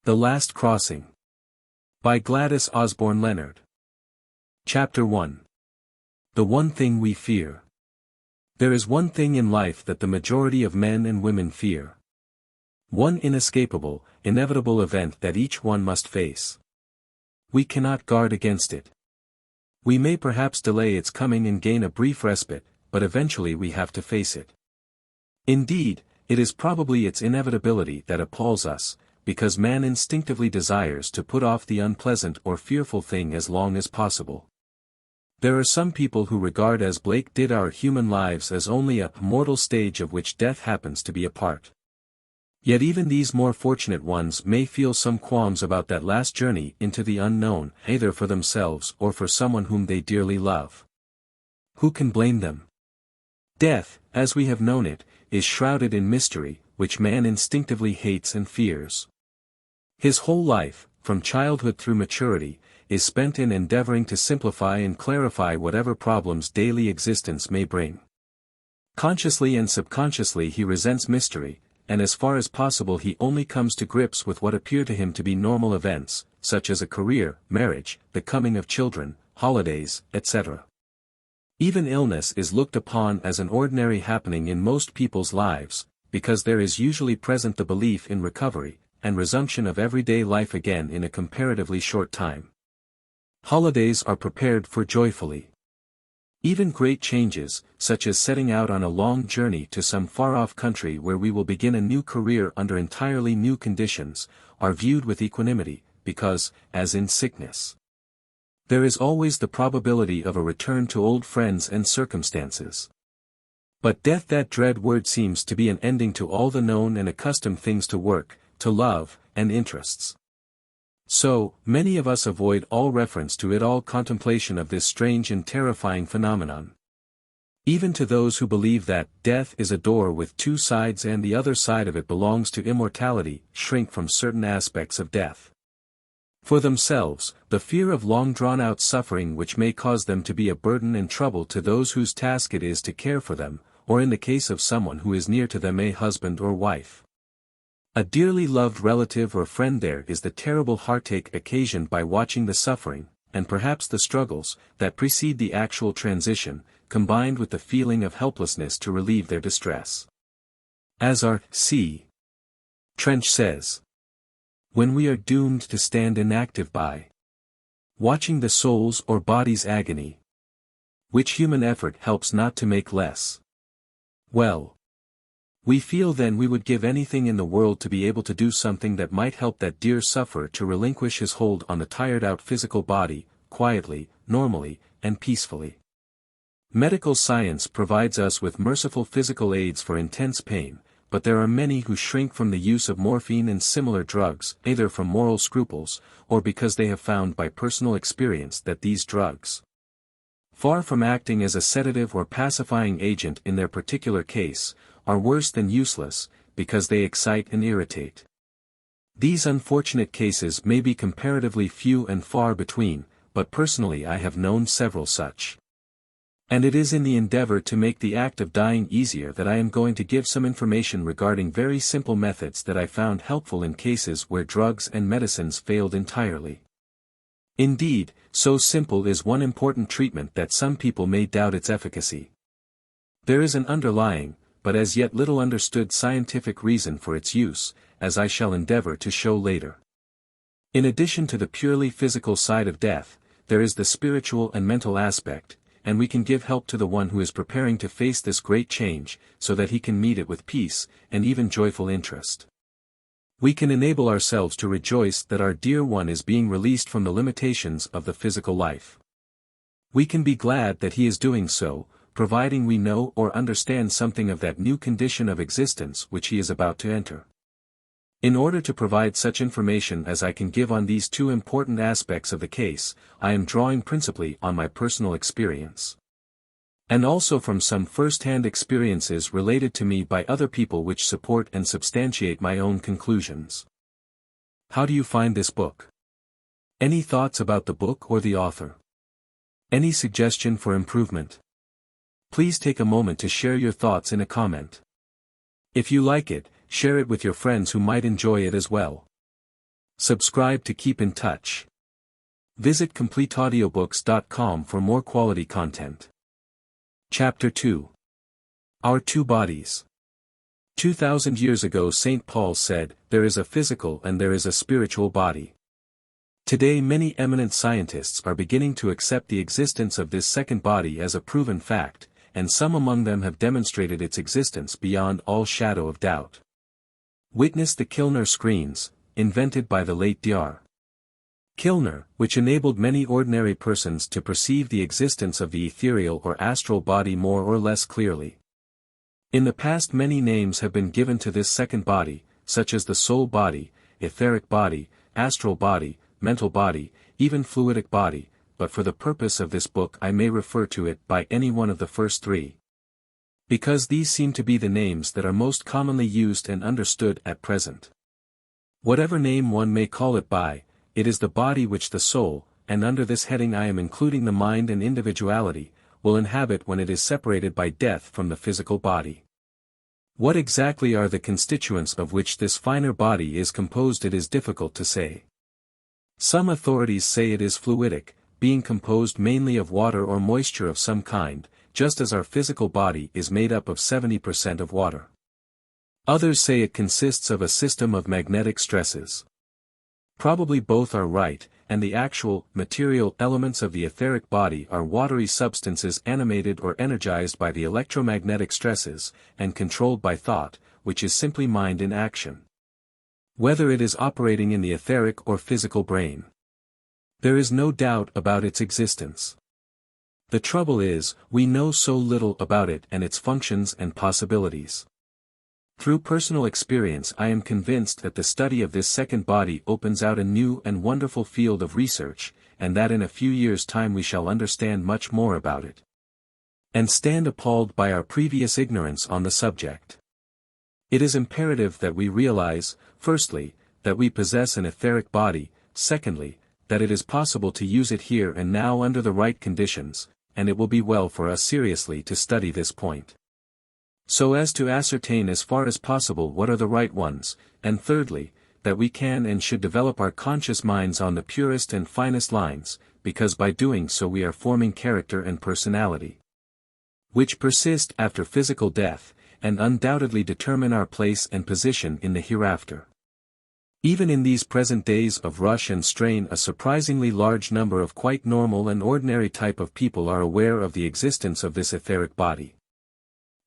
The Last Crossing. By Gladys Osborne Leonard. Chapter 1. The One Thing We Fear. There is one thing in life that the majority of men and women fear. One inescapable, inevitable event that each one must face. We cannot guard against it. We may perhaps delay its coming and gain a brief respite, but eventually we have to face it. Indeed, it is probably its inevitability that appalls us, because man instinctively desires to put off the unpleasant or fearful thing as long as possible. There are some people who regard as Blake did our human lives as only a mortal stage of which death happens to be a part. Yet even these more fortunate ones may feel some qualms about that last journey into the unknown, either for themselves or for someone whom they dearly love. Who can blame them? Death, as we have known it, is shrouded in mystery, which man instinctively hates and fears. His whole life, from childhood through maturity, is spent in endeavoring to simplify and clarify whatever problems daily existence may bring. Consciously and subconsciously he resents mystery, and as far as possible he only comes to grips with what appear to him to be normal events, such as a career, marriage, the coming of children, holidays, etc. Even illness is looked upon as an ordinary happening in most people's lives, because there is usually present the belief in recovery, and resumption of everyday life again in a comparatively short time. Holidays are prepared for joyfully. Even great changes, such as setting out on a long journey to some far-off country where we will begin a new career under entirely new conditions, are viewed with equanimity, because, as in sickness, there is always the probability of a return to old friends and circumstances. But death, that dread word, seems to be an ending to all the known and accustomed things to work, to love, and interests. So, many of us avoid all reference to it, all contemplation of this strange and terrifying phenomenon. Even to those who believe that death is a door with two sides and the other side of it belongs to immortality, shrink from certain aspects of death. For themselves, the fear of long drawn-out suffering which may cause them to be a burden and trouble to those whose task it is to care for them, or in the case of someone who is near to them, a husband or wife, a dearly loved relative or friend, there is the terrible heartache occasioned by watching the suffering, and perhaps the struggles, that precede the actual transition, combined with the feeling of helplessness to relieve their distress. As R.C. Trench says, when we are doomed to stand inactive by watching the soul's or body's agony, which human effort helps not to make less, well, we feel then we would give anything in the world to be able to do something that might help that dear sufferer to relinquish his hold on the tired-out physical body, quietly, normally, and peacefully. Medical science provides us with merciful physical aids for intense pain, but there are many who shrink from the use of morphine and similar drugs, either from moral scruples, or because they have found by personal experience that these drugs, far from acting as a sedative or pacifying agent in their particular case, are worse than useless, because they excite and irritate. These unfortunate cases may be comparatively few and far between, but personally I have known several such. And it is in the endeavor to make the act of dying easier that I am going to give some information regarding very simple methods that I found helpful in cases where drugs and medicines failed entirely. Indeed, so simple is one important treatment that some people may doubt its efficacy. There is an underlying, but as yet little understood scientific reason for its use, as I shall endeavor to show later. In addition to the purely physical side of death, there is the spiritual and mental aspect, and we can give help to the one who is preparing to face this great change, so that he can meet it with peace, and even joyful interest. We can enable ourselves to rejoice that our dear one is being released from the limitations of the physical life. We can be glad that he is doing so, providing we know or understand something of that new condition of existence which he is about to enter. In order to provide such information as I can give on these two important aspects of the case, I am drawing principally on my personal experience, and also from some first-hand experiences related to me by other people which support and substantiate my own conclusions. How do you find this book? Any thoughts about the book or the author? Any suggestion for improvement? Please take a moment to share your thoughts in a comment. If you like it, share it with your friends who might enjoy it as well. Subscribe to keep in touch. Visit CompleteAudiobooks.com for more quality content. Chapter 2. Our Two Bodies. 2,000 years ago St. Paul said, "There is a physical and there is a spiritual body." Today many eminent scientists are beginning to accept the existence of this second body as a proven fact, and some among them have demonstrated its existence beyond all shadow of doubt. Witness the Kilner screens, invented by the late Dr. Kilner, which enabled many ordinary persons to perceive the existence of the ethereal or astral body more or less clearly. In the past many names have been given to this second body, such as the soul body, etheric body, astral body, mental body, even fluidic body, but for the purpose of this book I may refer to it by any one of the first three. Because these seem to be the names that are most commonly used and understood at present. Whatever name one may call it by, it is the body which the soul, and under this heading I am including the mind and individuality, will inhabit when it is separated by death from the physical body. What exactly are the constituents of which this finer body is composed it is difficult to say. Some authorities say it is fluidic, being composed mainly of water or moisture of some kind, just as our physical body is made up of 70% of water. Others say it consists of a system of magnetic stresses. Probably both are right, and the actual, material elements of the etheric body are watery substances animated or energized by the electromagnetic stresses, and controlled by thought, which is simply mind in action. Whether it is operating in the etheric or physical brain. There is no doubt about its existence. The trouble is, we know so little about it and its functions and possibilities. Through personal experience I am convinced that the study of this second body opens out a new and wonderful field of research, and that in a few years' time we shall understand much more about it. And stand appalled by our previous ignorance on the subject. It is imperative that we realize, firstly, that we possess an etheric body, secondly, that it is possible to use it here and now under the right conditions, and it will be well for us seriously to study this point, so as to ascertain as far as possible what are the right ones, and thirdly, that we can and should develop our conscious minds on the purest and finest lines, because by doing so we are forming character and personality, which persist after physical death, and undoubtedly determine our place and position in the hereafter. Even in these present days of rush and strain a surprisingly large number of quite normal and ordinary type of people are aware of the existence of this etheric body.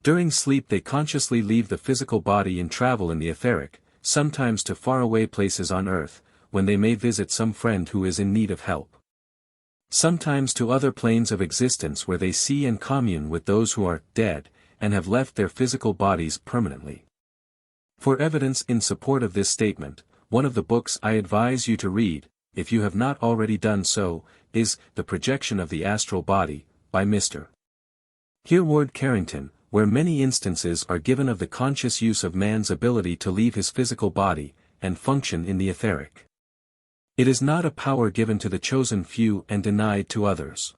During sleep they consciously leave the physical body and travel in the etheric, sometimes to faraway places on earth, when they may visit some friend who is in need of help. Sometimes to other planes of existence where they see and commune with those who are dead, and have left their physical bodies permanently. For evidence in support of this statement, one of the books I advise you to read, if you have not already done so, is The Projection of the Astral Body, by Mr. Hereward Carrington, where many instances are given of the conscious use of man's ability to leave his physical body, and function in the etheric. It is not a power given to the chosen few and denied to others.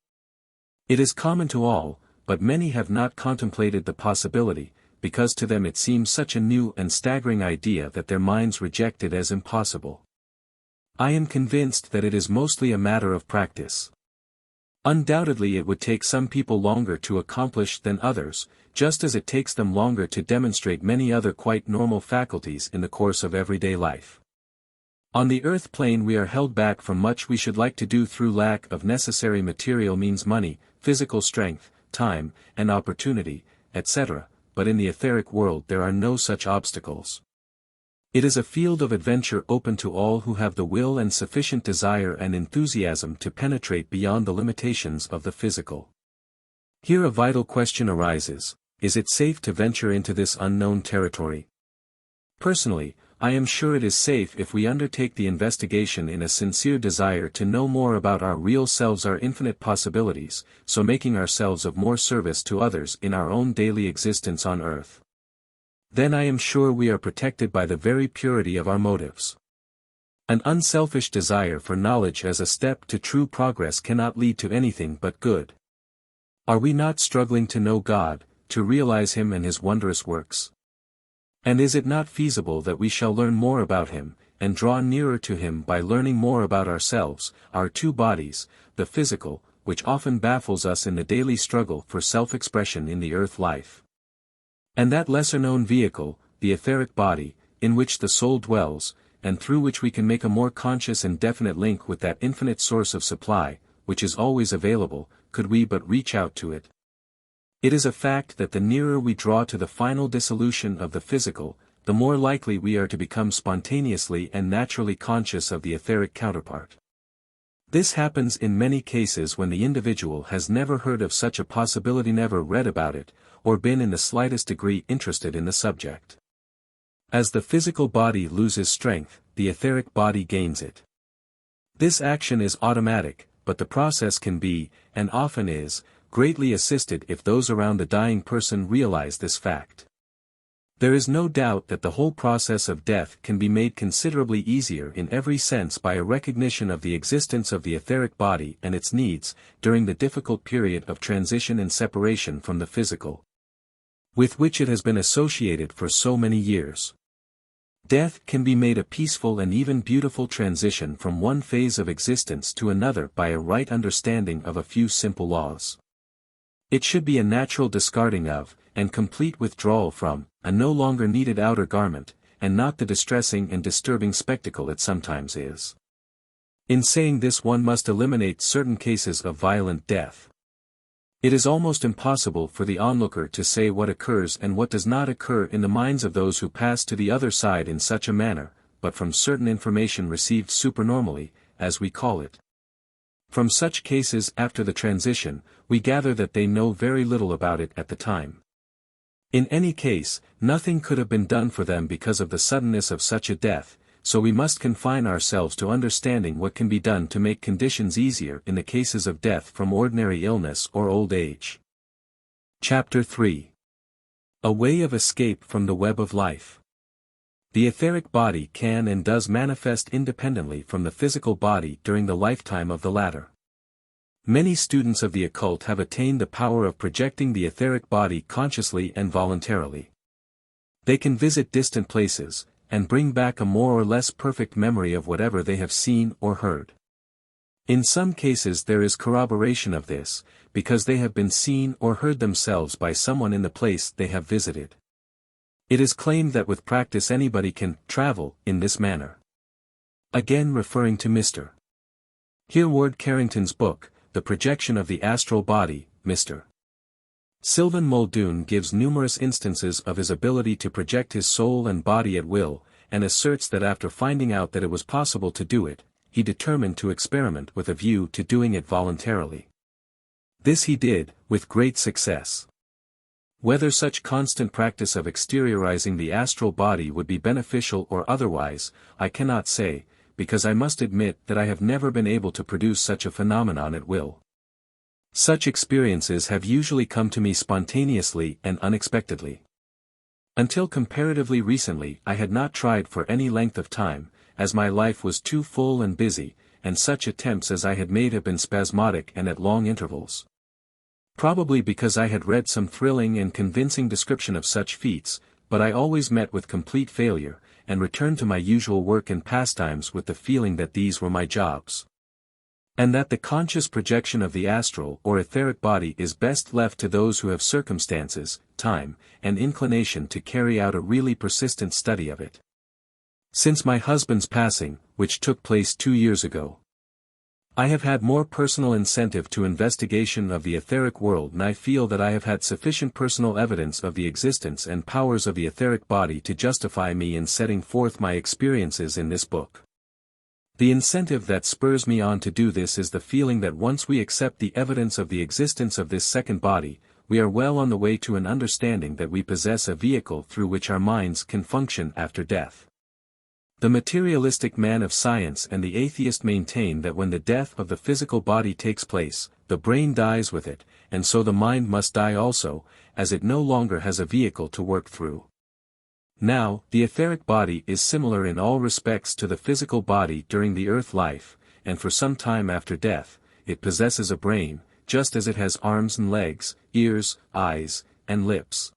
It is common to all, but many have not contemplated the possibility, because to them it seems such a new and staggering idea that their minds reject it as impossible. I am convinced that it is mostly a matter of practice. Undoubtedly it would take some people longer to accomplish than others, just as it takes them longer to demonstrate many other quite normal faculties in the course of everyday life. On the earth plane we are held back from much we should like to do through lack of necessary material means, money, physical strength, time, and opportunity, etc., but in the etheric world there are no such obstacles. It is a field of adventure open to all who have the will and sufficient desire and enthusiasm to penetrate beyond the limitations of the physical. Here a vital question arises: is it safe to venture into this unknown territory? Personally, I am sure it is safe if we undertake the investigation in a sincere desire to know more about our real selves, our infinite possibilities, so making ourselves of more service to others in our own daily existence on earth. Then I am sure we are protected by the very purity of our motives. An unselfish desire for knowledge as a step to true progress cannot lead to anything but good. Are we not struggling to know God, to realize Him and His wondrous works? And is it not feasible that we shall learn more about Him, and draw nearer to Him by learning more about ourselves, our two bodies, the physical, which often baffles us in the daily struggle for self-expression in the earth life. And that lesser-known vehicle, the etheric body, in which the soul dwells, and through which we can make a more conscious and definite link with that infinite source of supply, which is always available, could we but reach out to it. It is a fact that the nearer we draw to the final dissolution of the physical, the more likely we are to become spontaneously and naturally conscious of the etheric counterpart. This happens in many cases when the individual has never heard of such a possibility, never read about it, or been in the slightest degree interested in the subject. As the physical body loses strength, the etheric body gains it. This action is automatic, but the process can be, and often is, greatly assisted if those around the dying person realize this fact. There is no doubt that the whole process of death can be made considerably easier in every sense by a recognition of the existence of the etheric body and its needs, during the difficult period of transition and separation from the physical, with which it has been associated for so many years. Death can be made a peaceful and even beautiful transition from one phase of existence to another by a right understanding of a few simple laws. It should be a natural discarding of, and complete withdrawal from, a no longer needed outer garment, and not the distressing and disturbing spectacle it sometimes is. In saying this, one must eliminate certain cases of violent death. It is almost impossible for the onlooker to say what occurs and what does not occur in the minds of those who pass to the other side in such a manner, but from certain information received supernormally, as we call it. From such cases after the transition, we gather that they know very little about it at the time. In any case, nothing could have been done for them because of the suddenness of such a death, so we must confine ourselves to understanding what can be done to make conditions easier in the cases of death from ordinary illness or old age. Chapter 3. A way of escape from the web of life. The etheric body can and does manifest independently from the physical body during the lifetime of the latter. Many students of the occult have attained the power of projecting the etheric body consciously and voluntarily. They can visit distant places, and bring back a more or less perfect memory of whatever they have seen or heard. In some cases there is corroboration of this, because they have been seen or heard themselves by someone in the place they have visited. It is claimed that with practice anybody can travel in this manner. Again referring to Mr. Hereward Carrington's book, The Projection of the Astral Body, Mr. Sylvan Muldoon gives numerous instances of his ability to project his soul and body at will, and asserts that after finding out that it was possible to do it, he determined to experiment with a view to doing it voluntarily. This he did, with great success. Whether such constant practice of exteriorizing the astral body would be beneficial or otherwise, I cannot say, because I must admit that I have never been able to produce such a phenomenon at will. Such experiences have usually come to me spontaneously and unexpectedly. Until comparatively recently I had not tried for any length of time, as my life was too full and busy, and such attempts as I had made have been spasmodic and at long intervals. Probably because I had read some thrilling and convincing description of such feats, but I always met with complete failure, and returned to my usual work and pastimes with the feeling that these were my jobs. And that the conscious projection of the astral or etheric body is best left to those who have circumstances, time, and inclination to carry out a really persistent study of it. Since my husband's passing, which took place 2 years ago, I have had more personal incentive to investigation of the etheric world, and I feel that I have had sufficient personal evidence of the existence and powers of the etheric body to justify me in setting forth my experiences in this book. The incentive that spurs me on to do this is the feeling that once we accept the evidence of the existence of this second body, we are well on the way to an understanding that we possess a vehicle through which our minds can function after death. The materialistic man of science and the atheist maintain that when the death of the physical body takes place, the brain dies with it, and so the mind must die also, as it no longer has a vehicle to work through. Now, the etheric body is similar in all respects to the physical body during the earth life, and for some time after death, it possesses a brain, just as it has arms and legs, ears, eyes, and lips.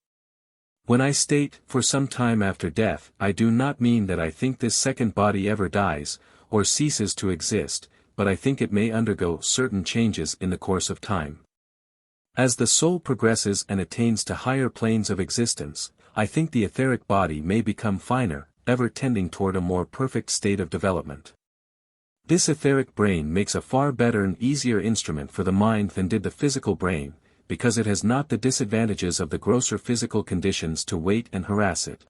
When I state, for some time after death, I do not mean that I think this second body ever dies, or ceases to exist, but I think it may undergo certain changes in the course of time. As the soul progresses and attains to higher planes of existence, I think the etheric body may become finer, ever tending toward a more perfect state of development. This etheric brain makes a far better and easier instrument for the mind than did the physical brain, because it has not the disadvantages of the grosser physical conditions to weight and harass it.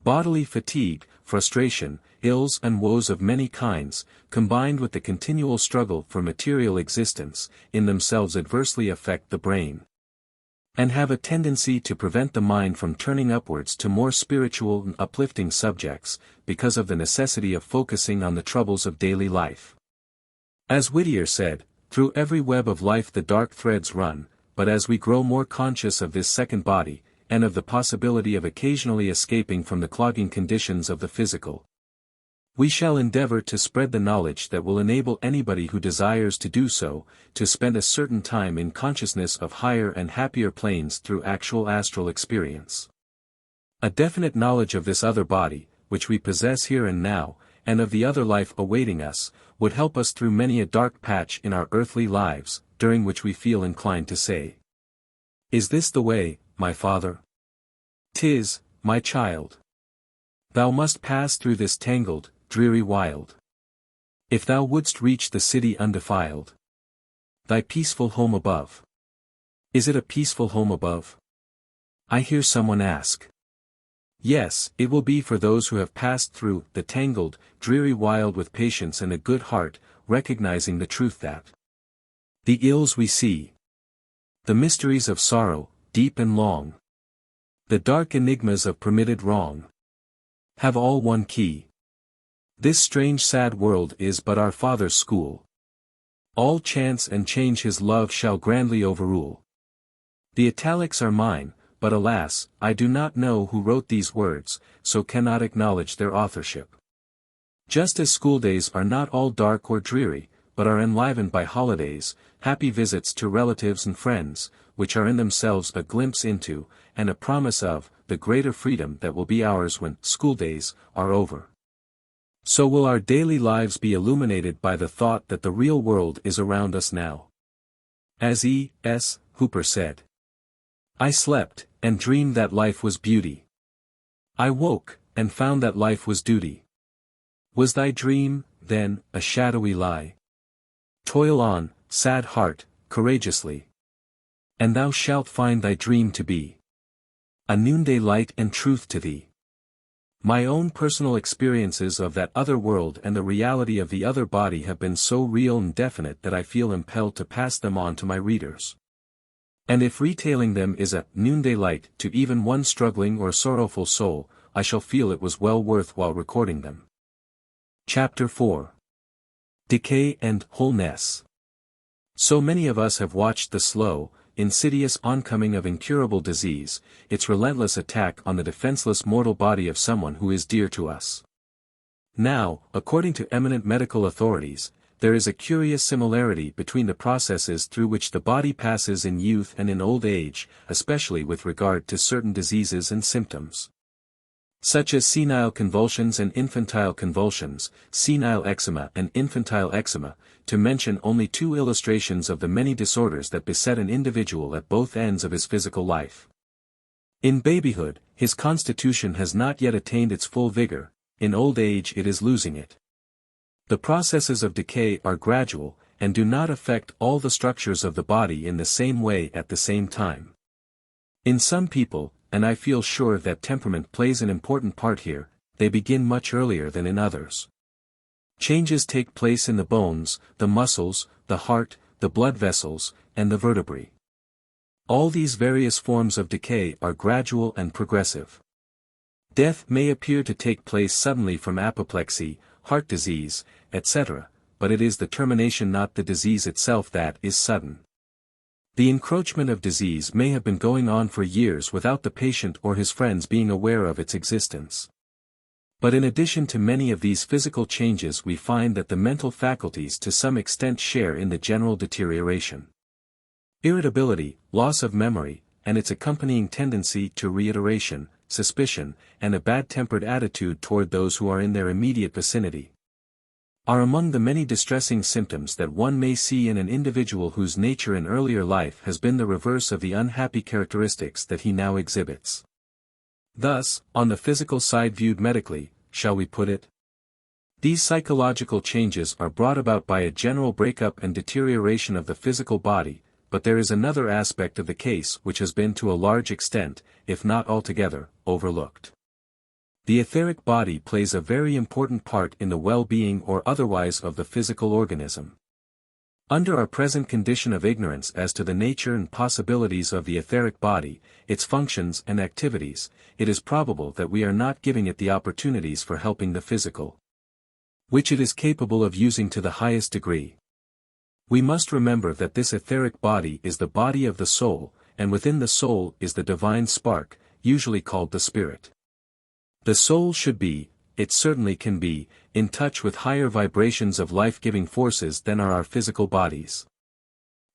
Bodily fatigue, frustration, ills and woes of many kinds, combined with the continual struggle for material existence, in themselves adversely affect the brain, and have a tendency to prevent the mind from turning upwards to more spiritual and uplifting subjects, because of the necessity of focusing on the troubles of daily life. As Whittier said, "Through every web of life the dark threads run," but as we grow more conscious of this second body, and of the possibility of occasionally escaping from the clogging conditions of the physical, we shall endeavor to spread the knowledge that will enable anybody who desires to do so, to spend a certain time in consciousness of higher and happier planes through actual astral experience. A definite knowledge of this other body, which we possess here and now, and of the other life awaiting us, would help us through many a dark patch in our earthly lives, during which we feel inclined to say, "Is this the way, my father?" "'Tis, my child. Thou must pass through this tangled, dreary wild, if thou wouldst reach the city undefiled, thy peaceful home above." Is it a peaceful home above? I hear someone ask. Yes, it will be for those who have passed through the tangled, dreary wild with patience and a good heart, recognizing the truth that the ills we see, the mysteries of sorrow, deep and long, the dark enigmas of permitted wrong, have all one key. This strange sad world is but our Father's school. All chance and change His love shall grandly overrule. The italics are mine, but alas, I do not know who wrote these words, so cannot acknowledge their authorship. Just as schooldays are not all dark or dreary, but are enlivened by holidays, happy visits to relatives and friends, which are in themselves a glimpse into, and a promise of, the greater freedom that will be ours when schooldays are over, so will our daily lives be illuminated by the thought that the real world is around us now. As E. S. Hooper said, "I slept, and dreamed that life was beauty. I woke, and found that life was duty. Was thy dream, then, a shadowy lie? Toil on, sad heart, courageously, and thou shalt find thy dream to be a noonday light and truth to thee." My own personal experiences of that other world and the reality of the other body have been so real and definite that I feel impelled to pass them on to my readers. And if retailing them is a noonday light to even one struggling or sorrowful soul, I shall feel it was well worth while recording them. Chapter 4. Decay and Whole-Ness. So many of us have watched the slow, insidious oncoming of incurable disease, its relentless attack on the defenseless mortal body of someone who is dear to us. Now, according to eminent medical authorities, there is a curious similarity between the processes through which the body passes in youth and in old age, especially with regard to certain diseases and symptoms, such as senile convulsions and infantile convulsions, senile eczema and infantile eczema, to mention only two illustrations of the many disorders that beset an individual at both ends of his physical life. In babyhood, his constitution has not yet attained its full vigor; in old age it is losing it. The processes of decay are gradual, and do not affect all the structures of the body in the same way at the same time. In some people, and I feel sure that temperament plays an important part here, they begin much earlier than in others. Changes take place in the bones, the muscles, the heart, the blood vessels, and the vertebrae. All these various forms of decay are gradual and progressive. Death may appear to take place suddenly from apoplexy, heart disease, etc., but it is the termination, not the disease itself, that is sudden. The encroachment of disease may have been going on for years without the patient or his friends being aware of its existence. But in addition to many of these physical changes, we find that the mental faculties to some extent share in the general deterioration. Irritability, loss of memory, and its accompanying tendency to reiteration, suspicion, and a bad-tempered attitude toward those who are in their immediate vicinity, are among the many distressing symptoms that one may see in an individual whose nature in earlier life has been the reverse of the unhappy characteristics that he now exhibits. Thus, on the physical side viewed medically, shall we put it? These psychological changes are brought about by a general breakup and deterioration of the physical body, but there is another aspect of the case which has been to a large extent, if not altogether, overlooked. The etheric body plays a very important part in the well-being or otherwise of the physical organism. Under our present condition of ignorance as to the nature and possibilities of the etheric body, its functions and activities, it is probable that we are not giving it the opportunities for helping the physical, which it is capable of using to the highest degree. We must remember that this etheric body is the body of the soul, and within the soul is the divine spark, usually called the spirit. The soul should be, it certainly can be, in touch with higher vibrations of life-giving forces than are our physical bodies.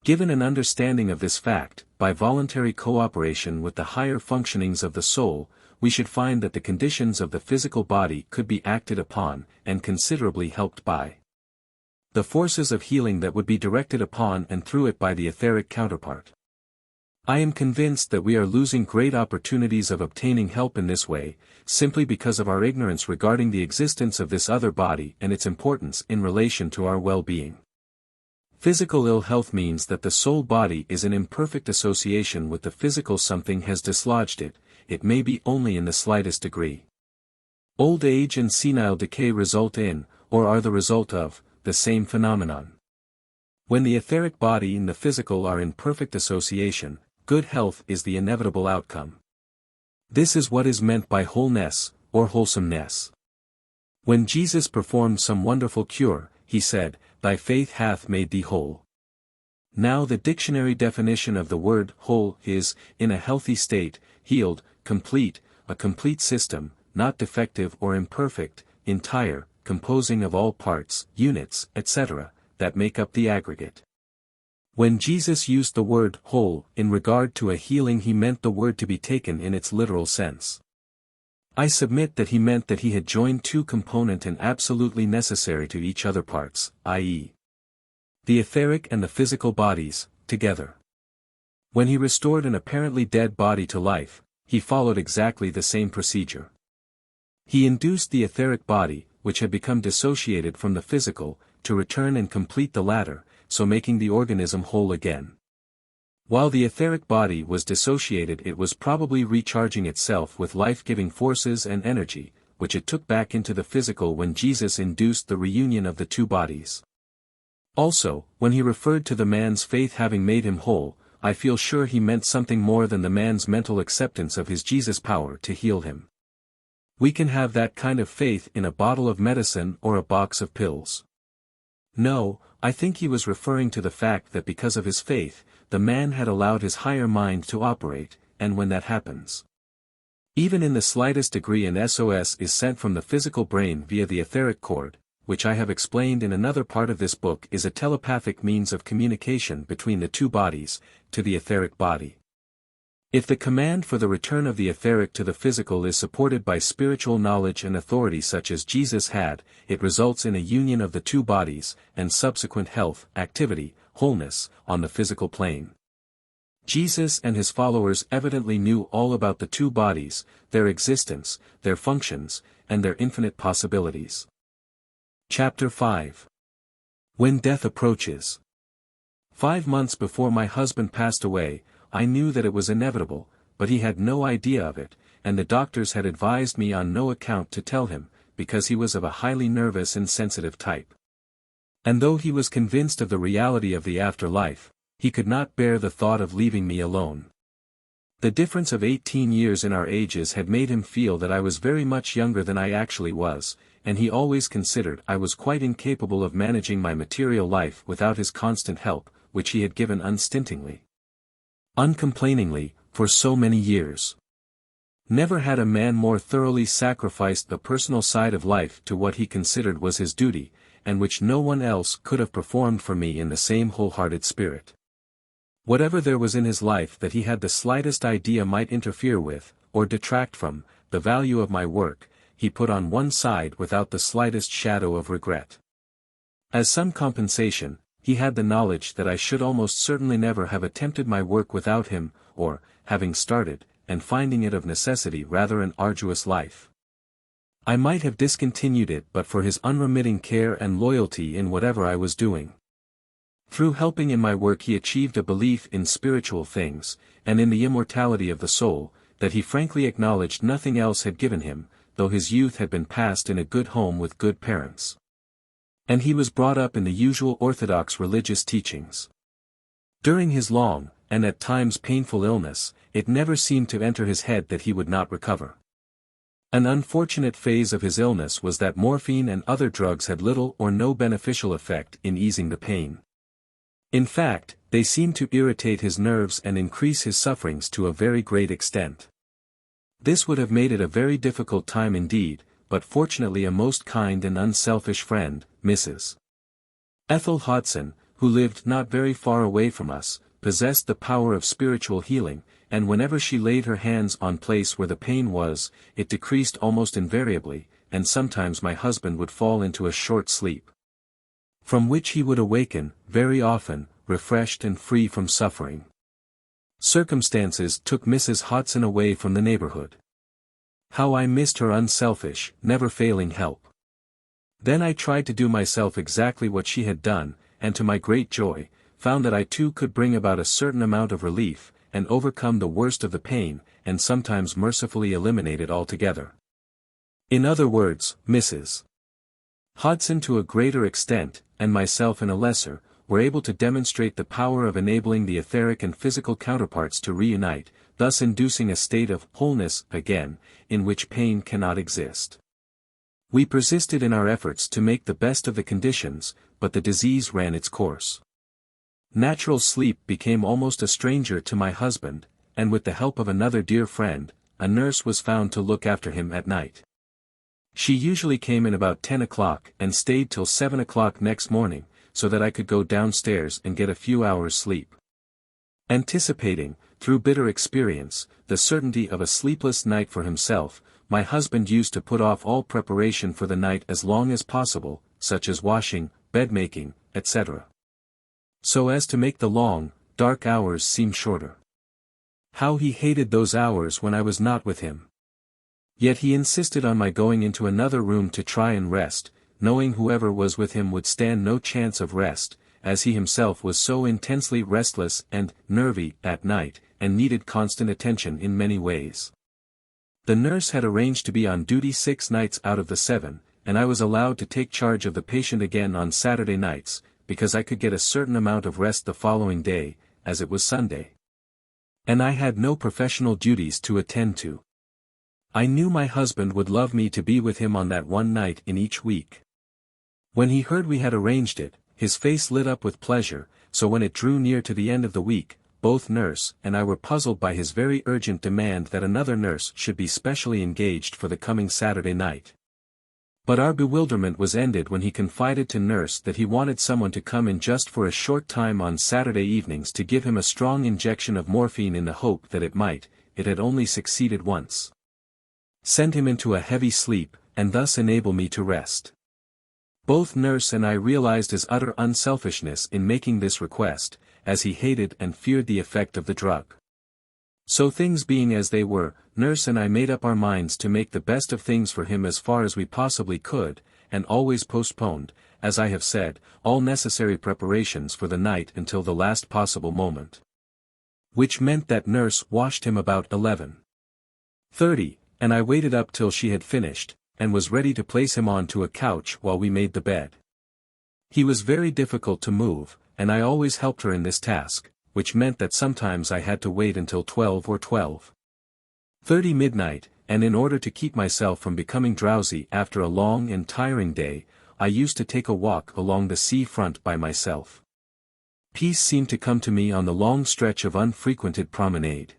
Given an understanding of this fact, by voluntary cooperation with the higher functionings of the soul, we should find that the conditions of the physical body could be acted upon, and considerably helped by the forces of healing that would be directed upon and through it by the etheric counterpart. I am convinced that we are losing great opportunities of obtaining help in this way, simply because of our ignorance regarding the existence of this other body and its importance in relation to our well-being. Physical ill health means that the soul body is in imperfect association with the physical something has dislodged it, it may be only in the slightest degree. Old age and senile decay result in, or are the result of, the same phenomenon. When the etheric body and the physical are in perfect association, good health is the inevitable outcome. This is what is meant by whole-ness, or wholesomeness. When Jesus performed some wonderful cure, he said, "Thy faith hath made thee whole." Now the dictionary definition of the word whole is, in a healthy state, healed, complete, a complete system, not defective or imperfect, entire, composing of all parts, units, etc., that make up the aggregate. When Jesus used the word whole in regard to a healing, he meant the word to be taken in its literal sense. I submit that he meant that he had joined two component and absolutely necessary to each other parts, i.e., the etheric and the physical bodies, together. When he restored an apparently dead body to life, he followed exactly the same procedure. He induced the etheric body, which had become dissociated from the physical, to return and complete the latter, so making the organism whole again. While the etheric body was dissociated, it was probably recharging itself with life-giving forces and energy, which it took back into the physical when Jesus induced the reunion of the two bodies. Also, when he referred to the man's faith having made him whole, I feel sure he meant something more than the man's mental acceptance of his Jesus' power to heal him. We can have that kind of faith in a bottle of medicine or a box of pills. No, I think he was referring to the fact that because of his faith, the man had allowed his higher mind to operate, and when that happens, even in the slightest degree, an SOS is sent from the physical brain via the etheric cord, which I have explained in another part of this book is a telepathic means of communication between the two bodies, to the etheric body. If the command for the return of the etheric to the physical is supported by spiritual knowledge and authority such as Jesus had, it results in a union of the two bodies, and subsequent health, activity, wholeness, on the physical plane. Jesus and his followers evidently knew all about the two bodies, their existence, their functions, and their infinite possibilities. Chapter 5. When Death Approaches. 5 months before my husband passed away, I knew that it was inevitable, but he had no idea of it, and the doctors had advised me on no account to tell him, because he was of a highly nervous and sensitive type. And though he was convinced of the reality of the afterlife, he could not bear the thought of leaving me alone. The difference of 18 years in our ages had made him feel that I was very much younger than I actually was, and he always considered I was quite incapable of managing my material life without his constant help, which he had given unstintingly, uncomplainingly, for so many years. Never had a man more thoroughly sacrificed the personal side of life to what he considered was his duty, and which no one else could have performed for me in the same wholehearted spirit. Whatever there was in his life that he had the slightest idea might interfere with, or detract from, the value of my work, he put on one side without the slightest shadow of regret. As some compensation, he had the knowledge that I should almost certainly never have attempted my work without him, or, having started, and finding it of necessity rather an arduous life, I might have discontinued it but for his unremitting care and loyalty in whatever I was doing. Through helping in my work he achieved a belief in spiritual things, and in the immortality of the soul, that he frankly acknowledged nothing else had given him, though his youth had been passed in a good home with good parents. And he was brought up in the usual orthodox religious teachings. During his long, and at times painful illness, it never seemed to enter his head that he would not recover. An unfortunate phase of his illness was that morphine and other drugs had little or no beneficial effect in easing the pain. In fact, they seemed to irritate his nerves and increase his sufferings to a very great extent. This would have made it a very difficult time indeed, but fortunately a most kind and unselfish friend, Mrs. Ethel Hodson, who lived not very far away from us, possessed the power of spiritual healing, and whenever she laid her hands on place where the pain was, it decreased almost invariably, and sometimes my husband would fall into a short sleep, from which he would awaken, very often, refreshed and free from suffering. Circumstances took Mrs. Hodson away from the neighborhood. How I missed her unselfish, never-failing help. Then I tried to do myself exactly what she had done, and to my great joy, found that I too could bring about a certain amount of relief, and overcome the worst of the pain, and sometimes mercifully eliminate it altogether. In other words, Mrs. Hodson to a greater extent, and myself in a lesser, were able to demonstrate the power of enabling the etheric and physical counterparts to reunite, thus inducing a state of wholeness again, in which pain cannot exist. We persisted in our efforts to make the best of the conditions, but the disease ran its course. Natural sleep became almost a stranger to my husband, and with the help of another dear friend, a nurse was found to look after him at night. She usually came in about 10 o'clock and stayed till 7 o'clock next morning, so that I could go downstairs and get a few hours' sleep. Anticipating, through bitter experience, the certainty of a sleepless night for himself, my husband used to put off all preparation for the night as long as possible, such as washing, bed-making, etc., so as to make the long, dark hours seem shorter. How he hated those hours when I was not with him. Yet he insisted on my going into another room to try and rest, knowing whoever was with him would stand no chance of rest, as he himself was so intensely restless and nervy at night, and needed constant attention in many ways. The nurse had arranged to be on duty 6 nights out of the 7, and I was allowed to take charge of the patient again on Saturday nights, because I could get a certain amount of rest the following day, as it was Sunday. And I had no professional duties to attend to. I knew my husband would love me to be with him on that one night in each week. When he heard we had arranged it, his face lit up with pleasure, so when it drew near to the end of the week, both nurse and I were puzzled by his very urgent demand that another nurse should be specially engaged for the coming Saturday night. But our bewilderment was ended when he confided to nurse that he wanted someone to come in just for a short time on Saturday evenings to give him a strong injection of morphine in the hope that it had only succeeded once, send him into a heavy sleep, and thus enable me to rest. Both nurse and I realized his utter unselfishness in making this request, as he hated and feared the effect of the drug. So things being as they were, nurse and I made up our minds to make the best of things for him as far as we possibly could, and always postponed, as I have said, all necessary preparations for the night until the last possible moment. Which meant that nurse washed him about 11:30, and I waited up till she had finished, and was ready to place him on to a couch while we made the bed. He was very difficult to move, and I always helped her in this task, which meant that sometimes I had to wait until 12 or 12:30 midnight, and in order to keep myself from becoming drowsy after a long and tiring day, I used to take a walk along the sea front by myself. Peace seemed to come to me on the long stretch of unfrequented promenade.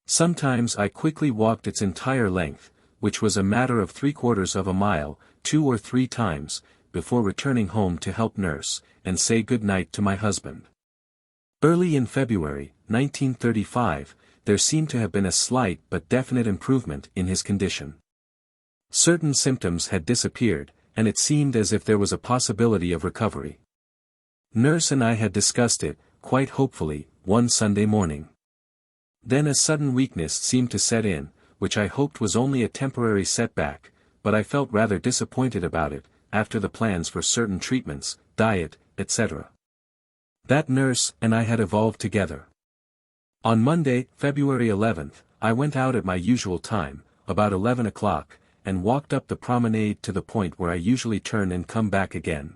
Sometimes I quickly walked its entire length, which was a matter of 3/4 of a mile, 2 or 3 times, before returning home to help nurse, and say good night to my husband. Early in February, 1935, there seemed to have been a slight but definite improvement in his condition. Certain symptoms had disappeared, and it seemed as if there was a possibility of recovery. Nurse and I had discussed it, quite hopefully, one Sunday morning. Then a sudden weakness seemed to set in, which I hoped was only a temporary setback, but I felt rather disappointed about it, after the plans for certain treatments, diet, etc. That nurse and I had evolved together. On Monday, February 11th, I went out at my usual time, about 11 o'clock, and walked up the promenade to the point where I usually turn and come back again.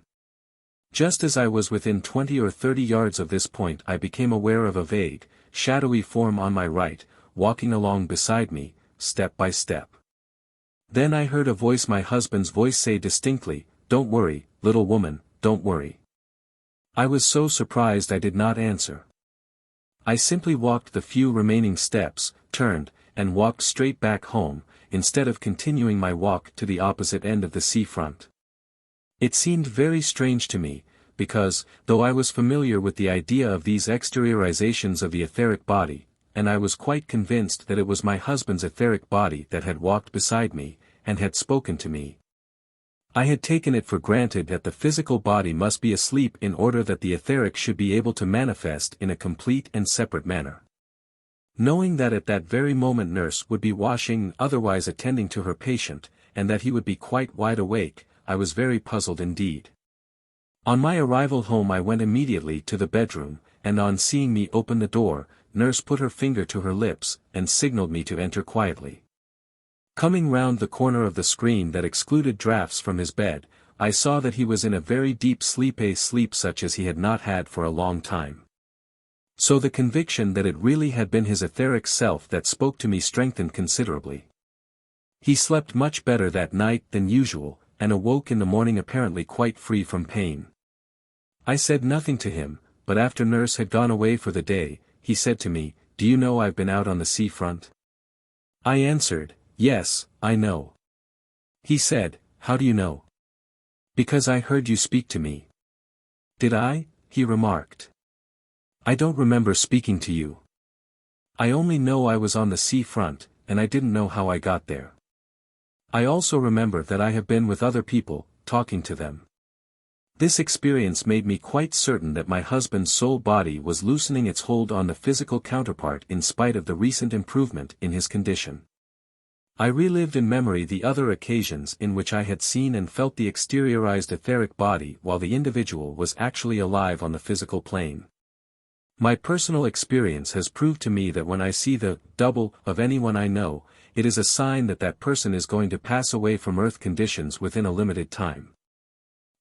Just as I was within 20 or 30 yards of this point, I became aware of a vague, shadowy form on my right, walking along beside me, step by step. Then I heard a voice, my husband's voice, say distinctly, "Don't worry, little woman, don't worry." I was so surprised I did not answer. I simply walked the few remaining steps, turned, and walked straight back home, instead of continuing my walk to the opposite end of the seafront. It seemed very strange to me, because, though I was familiar with the idea of these exteriorizations of the etheric body, and I was quite convinced that it was my husband's etheric body that had walked beside me, and had spoken to me, I had taken it for granted that the physical body must be asleep in order that the etheric should be able to manifest in a complete and separate manner. Knowing that at that very moment nurse would be washing, otherwise attending to her patient, and that he would be quite wide awake, I was very puzzled indeed. On my arrival home I went immediately to the bedroom, and on seeing me open the door, nurse put her finger to her lips, and signaled me to enter quietly. Coming round the corner of the screen that excluded drafts from his bed, I saw that he was in a very deep sleep, a sleep such as he had not had for a long time. So the conviction that it really had been his etheric self that spoke to me strengthened considerably. He slept much better that night than usual, and awoke in the morning apparently quite free from pain. I said nothing to him, but after nurse had gone away for the day, he said to me, "Do you know I've been out on the seafront?" I answered, "Yes, I know." He said, "How do you know?" "Because I heard you speak to me." "Did I?" he remarked. "I don't remember speaking to you. I only know I was on the seafront, and I didn't know how I got there. I also remember that I have been with other people, talking to them." This experience made me quite certain that my husband's soul body was loosening its hold on the physical counterpart in spite of the recent improvement in his condition. I relived in memory the other occasions in which I had seen and felt the exteriorized etheric body while the individual was actually alive on the physical plane. My personal experience has proved to me that when I see the double of anyone I know, it is a sign that that person is going to pass away from earth conditions within a limited time.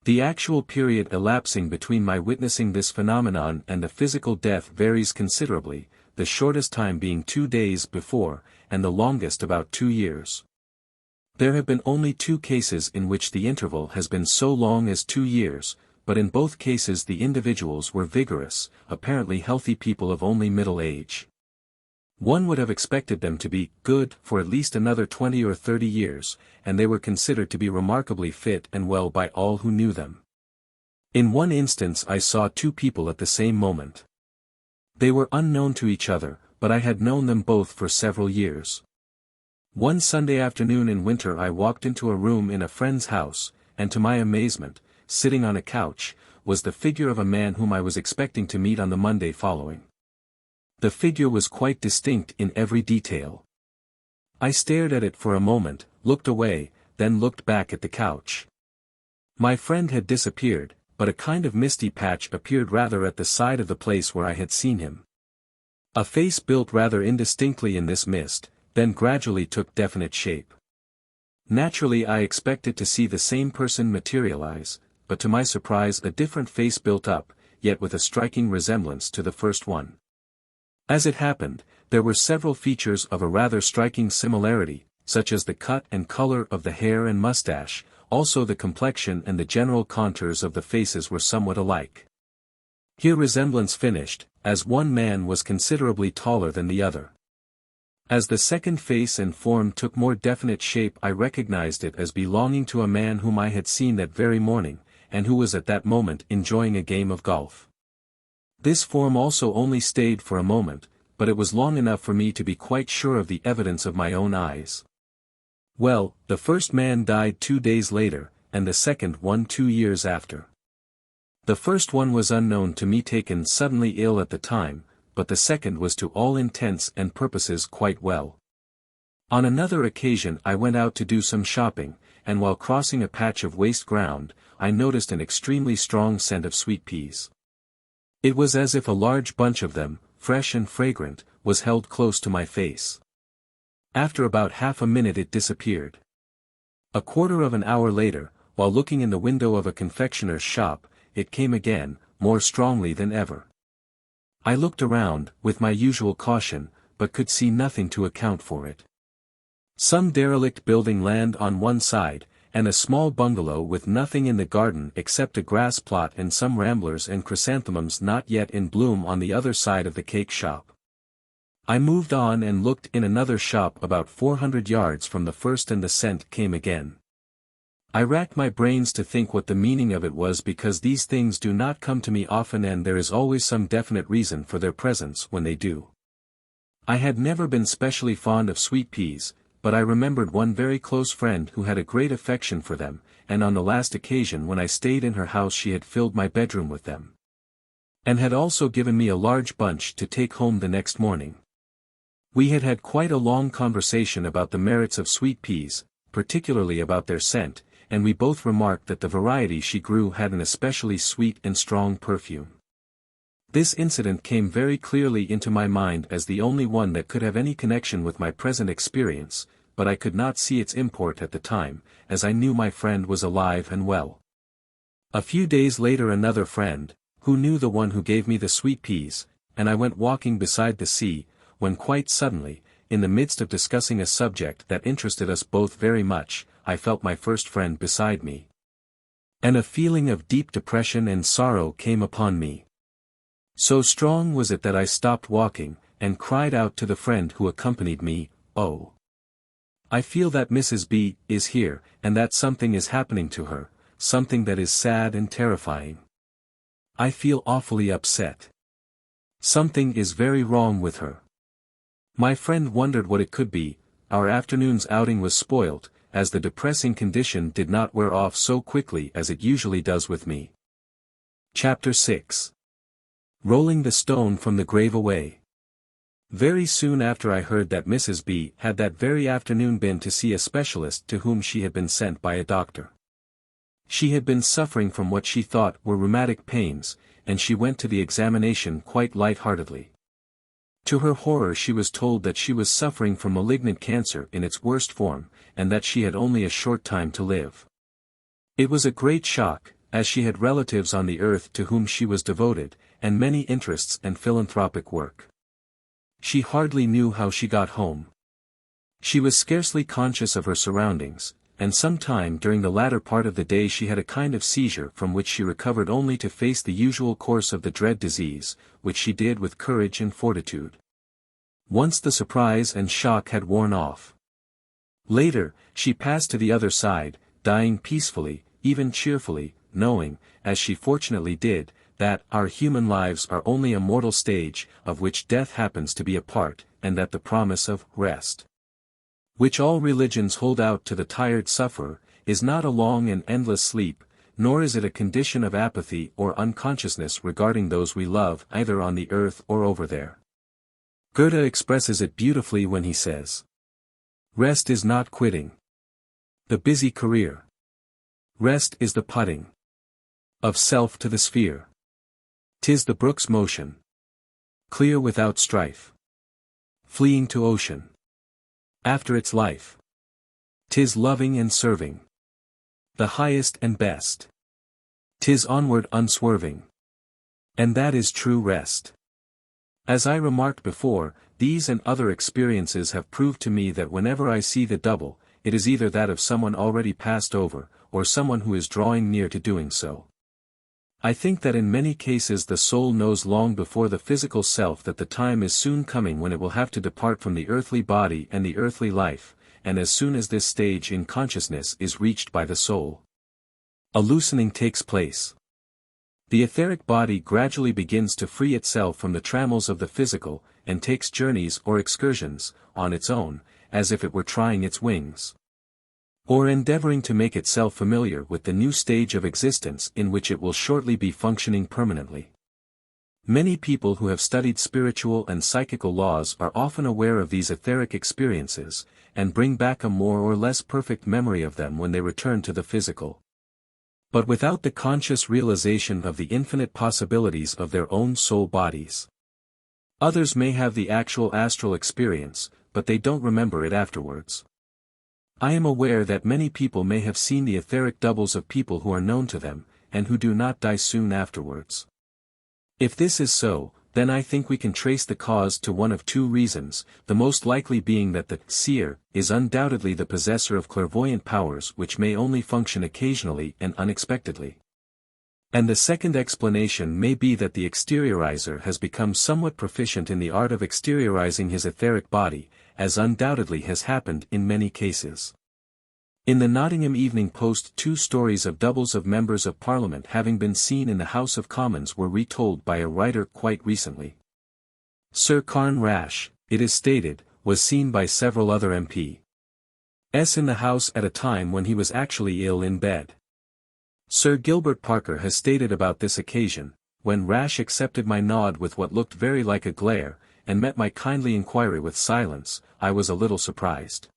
The actual period elapsing between my witnessing this phenomenon and the physical death varies considerably, the shortest time being 2 days before, and the longest about 2 years. There have been only 2 cases in which the interval has been so long as 2 years, but in both cases the individuals were vigorous, apparently healthy people of only middle age. One would have expected them to be good for at least another 20 or 30 years, and they were considered to be remarkably fit and well by all who knew them. In one instance I saw 2 people at the same moment. They were unknown to each other, but I had known them both for several years. One Sunday afternoon in winter I walked into a room in a friend's house, and to my amazement, sitting on a couch, was the figure of a man whom I was expecting to meet on the Monday following. The figure was quite distinct in every detail. I stared at it for a moment, looked away, then looked back at the couch. My friend had disappeared, but a kind of misty patch appeared rather at the side of the place where I had seen him. A face built rather indistinctly in this mist, then gradually took definite shape. Naturally I expected to see the same person materialize, but to my surprise a different face built up, yet with a striking resemblance to the first one. As it happened, there were several features of a rather striking similarity, such as the cut and color of the hair and mustache, also the complexion and the general contours of the faces were somewhat alike. Here resemblance finished, as one man was considerably taller than the other. As the second face and form took more definite shape I recognized it as belonging to a man whom I had seen that very morning, and who was at that moment enjoying a game of golf. This form also only stayed for a moment, but it was long enough for me to be quite sure of the evidence of my own eyes. Well, the first man died 2 days later, and the second one 2 years after. The first one was unknown to me, taken suddenly ill at the time, but the second was to all intents and purposes quite well. On another occasion I went out to do some shopping, and while crossing a patch of waste ground, I noticed an extremely strong scent of sweet peas. It was as if a large bunch of them, fresh and fragrant, was held close to my face. After about half a minute it disappeared. A quarter of an hour later, while looking in the window of a confectioner's shop, it came again, more strongly than ever. I looked around, with my usual caution, but could see nothing to account for it. Some derelict building land on one side, and a small bungalow with nothing in the garden except a grass plot and some ramblers and chrysanthemums not yet in bloom on the other side of the cake shop. I moved on and looked in another shop about 400 yards from the first, and the scent came again. I racked my brains to think what the meaning of it was, because these things do not come to me often and there is always some definite reason for their presence when they do. I had never been specially fond of sweet peas, but I remembered one very close friend who had a great affection for them, and on the last occasion when I stayed in her house she had filled my bedroom with them. And had also given me a large bunch to take home the next morning. We had had quite a long conversation about the merits of sweet peas, particularly about their scent, and we both remarked that the variety she grew had an especially sweet and strong perfume. This incident came very clearly into my mind as the only one that could have any connection with my present experience, but I could not see its import at the time, as I knew my friend was alive and well. A few days later another friend, who knew the one who gave me the sweet peas, and I went walking beside the sea, when quite suddenly, in the midst of discussing a subject that interested us both very much, I felt my first friend beside me. And a feeling of deep depression and sorrow came upon me. So strong was it that I stopped walking, and cried out to the friend who accompanied me, "Oh! I feel that Mrs. B. is here, and that something is happening to her, something that is sad and terrifying. I feel awfully upset. Something is very wrong with her." My friend wondered what it could be. Our afternoon's outing was spoilt, as the depressing condition did not wear off so quickly as it usually does with me. Chapter 6. Rolling the stone from the grave away. Very soon after I heard that Mrs. B. had that very afternoon been to see a specialist to whom she had been sent by a doctor. She had been suffering from what she thought were rheumatic pains, and she went to the examination quite light-heartedly. To her horror she was told that she was suffering from malignant cancer in its worst form, and that she had only a short time to live. It was a great shock, as she had relatives on the earth to whom she was devoted, and many interests and philanthropic work. She hardly knew how she got home. She was scarcely conscious of her surroundings, and some time during the latter part of the day she had a kind of seizure from which she recovered only to face the usual course of the dread disease, which she did with courage and fortitude. Once the surprise and shock had worn off. Later, she passed to the other side, dying peacefully, even cheerfully, knowing, as she fortunately did, that our human lives are only a mortal stage, of which death happens to be a part, and that the promise of rest, which all religions hold out to the tired sufferer, is not a long and endless sleep, nor is it a condition of apathy or unconsciousness regarding those we love either on the earth or over there. Goethe expresses it beautifully when he says, "Rest is not quitting the busy career. Rest is the putting of self to the sphere. 'Tis the brook's motion, clear without strife, fleeing to ocean after its life. 'Tis loving and serving the highest and best. 'Tis onward unswerving, and that is true rest." As I remarked before, these and other experiences have proved to me that whenever I see the double, it is either that of someone already passed over, or someone who is drawing near to doing so. I think that in many cases the soul knows long before the physical self that the time is soon coming when it will have to depart from the earthly body and the earthly life, and as soon as this stage in consciousness is reached by the soul, a loosening takes place. The etheric body gradually begins to free itself from the trammels of the physical, and takes journeys or excursions, on its own, as if it were trying its wings. Or endeavoring to make itself familiar with the new stage of existence in which it will shortly be functioning permanently. Many people who have studied spiritual and psychical laws are often aware of these etheric experiences, and bring back a more or less perfect memory of them when they return to the physical. But without the conscious realization of the infinite possibilities of their own soul bodies. Others may have the actual astral experience, but they don't remember it afterwards. I am aware that many people may have seen the etheric doubles of people who are known to them, and who do not die soon afterwards. If this is so, then I think we can trace the cause to one of two reasons, the most likely being that the seer is undoubtedly the possessor of clairvoyant powers which may only function occasionally and unexpectedly. And the second explanation may be that the exteriorizer has become somewhat proficient in the art of exteriorizing his etheric body, as undoubtedly has happened in many cases. In the Nottingham Evening Post, 2 stories of doubles of members of Parliament having been seen in the House of Commons were retold by a writer quite recently. Sir Carn Rash, it is stated, was seen by several other MPs in the House at a time when he was actually ill in bed. Sir Gilbert Parker has stated about this occasion, when Rash accepted my nod with what looked very like a glare, and met my kindly inquiry with silence, I was a little surprised.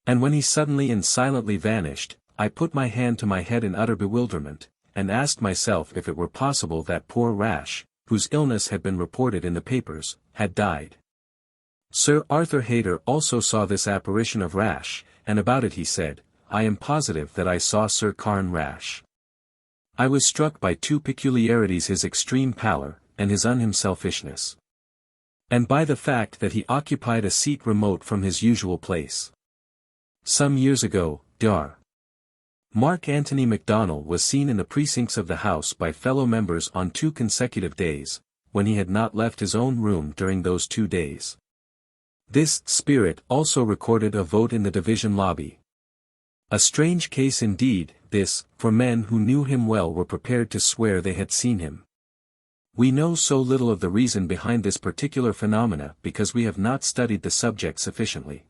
And when he suddenly and silently vanished, I put my hand to my head in utter bewilderment, and asked myself if it were possible that poor Rash, whose illness had been reported in the papers, had died. Sir Arthur Hayter also saw this apparition of Rash, and about it he said, "I am positive that I saw Sir Carn Rash." I was struck by 2 peculiarities: his extreme pallor, and his unhimselfishness. And by the fact that he occupied a seat remote from his usual place. Some years ago, Dr. Mark Antony MacDonald was seen in the precincts of the House by fellow members on 2 consecutive days, when he had not left his own room during those 2 days. This spirit also recorded a vote in the division lobby. A strange case indeed, this, for men who knew him well were prepared to swear they had seen him. We know so little of the reason behind this particular phenomena because we have not studied the subject sufficiently.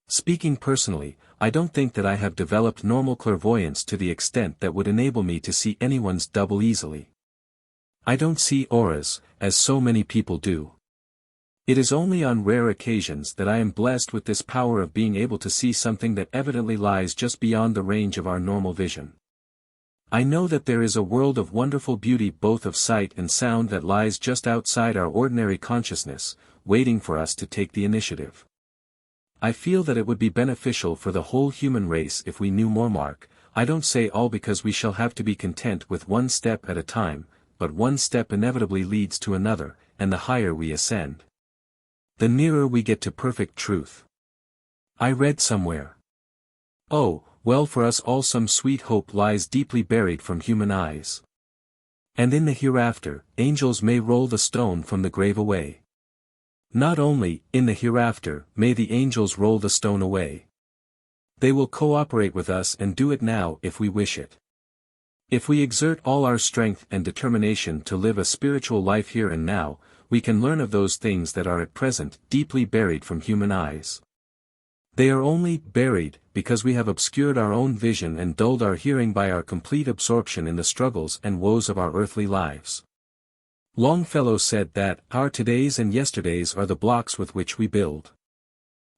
Speaking personally, I don't think that I have developed normal clairvoyance to the extent that would enable me to see anyone's double easily. I don't see auras, as so many people do. It is only on rare occasions that I am blessed with this power of being able to see something that evidently lies just beyond the range of our normal vision. I know that there is a world of wonderful beauty both of sight and sound that lies just outside our ordinary consciousness, waiting for us to take the initiative. I feel that it would be beneficial for the whole human race if we knew more. Mark, I don't say all because we shall have to be content with one step at a time, but one step inevitably leads to another, and the higher we ascend, the nearer we get to perfect truth. I read somewhere. Oh, well, for us all some sweet hope lies deeply buried from human eyes. And in the hereafter, angels may roll the stone from the grave away. Not only, in the hereafter, may the angels roll the stone away. They will cooperate with us and do it now if we wish it. If we exert all our strength and determination to live a spiritual life here and now, we can learn of those things that are at present deeply buried from human eyes. They are only buried because we have obscured our own vision and dulled our hearing by our complete absorption in the struggles and woes of our earthly lives. Longfellow said that our todays and yesterdays are the blocks with which we build.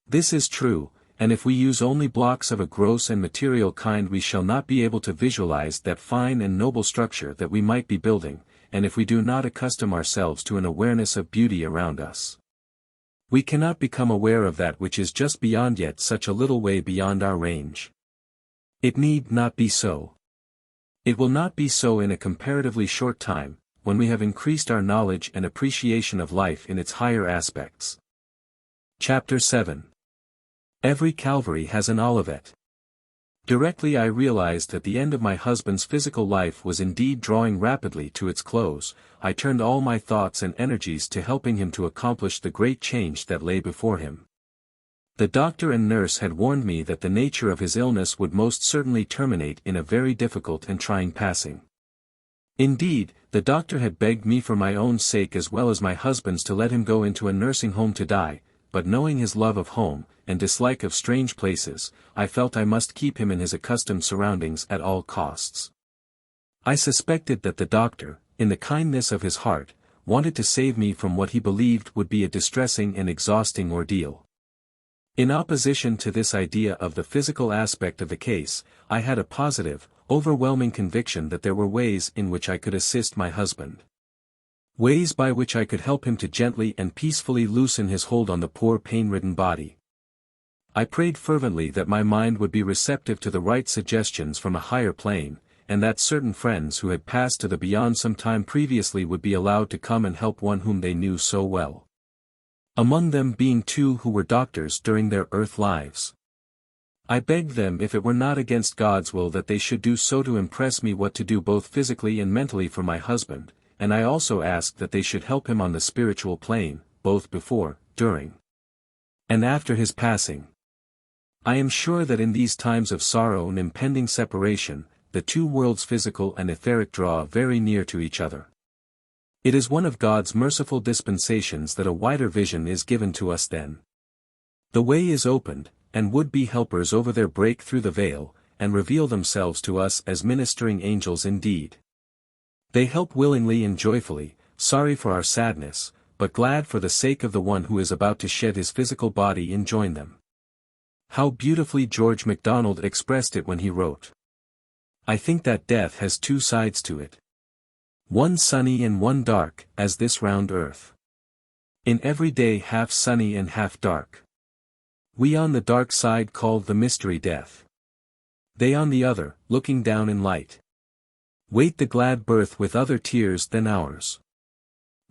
This is true, and if we use only blocks of a gross and material kind we shall not be able to visualize that fine and noble structure that we might be building, and if we do not accustom ourselves to an awareness of beauty around us, we cannot become aware of that which is just beyond, yet such a little way beyond our range. It need not be so. It will not be so in a comparatively short time, when we have increased our knowledge and appreciation of life in its higher aspects. Chapter 7. Every Calvary has an Olivet. Directly I realized that the end of my husband's physical life was indeed drawing rapidly to its close, I turned all my thoughts and energies to helping him to accomplish the great change that lay before him. The doctor and nurse had warned me that the nature of his illness would most certainly terminate in a very difficult and trying passing. Indeed, the doctor had begged me for my own sake as well as my husband's to let him go into a nursing home to die, but knowing his love of home, and dislike of strange places, I felt I must keep him in his accustomed surroundings at all costs. I suspected that the doctor, in the kindness of his heart, wanted to save me from what he believed would be a distressing and exhausting ordeal. In opposition to this idea of the physical aspect of the case, I had a positive, overwhelming conviction that there were ways in which I could assist my husband. Ways by which I could help him to gently and peacefully loosen his hold on the poor pain-ridden body. I prayed fervently that my mind would be receptive to the right suggestions from a higher plane, and that certain friends who had passed to the beyond some time previously would be allowed to come and help one whom they knew so well. Among them being two who were doctors during their earth lives. I begged them if it were not against God's will that they should do so to impress me what to do both physically and mentally for my husband, and I also asked that they should help him on the spiritual plane, both before, during, and after his passing. I am sure that in these times of sorrow and impending separation, the two worlds physical and etheric draw very near to each other. It is one of God's merciful dispensations that a wider vision is given to us then. The way is opened, and would-be helpers over there break through the veil, and reveal themselves to us as ministering angels indeed. They help willingly and joyfully, sorry for our sadness, but glad for the sake of the one who is about to shed his physical body and join them. How beautifully George MacDonald expressed it when he wrote, "I think that death has two sides to it. One sunny and one dark, as this round earth. In every day half sunny and half dark. We on the dark side called the mystery death. They on the other, looking down in light. Wait the glad birth with other tears than ours.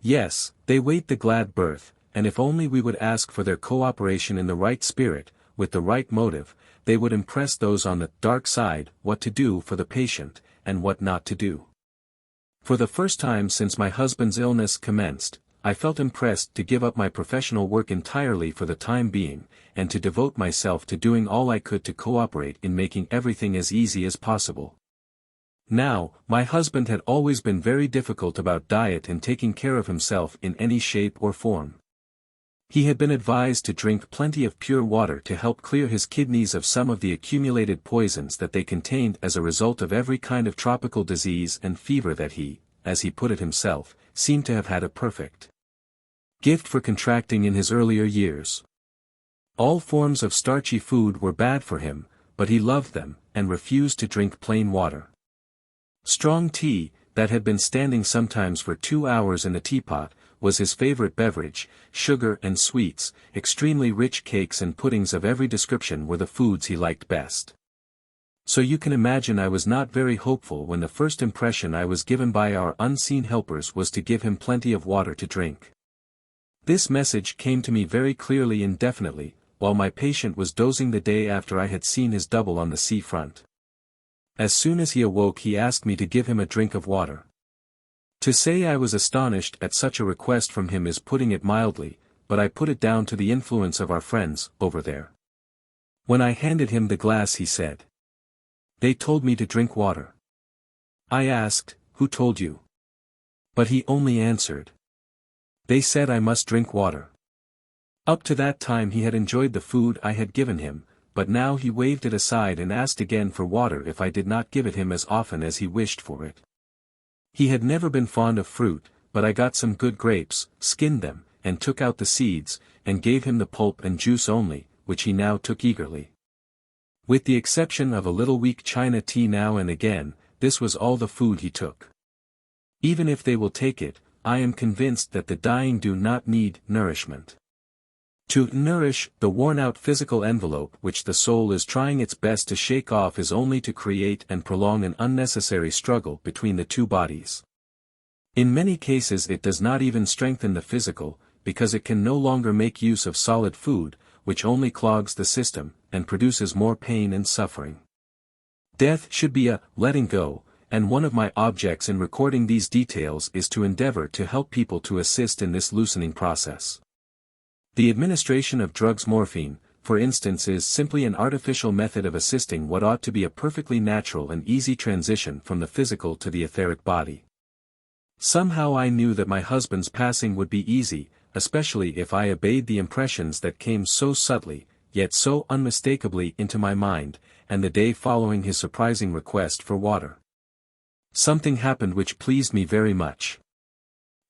Yes, they wait the glad birth, and if only we would ask for their cooperation in the right spirit, with the right motive, they would impress those on the dark side what to do for the patient, and what not to do." For the first time since my husband's illness commenced, I felt impressed to give up my professional work entirely for the time being, and to devote myself to doing all I could to cooperate in making everything as easy as possible. Now, my husband had always been very difficult about diet and taking care of himself in any shape or form. He had been advised to drink plenty of pure water to help clear his kidneys of some of the accumulated poisons that they contained as a result of every kind of tropical disease and fever that he, as he put it himself, seemed to have had a perfect gift for contracting in his earlier years. All forms of starchy food were bad for him, but he loved them, and refused to drink plain water. Strong tea, that had been standing sometimes for 2 hours in the teapot, was his favorite beverage. Sugar and sweets, extremely rich cakes and puddings of every description were the foods he liked best. So you can imagine I was not very hopeful when the first impression I was given by our unseen helpers was to give him plenty of water to drink. This message came to me very clearly and definitely, while my patient was dozing the day after I had seen his double on the sea front. As soon as he awoke he asked me to give him a drink of water. To say I was astonished at such a request from him is putting it mildly, but I put it down to the influence of our friends, over there. When I handed him the glass he said, "They told me to drink water." I asked, "Who told you?" But he only answered, "They said I must drink water." Up to that time he had enjoyed the food I had given him, but now he waved it aside and asked again for water if I did not give it him as often as he wished for it. He had never been fond of fruit, but I got some good grapes, skinned them, and took out the seeds, and gave him the pulp and juice only, which he now took eagerly. With the exception of a little weak China tea now and again, this was all the food he took. Even if they will take it, I am convinced that the dying do not need nourishment. To nourish the worn-out physical envelope which the soul is trying its best to shake off is only to create and prolong an unnecessary struggle between the two bodies. In many cases it does not even strengthen the physical, because it can no longer make use of solid food, which only clogs the system, and produces more pain and suffering. Death should be a letting go, and one of my objects in recording these details is to endeavor to help people to assist in this loosening process. The administration of drugs, morphine, for instance, is simply an artificial method of assisting what ought to be a perfectly natural and easy transition from the physical to the etheric body. Somehow I knew that my husband's passing would be easy, especially if I obeyed the impressions that came so subtly, yet so unmistakably into my mind, and the day following his surprising request for water. Something happened which pleased me very much.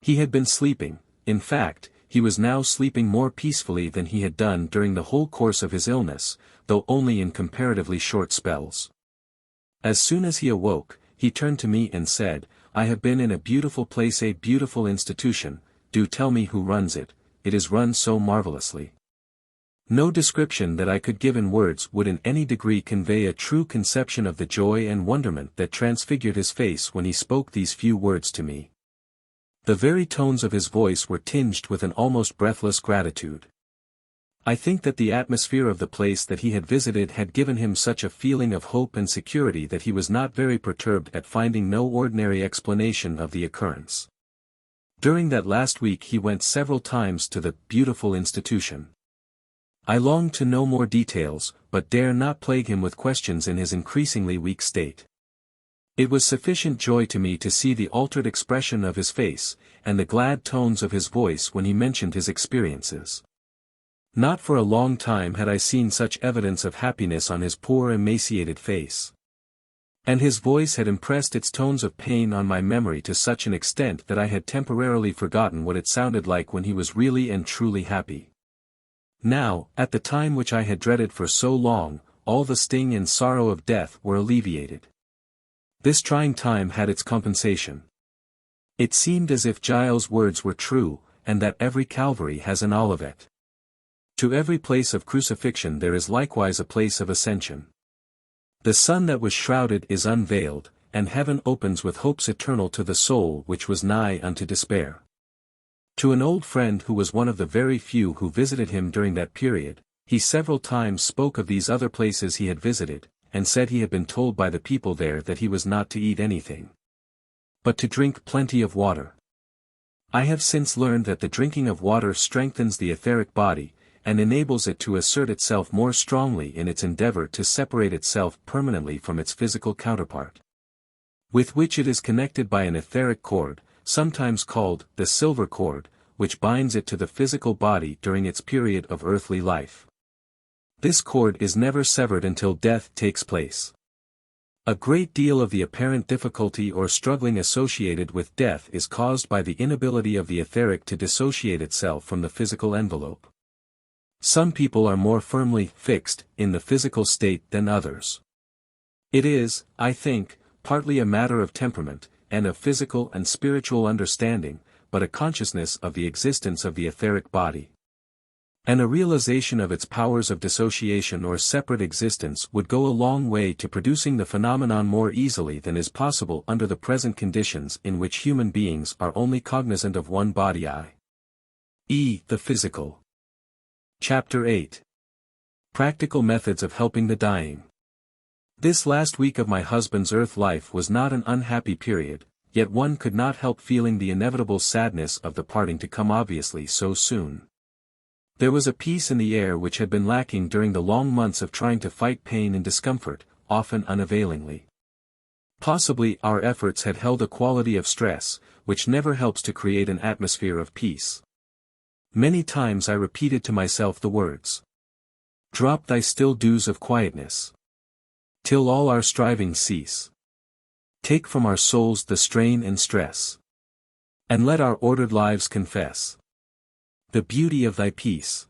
He had been sleeping, in fact, he was now sleeping more peacefully than he had done during the whole course of his illness, though only in comparatively short spells. As soon as he awoke, he turned to me and said, "I have been in a beautiful place, a beautiful institution. Do tell me who runs it, it is run so marvelously." No description that I could give in words would in any degree convey a true conception of the joy and wonderment that transfigured his face when he spoke these few words to me. The very tones of his voice were tinged with an almost breathless gratitude. I think that the atmosphere of the place that he had visited had given him such a feeling of hope and security that he was not very perturbed at finding no ordinary explanation of the occurrence. During that last week he went several times to the beautiful institution. I longed to know more details, but dare not plague him with questions in his increasingly weak state. It was sufficient joy to me to see the altered expression of his face, and the glad tones of his voice when he mentioned his experiences. Not for a long time had I seen such evidence of happiness on his poor emaciated face. And his voice had impressed its tones of pain on my memory to such an extent that I had temporarily forgotten what it sounded like when he was really and truly happy. Now, at the time which I had dreaded for so long, all the sting and sorrow of death were alleviated. This trying time had its compensation. It seemed as if Giles' words were true, and that every Calvary has an Olivet. To every place of crucifixion there is likewise a place of ascension. The sun that was shrouded is unveiled, and heaven opens with hopes eternal to the soul which was nigh unto despair. To an old friend who was one of the very few who visited him during that period, he several times spoke of these other places he had visited, and said he had been told by the people there that he was not to eat anything, but to drink plenty of water. I have since learned that the drinking of water strengthens the etheric body, and enables it to assert itself more strongly in its endeavor to separate itself permanently from its physical counterpart, with which it is connected by an etheric cord, sometimes called the silver cord, which binds it to the physical body during its period of earthly life. This cord is never severed until death takes place. A great deal of the apparent difficulty or struggling associated with death is caused by the inability of the etheric to dissociate itself from the physical envelope. Some people are more firmly fixed in the physical state than others. It is, I think, partly a matter of temperament, and of physical and spiritual understanding, but a consciousness of the existence of the etheric body. And a realization of its powers of dissociation or separate existence would go a long way to producing the phenomenon more easily than is possible under the present conditions in which human beings are only cognizant of one body, i.e., the physical. Chapter 8. Practical Methods of Helping the Dying. This last week of my husband's earth life was not an unhappy period, yet one could not help feeling the inevitable sadness of the parting to come obviously so soon. There was a peace in the air which had been lacking during the long months of trying to fight pain and discomfort, often unavailingly. Possibly our efforts had held a quality of stress, which never helps to create an atmosphere of peace. Many times I repeated to myself the words, "Drop thy still dews of quietness, till all our striving cease. Take from our souls the strain and stress, and let our ordered lives confess the beauty of thy peace."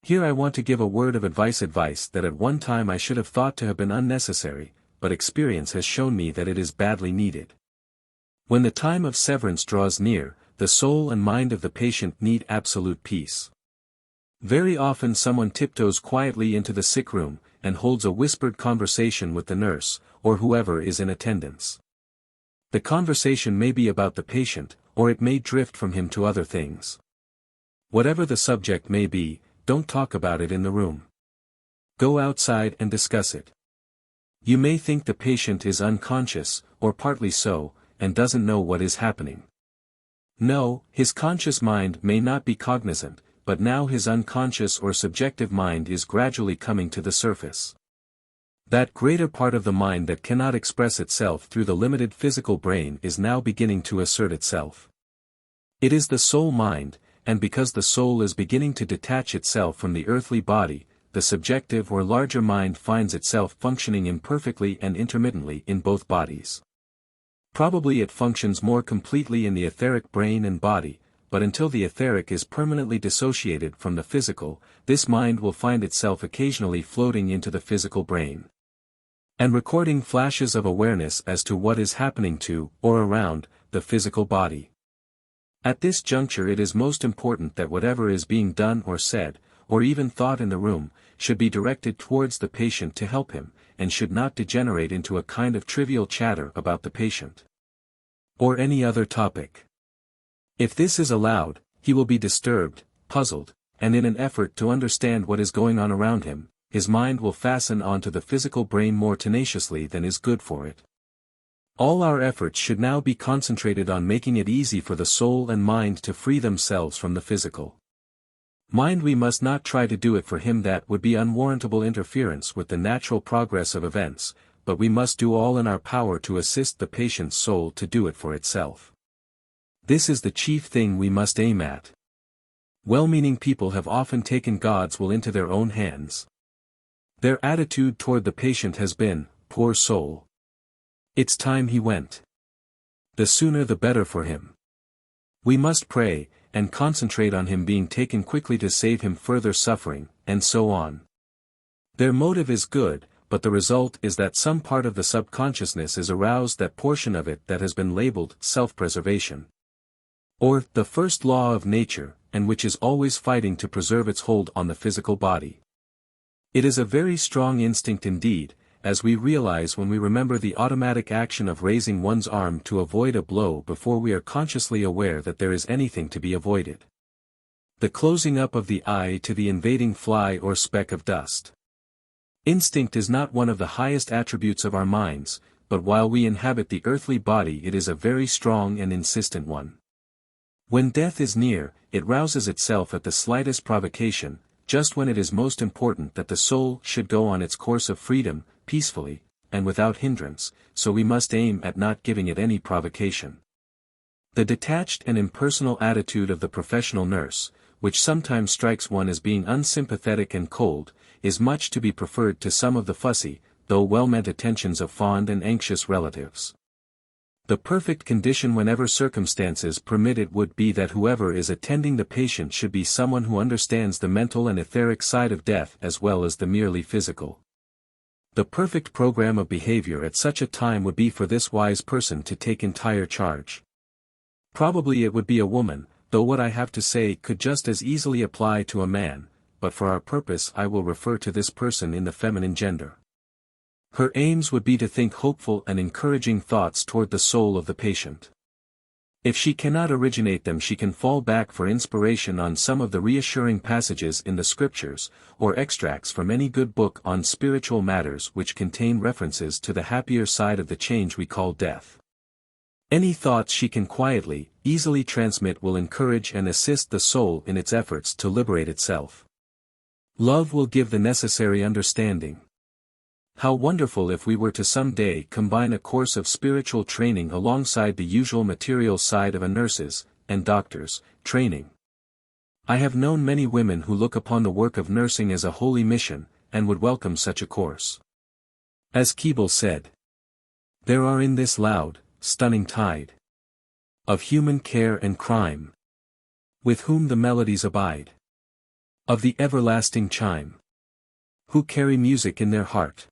Here I want to give a word of advice that at one time I should have thought to have been unnecessary, but experience has shown me that it is badly needed. When the time of severance draws near, the soul and mind of the patient need absolute peace. Very often someone tiptoes quietly into the sick room, and holds a whispered conversation with the nurse, or whoever is in attendance. The conversation may be about the patient, or it may drift from him to other things. Whatever the subject may be, don't talk about it in the room. Go outside and discuss it. You may think the patient is unconscious, or partly so, and doesn't know what is happening. No, his conscious mind may not be cognizant, but now his unconscious or subjective mind is gradually coming to the surface. That greater part of the mind that cannot express itself through the limited physical brain is now beginning to assert itself. It is the soul mind, and because the soul is beginning to detach itself from the earthly body, the subjective or larger mind finds itself functioning imperfectly and intermittently in both bodies. Probably it functions more completely in the etheric brain and body, but until the etheric is permanently dissociated from the physical, this mind will find itself occasionally floating into the physical brain and recording flashes of awareness as to what is happening to, or around, the physical body. At this juncture it is most important that whatever is being done or said, or even thought in the room, should be directed towards the patient to help him, and should not degenerate into a kind of trivial chatter about the patient or any other topic. If this is allowed, he will be disturbed, puzzled, and in an effort to understand what is going on around him, his mind will fasten onto the physical brain more tenaciously than is good for it. All our efforts should now be concentrated on making it easy for the soul and mind to free themselves from the physical mind. We must not try to do it for him, that would be unwarrantable interference with the natural progress of events, but we must do all in our power to assist the patient's soul to do it for itself. This is the chief thing we must aim at. Well-meaning people have often taken God's will into their own hands. Their attitude toward the patient has been, "Poor soul. It's time he went. The sooner the better for him. We must pray, and concentrate on him being taken quickly to save him further suffering," and so on. Their motive is good, but the result is that some part of the subconsciousness is aroused, that portion of it that has been labeled self-preservation, or the first law of nature, and which is always fighting to preserve its hold on the physical body. It is a very strong instinct indeed, as we realize when we remember the automatic action of raising one's arm to avoid a blow before we are consciously aware that there is anything to be avoided. The closing up of the eye to the invading fly or speck of dust. Instinct is not one of the highest attributes of our minds, but while we inhabit the earthly body it is a very strong and insistent one. When death is near, it rouses itself at the slightest provocation, just when it is most important that the soul should go on its course of freedom, peacefully, and without hindrance, so we must aim at not giving it any provocation. The detached and impersonal attitude of the professional nurse, which sometimes strikes one as being unsympathetic and cold, is much to be preferred to some of the fussy, though well-meant attentions of fond and anxious relatives. The perfect condition whenever circumstances permit it would be that whoever is attending the patient should be someone who understands the mental and etheric side of death as well as the merely physical. The perfect program of behavior at such a time would be for this wise person to take entire charge. Probably it would be a woman, though what I have to say could just as easily apply to a man, but for our purpose I will refer to this person in the feminine gender. Her aims would be to think hopeful and encouraging thoughts toward the soul of the patient. If she cannot originate them, she can fall back for inspiration on some of the reassuring passages in the scriptures, or extracts from any good book on spiritual matters which contain references to the happier side of the change we call death. Any thoughts she can quietly, easily transmit will encourage and assist the soul in its efforts to liberate itself. Love will give the necessary understanding. How wonderful if we were to some day combine a course of spiritual training alongside the usual material side of a nurse's, and doctor's, training. I have known many women who look upon the work of nursing as a holy mission, and would welcome such a course. As Keble said, "There are in this loud, stunning tide of human care and crime, with whom the melodies abide of the everlasting chime, who carry music in their heart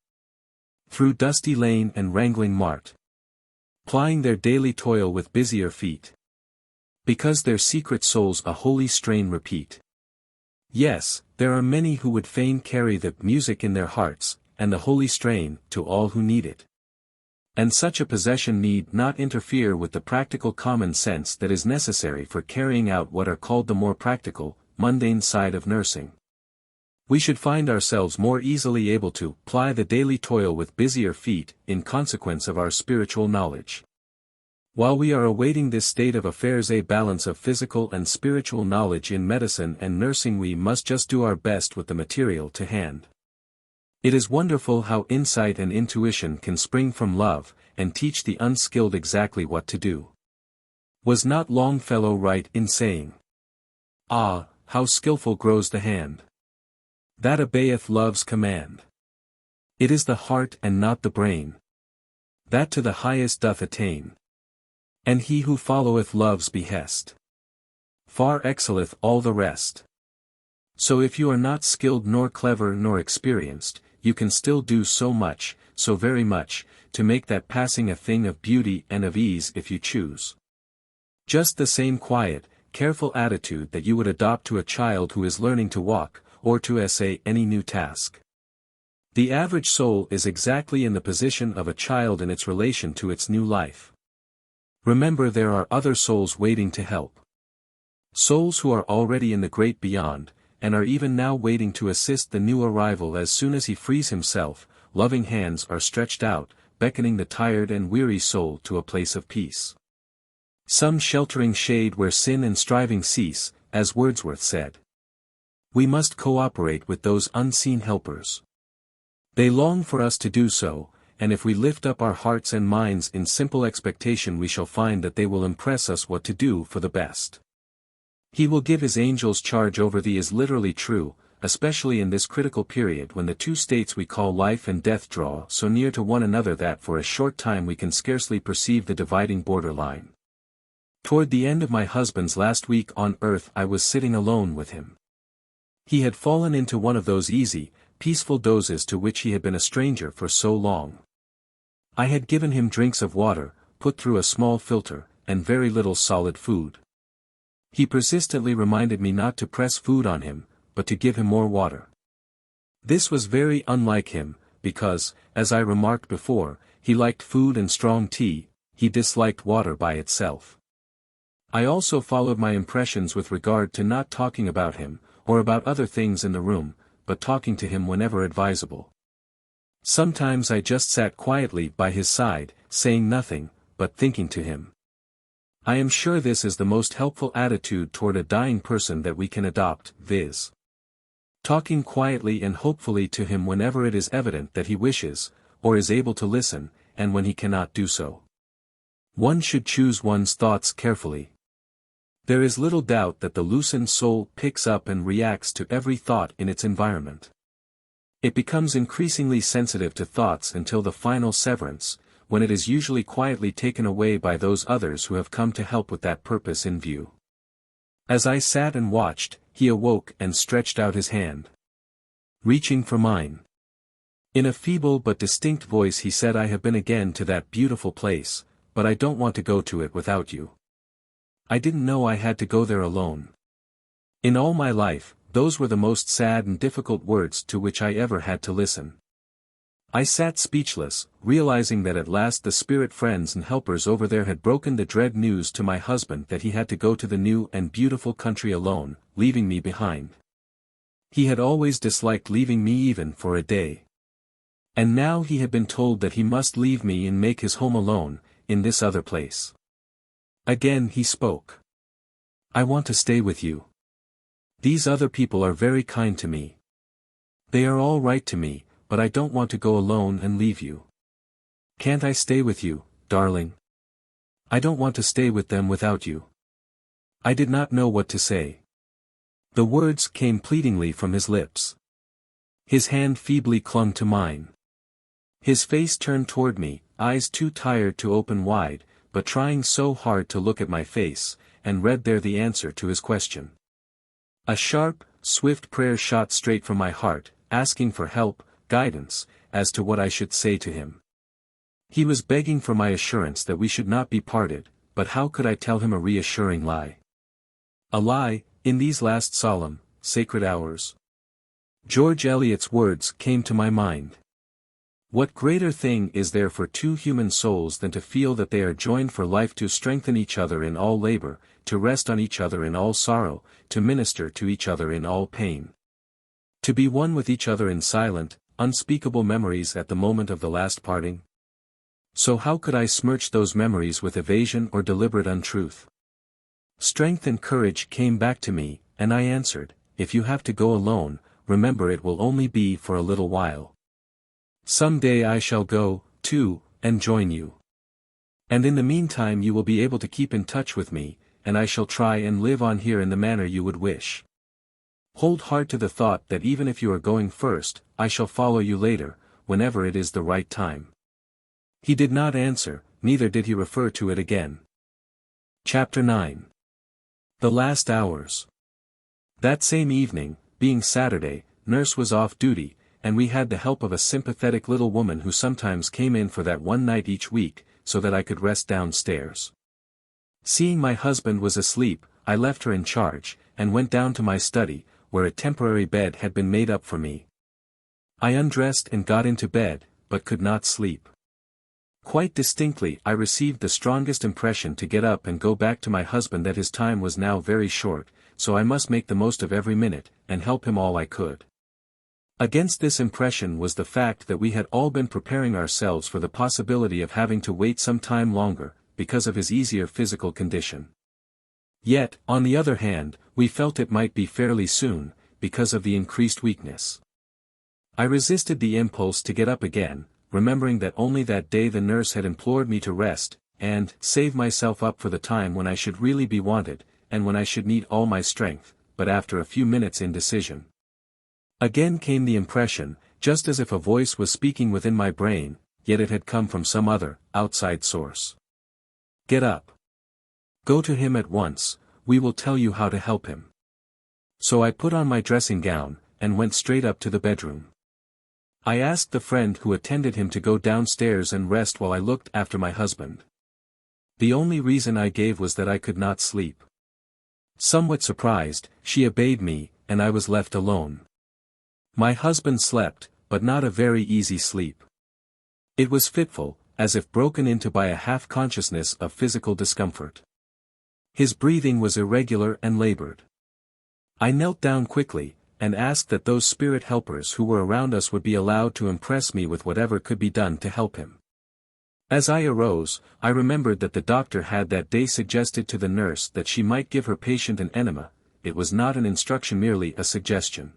through dusty lane and wrangling mart, plying their daily toil with busier feet, because their secret souls a holy strain repeat. Yes, there are many who would fain carry the music in their hearts, and the holy strain, to all who need it. And such a possession need not interfere with the practical common sense that is necessary for carrying out what are called the more practical, mundane side of nursing. We should find ourselves more easily able to ply the daily toil with busier feet, in consequence of our spiritual knowledge. While we are awaiting this state of affairs, a balance of physical and spiritual knowledge in medicine and nursing, we must just do our best with the material to hand. It is wonderful how insight and intuition can spring from love, and teach the unskilled exactly what to do. Was not Longfellow right in saying, "Ah, how skillful grows the hand that obeyeth love's command? It is the heart and not the brain that to the highest doth attain. And he who followeth love's behest far excelleth all the rest." So if you are not skilled nor clever nor experienced, you can still do so much, so very much, to make that passing a thing of beauty and of ease if you choose. Just the same quiet, careful attitude that you would adopt to a child who is learning to walk, or to essay any new task. The average soul is exactly in the position of a child in its relation to its new life. Remember, there are other souls waiting to help. Souls who are already in the great beyond, and are even now waiting to assist the new arrival as soon as he frees himself. Loving hands are stretched out, beckoning the tired and weary soul to a place of peace. Some sheltering shade where sin and striving cease, as Wordsworth said. We must cooperate with those unseen helpers. They long for us to do so, and if we lift up our hearts and minds in simple expectation, we shall find that they will impress us what to do for the best. He will give his angels charge over thee is literally true, especially in this critical period when the two states we call life and death draw so near to one another that for a short time we can scarcely perceive the dividing borderline. Toward the end of my husband's last week on earth I was sitting alone with him. He had fallen into one of those easy, peaceful dozes to which he had been a stranger for so long. I had given him drinks of water, put through a small filter, and very little solid food. He persistently reminded me not to press food on him, but to give him more water. This was very unlike him, because, as I remarked before, he liked food and strong tea, he disliked water by itself. I also followed my impressions with regard to not talking about him, or about other things in the room, but talking to him whenever advisable. Sometimes I just sat quietly by his side, saying nothing, but thinking to him. I am sure this is the most helpful attitude toward a dying person that we can adopt, viz. Talking quietly and hopefully to him whenever it is evident that he wishes, or is able to listen, and when he cannot do so. One should choose one's thoughts carefully. There is little doubt that the loosened soul picks up and reacts to every thought in its environment. It becomes increasingly sensitive to thoughts until the final severance, when it is usually quietly taken away by those others who have come to help with that purpose in view. As I sat and watched, he awoke and stretched out his hand, reaching for mine. In a feeble but distinct voice he said, "I have been again to that beautiful place, but I don't want to go to it without you." I didn't know I had to go there alone. In all my life, those were the most sad and difficult words to which I ever had to listen. I sat speechless, realizing that at last the spirit friends and helpers over there had broken the dread news to my husband that he had to go to the new and beautiful country alone, leaving me behind. He had always disliked leaving me even for a day. And now he had been told that he must leave me and make his home alone, in this other place. Again he spoke. "I want to stay with you. These other people are very kind to me. They are all right to me, but I don't want to go alone and leave you. Can't I stay with you, darling? I don't want to stay with them without you." I did not know what to say. The words came pleadingly from his lips. His hand feebly clung to mine. His face turned toward me, eyes too tired to open wide, but trying so hard to look at my face, and read there the answer to his question. A sharp, swift prayer shot straight from my heart, asking for help, guidance, as to what I should say to him. He was begging for my assurance that we should not be parted, but how could I tell him a reassuring lie? A lie, in these last solemn, sacred hours. George Eliot's words came to my mind. What greater thing is there for two human souls than to feel that they are joined for life, to strengthen each other in all labor, to rest on each other in all sorrow, to minister to each other in all pain. To be one with each other in silent, unspeakable memories at the moment of the last parting? So how could I smirch those memories with evasion or deliberate untruth? Strength and courage came back to me, and I answered, "If you have to go alone, remember it will only be for a little while. Some day I shall go, too, and join you. And in the meantime you will be able to keep in touch with me, and I shall try and live on here in the manner you would wish. Hold hard to the thought that even if you are going first, I shall follow you later, whenever it is the right time." He did not answer, neither did he refer to it again. Chapter 9. The Last Hours. That same evening, being Saturday, Nurse was off duty, and we had the help of a sympathetic little woman who sometimes came in for that one night each week, so that I could rest downstairs. Seeing my husband was asleep, I left her in charge, and went down to my study, where a temporary bed had been made up for me. I undressed and got into bed, but could not sleep. Quite distinctly I received the strongest impression to get up and go back to my husband, that his time was now very short, so I must make the most of every minute, and help him all I could. Against this impression was the fact that we had all been preparing ourselves for the possibility of having to wait some time longer, because of his easier physical condition. Yet, on the other hand, we felt it might be fairly soon, because of the increased weakness. I resisted the impulse to get up again, remembering that only that day the nurse had implored me to rest, and save myself up for the time when I should really be wanted, and when I should need all my strength, but after a few minutes' indecision. Again came the impression, just as if a voice was speaking within my brain, yet it had come from some other, outside source. "Get up. Go to him at once, we will tell you how to help him." So I put on my dressing gown, and went straight up to the bedroom. I asked the friend who attended him to go downstairs and rest while I looked after my husband. The only reason I gave was that I could not sleep. Somewhat surprised, she obeyed me, and I was left alone. My husband slept, but not a very easy sleep. It was fitful, as if broken into by a half-consciousness of physical discomfort. His breathing was irregular and labored. I knelt down quickly, and asked that those spirit helpers who were around us would be allowed to impress me with whatever could be done to help him. As I arose, I remembered that the doctor had that day suggested to the nurse that she might give her patient an enema. It was not an instruction, merely a suggestion.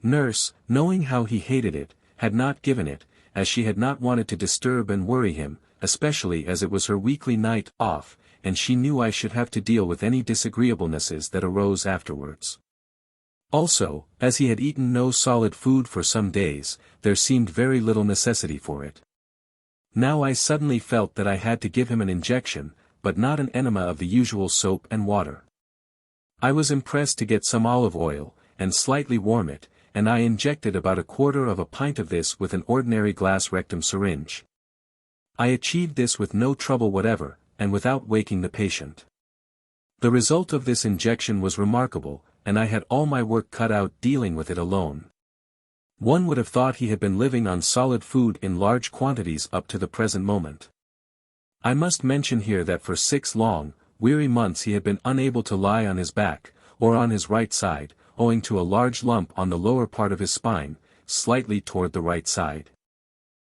Nurse, knowing how he hated it, had not given it, as she had not wanted to disturb and worry him, especially as it was her weekly night off, and she knew I should have to deal with any disagreeablenesses that arose afterwards. Also, as he had eaten no solid food for some days, there seemed very little necessity for it. Now I suddenly felt that I had to give him an injection, but not an enema of the usual soap and water. I was impressed to get some olive oil, and slightly warm it, and I injected about 1/4 of a pint of this with an ordinary glass rectum syringe. I achieved this with no trouble whatever, and without waking the patient. The result of this injection was remarkable, and I had all my work cut out dealing with it alone. One would have thought he had been living on solid food in large quantities up to the present moment. I must mention here that for 6 long, weary months he had been unable to lie on his back, or on his right side, owing to a large lump on the lower part of his spine, slightly toward the right side.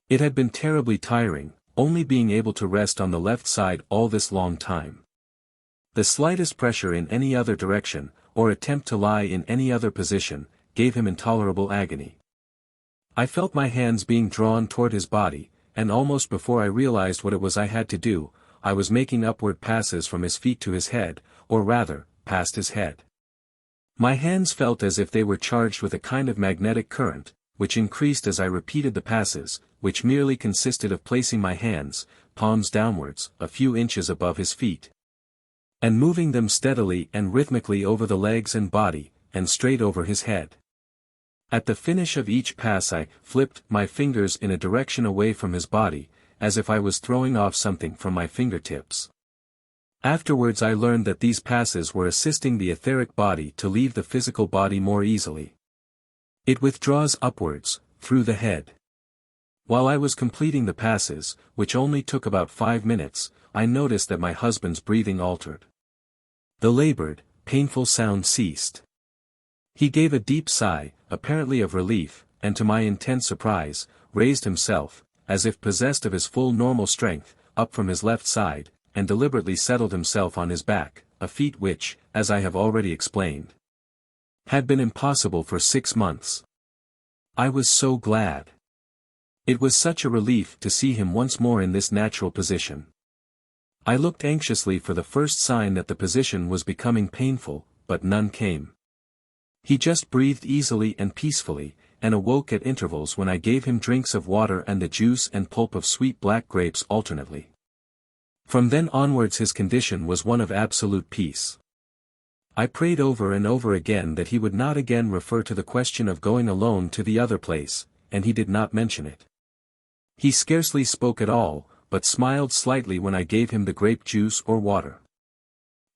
It had been terribly tiring, only being able to rest on the left side all this long time. The slightest pressure in any other direction, or attempt to lie in any other position, gave him intolerable agony. I felt my hands being drawn toward his body, and almost before I realized what it was I had to do, I was making upward passes from his feet to his head, or rather, past his head. My hands felt as if they were charged with a kind of magnetic current, which increased as I repeated the passes, which merely consisted of placing my hands, palms downwards, a few inches above his feet, and moving them steadily and rhythmically over the legs and body, and straight over his head. At the finish of each pass I flipped my fingers in a direction away from his body, as if I was throwing off something from my fingertips. Afterwards I learned that these passes were assisting the etheric body to leave the physical body more easily. It withdraws upwards, through the head. While I was completing the passes, which only took about 5 minutes, I noticed that my husband's breathing altered. The labored, painful sound ceased. He gave a deep sigh, apparently of relief, and to my intense surprise, raised himself, as if possessed of his full normal strength, up from his left side, and deliberately settled himself on his back, a feat which, as I have already explained, had been impossible for 6 months. I was so glad. It was such a relief to see him once more in this natural position. I looked anxiously for the first sign that the position was becoming painful, but none came. He just breathed easily and peacefully, and awoke at intervals when I gave him drinks of water and the juice and pulp of sweet black grapes alternately. From then onwards his condition was one of absolute peace. I prayed over and over again that he would not again refer to the question of going alone to the other place, and he did not mention it. He scarcely spoke at all, but smiled slightly when I gave him the grape juice or water.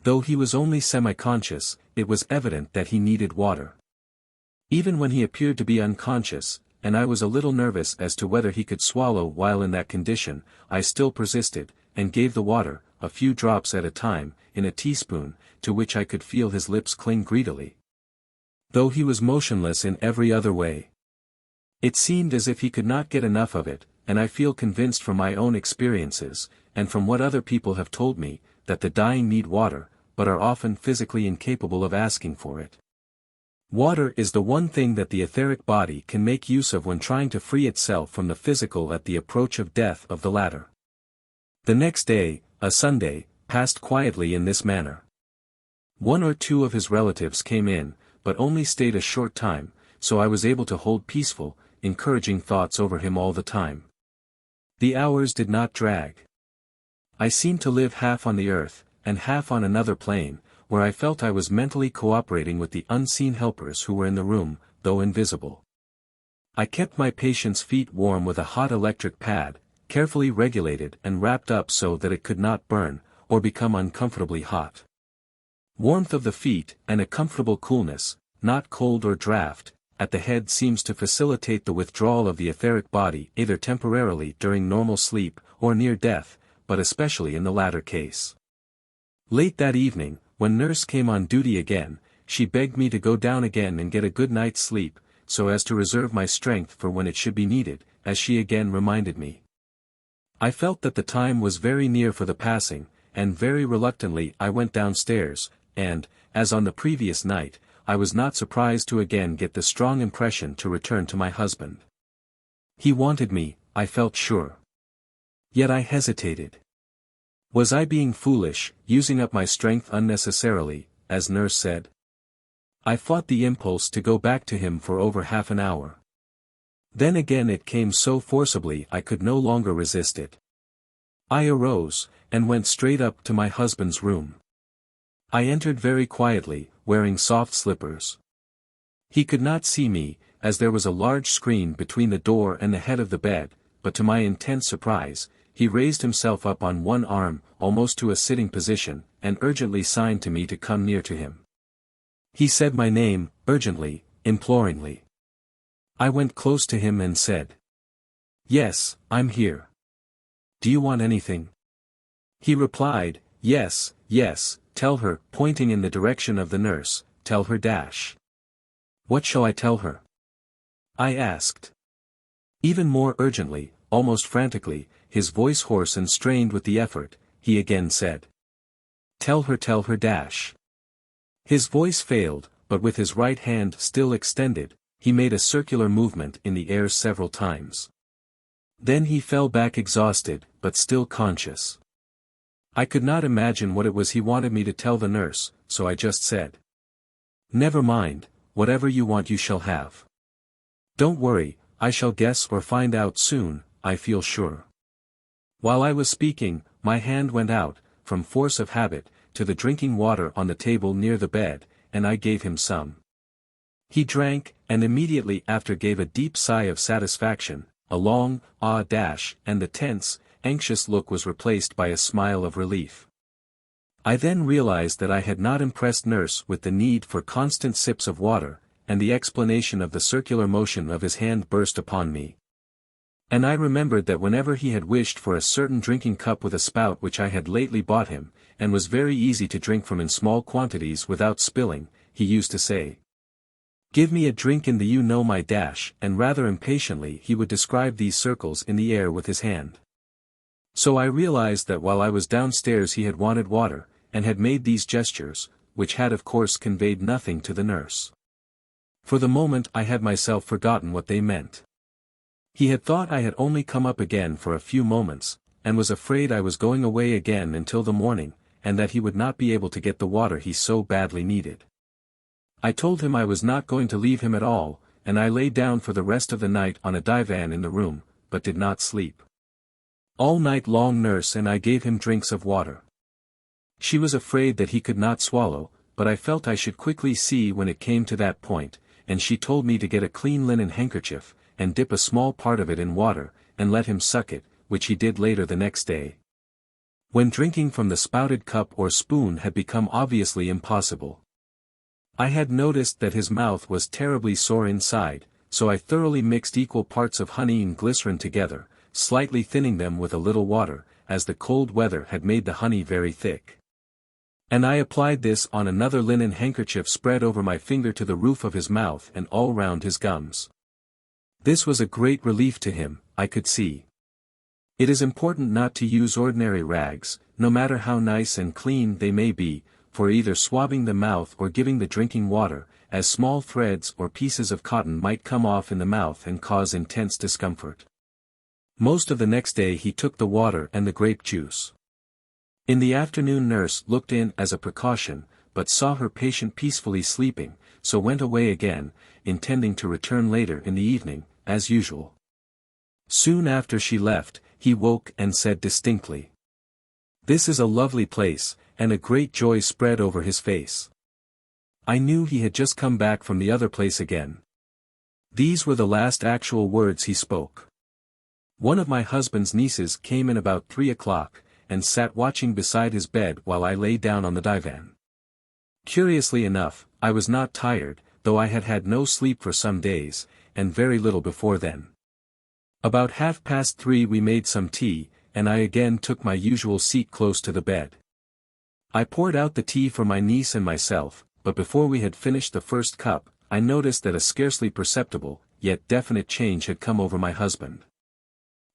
Though he was only semi-conscious, it was evident that he needed water. Even when he appeared to be unconscious, and I was a little nervous as to whether he could swallow while in that condition, I still persisted, and gave the water, a few drops at a time, in a teaspoon, to which I could feel his lips cling greedily. Though he was motionless in every other way. It seemed as if he could not get enough of it, and I feel convinced from my own experiences, and from what other people have told me, that the dying need water, but are often physically incapable of asking for it. Water is the one thing that the etheric body can make use of when trying to free itself from the physical at the approach of death of the latter. The next day, a Sunday, passed quietly in this manner. One or two of his relatives came in, but only stayed a short time, so I was able to hold peaceful, encouraging thoughts over him all the time. The hours did not drag. I seemed to live half on the earth, and half on another plane, where I felt I was mentally cooperating with the unseen helpers who were in the room, though invisible. I kept my patient's feet warm with a hot electric pad, carefully regulated and wrapped up so that it could not burn, or become uncomfortably hot. Warmth of the feet, and a comfortable coolness, not cold or draft, at the head seems to facilitate the withdrawal of the etheric body either temporarily during normal sleep, or near death, but especially in the latter case. Late that evening, when nurse came on duty again, she begged me to go down again and get a good night's sleep, so as to reserve my strength for when it should be needed, as she again reminded me. I felt that the time was very near for the passing, and very reluctantly I went downstairs, and, as on the previous night, I was not surprised to again get the strong impression to return to my husband. He wanted me, I felt sure. Yet I hesitated. Was I being foolish, using up my strength unnecessarily, as nurse said? I fought the impulse to go back to him for over half an hour. Then again it came so forcibly I could no longer resist it. I arose, and went straight up to my husband's room. I entered very quietly, wearing soft slippers. He could not see me, as there was a large screen between the door and the head of the bed, but to my intense surprise, he raised himself up on one arm, almost to a sitting position, and urgently signed to me to come near to him. He said my name, urgently, imploringly. I went close to him and said, "Yes, I'm here. Do you want anything?" He replied, "Yes, yes, tell her," pointing in the direction of the nurse, "tell her dash." "What shall I tell her?" I asked. Even more urgently, almost frantically, his voice hoarse and strained with the effort, he again said, tell her dash." His voice failed, but with his right hand still extended, he made a circular movement in the air several times. Then he fell back exhausted, but still conscious. I could not imagine what it was he wanted me to tell the nurse, so I just said, "Never mind, whatever you want you shall have. Don't worry, I shall guess or find out soon, I feel sure." While I was speaking, my hand went out, from force of habit, to the drinking water on the table near the bed, and I gave him some. He drank, and immediately after gave a deep sigh of satisfaction, a long, dash, and the tense, anxious look was replaced by a smile of relief. I then realized that I had not impressed nurse with the need for constant sips of water, and the explanation of the circular motion of his hand burst upon me. And I remembered that whenever he had wished for a certain drinking cup with a spout which I had lately bought him, and was very easy to drink from in small quantities without spilling, he used to say, "Give me a drink in the you know my dash," and rather impatiently he would describe these circles in the air with his hand. So I realized that while I was downstairs he had wanted water, and had made these gestures, which had of course conveyed nothing to the nurse. For the moment I had myself forgotten what they meant. He had thought I had only come up again for a few moments, and was afraid I was going away again until the morning, and that he would not be able to get the water he so badly needed. I told him I was not going to leave him at all, and I lay down for the rest of the night on a divan in the room, but did not sleep. All night long Nurse and I gave him drinks of water. She was afraid that he could not swallow, but I felt I should quickly see when it came to that point, and she told me to get a clean linen handkerchief, and dip a small part of it in water, and let him suck it, which he did later the next day. When drinking from the spouted cup or spoon had become obviously impossible. I had noticed that his mouth was terribly sore inside, so I thoroughly mixed equal parts of honey and glycerin together, slightly thinning them with a little water, as the cold weather had made the honey very thick. And I applied this on another linen handkerchief spread over my finger to the roof of his mouth and all round his gums. This was a great relief to him, I could see. It is important not to use ordinary rags, no matter how nice and clean they may be, for either swabbing the mouth or giving the drinking water, as small threads or pieces of cotton might come off in the mouth and cause intense discomfort. Most of the next day he took the water and the grape juice. In the afternoon Nurse looked in as a precaution, but saw her patient peacefully sleeping, so went away again, intending to return later in the evening, as usual. Soon after she left, he woke and said distinctly, "This is a lovely place," and a great joy spread over his face. I knew he had just come back from the other place again. These were the last actual words he spoke. One of my husband's nieces came in about 3 o'clock, and sat watching beside his bed while I lay down on the divan. Curiously enough, I was not tired, though I had had no sleep for some days, and very little before then. About 3:30 we made some tea, and I again took my usual seat close to the bed. I poured out the tea for my niece and myself, but before we had finished the first cup, I noticed that a scarcely perceptible, yet definite change had come over my husband.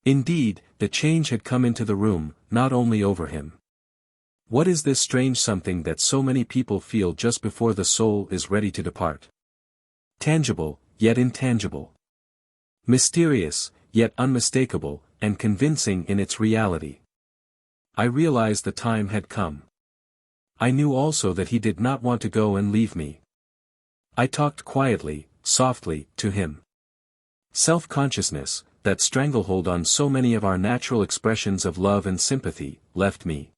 Indeed, the change had come into the room, not only over him. What is this strange something that so many people feel just before the soul is ready to depart? Tangible, yet intangible. Mysterious, yet unmistakable, and convincing in its reality. I realized the time had come. I knew also that he did not want to go and leave me. I talked quietly, softly, to him. Self-consciousness, that stranglehold on so many of our natural expressions of love and sympathy, left me.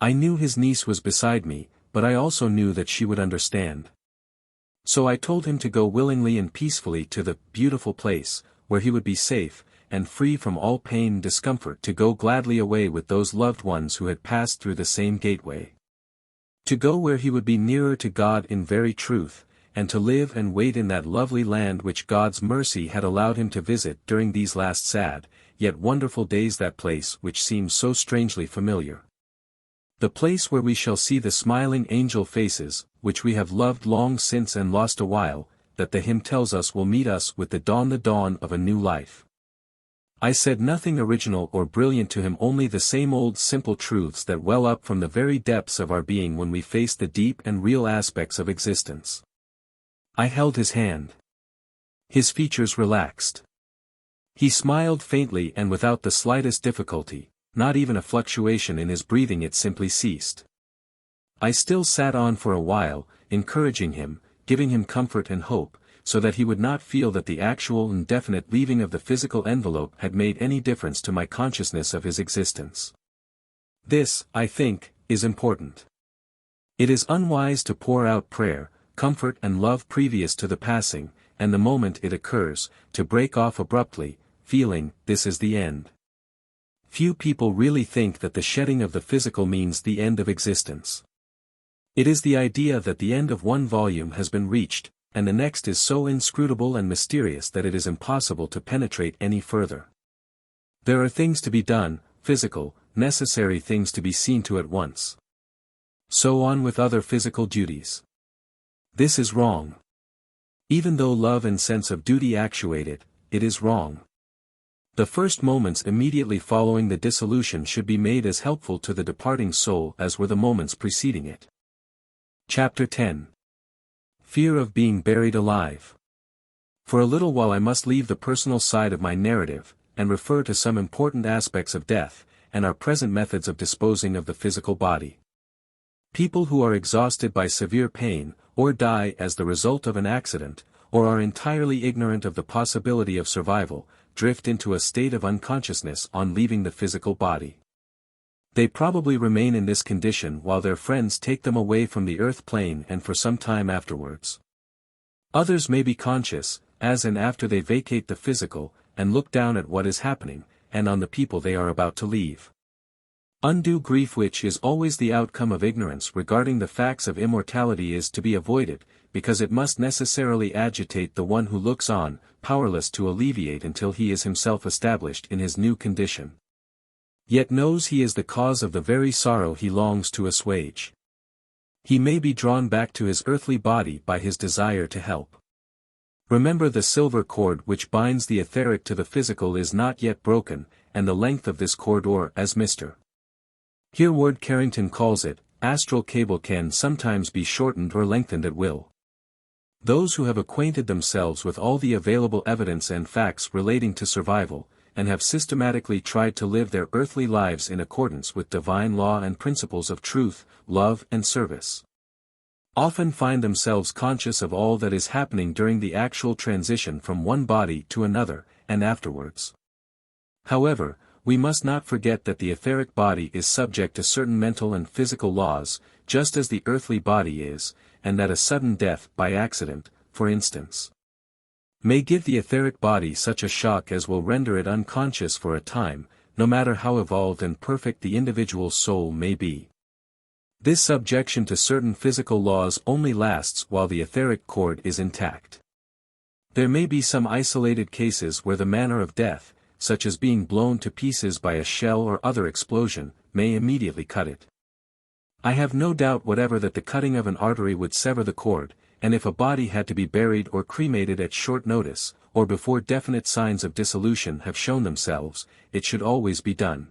I knew his niece was beside me, but I also knew that she would understand. So I told him to go willingly and peacefully to the beautiful place, where he would be safe, and free from all pain and discomfort, to go gladly away with those loved ones who had passed through the same gateway. To go where he would be nearer to God in very truth, and to live and wait in that lovely land which God's mercy had allowed him to visit during these last sad, yet wonderful days, that place which seems so strangely familiar. The place where we shall see the smiling angel faces, which we have loved long since and lost a while, that the hymn tells us will meet us with the dawn of a new life. I said nothing original or brilliant to him, only the same old simple truths that well up from the very depths of our being when we face the deep and real aspects of existence. I held his hand. His features relaxed. He smiled faintly and without the slightest difficulty, not even a fluctuation in his breathing, it simply ceased. I still sat on for a while, encouraging him, giving him comfort and hope, so that he would not feel that the actual and definite leaving of the physical envelope had made any difference to my consciousness of his existence. This, I think, is important. It is unwise to pour out prayer, comfort and love previous to the passing, and the moment it occurs, to break off abruptly, feeling, this is the end. Few people really think that the shedding of the physical means the end of existence. It is the idea that the end of one volume has been reached, and the next is so inscrutable and mysterious that it is impossible to penetrate any further. There are things to be done, physical, necessary things to be seen to at once. So on with other physical duties. This is wrong. Even though love and sense of duty actuate it, it is wrong. The first moments immediately following the dissolution should be made as helpful to the departing soul as were the moments preceding it. Chapter 10. Fear of being buried alive. For a little while I must leave the personal side of my narrative, and refer to some important aspects of death, and our present methods of disposing of the physical body. People who are exhausted by severe pain, or die as the result of an accident, or are entirely ignorant of the possibility of survival, drift into a state of unconsciousness on leaving the physical body. They probably remain in this condition while their friends take them away from the earth plane and for some time afterwards. Others may be conscious, as and after they vacate the physical, and look down at what is happening, and on the people they are about to leave. Undue grief, which is always the outcome of ignorance regarding the facts of immortality, is to be avoided, because it must necessarily agitate the one who looks on, powerless to alleviate until he is himself established in his new condition. Yet knows he is the cause of the very sorrow he longs to assuage. He may be drawn back to his earthly body by his desire to help. Remember, the silver cord which binds the etheric to the physical is not yet broken, and the length of this cord, or as Mr. Hereward Carrington calls it, astral cable, can sometimes be shortened or lengthened at will. Those who have acquainted themselves with all the available evidence and facts relating to survival, and have systematically tried to live their earthly lives in accordance with divine law and principles of truth, love and service, often find themselves conscious of all that is happening during the actual transition from one body to another, and afterwards. However, we must not forget that the etheric body is subject to certain mental and physical laws, just as the earthly body is, and that a sudden death by accident, for instance, may give the etheric body such a shock as will render it unconscious for a time, no matter how evolved and perfect the individual soul may be. This subjection to certain physical laws only lasts while the etheric cord is intact. There may be some isolated cases where the manner of death, such as being blown to pieces by a shell or other explosion, may immediately cut it. I have no doubt whatever that the cutting of an artery would sever the cord, and if a body had to be buried or cremated at short notice, or before definite signs of dissolution have shown themselves, it should always be done.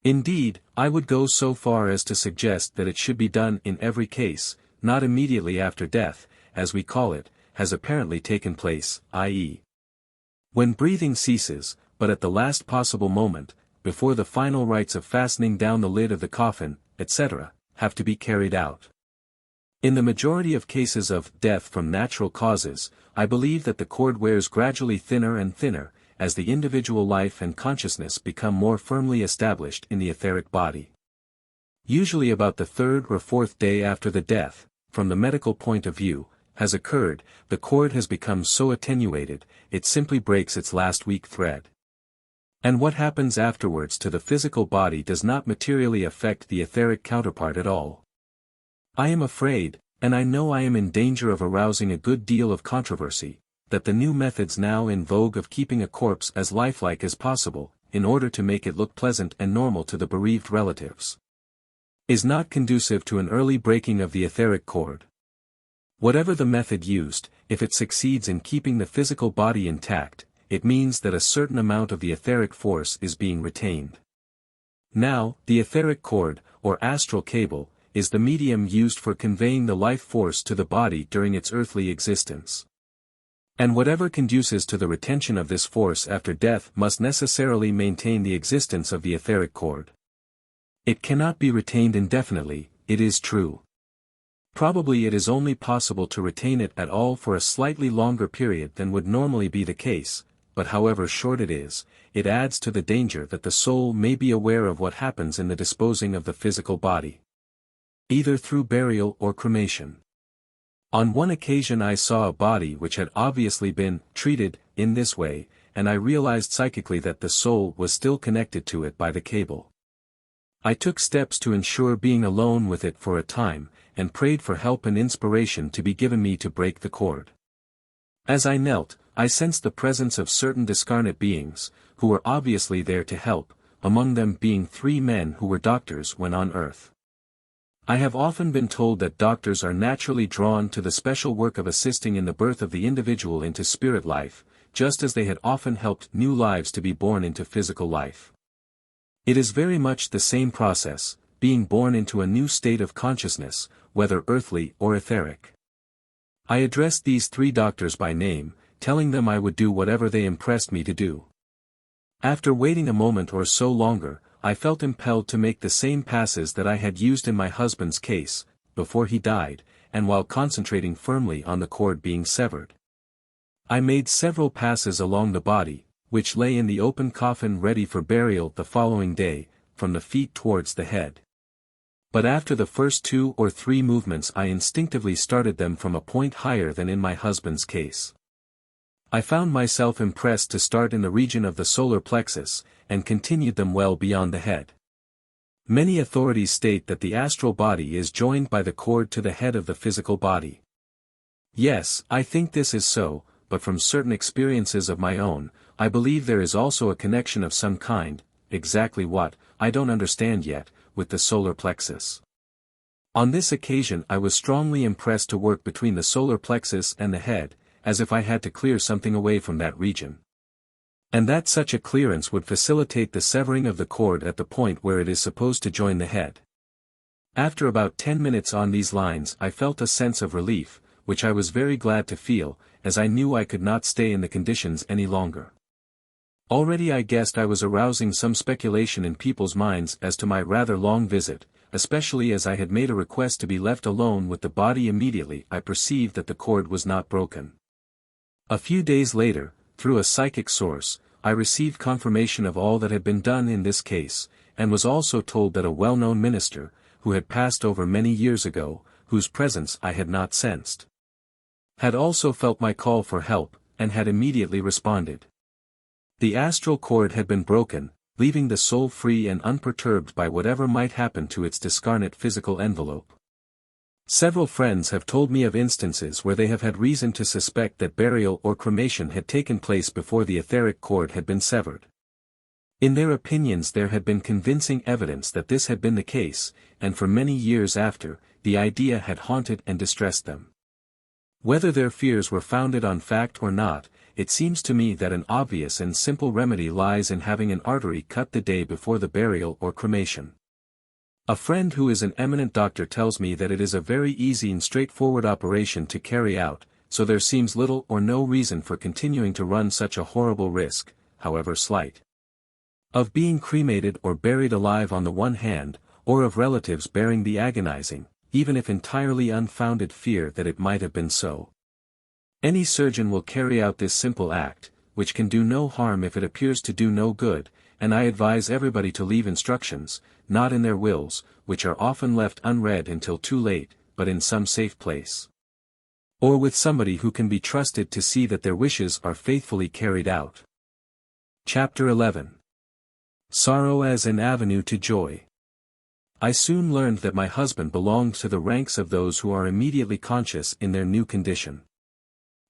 Indeed, I would go so far as to suggest that it should be done in every case, not immediately after death, as we call it, has apparently taken place, i.e., when breathing ceases, but at the last possible moment, before the final rites of fastening down the lid of the coffin, etc., have to be carried out. In the majority of cases of death from natural causes, I believe that the cord wears gradually thinner and thinner, as the individual life and consciousness become more firmly established in the etheric body. Usually about the third or fourth day after the death, from the medical point of view, has occurred, the cord has become so attenuated, it simply breaks its last weak thread. And what happens afterwards to the physical body does not materially affect the etheric counterpart at all. I am afraid, and I know I am in danger of arousing a good deal of controversy, that the new methods now in vogue of keeping a corpse as lifelike as possible, in order to make it look pleasant and normal to the bereaved relatives, is not conducive to an early breaking of the etheric cord. Whatever the method used, if it succeeds in keeping the physical body intact, it means that a certain amount of the etheric force is being retained. Now, the etheric cord, or astral cable, is the medium used for conveying the life force to the body during its earthly existence. And whatever conduces to the retention of this force after death must necessarily maintain the existence of the etheric cord. It cannot be retained indefinitely, it is true. Probably it is only possible to retain it at all for a slightly longer period than would normally be the case, but however short it is, it adds to the danger that the soul may be aware of what happens in the disposing of the physical body, either through burial or cremation. On one occasion I saw a body which had obviously been treated in this way, and I realized psychically that the soul was still connected to it by the cable. I took steps to ensure being alone with it for a time, and prayed for help and inspiration to be given me to break the cord. As I knelt, I sensed the presence of certain discarnate beings, who were obviously there to help, among them being 3 men who were doctors when on earth. I have often been told that doctors are naturally drawn to the special work of assisting in the birth of the individual into spirit life, just as they had often helped new lives to be born into physical life. It is very much the same process, being born into a new state of consciousness, whether earthly or etheric. I addressed these 3 doctors by name, telling them I would do whatever they impressed me to do. After waiting a moment or so longer, I felt impelled to make the same passes that I had used in my husband's case, before he died, and while concentrating firmly on the cord being severed. I made several passes along the body, which lay in the open coffin ready for burial the following day, from the feet towards the head. But after the first 2 or 3 movements I instinctively started them from a point higher than in my husband's case. I found myself impressed to start in the region of the solar plexus, and continued them well beyond the head. Many authorities state that the astral body is joined by the cord to the head of the physical body. Yes, I think this is so, but from certain experiences of my own, I believe there is also a connection of some kind, exactly what, I don't understand yet, with the solar plexus. On this occasion I was strongly impressed to work between the solar plexus and the head, as if I had to clear something away from that region. And that such a clearance would facilitate the severing of the cord at the point where it is supposed to join the head. After about 10 minutes on these lines I felt a sense of relief, which I was very glad to feel, as I knew I could not stay in the conditions any longer. Already I guessed I was arousing some speculation in people's minds as to my rather long visit, especially as I had made a request to be left alone with the body immediately I perceived that the cord was not broken. A few days later, through a psychic source, I received confirmation of all that had been done in this case, and was also told that a well-known minister, who had passed over many years ago, whose presence I had not sensed, had also felt my call for help, and had immediately responded. The astral cord had been broken, leaving the soul free and unperturbed by whatever might happen to its discarnate physical envelope. Several friends have told me of instances where they have had reason to suspect that burial or cremation had taken place before the etheric cord had been severed. In their opinions there had been convincing evidence that this had been the case, and for many years after, the idea had haunted and distressed them. Whether their fears were founded on fact or not, it seems to me that an obvious and simple remedy lies in having an artery cut the day before the burial or cremation. A friend who is an eminent doctor tells me that it is a very easy and straightforward operation to carry out, so there seems little or no reason for continuing to run such a horrible risk, however slight, of being cremated or buried alive on the one hand, or of relatives bearing the agonizing, even if entirely unfounded fear that it might have been so. Any surgeon will carry out this simple act, which can do no harm if it appears to do no good, and I advise everybody to leave instructions, not in their wills, which are often left unread until too late, but in some safe place, or with somebody who can be trusted to see that their wishes are faithfully carried out. Chapter 11. Sorrow as an Avenue to Joy. I soon learned that my husband belonged to the ranks of those who are immediately conscious in their new condition.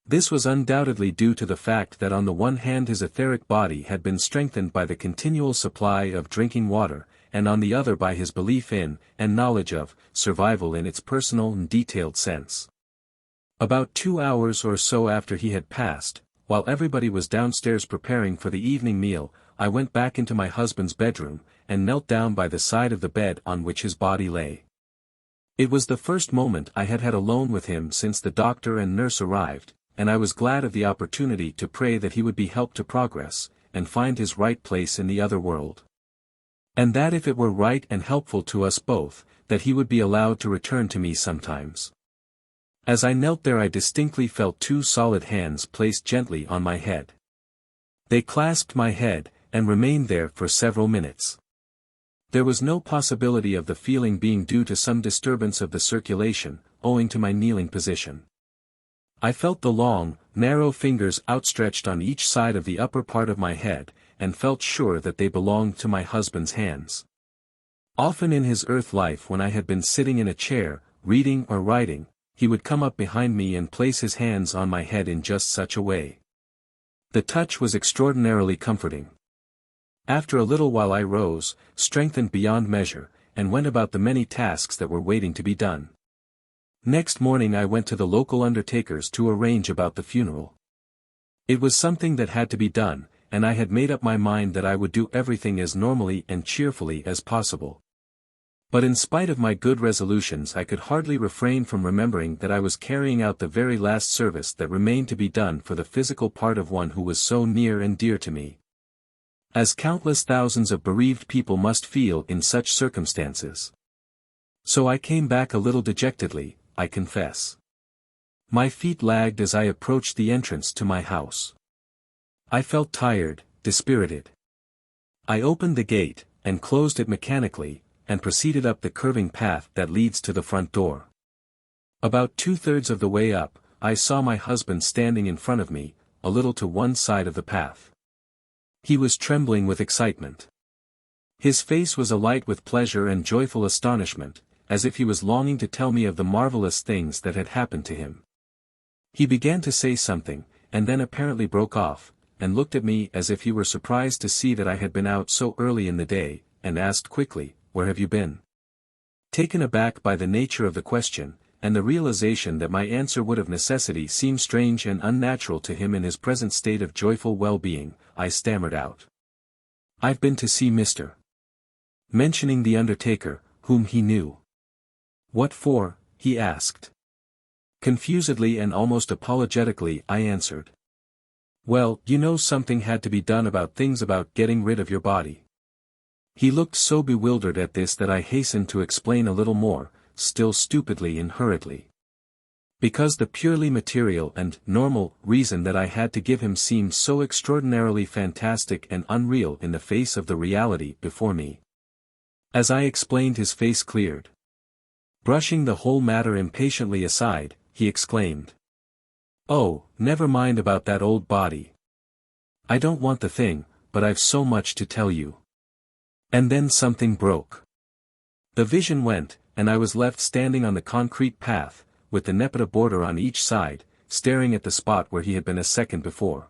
This was undoubtedly due to the fact that on the one hand his etheric body had been strengthened by the continual supply of drinking water, and on the other by his belief in, and knowledge of, survival in its personal and detailed sense. About 2 hours or so after he had passed, while everybody was downstairs preparing for the evening meal, I went back into my husband's bedroom, and knelt down by the side of the bed on which his body lay. It was the first moment I had had alone with him since the doctor and nurse arrived, and I was glad of the opportunity to pray that he would be helped to progress, and find his right place in the other world. And that if it were right and helpful to us both, that he would be allowed to return to me sometimes. As I knelt there I distinctly felt 2 solid hands placed gently on my head. They clasped my head, and remained there for several minutes. There was no possibility of the feeling being due to some disturbance of the circulation, owing to my kneeling position. I felt the long, narrow fingers outstretched on each side of the upper part of my head, and felt sure that they belonged to my husband's hands. Often in his earth life when I had been sitting in a chair, reading or writing, he would come up behind me and place his hands on my head in just such a way. The touch was extraordinarily comforting. After a little while I rose, strengthened beyond measure, and went about the many tasks that were waiting to be done. Next morning I went to the local undertakers to arrange about the funeral. It was something that had to be done, and I had made up my mind that I would do everything as normally and cheerfully as possible. But in spite of my good resolutions I could hardly refrain from remembering that I was carrying out the very last service that remained to be done for the physical part of one who was so near and dear to me. As countless thousands of bereaved people must feel in such circumstances. So I came back a little dejectedly, I confess. My feet lagged as I approached the entrance to my house. I felt tired, dispirited. I opened the gate, and closed it mechanically, and proceeded up the curving path that leads to the front door. About 2/3 of the way up, I saw my husband standing in front of me, a little to one side of the path. He was trembling with excitement. His face was alight with pleasure and joyful astonishment, as if he was longing to tell me of the marvelous things that had happened to him. He began to say something, and then apparently broke off, and looked at me as if he were surprised to see that I had been out so early in the day, and asked quickly, "Where have you been?" Taken aback by the nature of the question, and the realization that my answer would of necessity seem strange and unnatural to him in his present state of joyful well-being, I stammered out. "I've been to see Mr." mentioning the undertaker, whom he knew. "What for?" he asked. Confusedly and almost apologetically I answered. "Well, you know something had to be done about things about getting rid of your body." He looked so bewildered at this that I hastened to explain a little more, still stupidly and hurriedly. Because the purely material and normal reason that I had to give him seemed so extraordinarily fantastic and unreal in the face of the reality before me. As I explained, his face cleared. Brushing the whole matter impatiently aside, he exclaimed, "Oh, never mind about that old body. I don't want the thing, but I've so much to tell you." And then something broke. The vision went, and I was left standing on the concrete path, with the Nepeta border on each side, staring at the spot where he had been a second before.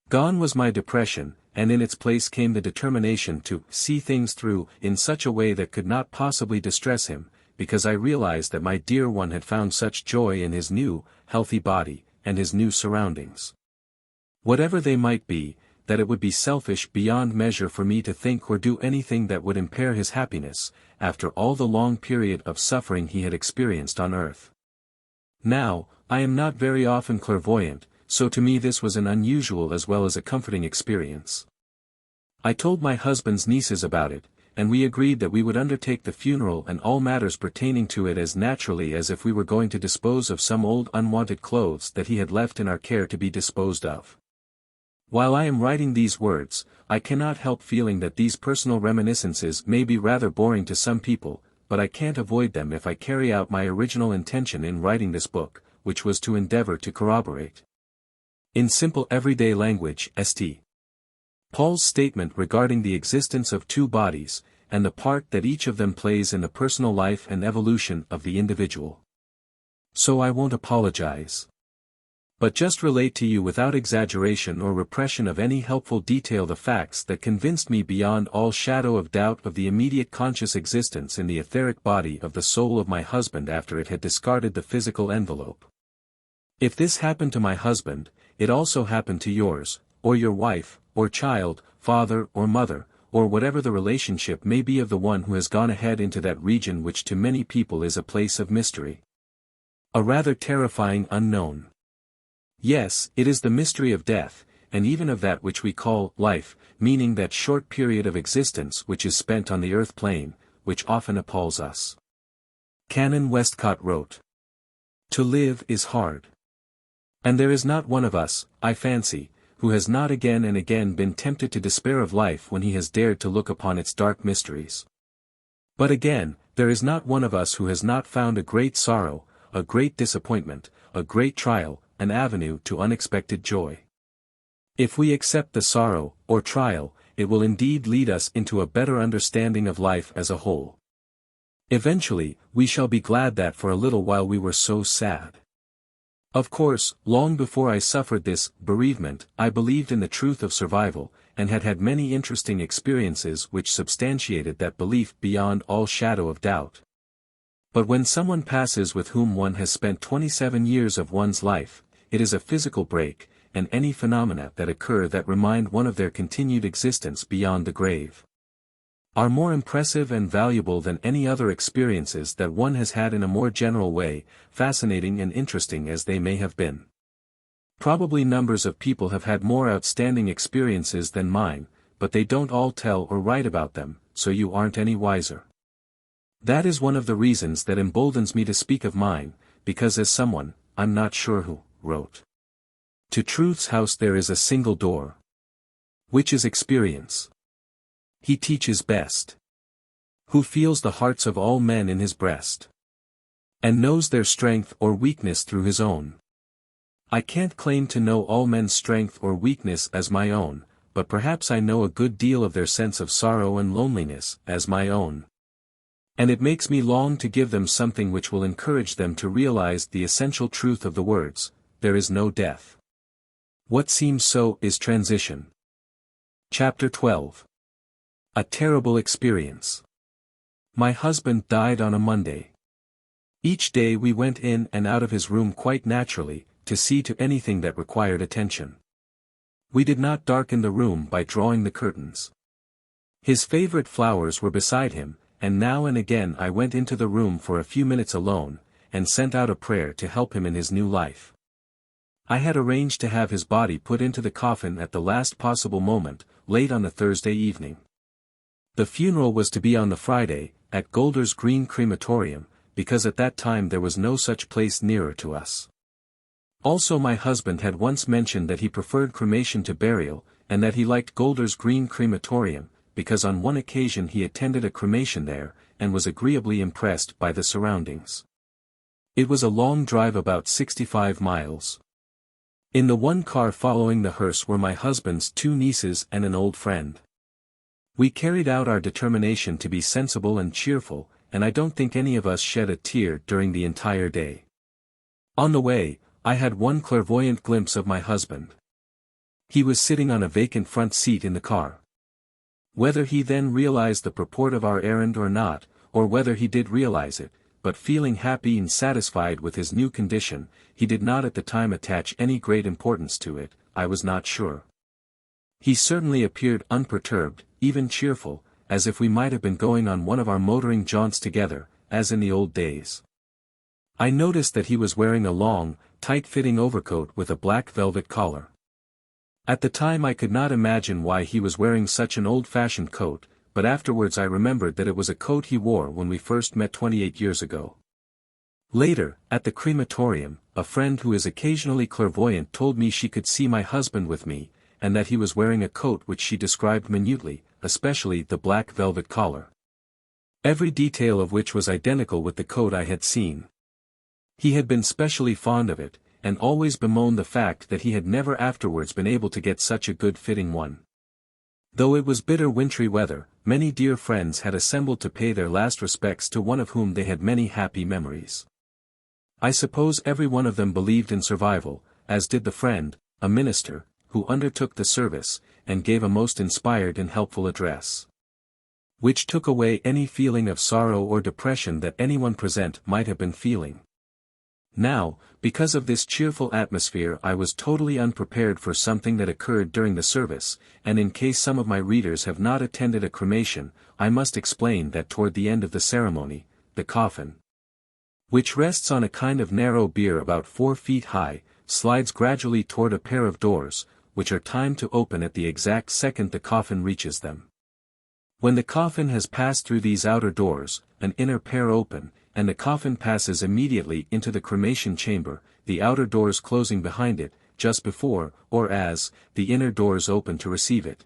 Gone was my depression, and in its place came the determination to see things through in such a way that could not possibly distress him, because I realized that my dear one had found such joy in his new, healthy body, and his new surroundings. Whatever they might be, that it would be selfish beyond measure for me to think or do anything that would impair his happiness, after all the long period of suffering he had experienced on earth. Now, I am not very often clairvoyant, so to me this was an unusual as well as a comforting experience. I told my husband's nieces about it, and we agreed that we would undertake the funeral and all matters pertaining to it as naturally as if we were going to dispose of some old unwanted clothes that he had left in our care to be disposed of. While I am writing these words, I cannot help feeling that these personal reminiscences may be rather boring to some people, but I can't avoid them if I carry out my original intention in writing this book, which was to endeavor to corroborate, in simple everyday language, St. Paul's statement regarding the existence of two bodies, and the part that each of them plays in the personal life and evolution of the individual. So I won't apologize, but just relate to you without exaggeration or repression of any helpful detail the facts that convinced me beyond all shadow of doubt of the immediate conscious existence in the etheric body of the soul of my husband after it had discarded the physical envelope. If this happened to my husband, it also happened to yours, or your wife, or child, father or mother, or whatever the relationship may be of the one who has gone ahead into that region which to many people is a place of mystery. A rather terrifying unknown. Yes, it is the mystery of death, and even of that which we call life, meaning that short period of existence which is spent on the earth plane, which often appalls us. Canon Westcott wrote, "To live is hard." And there is not one of us, I fancy, who has not again and again been tempted to despair of life when he has dared to look upon its dark mysteries. But again, there is not one of us who has not found a great sorrow, a great disappointment, a great trial, an avenue to unexpected joy. If we accept the sorrow, or trial, it will indeed lead us into a better understanding of life as a whole. Eventually, we shall be glad that for a little while we were so sad. Of course, long before I suffered this bereavement, I believed in the truth of survival, and had had many interesting experiences which substantiated that belief beyond all shadow of doubt. But when someone passes with whom one has spent 27 years of one's life, it is a physical break, and any phenomena that occur that remind one of their continued existence beyond the grave. are more impressive and valuable than any other experiences that one has had in a more general way, fascinating and interesting as they may have been. Probably numbers of people have had more outstanding experiences than mine, but they don't all tell or write about them, so you aren't any wiser. That is one of the reasons that emboldens me to speak of mine, because as someone, I'm not sure who, wrote, "To truth's house there is a single door, which is experience. He teaches best, who feels the hearts of all men in his breast, and knows their strength or weakness through his own. I can't claim to know all men's strength or weakness as my own, but perhaps I know a good deal of their sense of sorrow and loneliness as my own. And it makes me long to give them something which will encourage them to realize the essential truth of the words, there is no death. What seems so is transition." Chapter 12. A terrible experience. My husband died on a Monday. Each day we went in and out of his room quite naturally, to see to anything that required attention. We did not darken the room by drawing the curtains. His favorite flowers were beside him, and now and again I went into the room for a few minutes alone, and sent out a prayer to help him in his new life. I had arranged to have his body put into the coffin at the last possible moment, late on the Thursday evening. The funeral was to be on the Friday, at Golders Green Crematorium, because at that time there was no such place nearer to us. Also my husband had once mentioned that he preferred cremation to burial, and that he liked Golders Green Crematorium, because on one occasion he attended a cremation there, and was agreeably impressed by the surroundings. It was a long drive, about 65 miles. In the one car following the hearse were my husband's 2 nieces and an old friend. We carried out our determination to be sensible and cheerful, and I don't think any of us shed a tear during the entire day. On the way, I had one clairvoyant glimpse of my husband. He was sitting on a vacant front seat in the car. Whether he then realized the purport of our errand or not, or whether he did realize it, but feeling happy and satisfied with his new condition, he did not at the time attach any great importance to it, I was not sure. He certainly appeared unperturbed, even cheerful, as if we might have been going on one of our motoring jaunts together, as in the old days. I noticed that he was wearing a long, tight-fitting overcoat with a black velvet collar. At the time I could not imagine why he was wearing such an old-fashioned coat, but afterwards I remembered that it was a coat he wore when we first met 28 years ago. Later, at the crematorium, a friend who is occasionally clairvoyant told me she could see my husband with me, and that he was wearing a coat which she described minutely, especially the black velvet collar. Every detail of which was identical with the coat I had seen. He had been specially fond of it, and always bemoaned the fact that he had never afterwards been able to get such a good-fitting one. Though it was bitter wintry weather, many dear friends had assembled to pay their last respects to one of whom they had many happy memories. I suppose every one of them believed in survival, as did the friend, a minister, who undertook the service, and gave a most inspired and helpful address, which took away any feeling of sorrow or depression that anyone present might have been feeling. Now, because of this cheerful atmosphere, I was totally unprepared for something that occurred during the service, and in case some of my readers have not attended a cremation, I must explain that toward the end of the ceremony, the coffin, which rests on a kind of narrow bier about 4 feet high, slides gradually toward a pair of doors, which are timed to open at the exact second the coffin reaches them. When the coffin has passed through these outer doors, an inner pair open, and the coffin passes immediately into the cremation chamber, the outer doors closing behind it, just before, or as, the inner doors open to receive it.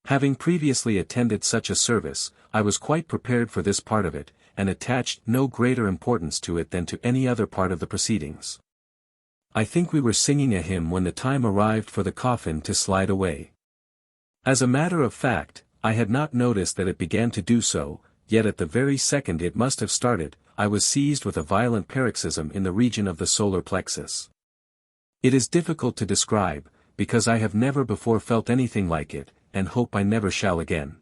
Having previously attended such a service, I was quite prepared for this part of it, and attached no greater importance to it than to any other part of the proceedings. I think we were singing a hymn when the time arrived for the coffin to slide away. As a matter of fact, I had not noticed that it began to do so, yet at the very second it must have started, I was seized with a violent paroxysm in the region of the solar plexus. It is difficult to describe, because I have never before felt anything like it, and hope I never shall again.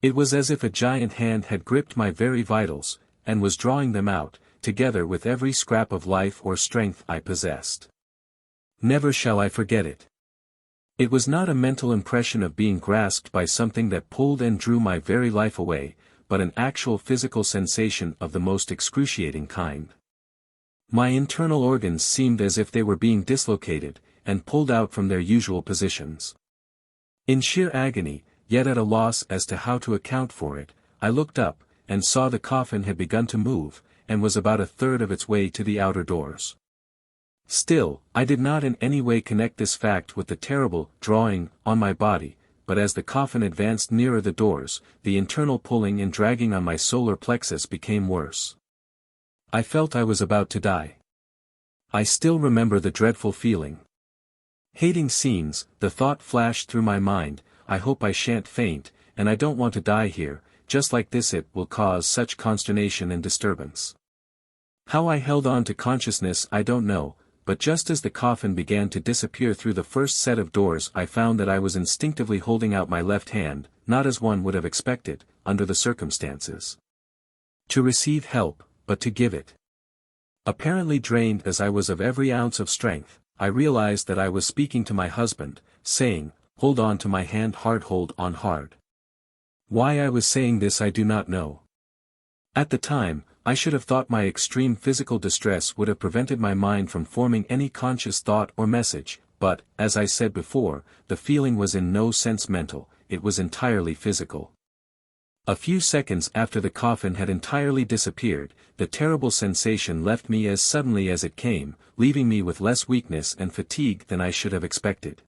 It was as if a giant hand had gripped my very vitals, and was drawing them out, together with every scrap of life or strength I possessed. Never shall I forget it. It was not a mental impression of being grasped by something that pulled and drew my very life away, but an actual physical sensation of the most excruciating kind. My internal organs seemed as if they were being dislocated, and pulled out from their usual positions. In sheer agony, yet at a loss as to how to account for it, I looked up, and saw the coffin had begun to move, and was about a third of its way to the outer doors. Still, I did not in any way connect this fact with the terrible drawing on my body, but as the coffin advanced nearer the doors, the internal pulling and dragging on my solar plexus became worse. I felt I was about to die. I still remember the dreadful feeling. Hating scenes, the thought flashed through my mind, I hope I shan't faint, and I don't want to die here, just like this it will cause such consternation and disturbance. How I held on to consciousness I don't know, but just as the coffin began to disappear through the first set of doors I found that I was instinctively holding out my left hand, not as one would have expected, under the circumstances. To receive help, but to give it. Apparently drained as I was of every ounce of strength, I realized that I was speaking to my husband, saying, "Hold on to my hand hard, hold on hard." Why I was saying this I do not know. At the time, I should have thought my extreme physical distress would have prevented my mind from forming any conscious thought or message, but, as I said before, the feeling was in no sense mental, it was entirely physical. A few seconds after the coffin had entirely disappeared, the terrible sensation left me as suddenly as it came, leaving me with less weakness and fatigue than I should have expected.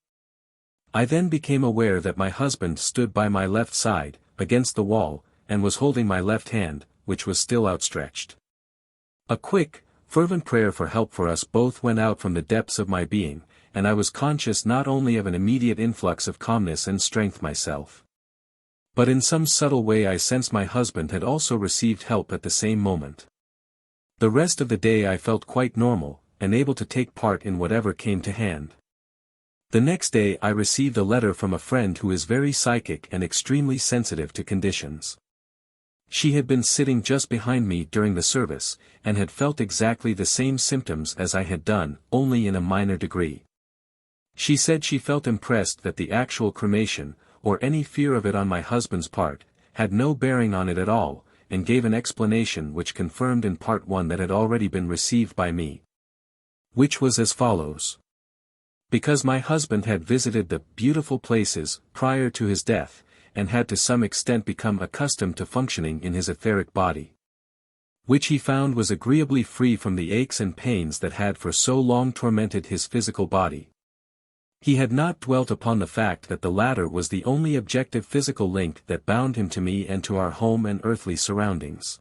I then became aware that my husband stood by my left side, against the wall, and was holding my left hand, which was still outstretched. A quick, fervent prayer for help for us both went out from the depths of my being, and I was conscious not only of an immediate influx of calmness and strength myself, but in some subtle way I sensed my husband had also received help at the same moment. The rest of the day I felt quite normal, and able to take part in whatever came to hand. The next day I received a letter from a friend who is very psychic and extremely sensitive to conditions. She had been sitting just behind me during the service, and had felt exactly the same symptoms as I had done, only in a minor degree. She said she felt impressed that the actual cremation, or any fear of it on my husband's part, had no bearing on it at all, and gave an explanation which confirmed in part one that had already been received by me. Which was as follows. Because my husband had visited the beautiful places prior to his death, and had to some extent become accustomed to functioning in his etheric body, which he found was agreeably free from the aches and pains that had for so long tormented his physical body. He had not dwelt upon the fact that the latter was the only objective physical link that bound him to me and to our home and earthly surroundings.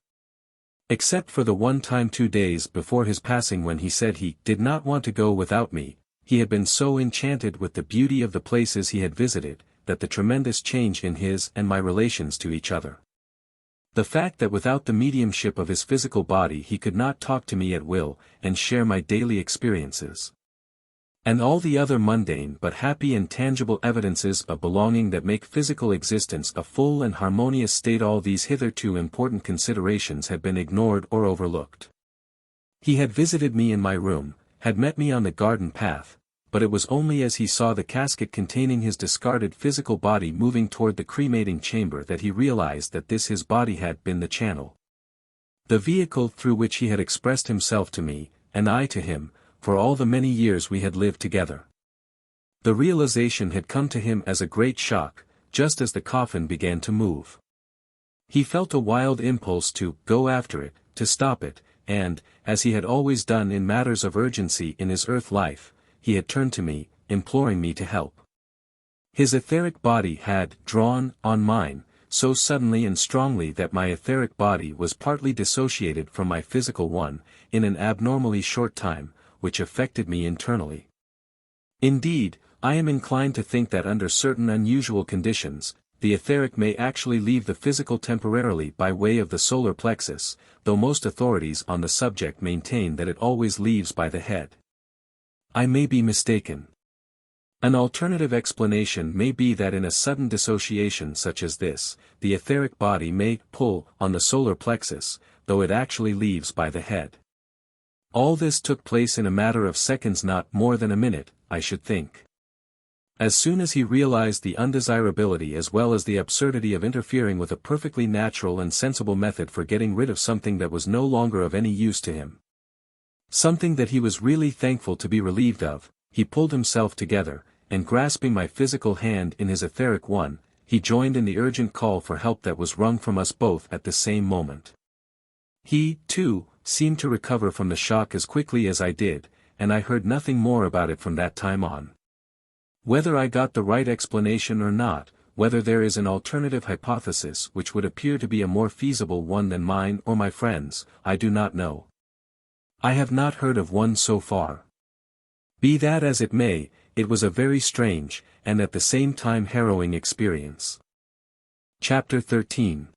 Except for the one time 2 days before his passing when he said he did not want to go without me, he had been so enchanted with the beauty of the places he had visited, that the tremendous change in his and my relations to each other. The fact that without the mediumship of his physical body he could not talk to me at will, and share my daily experiences. And all the other mundane but happy and tangible evidences of belonging that make physical existence a full and harmonious state, all these hitherto important considerations had been ignored or overlooked. He had visited me in my room, had met me on the garden path, but it was only as he saw the casket containing his discarded physical body moving toward the cremating chamber that he realized that this his body had been the channel, the vehicle through which he had expressed himself to me, and I to him, for all the many years we had lived together. The realization had come to him as a great shock, just as the coffin began to move. He felt a wild impulse to go after it, to stop it, and, as he had always done in matters of urgency in his earth life, he had turned to me, imploring me to help. His etheric body had drawn on mine, so suddenly and strongly that my etheric body was partly dissociated from my physical one, in an abnormally short time, which affected me internally. Indeed, I am inclined to think that under certain unusual conditions, the etheric may actually leave the physical temporarily by way of the solar plexus, though most authorities on the subject maintain that it always leaves by the head. I may be mistaken. An alternative explanation may be that in a sudden dissociation such as this, the etheric body may pull on the solar plexus, though it actually leaves by the head. All this took place in a matter of seconds, not more than a minute, I should think. As soon as he realized the undesirability as well as the absurdity of interfering with a perfectly natural and sensible method for getting rid of something that was no longer of any use to him, something that he was really thankful to be relieved of, he pulled himself together, and grasping my physical hand in his etheric one, he joined in the urgent call for help that was wrung from us both at the same moment. He, too, seemed to recover from the shock as quickly as I did, and I heard nothing more about it from that time on. Whether I got the right explanation or not, whether there is an alternative hypothesis which would appear to be a more feasible one than mine or my friends', I do not know. I have not heard of one so far. Be that as it may, it was a very strange, and at the same time harrowing experience. Chapter 13.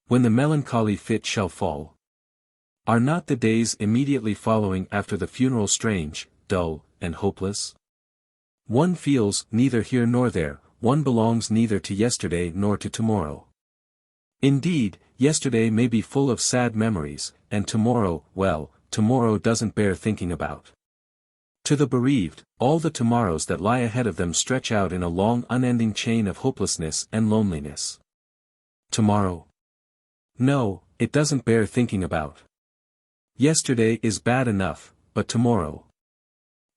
When the melancholy fit shall fall. Are not the days immediately following after the funeral strange, dull, and hopeless? One feels neither here nor there, one belongs neither to yesterday nor to tomorrow. Indeed, yesterday may be full of sad memories, and tomorrow, well, tomorrow doesn't bear thinking about. To the bereaved, all the tomorrows that lie ahead of them stretch out in a long unending chain of hopelessness and loneliness. Tomorrow? No, it doesn't bear thinking about. Yesterday is bad enough, but tomorrow.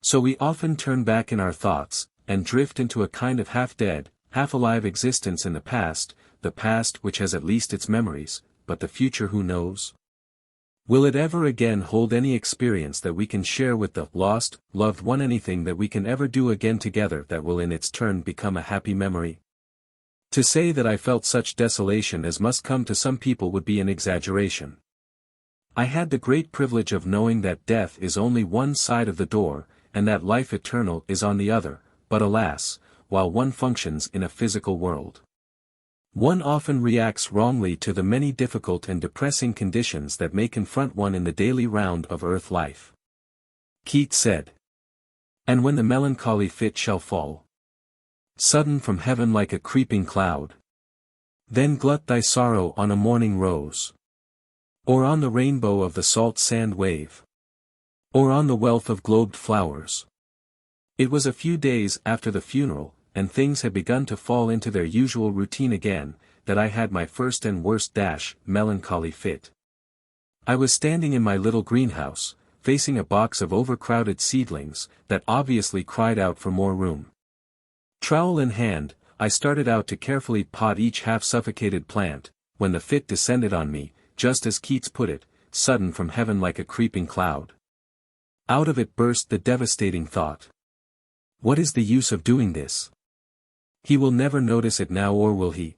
So we often turn back in our thoughts, and drift into a kind of half-dead, half-alive existence in the past which has at least its memories, but the future who knows? Will it ever again hold any experience that we can share with the lost, loved one, anything that we can ever do again together that will in its turn become a happy memory? To say that I felt such desolation as must come to some people would be an exaggeration. I had the great privilege of knowing that death is only one side of the door, and that life eternal is on the other, but alas, while one functions in a physical world, one often reacts wrongly to the many difficult and depressing conditions that may confront one in the daily round of earth life. Keats said, "And when the melancholy fit shall fall, sudden from heaven like a creeping cloud, then glut thy sorrow on a morning rose, or on the rainbow of the salt sand wave, or on the wealth of globed flowers." It was a few days after the funeral, and things had begun to fall into their usual routine again, that I had my first and worst melancholy fit. I was standing in my little greenhouse, facing a box of overcrowded seedlings, that obviously cried out for more room. Trowel in hand, I started out to carefully pot each half-suffocated plant, when the fit descended on me, just as Keats put it, sudden from heaven like a creeping cloud. Out of it burst the devastating thought. What is the use of doing this? He will never notice it now, or will he?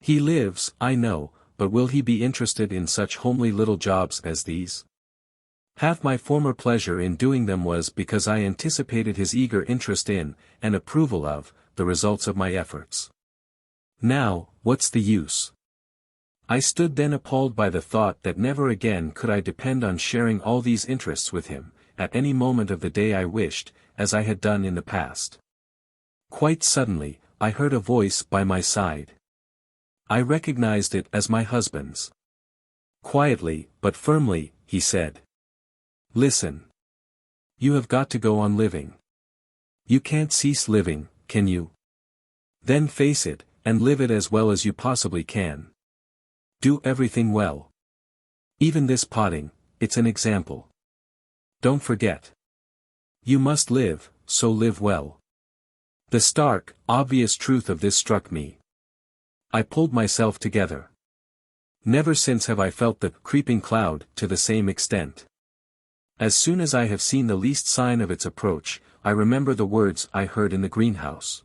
He lives, I know, but will he be interested in such homely little jobs as these? Half my former pleasure in doing them was because I anticipated his eager interest in, and approval of, the results of my efforts. Now, what's the use? I stood then appalled by the thought that never again could I depend on sharing all these interests with him, at any moment of the day I wished, as I had done in the past. Quite suddenly, I heard a voice by my side. I recognized it as my husband's. Quietly, but firmly, he said, "Listen. You have got to go on living. You can't cease living, can you? Then face it, and live it as well as you possibly can. Do everything well. Even this potting, it's an example. Don't forget. You must live, so live well." The stark, obvious truth of this struck me. I pulled myself together. Never since have I felt the creeping cloud to the same extent. As soon as I have seen the least sign of its approach, I remember the words I heard in the greenhouse.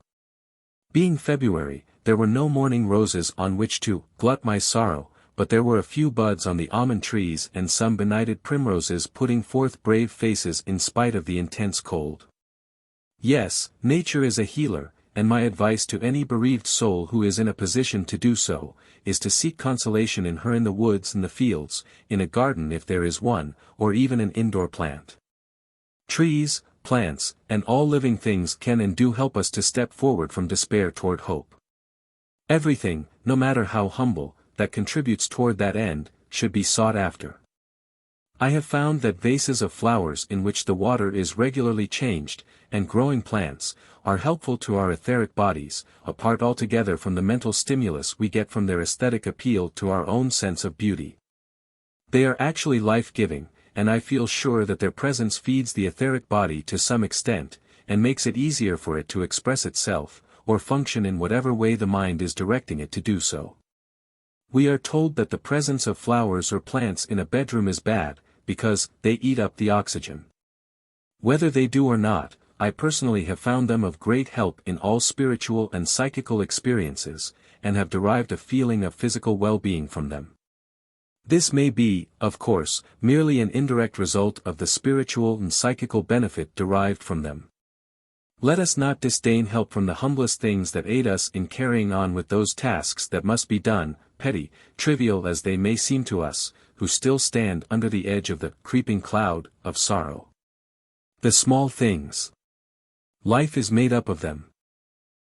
Being February, there were no morning roses on which to glut my sorrow, but there were a few buds on the almond trees and some benighted primroses putting forth brave faces in spite of the intense cold. Yes, nature is a healer, and my advice to any bereaved soul who is in a position to do so, is to seek consolation in her, in the woods and the fields, in a garden if there is one, or even an indoor plant. Trees, plants, and all living things can and do help us to step forward from despair toward hope. Everything, no matter how humble, that contributes toward that end, should be sought after. I have found that vases of flowers in which the water is regularly changed, and growing plants, are helpful to our etheric bodies, apart altogether from the mental stimulus we get from their aesthetic appeal to our own sense of beauty. They are actually life-giving, and I feel sure that their presence feeds the etheric body to some extent, and makes it easier for it to express itself, or function in whatever way the mind is directing it to do so. We are told that the presence of flowers or plants in a bedroom is bad, because they eat up the oxygen. Whether they do or not, I personally have found them of great help in all spiritual and psychical experiences, and have derived a feeling of physical well-being from them. This may be, of course, merely an indirect result of the spiritual and psychical benefit derived from them. Let us not disdain help from the humblest things that aid us in carrying on with those tasks that must be done, petty, trivial as they may seem to us, who still stand under the edge of the creeping cloud of sorrow. The small things. Life is made up of them.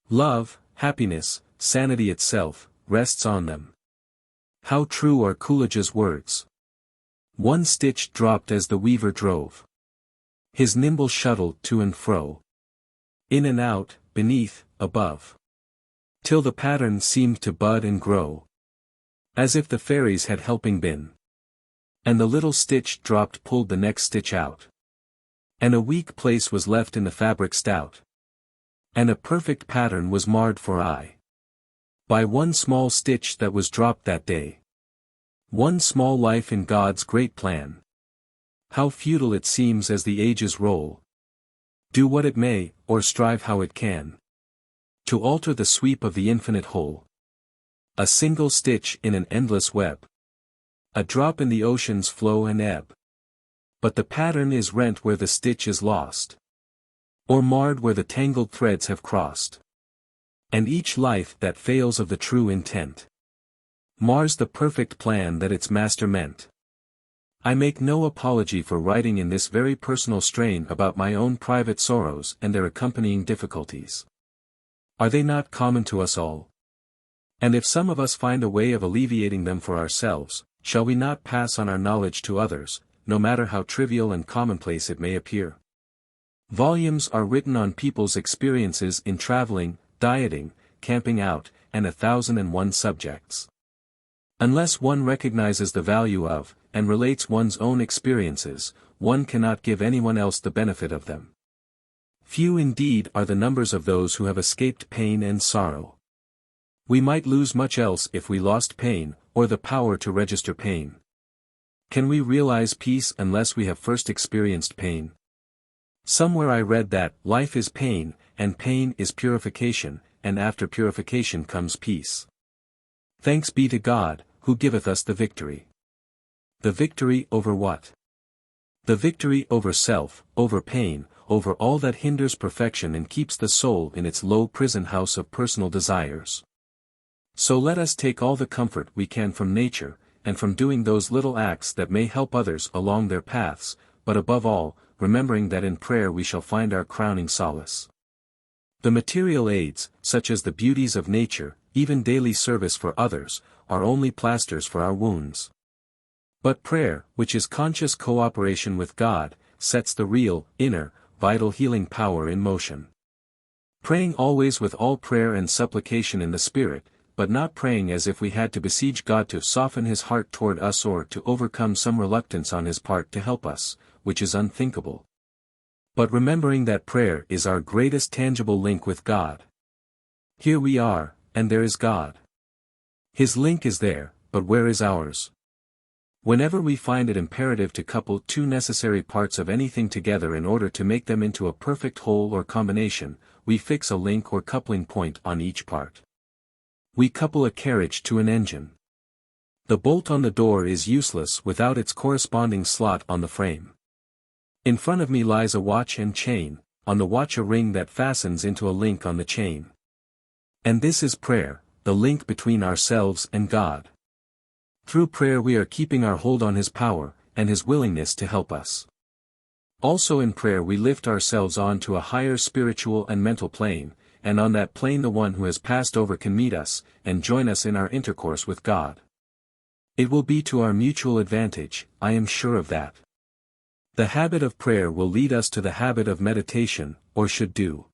Love, happiness, sanity itself, rests on them. How true are Coolidge's words. One stitch dropped as the weaver drove his nimble shuttle to and fro, in and out, beneath, above, till the pattern seemed to bud and grow, as if the fairies had helping been. And the little stitch dropped pulled the next stitch out, and a weak place was left in the fabric stout, and a perfect pattern was marred for aye, by one small stitch that was dropped that day. One small life in God's great plan. How futile it seems as the ages roll, do what it may, or strive how it can, to alter the sweep of the infinite whole. A single stitch in an endless web, a drop in the ocean's flow and ebb. But the pattern is rent where the stitch is lost, or marred where the tangled threads have crossed. And each life that fails of the true intent mars the perfect plan that its master meant. I make no apology for writing in this very personal strain about my own private sorrows and their accompanying difficulties. Are they not common to us all? And if some of us find a way of alleviating them for ourselves, shall we not pass on our knowledge to others, no matter how trivial and commonplace it may appear? Volumes are written on people's experiences in traveling, dieting, camping out, and 1,001 subjects. Unless one recognizes the value of, and relates one's own experiences, one cannot give anyone else the benefit of them. Few indeed are the numbers of those who have escaped pain and sorrow. We might lose much else if we lost pain, or the power to register pain. Can we realize peace unless we have first experienced pain? Somewhere I read that life is pain, and pain is purification, and after purification comes peace. Thanks be to God, who giveth us the victory. The victory over what? The victory over self, over pain, over all that hinders perfection and keeps the soul in its low prison house of personal desires. So let us take all the comfort we can from nature, and from doing those little acts that may help others along their paths, but above all, remembering that in prayer we shall find our crowning solace. The material aids, such as the beauties of nature, even daily service for others, are only plasters for our wounds. But prayer, which is conscious cooperation with God, sets the real, inner, vital healing power in motion. Praying always with all prayer and supplication in the Spirit, but not praying as if we had to besiege God to soften his heart toward us or to overcome some reluctance on his part to help us, which is unthinkable. But remembering that prayer is our greatest tangible link with God. Here we are, and there is God. His link is there, but where is ours? Whenever we find it imperative to couple two necessary parts of anything together in order to make them into a perfect whole or combination, we fix a link or coupling point on each part. We couple a carriage to an engine. The bolt on the door is useless without its corresponding slot on the frame. In front of me lies a watch and chain, on the watch a ring that fastens into a link on the chain. And this is prayer, the link between ourselves and God. Through prayer we are keeping our hold on his power, and his willingness to help us. Also in prayer we lift ourselves on to a higher spiritual and mental plane, and on that plane the one who has passed over can meet us, and join us in our intercourse with God. It will be to our mutual advantage, I am sure of that. The habit of prayer will lead us to the habit of meditation, or should do.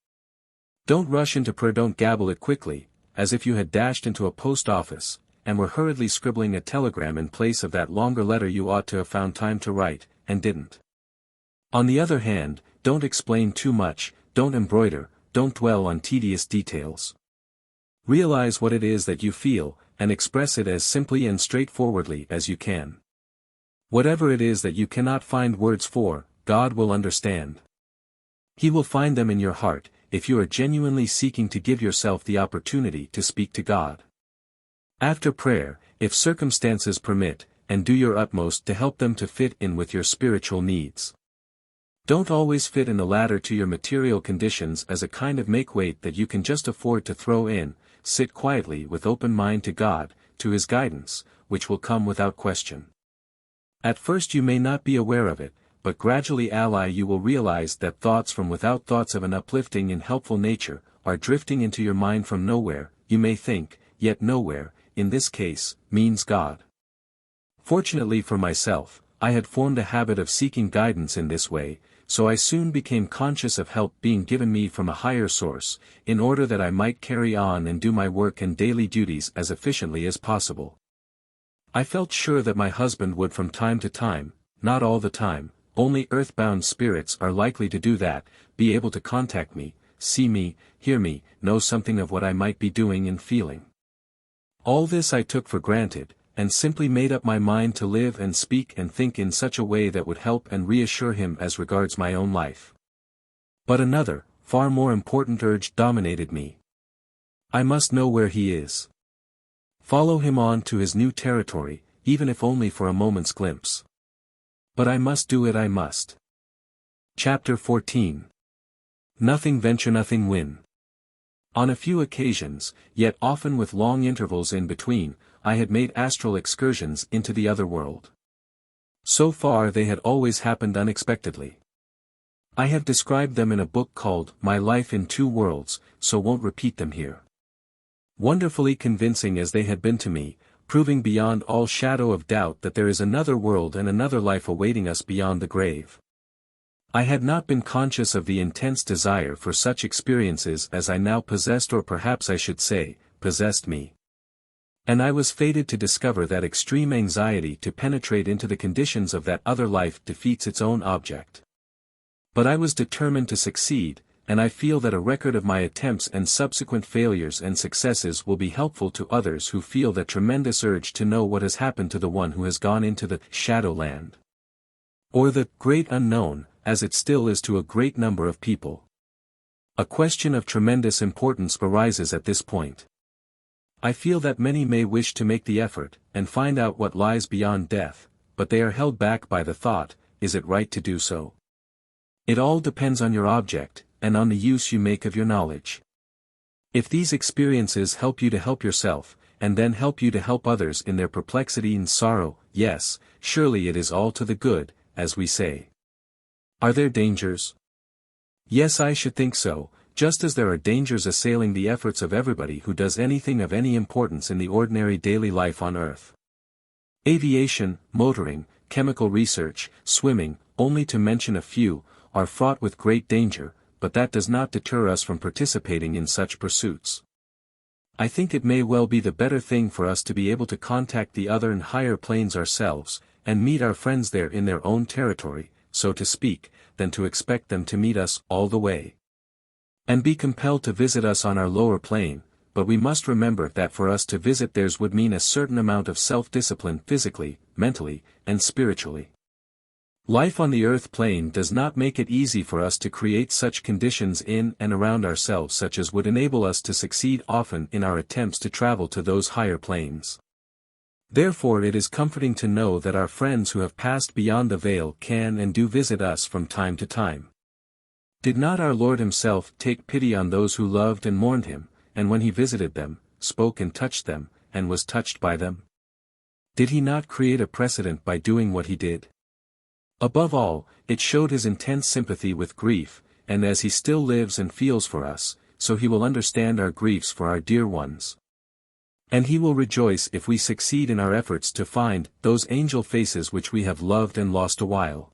Don't rush into prayer, don't gabble it quickly, as if you had dashed into a post office, and were hurriedly scribbling a telegram in place of that longer letter you ought to have found time to write, and didn't. On the other hand, don't explain too much, don't embroider, don't dwell on tedious details. Realize what it is that you feel, and express it as simply and straightforwardly as you can. Whatever it is that you cannot find words for, God will understand. He will find them in your heart, if you are genuinely seeking to give yourself the opportunity to speak to God. After prayer, if circumstances permit, and do your utmost to help them to fit in with your spiritual needs. Don't always fit in the ladder to your material conditions as a kind of make-weight that you can just afford to throw in. Sit quietly with open mind to God, to His guidance, which will come without question. At first you may not be aware of it, but gradually you will realize that thoughts from without, thoughts of an uplifting and helpful nature, are drifting into your mind from nowhere. You may think, yet nowhere, in this case, means God. Fortunately for myself, I had formed a habit of seeking guidance in this way, so I soon became conscious of help being given me from a higher source, in order that I might carry on and do my work and daily duties as efficiently as possible. I felt sure that my husband would from time to time, not all the time, only earthbound spirits are likely to do that, be able to contact me, see me, hear me, know something of what I might be doing and feeling. All this I took for granted, and simply made up my mind to live and speak and think in such a way that would help and reassure him as regards my own life. But another, far more important urge dominated me. I must know where he is. Follow him on to his new territory, even if only for a moment's glimpse. But I must do it, I must. Chapter 14. Nothing venture, nothing win. On a few occasions, yet often with long intervals in between, I had made astral excursions into the other world. So far they had always happened unexpectedly. I have described them in a book called My Life in Two Worlds, so won't repeat them here. Wonderfully convincing as they had been to me, proving beyond all shadow of doubt that there is another world and another life awaiting us beyond the grave. I had not been conscious of the intense desire for such experiences as I now possessed, or perhaps I should say, possessed me. And I was fated to discover that extreme anxiety to penetrate into the conditions of that other life defeats its own object. But I was determined to succeed, and I feel that a record of my attempts and subsequent failures and successes will be helpful to others who feel that tremendous urge to know what has happened to the one who has gone into the Shadowland. Or the Great Unknown, as it still is to a great number of people. A question of tremendous importance arises at this point. I feel that many may wish to make the effort, and find out what lies beyond death, but they are held back by the thought, is it right to do so? It all depends on your object, and on the use you make of your knowledge. If these experiences help you to help yourself, and then help you to help others in their perplexity and sorrow, yes, surely it is all to the good, as we say. Are there dangers? Yes, I should think so. Just as there are dangers assailing the efforts of everybody who does anything of any importance in the ordinary daily life on earth. Aviation, motoring, chemical research, swimming, only to mention a few, are fraught with great danger, but that does not deter us from participating in such pursuits. I think it may well be the better thing for us to be able to contact the other and higher planes ourselves, and meet our friends there in their own territory, so to speak, than to expect them to meet us all the way. And be compelled to visit us on our lower plane, but we must remember that for us to visit theirs would mean a certain amount of self-discipline physically, mentally, and spiritually. Life on the earth plane does not make it easy for us to create such conditions in and around ourselves such as would enable us to succeed often in our attempts to travel to those higher planes. Therefore it is comforting to know that our friends who have passed beyond the veil can and do visit us from time to time. Did not our Lord himself take pity on those who loved and mourned him, and when he visited them, spoke and touched them, and was touched by them? Did he not create a precedent by doing what he did? Above all, it showed his intense sympathy with grief, and as he still lives and feels for us, so he will understand our griefs for our dear ones. And he will rejoice if we succeed in our efforts to find those angel faces which we have loved and lost a while.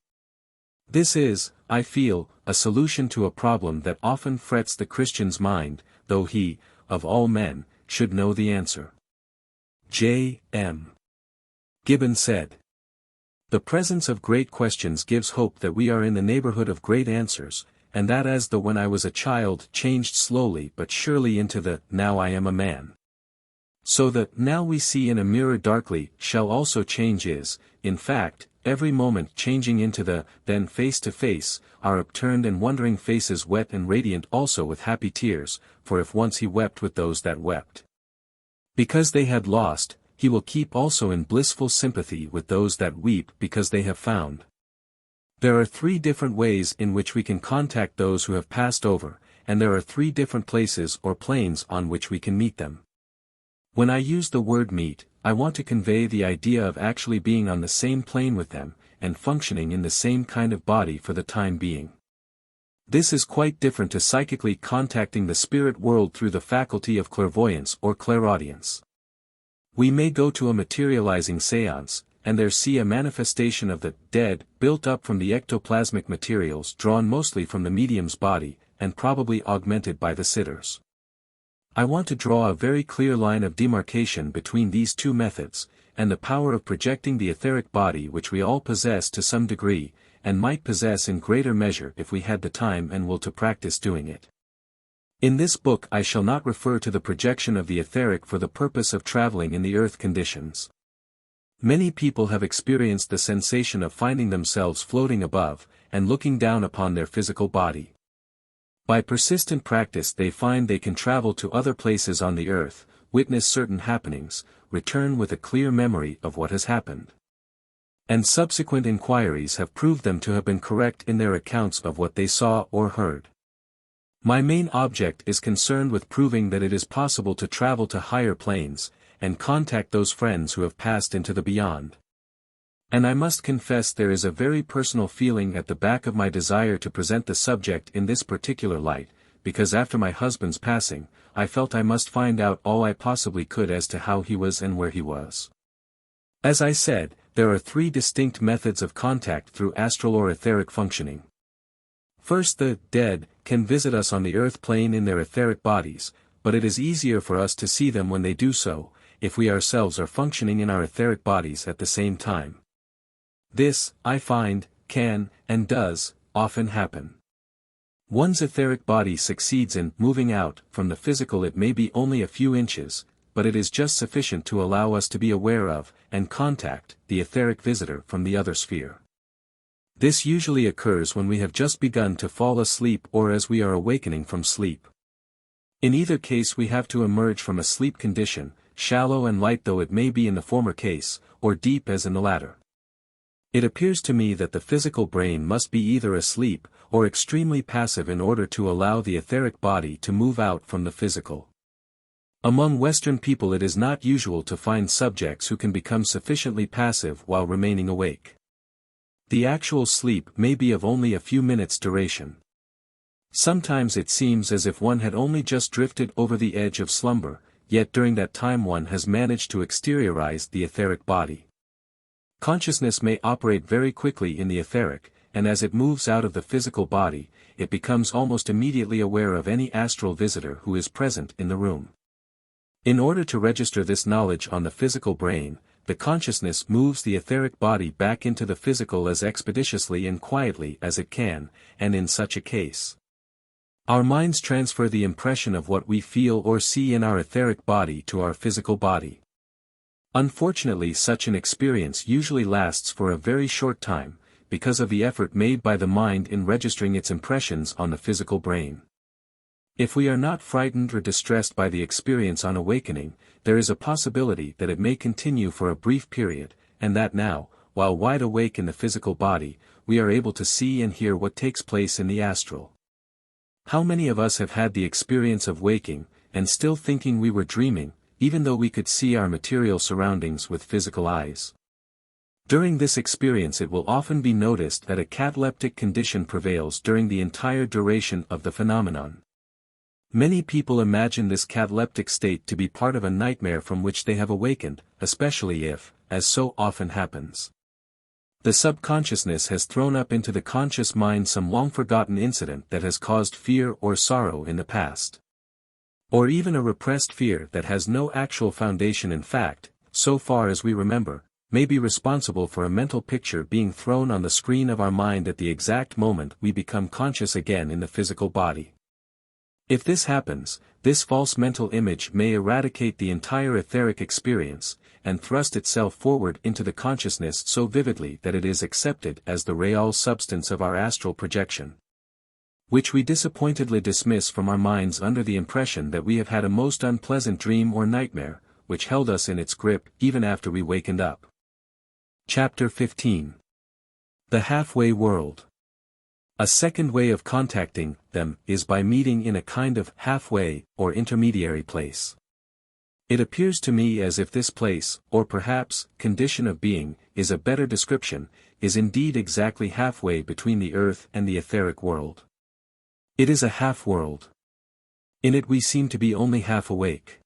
This is, I feel, a solution to a problem that often frets the Christian's mind, though he, of all men, should know the answer. J. M. Gibbon said, "The presence of great questions gives hope that we are in the neighborhood of great answers, and that as the when I was a child changed slowly but surely into the now I am a man. So the now we see in a mirror darkly shall also change is, in fact, every moment changing into the then face to face, our upturned and wondering faces wet and radiant also with happy tears, for if once he wept with those that wept, because they had lost, he will keep also in blissful sympathy with those that weep because they have found." There are 3 different ways in which we can contact those who have passed over, and there are 3 different places or planes on which we can meet them. When I use the word meet, I want to convey the idea of actually being on the same plane with them, and functioning in the same kind of body for the time being. This is quite different to psychically contacting the spirit world through the faculty of clairvoyance or clairaudience. We may go to a materializing seance, and there see a manifestation of the dead built up from the ectoplasmic materials drawn mostly from the medium's body, and probably augmented by the sitters. I want to draw a very clear line of demarcation between these 2 methods, and the power of projecting the etheric body which we all possess to some degree, and might possess in greater measure if we had the time and will to practice doing it. In this book I shall not refer to the projection of the etheric for the purpose of traveling in the earth conditions. Many people have experienced the sensation of finding themselves floating above, and looking down upon their physical body. By persistent practice they find they can travel to other places on the earth, witness certain happenings, return with a clear memory of what has happened. And subsequent inquiries have proved them to have been correct in their accounts of what they saw or heard. My main object is concerned with proving that it is possible to travel to higher planes, and contact those friends who have passed into the beyond. And I must confess there is a very personal feeling at the back of my desire to present the subject in this particular light, because after my husband's passing, I felt I must find out all I possibly could as to how he was and where he was. As I said, there are 3 distinct methods of contact through astral or etheric functioning. First, the dead can visit us on the earth plane in their etheric bodies, but it is easier for us to see them when they do so, if we ourselves are functioning in our etheric bodies at the same time. This, I find, can, and does, often happen. One's etheric body succeeds in moving out from the physical. It may be only a few inches, but it is just sufficient to allow us to be aware of, and contact, the etheric visitor from the other sphere. This usually occurs when we have just begun to fall asleep or as we are awakening from sleep. In either case we have to emerge from a sleep condition, shallow and light though it may be in the former case, or deep as in the latter. It appears to me that the physical brain must be either asleep, or extremely passive in order to allow the etheric body to move out from the physical. Among Western people it is not usual to find subjects who can become sufficiently passive while remaining awake. The actual sleep may be of only a few minutes' duration. Sometimes it seems as if one had only just drifted over the edge of slumber, yet during that time one has managed to exteriorize the etheric body. Consciousness may operate very quickly in the etheric, and as it moves out of the physical body, it becomes almost immediately aware of any astral visitor who is present in the room. In order to register this knowledge on the physical brain, the consciousness moves the etheric body back into the physical as expeditiously and quietly as it can, and in such a case, our minds transfer the impression of what we feel or see in our etheric body to our physical body. Unfortunately, such an experience usually lasts for a very short time, because of the effort made by the mind in registering its impressions on the physical brain. If we are not frightened or distressed by the experience on awakening, there is a possibility that it may continue for a brief period, and that now, while wide awake in the physical body, we are able to see and hear what takes place in the astral. How many of us have had the experience of waking, and still thinking we were dreaming, even though we could see our material surroundings with physical eyes? During this experience it will often be noticed that a cataleptic condition prevails during the entire duration of the phenomenon. Many people imagine this cataleptic state to be part of a nightmare from which they have awakened, especially if, as so often happens, the subconsciousness has thrown up into the conscious mind some long-forgotten incident that has caused fear or sorrow in the past. Or even a repressed fear that has no actual foundation in fact, so far as we remember, may be responsible for a mental picture being thrown on the screen of our mind at the exact moment we become conscious again in the physical body. If this happens, this false mental image may eradicate the entire etheric experience, and thrust itself forward into the consciousness so vividly that it is accepted as the real substance of our astral projection, which we disappointedly dismiss from our minds under the impression that we have had a most unpleasant dream or nightmare, which held us in its grip even after we wakened up. Chapter 15. The Halfway World. A second way of contacting them is by meeting in a kind of halfway or intermediary place. It appears to me as if this place, or perhaps, condition of being, is a better description, is indeed exactly halfway between the earth and the etheric world. It is a half-world. In it we seem to be only half awake.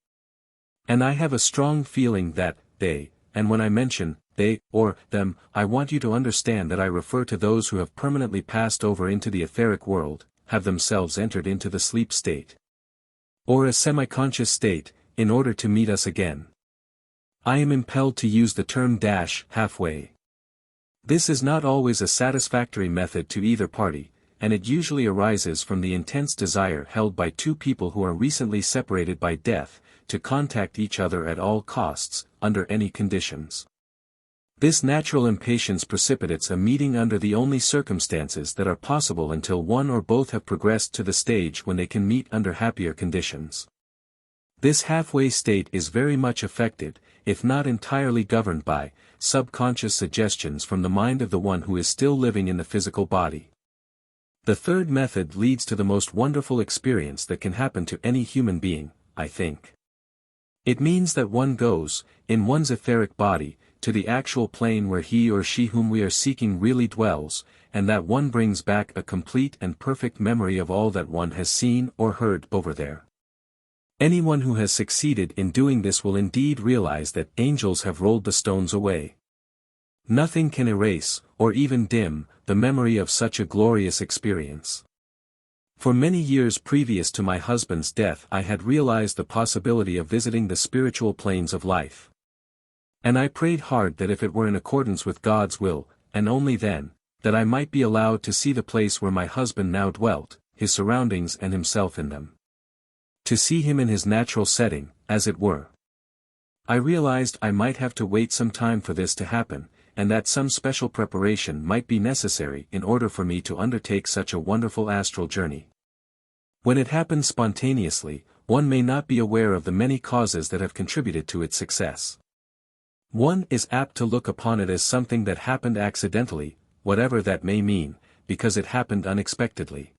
And I have a strong feeling that, they, and when I mention, they, or them, I want you to understand that I refer to those who have permanently passed over into the etheric world, have themselves entered into the sleep state, or a semi-conscious state, in order to meet us again. I am impelled to use the term halfway. This is not always a satisfactory method to either party, and it usually arises from the intense desire held by two people who are recently separated by death, to contact each other at all costs, under any conditions. This natural impatience precipitates a meeting under the only circumstances that are possible until one or both have progressed to the stage when they can meet under happier conditions. This halfway state is very much affected, if not entirely governed by, subconscious suggestions from the mind of the one who is still living in the physical body. The third method leads to the most wonderful experience that can happen to any human being, I think. It means that one goes, in one's etheric body, to the actual plane where he or she whom we are seeking really dwells, and that one brings back a complete and perfect memory of all that one has seen or heard over there. Anyone who has succeeded in doing this will indeed realize that angels have rolled the stones away. Nothing can erase, or even dim, the memory of such a glorious experience. For many years previous to my husband's death I had realized the possibility of visiting the spiritual planes of life. And I prayed hard that if it were in accordance with God's will, and only then, that I might be allowed to see the place where my husband now dwelt, his surroundings and himself in them. To see him in his natural setting, as it were. I realized I might have to wait some time for this to happen, and that some special preparation might be necessary in order for me to undertake such a wonderful astral journey. When it happens spontaneously, one may not be aware of the many causes that have contributed to its success. One is apt to look upon it as something that happened accidentally, whatever that may mean, because it happened unexpectedly.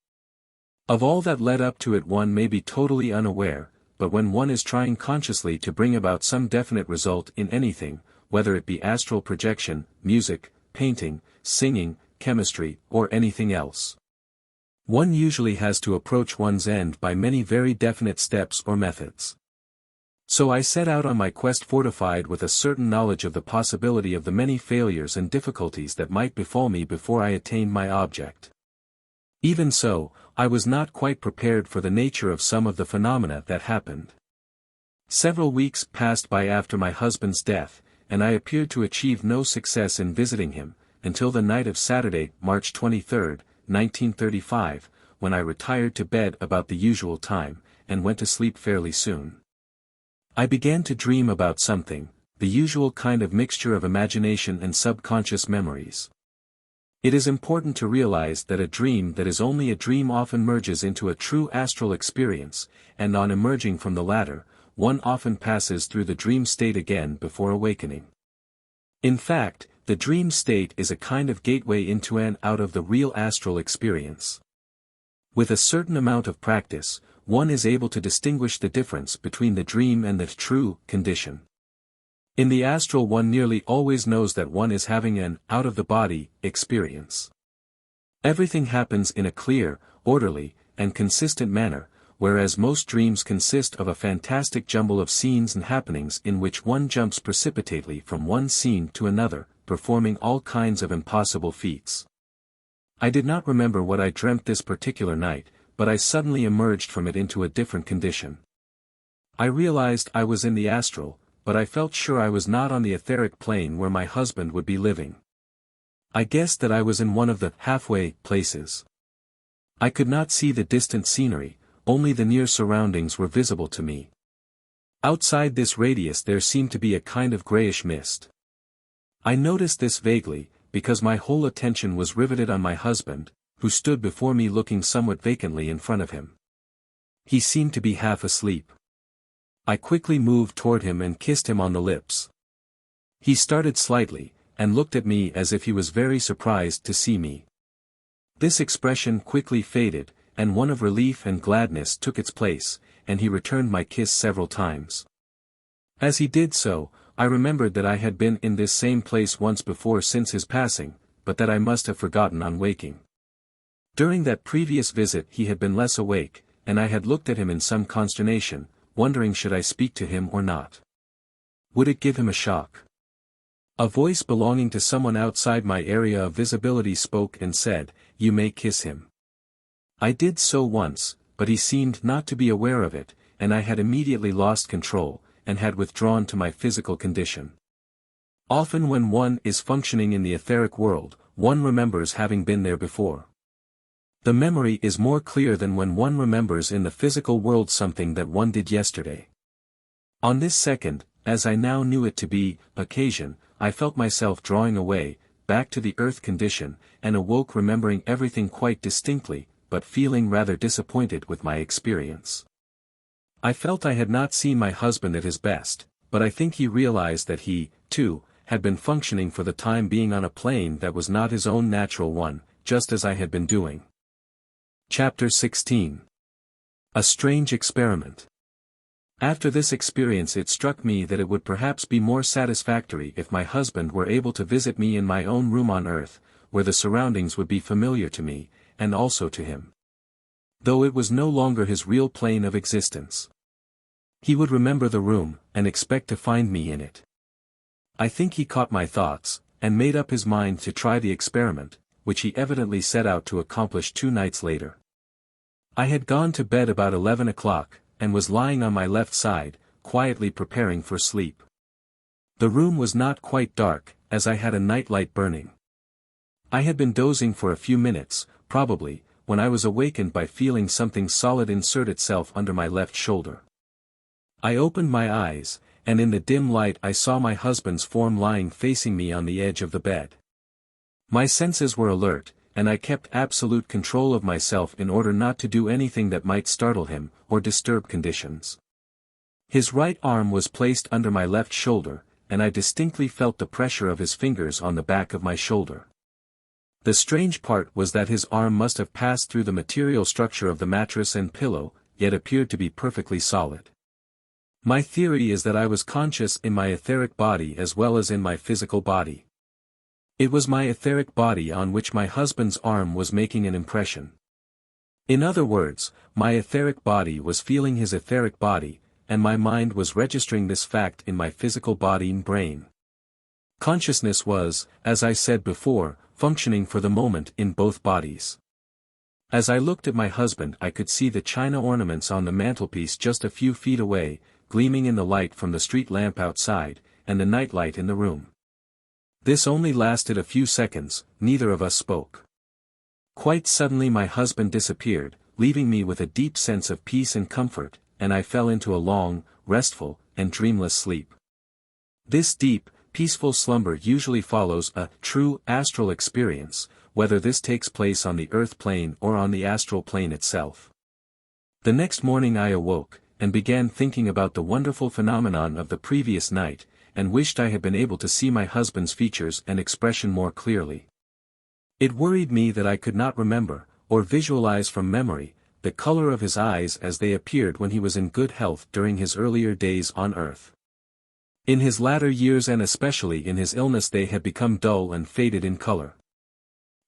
Of all that led up to it one may be totally unaware, but when one is trying consciously to bring about some definite result in anything, whether it be astral projection, music, painting, singing, chemistry, or anything else, one usually has to approach one's end by many very definite steps or methods. So I set out on my quest fortified with a certain knowledge of the possibility of the many failures and difficulties that might befall me before I attained my object. Even so, I was not quite prepared for the nature of some of the phenomena that happened. Several weeks passed by after my husband's death, and I appeared to achieve no success in visiting him, until the night of Saturday, March 23, 1935, when I retired to bed about the usual time, and went to sleep fairly soon. I began to dream about something, the usual kind of mixture of imagination and subconscious memories. It is important to realize that a dream that is only a dream often merges into a true astral experience, and on emerging from the latter, one often passes through the dream state again before awakening. In fact, the dream state is a kind of gateway into and out of the real astral experience. With a certain amount of practice, one is able to distinguish the difference between the dream and the true condition. In the astral one nearly always knows that one is having an out-of-the-body experience. Everything happens in a clear, orderly, and consistent manner, whereas most dreams consist of a fantastic jumble of scenes and happenings in which one jumps precipitately from one scene to another, performing all kinds of impossible feats. I did not remember what I dreamt this particular night, but I suddenly emerged from it into a different condition. I realized I was in the astral, but I felt sure I was not on the etheric plane where my husband would be living. I guessed that I was in one of the halfway places. I could not see the distant scenery, only the near surroundings were visible to me. Outside this radius there seemed to be a kind of grayish mist. I noticed this vaguely, because my whole attention was riveted on my husband, who stood before me looking somewhat vacantly in front of him. He seemed to be half asleep. I quickly moved toward him and kissed him on the lips. He started slightly, and looked at me as if he was very surprised to see me. This expression quickly faded, and one of relief and gladness took its place, and he returned my kiss several times. As he did so, I remembered that I had been in this same place once before since his passing, but that I must have forgotten on waking. During that previous visit he had been less awake, and I had looked at him in some consternation, wondering should I speak to him or not. Would it give him a shock? A voice belonging to someone outside my area of visibility spoke and said, "You may kiss him." I did so once, but he seemed not to be aware of it, and I had immediately lost control, and had withdrawn to my physical condition. Often when one is functioning in the etheric world, one remembers having been there before. The memory is more clear than when one remembers in the physical world something that one did yesterday. On this second, as I now knew it to be, occasion, I felt myself drawing away, back to the earth condition, and awoke remembering everything quite distinctly, but feeling rather disappointed with my experience. I felt I had not seen my husband at his best, but I think he realized that he, too, had been functioning for the time being on a plane that was not his own natural one, just as I had been doing. Chapter 16. A Strange Experiment. After this experience it struck me that it would perhaps be more satisfactory if my husband were able to visit me in my own room on earth, where the surroundings would be familiar to me, and also to him. Though it was no longer his real plane of existence. He would remember the room, and expect to find me in it. I think he caught my thoughts, and made up his mind to try the experiment, which he evidently set out to accomplish 2 nights later. I had gone to bed about 11 o'clock, and was lying on my left side, quietly preparing for sleep. The room was not quite dark, as I had a night light burning. I had been dozing for a few minutes, probably, when I was awakened by feeling something solid insert itself under my left shoulder. I opened my eyes, and in the dim light I saw my husband's form lying facing me on the edge of the bed. My senses were alert, and I kept absolute control of myself in order not to do anything that might startle him, or disturb conditions. His right arm was placed under my left shoulder, and I distinctly felt the pressure of his fingers on the back of my shoulder. The strange part was that his arm must have passed through the material structure of the mattress and pillow, yet appeared to be perfectly solid. My theory is that I was conscious in my etheric body as well as in my physical body. It was my etheric body on which my husband's arm was making an impression. In other words, my etheric body was feeling his etheric body, and my mind was registering this fact in my physical body and brain. Consciousness was, as I said before, functioning for the moment in both bodies. As I looked at my husband I could see the china ornaments on the mantelpiece just a few feet away, gleaming in the light from the street lamp outside, and the night light in the room. This only lasted a few seconds, neither of us spoke. Quite suddenly my husband disappeared, leaving me with a deep sense of peace and comfort, and I fell into a long, restful, and dreamless sleep. This deep, peaceful slumber usually follows a true astral experience, whether this takes place on the earth plane or on the astral plane itself. The next morning I awoke, and began thinking about the wonderful phenomenon of the previous night, and wished I had been able to see my husband's features and expression more clearly. It worried me that I could not remember, or visualize from memory, the color of his eyes as they appeared when he was in good health during his earlier days on earth. In his latter years and especially in his illness they had become dull and faded in color.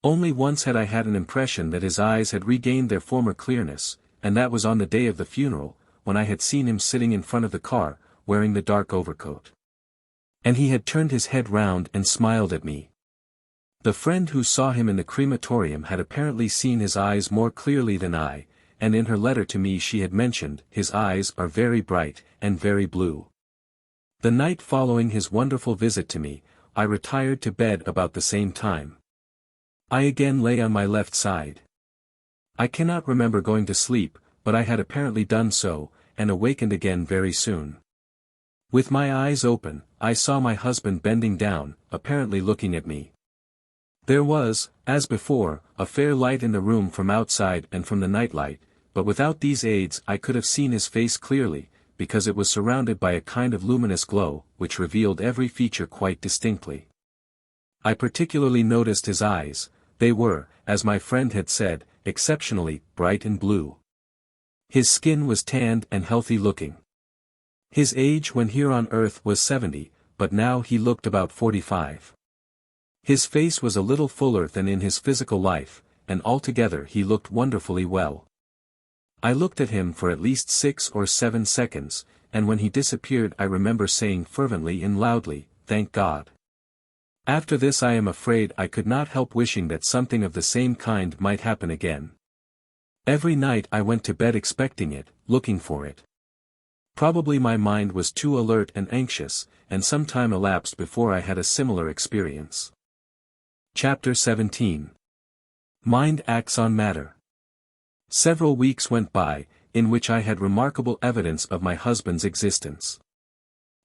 Only once had I had an impression that his eyes had regained their former clearness, and that was on the day of the funeral, when I had seen him sitting in front of the car, wearing the dark overcoat. And he had turned his head round and smiled at me. The friend who saw him in the crematorium had apparently seen his eyes more clearly than I, and in her letter to me she had mentioned, "His eyes are very bright, and very blue." The night following his wonderful visit to me, I retired to bed about the same time. I again lay on my left side. I cannot remember going to sleep, but I had apparently done so, and awakened again very soon. With my eyes open, I saw my husband bending down, apparently looking at me. There was, as before, a fair light in the room from outside and from the nightlight, but without these aids I could have seen his face clearly, because it was surrounded by a kind of luminous glow, which revealed every feature quite distinctly. I particularly noticed his eyes. They were, as my friend had said, exceptionally bright and blue. His skin was tanned and healthy looking. His age when here on earth was 70, but now he looked about 45. His face was a little fuller than in his physical life, and altogether he looked wonderfully well. I looked at him for at least 6 or 7 seconds, and when he disappeared I remember saying fervently and loudly, "Thank God." After this I am afraid I could not help wishing that something of the same kind might happen again. Every night I went to bed expecting it, looking for it. Probably my mind was too alert and anxious, and some time elapsed before I had a similar experience. Chapter 17. Mind acts on matter. Several weeks went by, in which I had remarkable evidence of my husband's existence.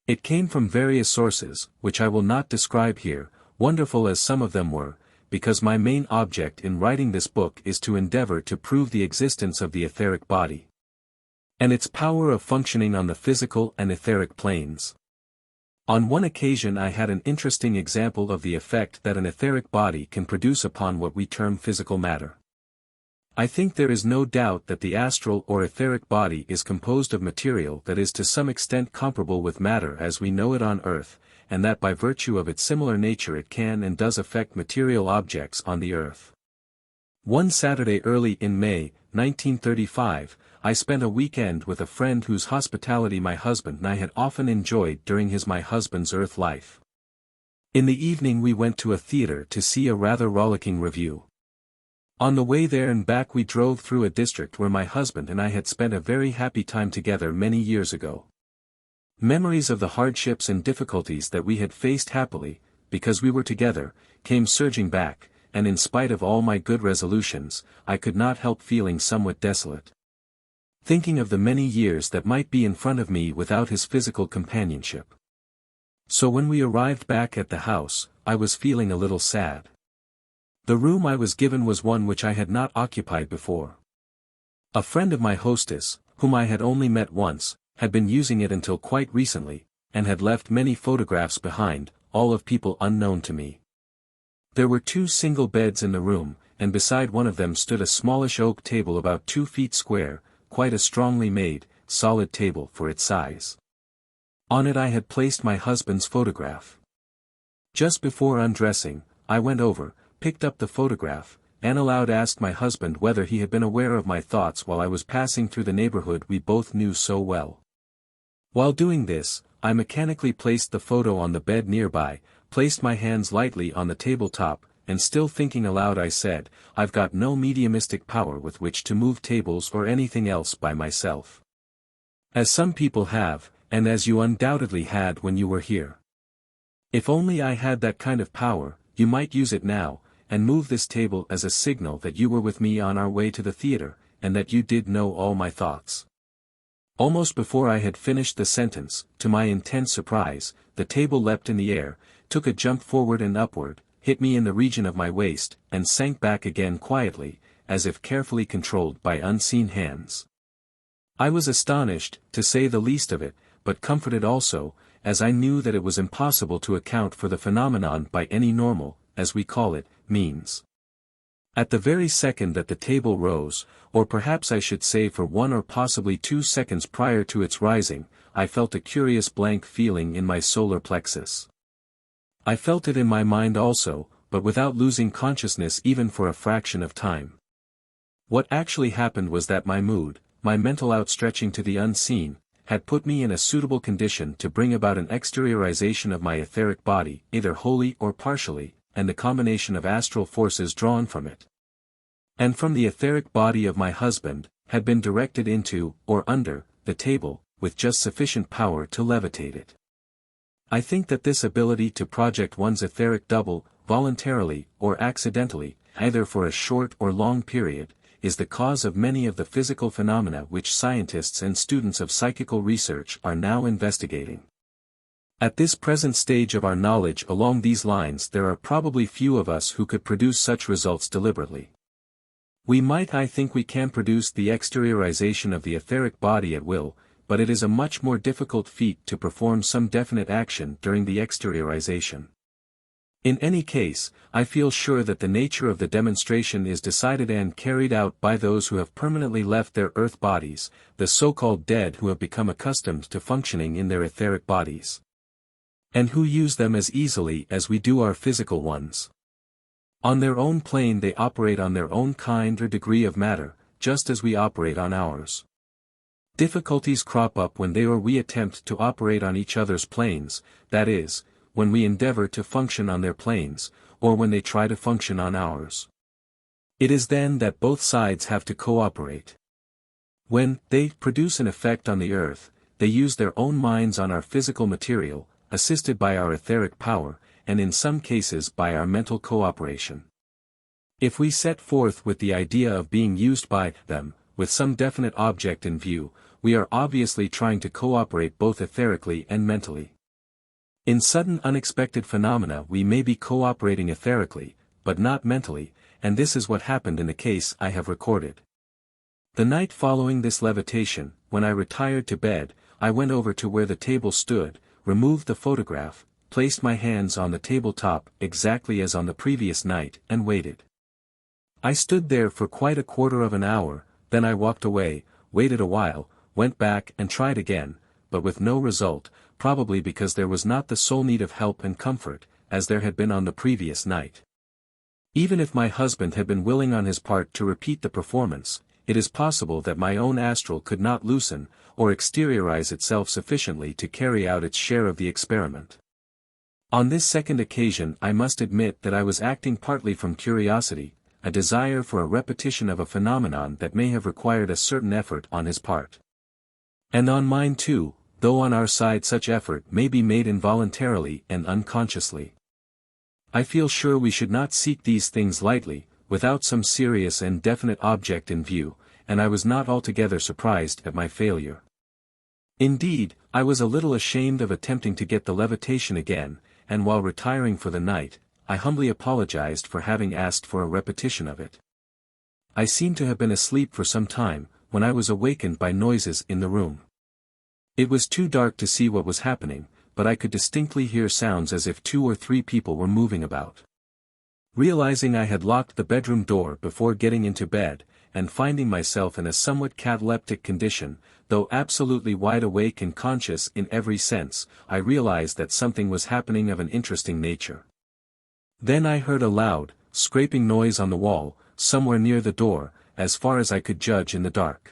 It came from various sources, which I will not describe here, wonderful as some of them were, because my main object in writing this book is to endeavor to prove the existence of the etheric body, and its power of functioning on the physical and etheric planes. On one occasion I had an interesting example of the effect that an etheric body can produce upon what we term physical matter. I think there is no doubt that the astral or etheric body is composed of material that is to some extent comparable with matter as we know it on earth, and that by virtue of its similar nature it can and does affect material objects on the earth. One Saturday early in May, 1935, I spent a weekend with a friend whose hospitality my husband and I had often enjoyed during my husband's earth life. In the evening we went to a theater to see a rather rollicking review. On the way there and back we drove through a district where my husband and I had spent a very happy time together many years ago. Memories of the hardships and difficulties that we had faced happily, because we were together, came surging back, and in spite of all my good resolutions, I could not help feeling somewhat desolate, thinking of the many years that might be in front of me without his physical companionship. So when we arrived back at the house, I was feeling a little sad. The room I was given was one which I had not occupied before. A friend of my hostess, whom I had only met once, had been using it until quite recently, and had left many photographs behind, all of people unknown to me. There were 2 single beds in the room, and beside one of them stood a smallish oak table about 2 feet square, quite a strongly made, solid table for its size. On it I had placed my husband's photograph. Just before undressing, I went over, picked up the photograph, and aloud asked my husband whether he had been aware of my thoughts while I was passing through the neighborhood we both knew so well. While doing this, I mechanically placed the photo on the bed nearby, placed my hands lightly on the tabletop, and still thinking aloud I said, "I've got no mediumistic power with which to move tables or anything else by myself. As some people have, and as you undoubtedly had when you were here. If only I had that kind of power, you might use it now, and move this table as a signal that you were with me on our way to the theater, and that you did know all my thoughts." Almost before I had finished the sentence, to my intense surprise, the table leapt in the air, took a jump forward and upward, hit me in the region of my waist, and sank back again quietly, as if carefully controlled by unseen hands. I was astonished, to say the least of it, but comforted also, as I knew that it was impossible to account for the phenomenon by any normal, as we call it, means. At the very second that the table rose, or perhaps I should say for 1 or possibly 2 seconds prior to its rising, I felt a curious blank feeling in my solar plexus. I felt it in my mind also, but without losing consciousness even for a fraction of time. What actually happened was that my mood, my mental outstretching to the unseen, had put me in a suitable condition to bring about an exteriorization of my etheric body, either wholly or partially, and the combination of astral forces drawn from it, and from the etheric body of my husband, had been directed into, or under, the table, with just sufficient power to levitate it. I think that this ability to project one's etheric double, voluntarily, or accidentally, either for a short or long period, is the cause of many of the physical phenomena which scientists and students of psychical research are now investigating. At this present stage of our knowledge along these lines there are probably few of us who could produce such results deliberately. I think we can produce the exteriorization of the etheric body at will, but it is a much more difficult feat to perform some definite action during the exteriorization. In any case, I feel sure that the nature of the demonstration is decided and carried out by those who have permanently left their earth bodies, the so-called dead who have become accustomed to functioning in their etheric bodies, and who use them as easily as we do our physical ones. On their own plane they operate on their own kind or degree of matter, just as we operate on ours. Difficulties crop up when they or we attempt to operate on each other's planes, that is, when we endeavor to function on their planes, or when they try to function on ours. It is then that both sides have to cooperate. When they produce an effect on the earth, they use their own minds on our physical material, assisted by our etheric power, and in some cases by our mental cooperation. If we set forth with the idea of being used by them, with some definite object in view, we are obviously trying to cooperate both etherically and mentally. In sudden unexpected phenomena we may be cooperating etherically, but not mentally, and this is what happened in the case I have recorded. The night following this levitation, when I retired to bed, I went over to where the table stood, removed the photograph, placed my hands on the tabletop exactly as on the previous night, and waited. I stood there for quite a quarter of an hour, then I walked away, waited a while, went back and tried again, but with no result, probably because there was not the soul need of help and comfort, as there had been on the previous night. Even if my husband had been willing on his part to repeat the performance, it is possible that my own astral could not loosen, or exteriorize itself sufficiently to carry out its share of the experiment. On this second occasion I must admit that I was acting partly from curiosity, a desire for a repetition of a phenomenon that may have required a certain effort on his part. And on mine too, though on our side such effort may be made involuntarily and unconsciously. I feel sure we should not seek these things lightly, without some serious and definite object in view, and I was not altogether surprised at my failure. Indeed, I was a little ashamed of attempting to get the levitation again, and while retiring for the night, I humbly apologized for having asked for a repetition of it. I seemed to have been asleep for some time, when I was awakened by noises in the room. It was too dark to see what was happening, but I could distinctly hear sounds as if 2 or 3 people were moving about. Realizing I had locked the bedroom door before getting into bed, and finding myself in a somewhat cataleptic condition, though absolutely wide awake and conscious in every sense, I realized that something was happening of an interesting nature. Then I heard a loud, scraping noise on the wall, somewhere near the door, as far as I could judge in the dark.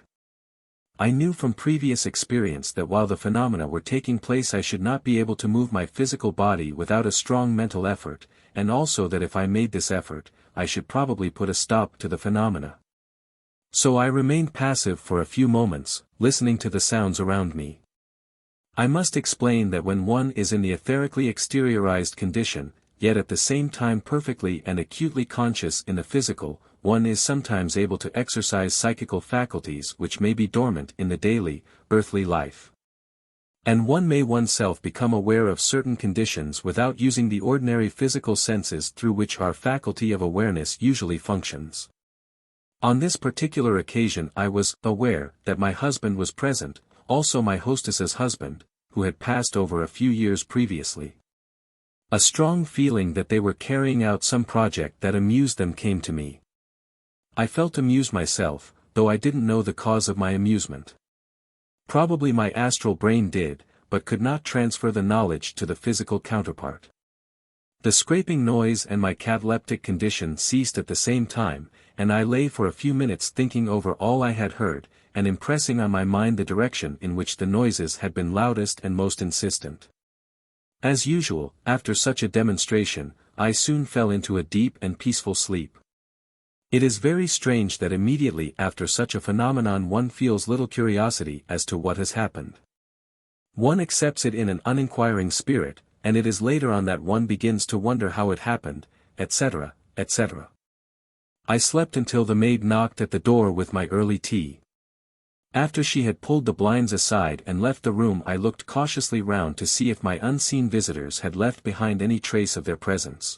I knew from previous experience that while the phenomena were taking place I should not be able to move my physical body without a strong mental effort, and also that if I made this effort, I should probably put a stop to the phenomena. So I remained passive for a few moments, listening to the sounds around me. I must explain that when one is in the etherically exteriorized condition, yet at the same time perfectly and acutely conscious in the physical, one is sometimes able to exercise psychical faculties which may be dormant in the daily, earthly life. And one may oneself become aware of certain conditions without using the ordinary physical senses through which our faculty of awareness usually functions. On this particular occasion I was aware that my husband was present, also my hostess's husband, who had passed over a few years previously. A strong feeling that they were carrying out some project that amused them came to me. I felt amused myself, though I didn't know the cause of my amusement. Probably my astral brain did, but could not transfer the knowledge to the physical counterpart. The scraping noise and my cataleptic condition ceased at the same time, and I lay for a few minutes thinking over all I had heard, and impressing on my mind the direction in which the noises had been loudest and most insistent. As usual, after such a demonstration, I soon fell into a deep and peaceful sleep. It is very strange that immediately after such a phenomenon one feels little curiosity as to what has happened. One accepts it in an uninquiring spirit, and it is later on that one begins to wonder how it happened, etc., etc. I slept until the maid knocked at the door with my early tea. After she had pulled the blinds aside and left the room, I looked cautiously round to see if my unseen visitors had left behind any trace of their presence.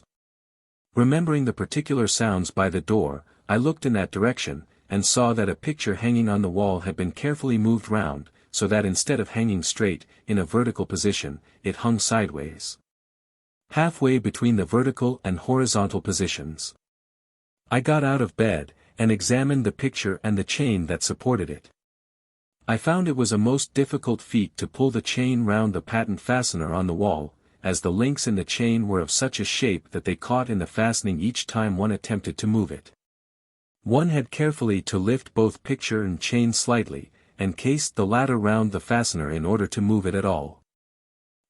Remembering the particular sounds by the door, I looked in that direction, and saw that a picture hanging on the wall had been carefully moved round, so that instead of hanging straight, in a vertical position, it hung sideways. Halfway between the vertical and horizontal positions. I got out of bed, and examined the picture and the chain that supported it. I found it was a most difficult feat to pull the chain round the patent fastener on the wall, as the links in the chain were of such a shape that they caught in the fastening each time one attempted to move it. One had carefully to lift both picture and chain slightly, and cased the latter round the fastener in order to move it at all.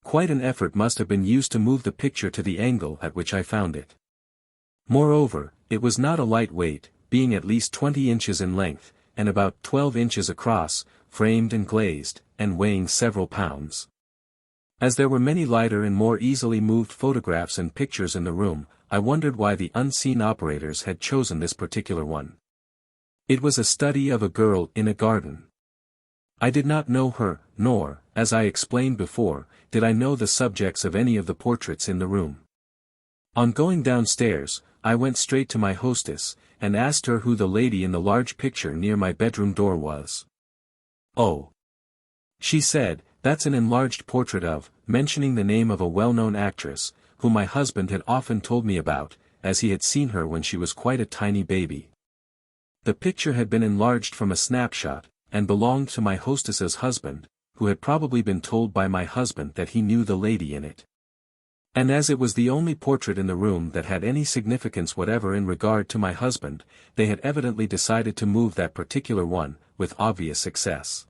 Quite an effort must have been used to move the picture to the angle at which I found it. Moreover, it was not a light weight, being at least 20 inches in length, and about 12 inches across, framed and glazed, and weighing several pounds. As there were many lighter and more easily moved photographs and pictures in the room, I wondered why the unseen operators had chosen this particular one. It was a study of a girl in a garden. I did not know her, nor, as I explained before, did I know the subjects of any of the portraits in the room. On going downstairs, I went straight to my hostess, and asked her who the lady in the large picture near my bedroom door was. "Oh," she said, "that's an enlarged portrait of," mentioning the name of a well-known actress, whom my husband had often told me about, as he had seen her when she was quite a tiny baby. The picture had been enlarged from a snapshot, and belonged to my hostess's husband, who had probably been told by my husband that he knew the lady in it. And as it was the only portrait in the room that had any significance whatever in regard to my husband, they had evidently decided to move that particular one, with obvious success.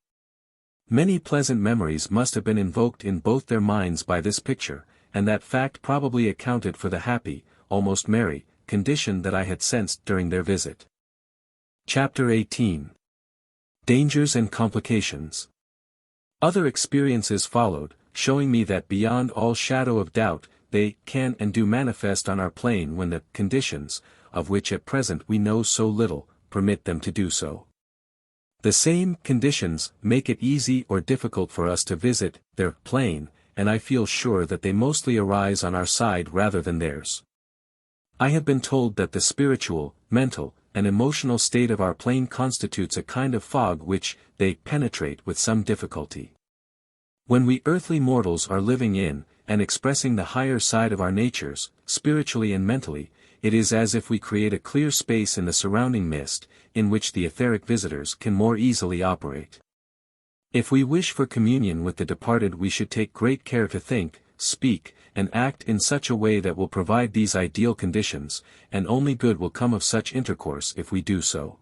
Many pleasant memories must have been invoked in both their minds by this picture, and that fact probably accounted for the happy, almost merry, condition that I had sensed during their visit. Chapter 18. Dangers and Complications. Other experiences followed, showing me that beyond all shadow of doubt, they can and do manifest on our plane when the conditions, of which at present we know so little, permit them to do so. The same conditions make it easy or difficult for us to visit their plane, and I feel sure that they mostly arise on our side rather than theirs. I have been told that the spiritual, mental, and emotional state of our plane constitutes a kind of fog which they penetrate with some difficulty. When we earthly mortals are living in, and expressing the higher side of our natures, spiritually and mentally, it is as if we create a clear space in the surrounding mist, in which the etheric visitors can more easily operate. If we wish for communion with the departed, we should take great care to think, speak, and act in such a way that will provide these ideal conditions, and only good will come of such intercourse if we do so.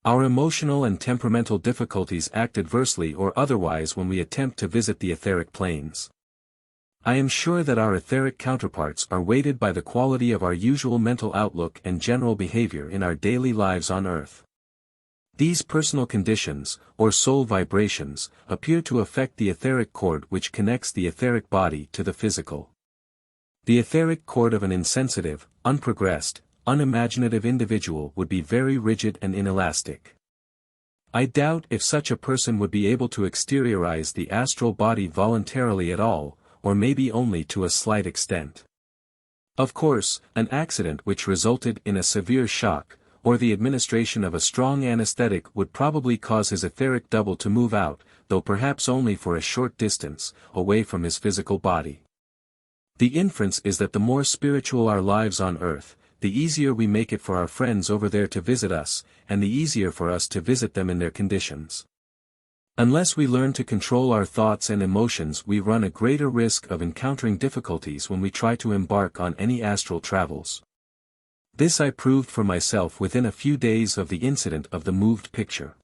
Our emotional and temperamental difficulties act adversely or otherwise when we attempt to visit the etheric planes. I am sure that our etheric counterparts are weighted by the quality of our usual mental outlook and general behavior in our daily lives on earth. These personal conditions, or soul vibrations, appear to affect the etheric cord which connects the etheric body to the physical. The etheric cord of an insensitive, unprogressed, unimaginative individual would be very rigid and inelastic. I doubt if such a person would be able to exteriorize the astral body voluntarily at all, or maybe only to a slight extent. Of course, an accident which resulted in a severe shock, or the administration of a strong anesthetic would probably cause his etheric double to move out, though perhaps only for a short distance, away from his physical body. The inference is that the more spiritual our lives on earth, the easier we make it for our friends over there to visit us, and the easier for us to visit them in their conditions. Unless we learn to control our thoughts and emotions, we run a greater risk of encountering difficulties when we try to embark on any astral travels. This I proved for myself within a few days of the incident of the moved picture.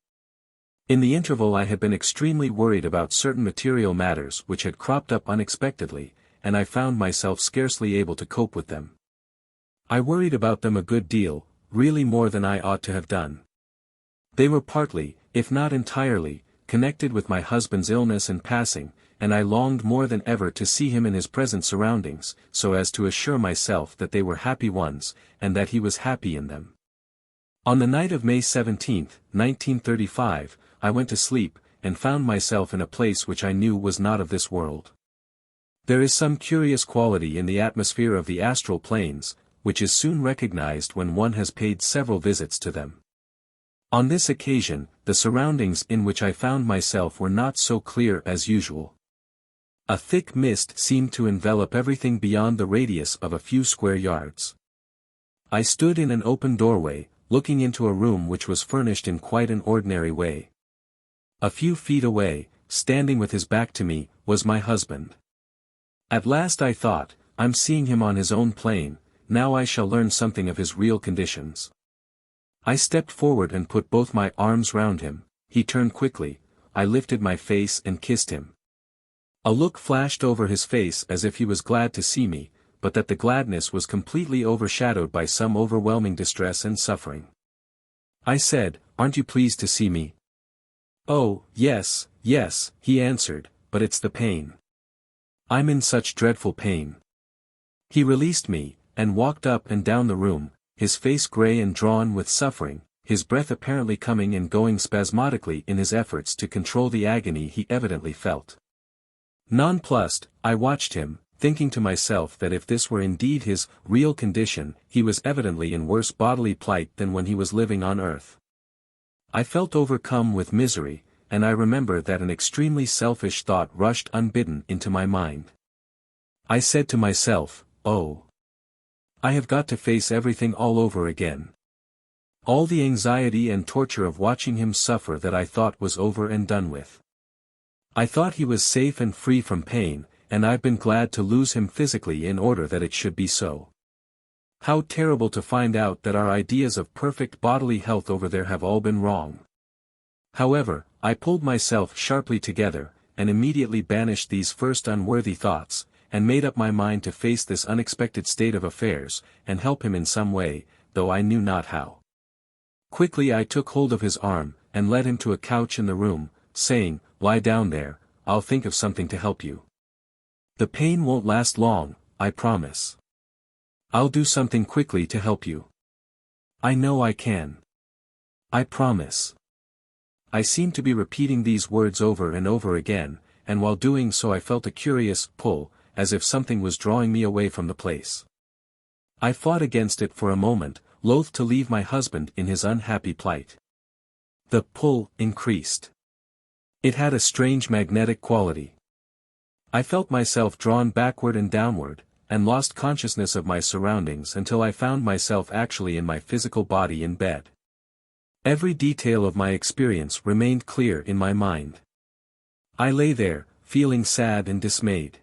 In the interval I had been extremely worried about certain material matters which had cropped up unexpectedly, and I found myself scarcely able to cope with them. I worried about them a good deal, really more than I ought to have done. They were partly, if not entirely, connected with my husband's illness and passing, and I longed more than ever to see him in his present surroundings, so as to assure myself that they were happy ones, and that he was happy in them. On the night of May 17, 1935, I went to sleep, and found myself in a place which I knew was not of this world. There is some curious quality in the atmosphere of the astral planes, which is soon recognized when one has paid several visits to them. On this occasion, the surroundings in which I found myself were not so clear as usual. A thick mist seemed to envelop everything beyond the radius of a few square yards. I stood in an open doorway, looking into a room which was furnished in quite an ordinary way. A few feet away, standing with his back to me, was my husband. At last I thought, I'm seeing him on his own plane, now I shall learn something of his real conditions. I stepped forward and put both my arms round him. He turned quickly, I lifted my face and kissed him. A look flashed over his face as if he was glad to see me, but that the gladness was completely overshadowed by some overwhelming distress and suffering. I said, "Aren't you pleased to see me?" "Oh, yes, yes," he answered, "but it's the pain. I'm in such dreadful pain." He released me, and walked up and down the room, his face grey and drawn with suffering, his breath apparently coming and going spasmodically in his efforts to control the agony he evidently felt. Nonplussed, I watched him, thinking to myself that if this were indeed his real condition, he was evidently in worse bodily plight than when he was living on earth. I felt overcome with misery, and I remember that an extremely selfish thought rushed unbidden into my mind. I said to myself, "Oh, I have got to face everything all over again. All the anxiety and torture of watching him suffer that I thought was over and done with. I thought he was safe and free from pain, and I've been glad to lose him physically in order that it should be so. How terrible to find out that our ideas of perfect bodily health over there have all been wrong." However, I pulled myself sharply together, and immediately banished these first unworthy thoughts, and made up my mind to face this unexpected state of affairs, and help him in some way, though I knew not how. Quickly I took hold of his arm, and led him to a couch in the room, saying, "Lie down there, I'll think of something to help you. The pain won't last long, I promise. I'll do something quickly to help you. I know I can. I promise." I seemed to be repeating these words over and over again, and while doing so I felt a curious pull, as if something was drawing me away from the place. I fought against it for a moment, loath to leave my husband in his unhappy plight. The pull increased. It had a strange magnetic quality. I felt myself drawn backward and downward, and lost consciousness of my surroundings until I found myself actually in my physical body in bed. Every detail of my experience remained clear in my mind. I lay there, feeling sad and dismayed.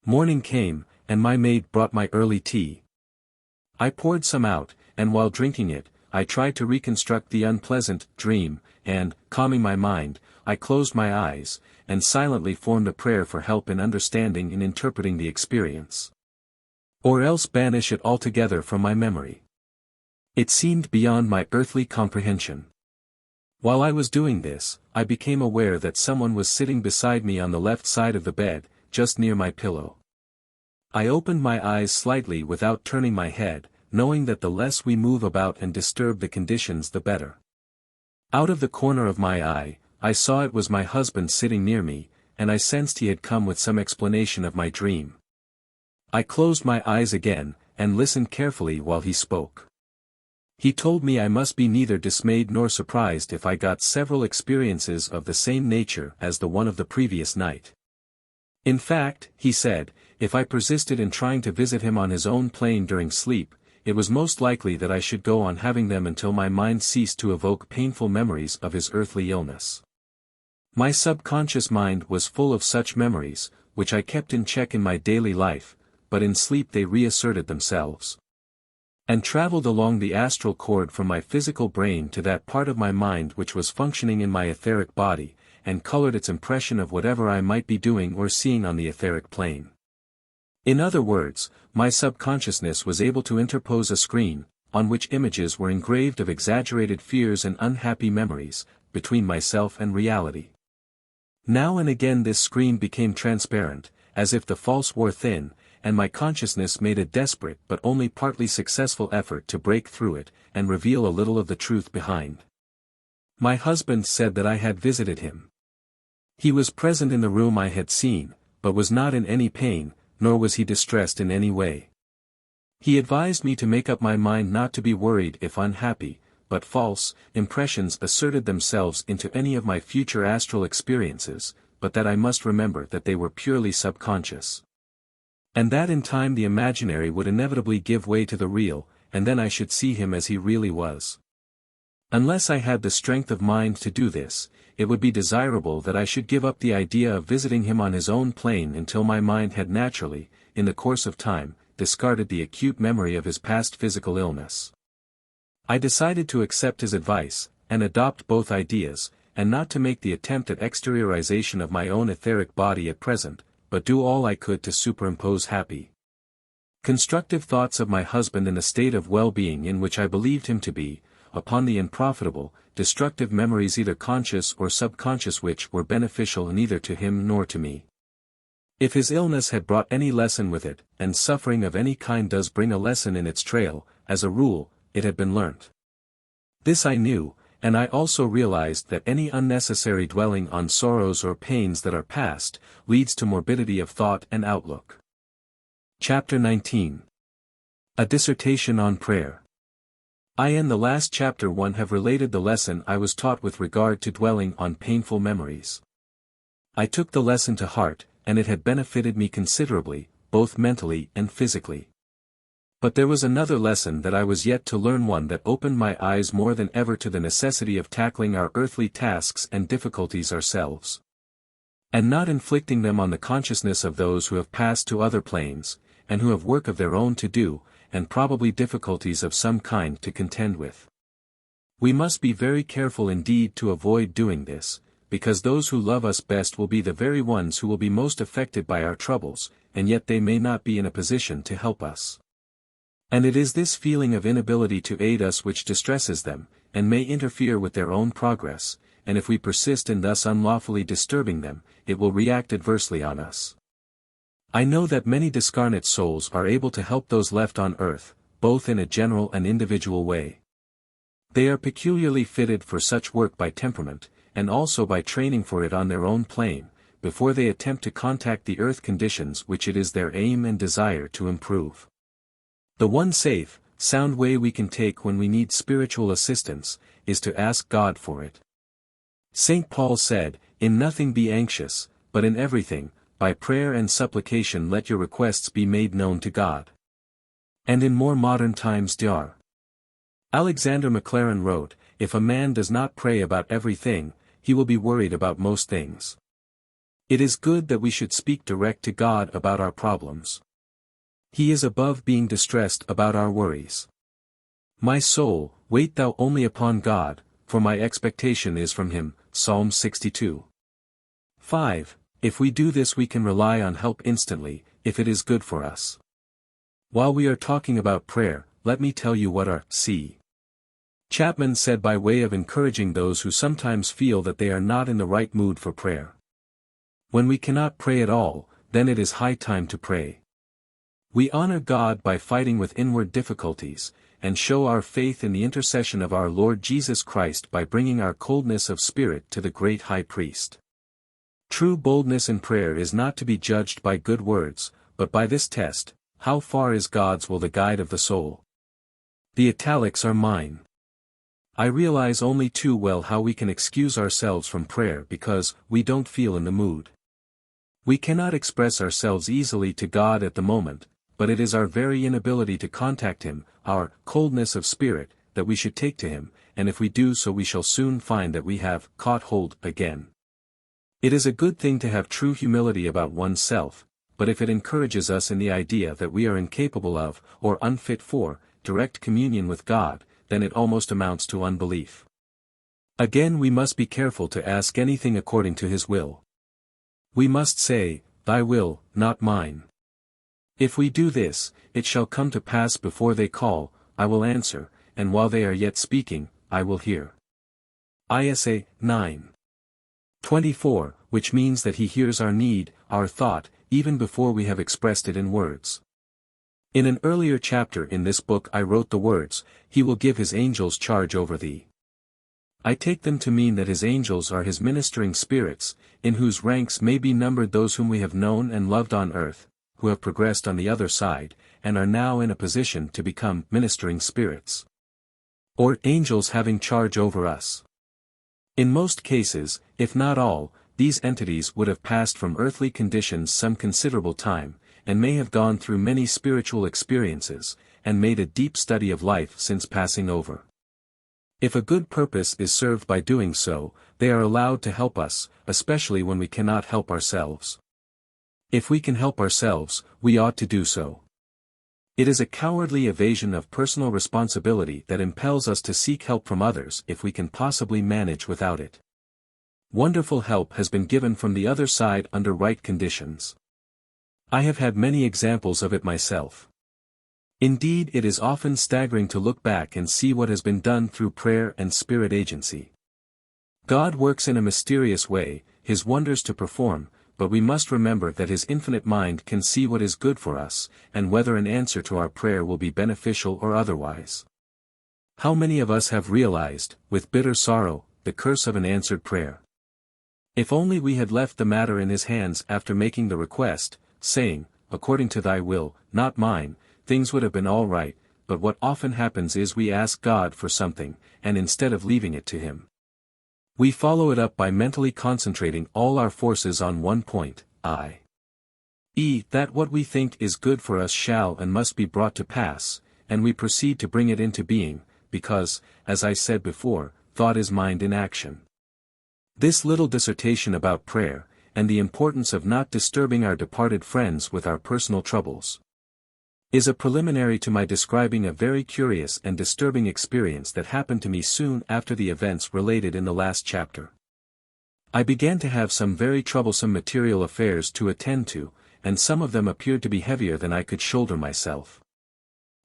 Morning came, and my maid brought my early tea. I poured some out, and while drinking it, I tried to reconstruct the unpleasant dream, and, calming my mind, I closed my eyes, and silently formed a prayer for help in understanding and interpreting the experience. Or else banish it altogether from my memory. It seemed beyond my earthly comprehension. While I was doing this, I became aware that someone was sitting beside me on the left side of the bed, just near my pillow. I opened my eyes slightly without turning my head, knowing that the less we move about and disturb the conditions the better. Out of the corner of my eye, I saw it was my husband sitting near me, and I sensed he had come with some explanation of my dream. I closed my eyes again, and listened carefully while he spoke. He told me I must be neither dismayed nor surprised if I got several experiences of the same nature as the one of the previous night. In fact, he said, if I persisted in trying to visit him on his own plane during sleep, it was most likely that I should go on having them until my mind ceased to evoke painful memories of his earthly illness. My subconscious mind was full of such memories, which I kept in check in my daily life, but in sleep they reasserted themselves. and traveled along the astral cord from my physical brain to that part of my mind which was functioning in my etheric body, and colored its impression of whatever I might be doing or seeing on the etheric plane. In other words, my subconsciousness was able to interpose a screen, on which images were engraved of exaggerated fears and unhappy memories, between myself and reality. Now and again this screen became transparent, as if the false wore thin, and my consciousness made a desperate but only partly successful effort to break through it, and reveal a little of the truth behind. My husband said that I had visited him. He was present in the room I had seen, but was not in any pain, nor was he distressed in any way. He advised me to make up my mind not to be worried if unhappy, but false impressions asserted themselves into any of my future astral experiences, but that I must remember that they were purely subconscious. And that in time the imaginary would inevitably give way to the real, and then I should see him as he really was. Unless I had the strength of mind to do this, it would be desirable that I should give up the idea of visiting him on his own plane until my mind had naturally, in the course of time, discarded the acute memory of his past physical illness. I decided to accept his advice, and adopt both ideas, and not to make the attempt at exteriorization of my own etheric body at present, but do all I could to superimpose happy, constructive thoughts of my husband in a state of well-being in which I believed him to be, upon the unprofitable, destructive memories either conscious or subconscious which were beneficial neither to him nor to me. If his illness had brought any lesson with it, and suffering of any kind does bring a lesson in its trail, as a rule, it had been learnt. This I knew, and I also realized that any unnecessary dwelling on sorrows or pains that are past, leads to morbidity of thought and outlook. Chapter 19. A Dissertation on Prayer. I in the last chapter 1 have related the lesson I was taught with regard to dwelling on painful memories. I took the lesson to heart, and it had benefited me considerably, both mentally and physically. But there was another lesson that I was yet to learn, one that opened my eyes more than ever to the necessity of tackling our earthly tasks and difficulties ourselves, and not inflicting them on the consciousness of those who have passed to other planes, and who have work of their own to do, and probably difficulties of some kind to contend with. We must be very careful indeed to avoid doing this, because those who love us best will be the very ones who will be most affected by our troubles, and yet they may not be in a position to help us. And it is this feeling of inability to aid us which distresses them, and may interfere with their own progress, and if we persist in thus unlawfully disturbing them, it will react adversely on us. I know that many discarnate souls are able to help those left on earth, both in a general and individual way. They are peculiarly fitted for such work by temperament, and also by training for it on their own plane, before they attempt to contact the earth conditions which it is their aim and desire to improve. The one safe, sound way we can take when we need spiritual assistance, is to ask God for it. St. Paul said, "In nothing be anxious, but in everything, by prayer and supplication let your requests be made known to God." And in more modern times Dr. Alexander Maclaren wrote, "If a man does not pray about everything, he will be worried about most things." It is good that we should speak direct to God about our problems. He is above being distressed about our worries. "My soul, wait thou only upon God, for my expectation is from him." Psalm 62. 5. If we do this we can rely on help instantly, if it is good for us. While we are talking about prayer, let me tell you what R.C. Chapman said by way of encouraging those who sometimes feel that they are not in the right mood for prayer. When we cannot pray at all, then it is high time to pray. We honor God by fighting with inward difficulties, and show our faith in the intercession of our Lord Jesus Christ by bringing our coldness of spirit to the great High Priest. True boldness in prayer is not to be judged by good words, but by this test: how far is God's will the guide of the soul? The italics are mine. I realize only too well how we can excuse ourselves from prayer because we don't feel in the mood. We cannot express ourselves easily to God at the moment, but it is our very inability to contact him, our coldness of spirit, that we should take to him, and if we do so we shall soon find that we have caught hold again. It is a good thing to have true humility about oneself, but if it encourages us in the idea that we are incapable of, or unfit for, direct communion with God, then it almost amounts to unbelief. Again, we must be careful to ask anything according to His will. We must say, "Thy will, not mine." If we do this, it shall come to pass before they call, I will answer, and while they are yet speaking, I will hear. Isa 9:24, which means that He hears our need, our thought, even before we have expressed it in words. In an earlier chapter in this book I wrote the words, "He will give His angels charge over thee." I take them to mean that His angels are His ministering spirits, in whose ranks may be numbered those whom we have known and loved on earth, who have progressed on the other side, and are now in a position to become ministering spirits. Or angels having charge over us. In most cases, if not all, these entities would have passed from earthly conditions some considerable time, and may have gone through many spiritual experiences, and made a deep study of life since passing over. If a good purpose is served by doing so, they are allowed to help us, especially when we cannot help ourselves. If we can help ourselves, we ought to do so. It is a cowardly evasion of personal responsibility that impels us to seek help from others if we can possibly manage without it. Wonderful help has been given from the other side under right conditions. I have had many examples of it myself. Indeed, it is often staggering to look back and see what has been done through prayer and spirit agency. God works in a mysterious way, His wonders to perform, but we must remember that His infinite mind can see what is good for us, and whether an answer to our prayer will be beneficial or otherwise. How many of us have realized, with bitter sorrow, the curse of an answered prayer? If only we had left the matter in His hands after making the request, saying, "According to Thy will, not mine," things would have been all right, but what often happens is we ask God for something, and instead of leaving it to Him, we follow it up by mentally concentrating all our forces on one point, i.e., that what we think is good for us shall and must be brought to pass, and we proceed to bring it into being, because, as I said before, thought is mind in action. This little dissertation about prayer, and the importance of not disturbing our departed friends with our personal troubles, is a preliminary to my describing a very curious and disturbing experience that happened to me soon after the events related in the last chapter. I began to have some very troublesome material affairs to attend to, and some of them appeared to be heavier than I could shoulder myself.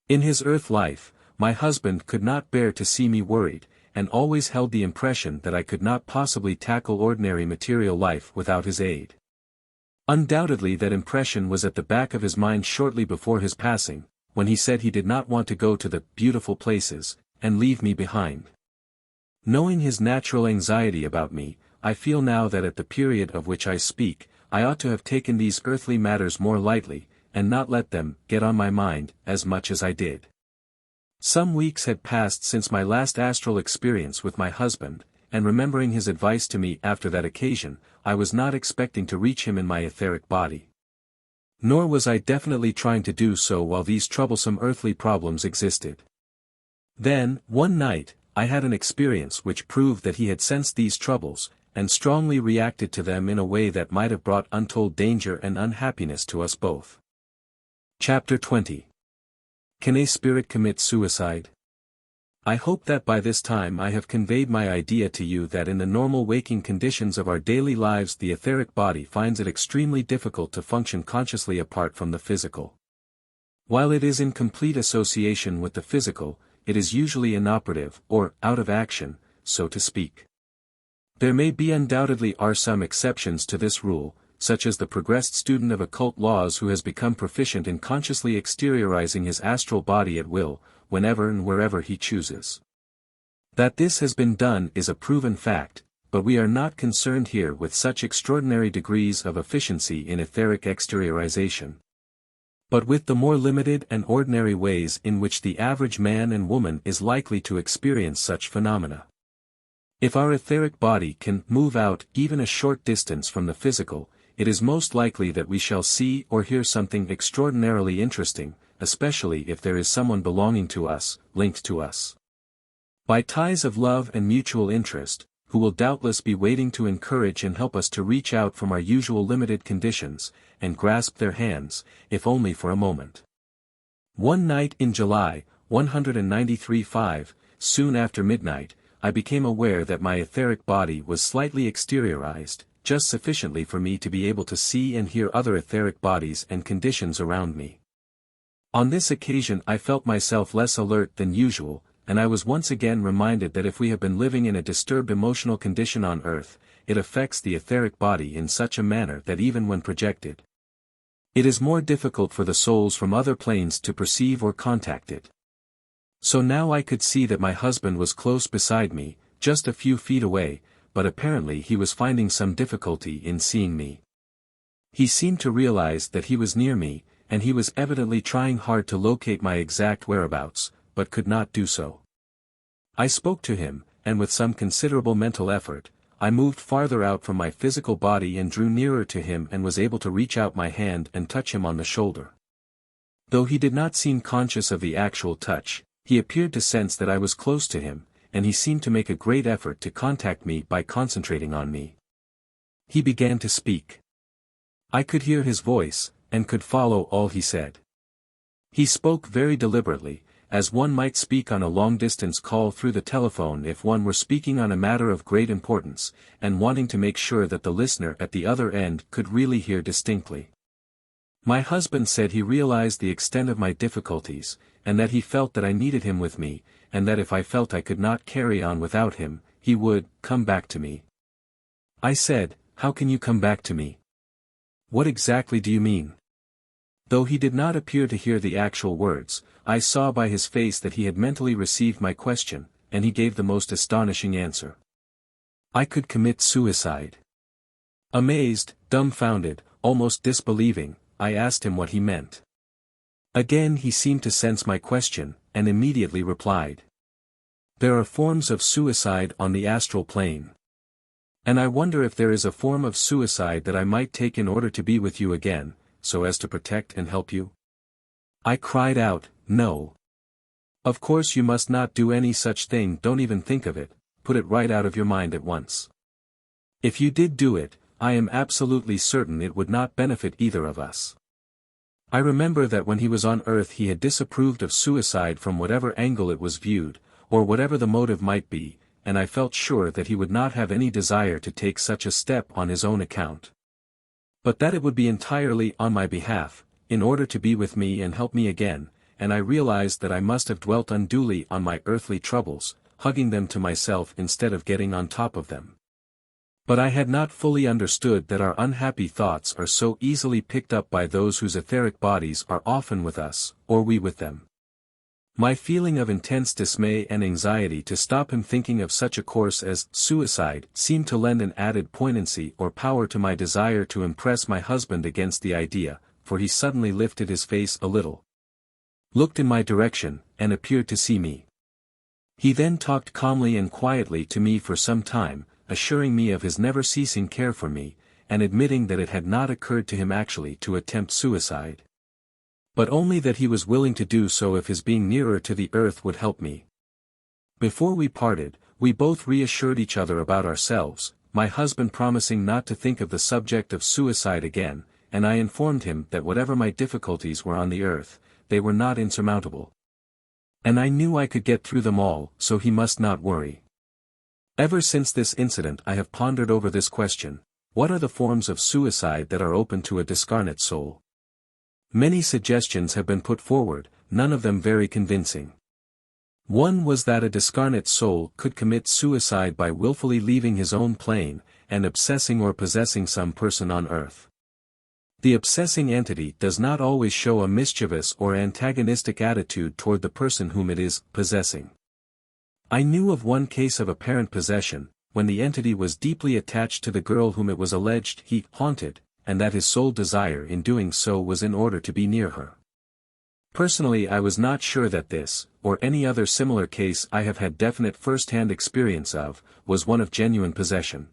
In his earth life, my husband could not bear to see me worried, and always held the impression that I could not possibly tackle ordinary material life without his aid. Undoubtedly that impression was at the back of his mind shortly before his passing, when he said he did not want to go to the beautiful places, and leave me behind. Knowing his natural anxiety about me, I feel now that at the period of which I speak, I ought to have taken these earthly matters more lightly, and not let them get on my mind as much as I did. Some weeks had passed since my last astral experience with my husband, and remembering his advice to me after that occasion, I was not expecting to reach him in my etheric body. Nor was I definitely trying to do so while these troublesome earthly problems existed. Then, one night, I had an experience which proved that he had sensed these troubles, and strongly reacted to them in a way that might have brought untold danger and unhappiness to us both. Chapter 20. Can a spirit commit suicide? I hope that by this time I have conveyed my idea to you that in the normal waking conditions of our daily lives the etheric body finds it extremely difficult to function consciously apart from the physical. While it is in complete association with the physical, it is usually inoperative, or out of action, so to speak. There may be undoubtedly are some exceptions to this rule, such as the progressed student of occult laws who has become proficient in consciously exteriorizing his astral body at will, whenever and wherever he chooses. That this has been done is a proven fact, but we are not concerned here with such extraordinary degrees of efficiency in etheric exteriorization, but with the more limited and ordinary ways in which the average man and woman is likely to experience such phenomena. If our etheric body can move out even a short distance from the physical, it is most likely that we shall see or hear something extraordinarily interesting, especially if there is someone belonging to us, linked to us by ties of love and mutual interest, who will doubtless be waiting to encourage and help us to reach out from our usual limited conditions, and grasp their hands, if only for a moment. One night in July, 193-5, soon after midnight, I became aware that my etheric body was slightly exteriorized, just sufficiently for me to be able to see and hear other etheric bodies and conditions around me. On this occasion I felt myself less alert than usual, and I was once again reminded that if we have been living in a disturbed emotional condition on Earth, it affects the etheric body in such a manner that even when projected, it is more difficult for the souls from other planes to perceive or contact it. So now I could see that my husband was close beside me, just a few feet away, but apparently he was finding some difficulty in seeing me. He seemed to realize that he was near me, and he was evidently trying hard to locate my exact whereabouts, but could not do so. I spoke to him, and with some considerable mental effort, I moved farther out from my physical body and drew nearer to him and was able to reach out my hand and touch him on the shoulder. Though he did not seem conscious of the actual touch, he appeared to sense that I was close to him, and he seemed to make a great effort to contact me by concentrating on me. He began to speak. I could hear his voice, and could follow all he said. He spoke very deliberately, as one might speak on a long-distance call through the telephone if one were speaking on a matter of great importance, and wanting to make sure that the listener at the other end could really hear distinctly. My husband said he realized the extent of my difficulties, and that he felt that I needed him with me, and that if I felt I could not carry on without him, he would come back to me. I said, "How can you come back to me? What exactly do you mean?" Though he did not appear to hear the actual words, I saw by his face that he had mentally received my question, and he gave the most astonishing answer. I could commit suicide. Amazed, dumbfounded, almost disbelieving, I asked him what he meant. Again he seemed to sense my question, and immediately replied. There are forms of suicide on the astral plane. And I wonder if there is a form of suicide that I might take in order to be with you again, so as to protect and help you? I cried out, no. Of course you must not do any such thing, don't even think of it, put it right out of your mind at once. If you did do it, I am absolutely certain it would not benefit either of us. I remember that when he was on Earth he had disapproved of suicide from whatever angle it was viewed, or whatever the motive might be, and I felt sure that he would not have any desire to take such a step on his own account. But that it would be entirely on my behalf, in order to be with me and help me again, and I realized that I must have dwelt unduly on my earthly troubles, hugging them to myself instead of getting on top of them. But I had not fully understood that our unhappy thoughts are so easily picked up by those whose etheric bodies are often with us, or we with them. My feeling of intense dismay and anxiety to stop him thinking of such a course as suicide seemed to lend an added poignancy or power to my desire to impress my husband against the idea, for he suddenly lifted his face a little, looked in my direction, and appeared to see me. He then talked calmly and quietly to me for some time, assuring me of his never-ceasing care for me, and admitting that it had not occurred to him actually to attempt suicide, but only that he was willing to do so if his being nearer to the earth would help me. Before we parted, we both reassured each other about ourselves, my husband promising not to think of the subject of suicide again, and I informed him that whatever my difficulties were on the earth, they were not insurmountable. And I knew I could get through them all, so he must not worry. Ever since this incident I have pondered over this question: what are the forms of suicide that are open to a discarnate soul? Many suggestions have been put forward, none of them very convincing. One was that a discarnate soul could commit suicide by willfully leaving his own plane, and obsessing or possessing some person on earth. The obsessing entity does not always show a mischievous or antagonistic attitude toward the person whom it is possessing. I knew of one case of apparent possession, when the entity was deeply attached to the girl whom it was alleged he haunted, and that his sole desire in doing so was in order to be near her. Personally I was not sure that this, or any other similar case I have had definite first-hand experience of, was one of genuine possession.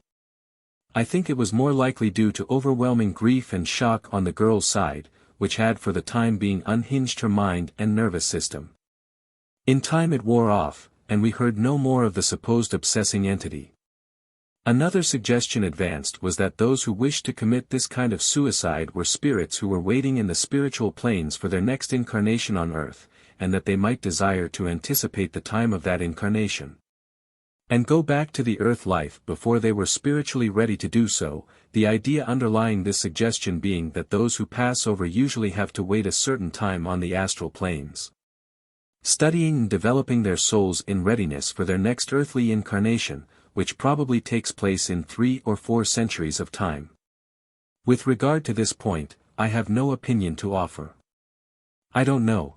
I think it was more likely due to overwhelming grief and shock on the girl's side, which had for the time being unhinged her mind and nervous system. In time it wore off, and we heard no more of the supposed obsessing entity. Another suggestion advanced was that those who wished to commit this kind of suicide were spirits who were waiting in the spiritual planes for their next incarnation on earth, and that they might desire to anticipate the time of that incarnation and go back to the earth life before they were spiritually ready to do so, the idea underlying this suggestion being that those who pass over usually have to wait a certain time on the astral planes, studying and developing their souls in readiness for their next earthly incarnation, which probably takes place in 3 or 4 centuries of time. With regard to this point, I have no opinion to offer. I don't know.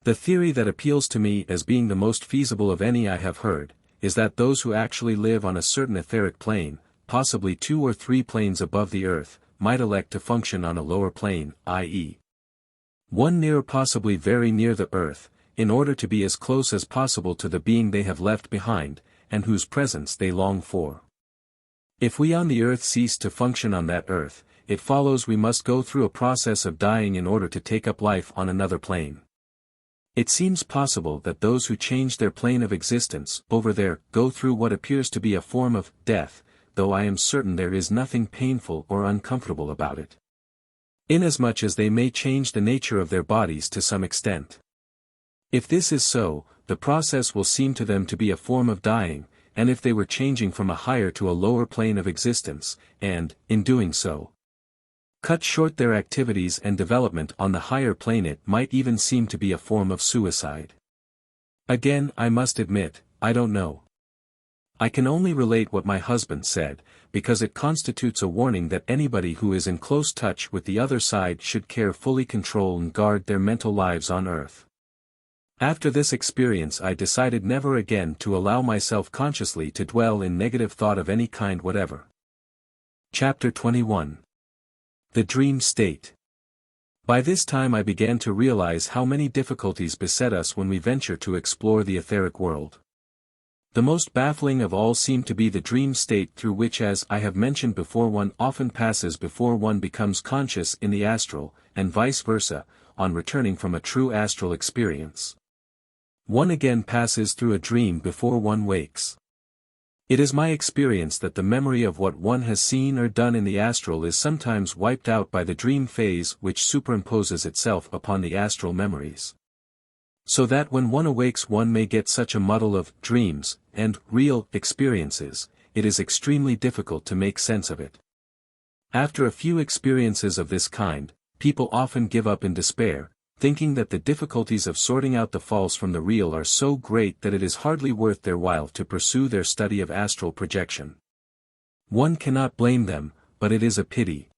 The theory that appeals to me as being the most feasible of any I have heard, is that those who actually live on a certain etheric plane, possibly 2 or 3 planes above the earth, might elect to function on a lower plane, i.e., one near, possibly very near the earth, in order to be as close as possible to the being they have left behind, and whose presence they long for. If we on the earth cease to function on that earth, it follows we must go through a process of dying in order to take up life on another plane. It seems possible that those who change their plane of existence over there go through what appears to be a form of death, though I am certain there is nothing painful or uncomfortable about it, inasmuch as they may change the nature of their bodies to some extent. If this is so, the process will seem to them to be a form of dying, and if they were changing from a higher to a lower plane of existence, and, in doing so, cut short their activities and development on the higher plane, it might even seem to be a form of suicide. Again, I must admit, I don't know. I can only relate what my husband said, because it constitutes a warning that anybody who is in close touch with the other side should carefully control and guard their mental lives on earth. After this experience I decided never again to allow myself consciously to dwell in negative thought of any kind whatever. Chapter 21. The Dream State. By this time I began to realize how many difficulties beset us when we venture to explore the etheric world. The most baffling of all seem to be the dream state through which, as I have mentioned before, one often passes before one becomes conscious in the astral, and vice versa, on returning from a true astral experience. One again passes through a dream before one wakes. It is my experience that the memory of what one has seen or done in the astral is sometimes wiped out by the dream phase which superimposes itself upon the astral memories. So that when one awakes one may get such a muddle of dreams and real experiences, it is extremely difficult to make sense of it. After a few experiences of this kind, people often give up in despair, thinking that the difficulties of sorting out the false from the real are so great that it is hardly worth their while to pursue their study of astral projection. One cannot blame them, but it is a pity,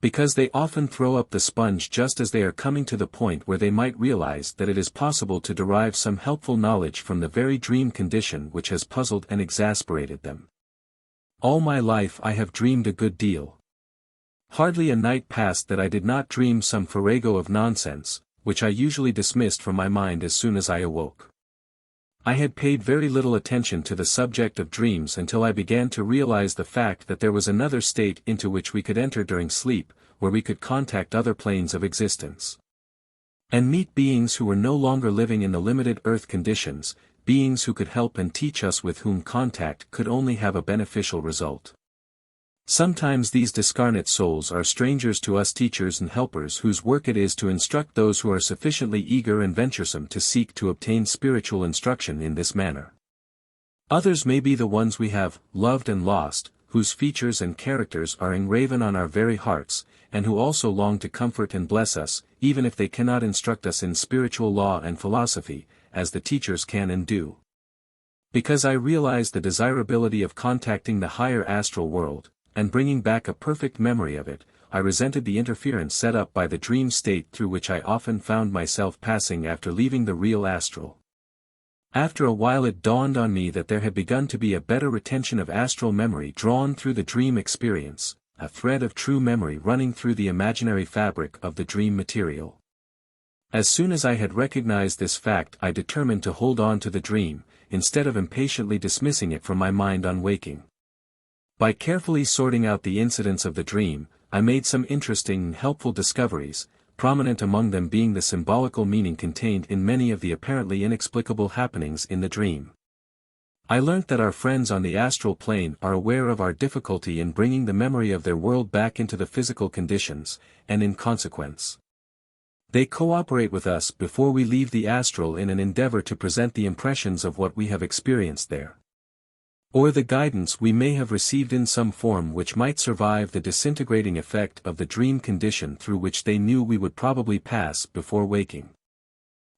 because they often throw up the sponge just as they are coming to the point where they might realize that it is possible to derive some helpful knowledge from the very dream condition which has puzzled and exasperated them. All my life I have dreamed a good deal. Hardly a night passed that I did not dream some farrago of nonsense, which I usually dismissed from my mind as soon as I awoke. I had paid very little attention to the subject of dreams until I began to realize the fact that there was another state into which we could enter during sleep, where we could contact other planes of existence, and meet beings who were no longer living in the limited earth conditions, beings who could help and teach us, with whom contact could only have a beneficial result. Sometimes these discarnate souls are strangers to us teachers and helpers whose work it is to instruct those who are sufficiently eager and venturesome to seek to obtain spiritual instruction in this manner. Others may be the ones we have loved and lost, whose features and characters are engraven on our very hearts, and who also long to comfort and bless us, even if they cannot instruct us in spiritual law and philosophy, as the teachers can and do. Because I realized the desirability of contacting the higher astral world, and bringing back a perfect memory of it, I resented the interference set up by the dream state through which I often found myself passing after leaving the real astral. After a while it dawned on me that there had begun to be a better retention of astral memory drawn through the dream experience, a thread of true memory running through the imaginary fabric of the dream material. As soon as I had recognized this fact I determined to hold on to the dream, instead of impatiently dismissing it from my mind on waking. By carefully sorting out the incidents of the dream, I made some interesting and helpful discoveries, prominent among them being the symbolical meaning contained in many of the apparently inexplicable happenings in the dream. I learnt that our friends on the astral plane are aware of our difficulty in bringing the memory of their world back into the physical conditions, and in consequence, They cooperate with us before we leave the astral in an endeavor to present the impressions of what we have experienced there, or the guidance we may have received in some form which might survive the disintegrating effect of the dream condition through which they knew we would probably pass before waking.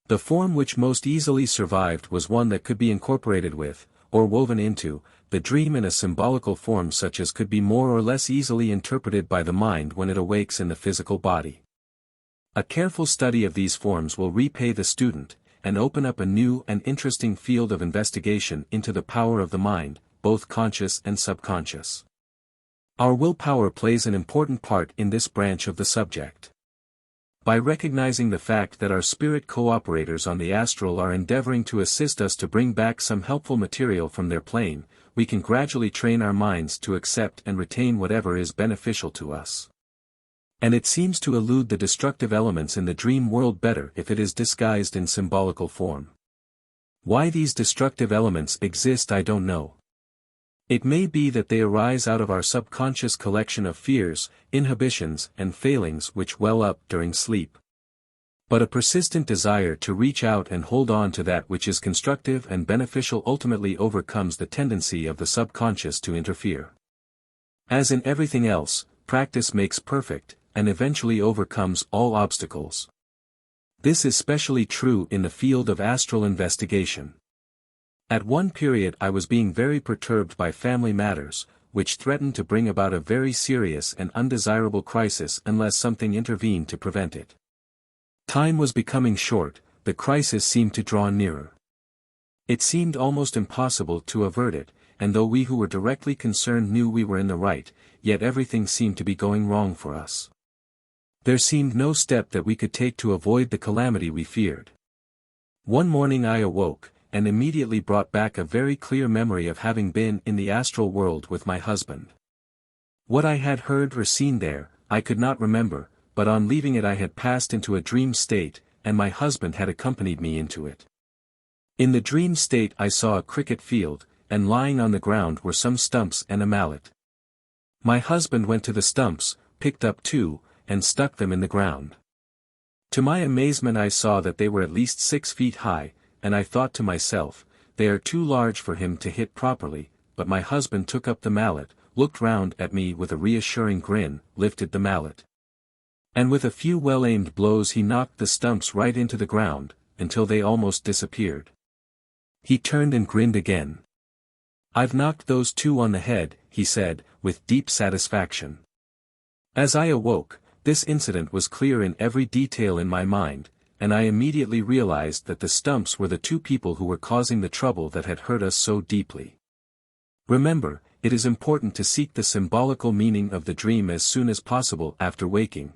The form which most easily survived was one that could be incorporated with, or woven into, the dream in a symbolical form such as could be more or less easily interpreted by the mind when it awakes in the physical body. A careful study of these forms will repay the student, and open up a new and interesting field of investigation into the power of the mind, both conscious and subconscious. Our willpower plays an important part in this branch of the subject. By recognizing the fact that our spirit cooperators on the astral are endeavoring to assist us to bring back some helpful material from their plane, we can gradually train our minds to accept and retain whatever is beneficial to us. And it seems to elude the destructive elements in the dream world better if it is disguised in symbolical form. Why these destructive elements exist I don't know. It may be that they arise out of our subconscious collection of fears, inhibitions and failings which well up during sleep. But a persistent desire to reach out and hold on to that which is constructive and beneficial ultimately overcomes the tendency of the subconscious to interfere. As in everything else, practice makes perfect, and eventually overcomes all obstacles. This is especially true in the field of astral investigation. At one period I was being very perturbed by family matters, which threatened to bring about a very serious and undesirable crisis unless something intervened to prevent it. Time was becoming short, the crisis seemed to draw nearer. It seemed almost impossible to avert it, and though we who were directly concerned knew we were in the right, yet everything seemed to be going wrong for us. There seemed no step that we could take to avoid the calamity we feared. One morning I awoke, and immediately brought back a very clear memory of having been in the astral world with my husband. What I had heard or seen there, I could not remember, but on leaving it I had passed into a dream state, and my husband had accompanied me into it. In the dream state I saw a cricket field, and lying on the ground were some stumps and a mallet. My husband went to the stumps, picked up two, and stuck them in the ground. To my amazement I saw that they were at least 6 feet high, and I thought to myself, they are too large for him to hit properly, but my husband took up the mallet, looked round at me with a reassuring grin, lifted the mallet, and with a few well-aimed blows he knocked the stumps right into the ground, until they almost disappeared. He turned and grinned again. "I've knocked those two on the head," he said, with deep satisfaction. As I awoke, this incident was clear in every detail in my mind, and I immediately realized that the stumps were the two people who were causing the trouble that had hurt us so deeply. Remember, it is important to seek the symbolical meaning of the dream as soon as possible after waking.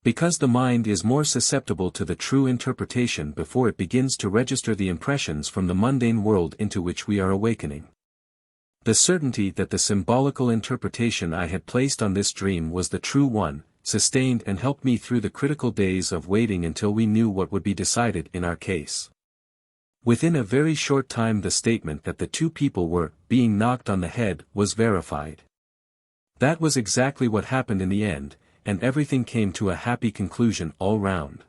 Because the mind is more susceptible to the true interpretation before it begins to register the impressions from the mundane world into which we are awakening. The certainty that the symbolical interpretation I had placed on this dream was the true one, sustained and helped me through the critical days of waiting until we knew what would be decided in our case. Within a very short time the statement that the two people were being knocked on the head was verified. That was exactly what happened in the end, and everything came to a happy conclusion all round.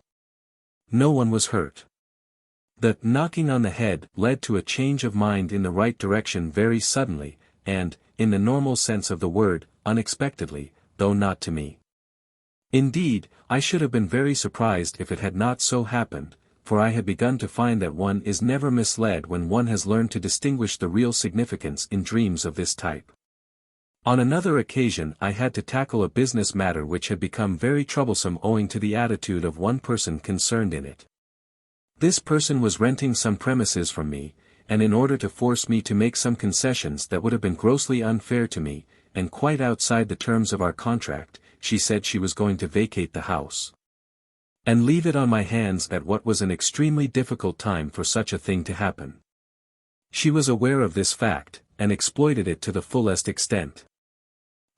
No one was hurt. The knocking on the head led to a change of mind in the right direction very suddenly, and, in the normal sense of the word, unexpectedly, though not to me. Indeed, I should have been very surprised if it had not so happened, for I had begun to find that one is never misled when one has learned to distinguish the real significance in dreams of this type. On another occasion I had to tackle a business matter which had become very troublesome owing to the attitude of one person concerned in it. This person was renting some premises from me, and in order to force me to make some concessions that would have been grossly unfair to me, and quite outside the terms of our contract, she said she was going to vacate the house and leave it on my hands at what was an extremely difficult time for such a thing to happen. She was aware of this fact, and exploited it to the fullest extent.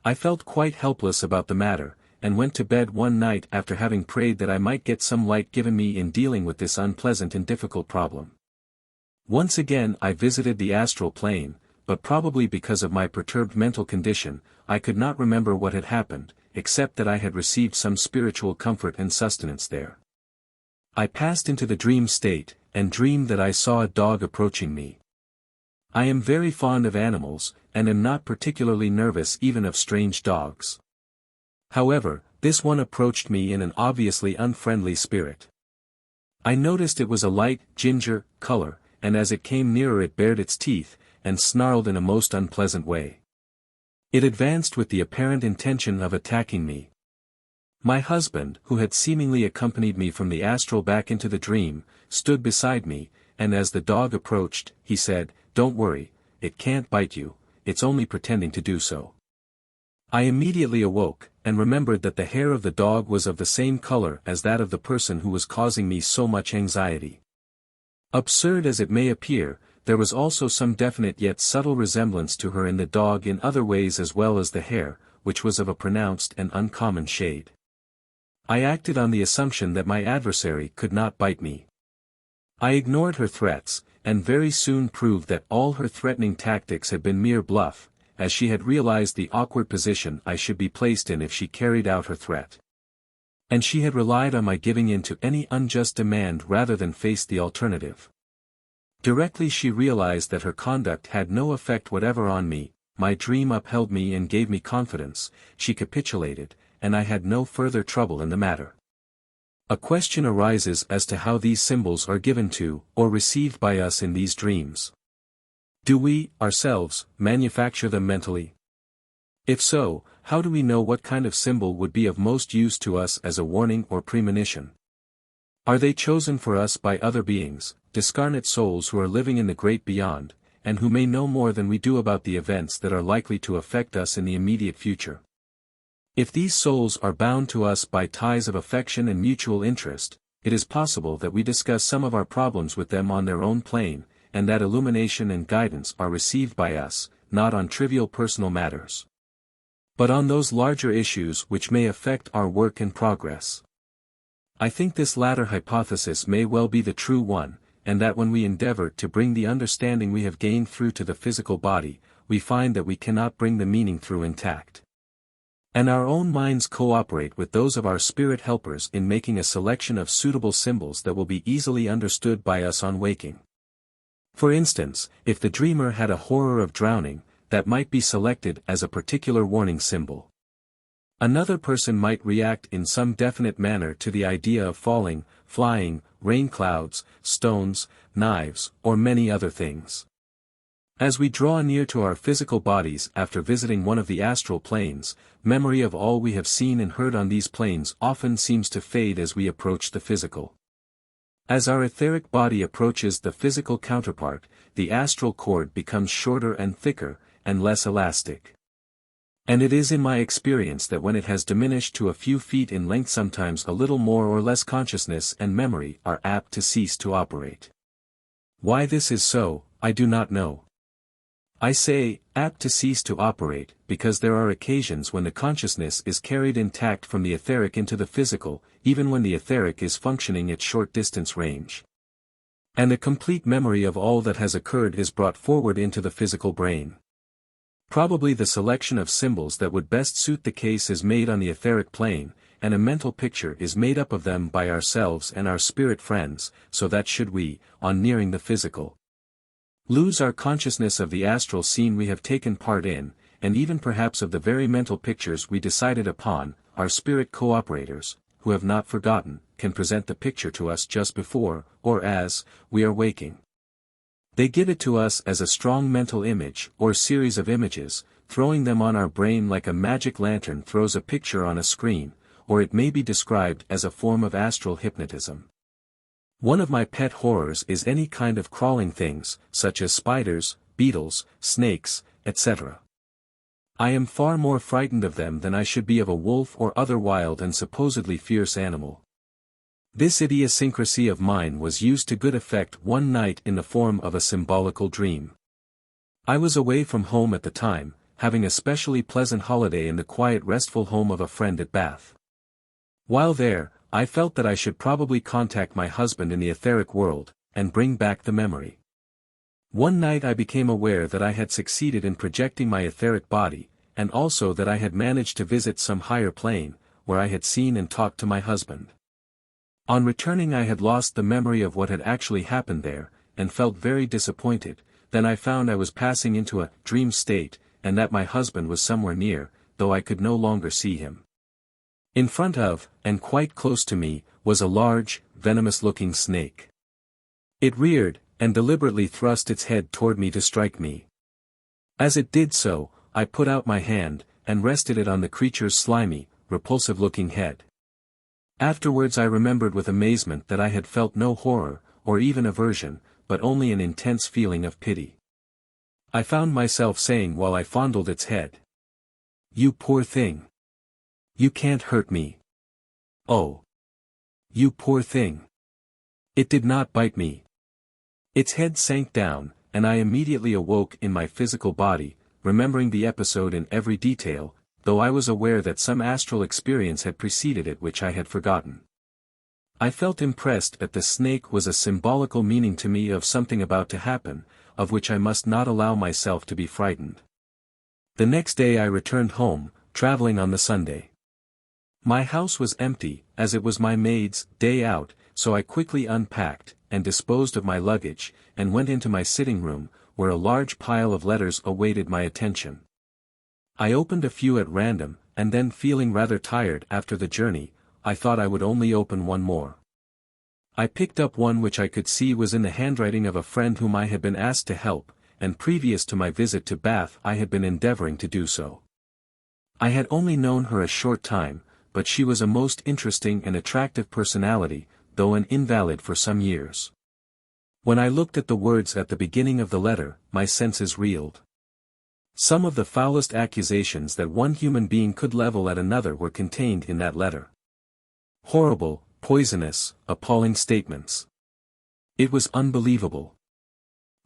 I felt quite helpless about the matter, and went to bed one night after having prayed that I might get some light given me in dealing with this unpleasant and difficult problem. Once again I visited the astral plane, but probably because of my perturbed mental condition, I could not remember what had happened, except that I had received some spiritual comfort and sustenance there. I passed into the dream state, and dreamed that I saw a dog approaching me. I am very fond of animals, and am not particularly nervous even of strange dogs. However, this one approached me in an obviously unfriendly spirit. I noticed it was a light, ginger, color, and as it came nearer it bared its teeth, and snarled in a most unpleasant way. It advanced with the apparent intention of attacking me. My husband, who had seemingly accompanied me from the astral back into the dream, stood beside me, and as the dog approached, he said, "Don't worry, it can't bite you, it's only pretending to do so." I immediately awoke, and remembered that the hair of the dog was of the same color as that of the person who was causing me so much anxiety. Absurd as it may appear, there was also some definite yet subtle resemblance to her in the dog in other ways as well as the hair, which was of a pronounced and uncommon shade. I acted on the assumption that my adversary could not bite me. I ignored her threats, and very soon proved that all her threatening tactics had been mere bluff, as she had realized the awkward position I should be placed in if she carried out her threat. And she had relied on my giving in to any unjust demand rather than face the alternative. Directly she realized that her conduct had no effect whatever on me, my dream upheld me and gave me confidence, she capitulated, and I had no further trouble in the matter. A question arises as to how these symbols are given to, or received by us in these dreams. Do we, ourselves, manufacture them mentally? If so, how do we know what kind of symbol would be of most use to us as a warning or premonition? Are they chosen for us by other beings, discarnate souls who are living in the great beyond, and who may know more than we do about the events that are likely to affect us in the immediate future? If these souls are bound to us by ties of affection and mutual interest, it is possible that we discuss some of our problems with them on their own plane, and that illumination and guidance are received by us, not on trivial personal matters, but on those larger issues which may affect our work and progress. I think this latter hypothesis may well be the true one, and that when we endeavor to bring the understanding we have gained through to the physical body, we find that we cannot bring the meaning through intact. And our own minds cooperate with those of our spirit helpers in making a selection of suitable symbols that will be easily understood by us on waking. For instance, if the dreamer had a horror of drowning, that might be selected as a particular warning symbol. Another person might react in some definite manner to the idea of falling, flying, rain clouds, stones, knives, or many other things. As we draw near to our physical bodies after visiting one of the astral planes, memory of all we have seen and heard on these planes often seems to fade as we approach the physical. As our etheric body approaches the physical counterpart, the astral cord becomes shorter and thicker, and less elastic. And it is in my experience that when it has diminished to a few feet in length, sometimes a little more or less consciousness and memory are apt to cease to operate. Why this is so, I do not know. I say, apt to cease to operate, because there are occasions when the consciousness is carried intact from the etheric into the physical, even when the etheric is functioning at short distance range. And a complete memory of all that has occurred is brought forward into the physical brain. Probably the selection of symbols that would best suit the case is made on the etheric plane, and a mental picture is made up of them by ourselves and our spirit friends, so that should we, on nearing the physical, lose our consciousness of the astral scene we have taken part in, and even perhaps of the very mental pictures we decided upon, our spirit cooperators, who have not forgotten, can present the picture to us just before, or as, we are waking. They give it to us as a strong mental image, or series of images, throwing them on our brain like a magic lantern throws a picture on a screen, or it may be described as a form of astral hypnotism. One of my pet horrors is any kind of crawling things, such as spiders, beetles, snakes, etc. I am far more frightened of them than I should be of a wolf or other wild and supposedly fierce animal. This idiosyncrasy of mine was used to good effect one night in the form of a symbolical dream. I was away from home at the time, having a specially pleasant holiday in the quiet restful home of a friend at Bath. While there, I felt that I should probably contact my husband in the etheric world, and bring back the memory. One night I became aware that I had succeeded in projecting my etheric body, and also that I had managed to visit some higher plane, where I had seen and talked to my husband. On returning I had lost the memory of what had actually happened there, and felt very disappointed. Then I found I was passing into a dream state, and that my husband was somewhere near, though I could no longer see him. In front of, and quite close to me, was a large, venomous-looking snake. It reared, and deliberately thrust its head toward me to strike me. As it did so, I put out my hand, and rested it on the creature's slimy, repulsive-looking head. Afterwards I remembered with amazement that I had felt no horror, or even aversion, but only an intense feeling of pity. I found myself saying while I fondled its head, "You poor thing. You can't hurt me. Oh. You poor thing." It did not bite me. Its head sank down, and I immediately awoke in my physical body, remembering the episode in every detail, though I was aware that some astral experience had preceded it which I had forgotten. I felt impressed that the snake was a symbolical meaning to me of something about to happen, of which I must not allow myself to be frightened. The next day I returned home, traveling on the Sunday. My house was empty, as it was my maid's day out, so I quickly unpacked, and disposed of my luggage, and went into my sitting room, where a large pile of letters awaited my attention. I opened a few at random, and then feeling rather tired after the journey, I thought I would only open one more. I picked up one which I could see was in the handwriting of a friend whom I had been asked to help, and previous to my visit to Bath I had been endeavoring to do so. I had only known her a short time, but she was a most interesting and attractive personality, though an invalid for some years. When I looked at the words at the beginning of the letter, my senses reeled. Some of the foulest accusations that one human being could level at another were contained in that letter. Horrible, poisonous, appalling statements. It was unbelievable.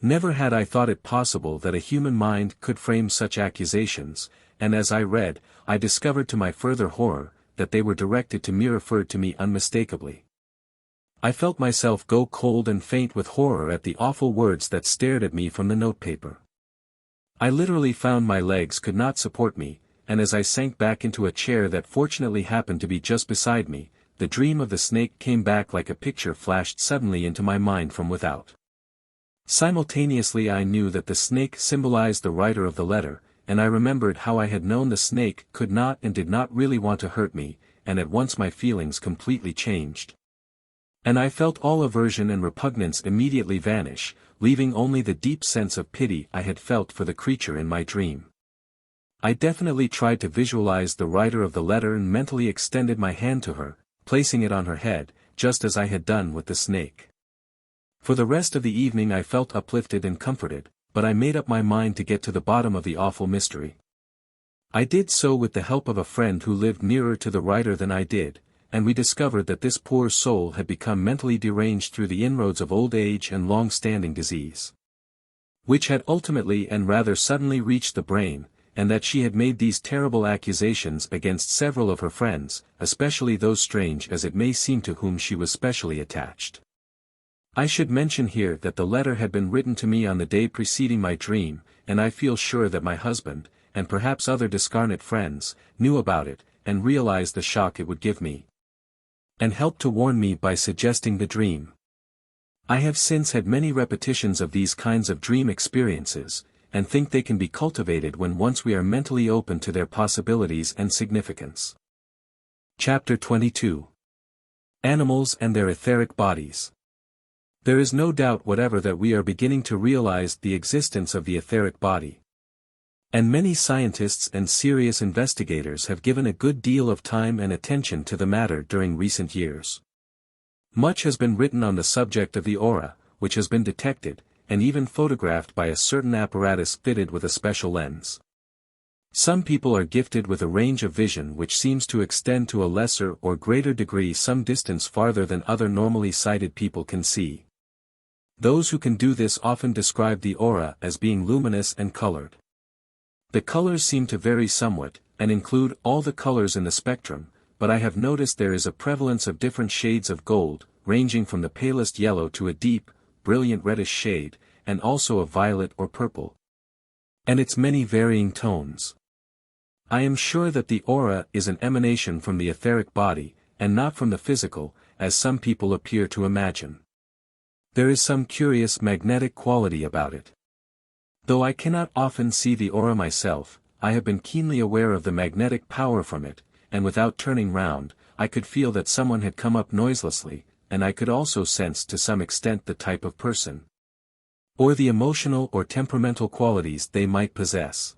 Never had I thought it possible that a human mind could frame such accusations, and as I read, I discovered to my further horror, that they were directed to me, referred to me unmistakably. I felt myself go cold and faint with horror at the awful words that stared at me from the notepaper. I literally found my legs could not support me, and as I sank back into a chair that fortunately happened to be just beside me, the dream of the snake came back like a picture flashed suddenly into my mind from without. Simultaneously I knew that the snake symbolized the writer of the letter, and I remembered how I had known the snake could not and did not really want to hurt me, and at once my feelings completely changed. And I felt all aversion and repugnance immediately vanish, leaving only the deep sense of pity I had felt for the creature in my dream. I definitely tried to visualize the writer of the letter and mentally extended my hand to her, placing it on her head, just as I had done with the snake. For the rest of the evening I felt uplifted and comforted, but I made up my mind to get to the bottom of the awful mystery. I did so with the help of a friend who lived nearer to the writer than I did, and we discovered that this poor soul had become mentally deranged through the inroads of old age and long-standing disease, which had ultimately and rather suddenly reached the brain, and that she had made these terrible accusations against several of her friends, especially those strange as it may seem to whom she was specially attached. I should mention here that the letter had been written to me on the day preceding my dream, and I feel sure that my husband, and perhaps other discarnate friends, knew about it, and realized the shock it would give me, and helped to warn me by suggesting the dream. I have since had many repetitions of these kinds of dream experiences, and think they can be cultivated when once we are mentally open to their possibilities and significance. Chapter 22. Animals and their etheric bodies. There is no doubt whatever that we are beginning to realize the existence of the etheric body. And many scientists and serious investigators have given a good deal of time and attention to the matter during recent years. Much has been written on the subject of the aura, which has been detected, and even photographed by a certain apparatus fitted with a special lens. Some people are gifted with a range of vision which seems to extend to a lesser or greater degree some distance farther than other normally sighted people can see. Those who can do this often describe the aura as being luminous and colored. The colors seem to vary somewhat, and include all the colors in the spectrum, but I have noticed there is a prevalence of different shades of gold, ranging from the palest yellow to a deep, brilliant reddish shade, and also of violet or purple, and its many varying tones. I am sure that the aura is an emanation from the etheric body, and not from the physical, as some people appear to imagine. There is some curious magnetic quality about it. Though I cannot often see the aura myself, I have been keenly aware of the magnetic power from it, and without turning round, I could feel that someone had come up noiselessly, and I could also sense to some extent the type of person, or the emotional or temperamental qualities they might possess.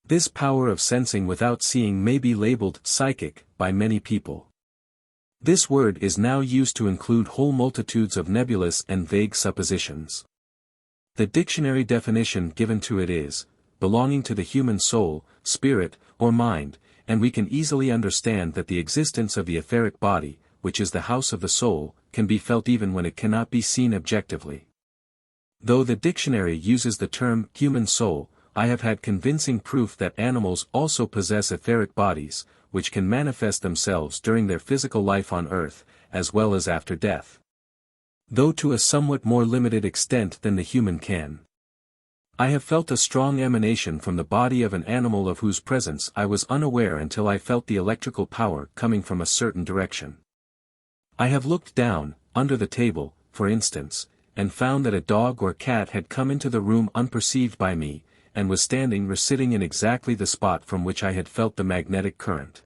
This power of sensing without seeing may be labeled psychic by many people. This word is now used to include whole multitudes of nebulous and vague suppositions. The dictionary definition given to it is, belonging to the human soul, spirit, or mind, and we can easily understand that the existence of the etheric body, which is the house of the soul, can be felt even when it cannot be seen objectively. Though the dictionary uses the term human soul, I have had convincing proof that animals also possess etheric bodies, which can manifest themselves during their physical life on Earth, as well as after death, though to a somewhat more limited extent than the human can. I have felt a strong emanation from the body of an animal of whose presence I was unaware until I felt the electrical power coming from a certain direction. I have looked down, under the table, for instance, and found that a dog or cat had come into the room unperceived by me, and was standing or sitting in exactly the spot from which I had felt the magnetic current.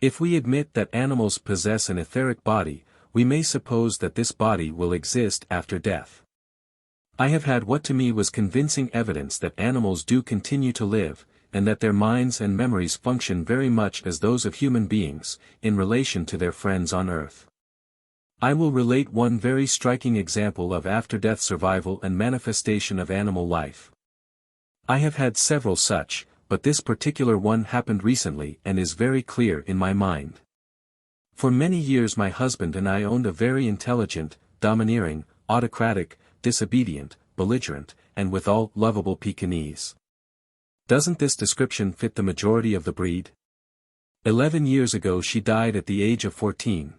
If we admit that animals possess an etheric body, we may suppose that this body will exist after death. I have had what to me was convincing evidence that animals do continue to live, and that their minds and memories function very much as those of human beings, in relation to their friends on Earth. I will relate one very striking example of after-death survival and manifestation of animal life. I have had several such, but this particular one happened recently and is very clear in my mind. For many years my husband and I owned a very intelligent, domineering, autocratic, disobedient, belligerent, and withal lovable Pekingese. Doesn't this description fit the majority of the breed? 11 years ago she died at the age of 14.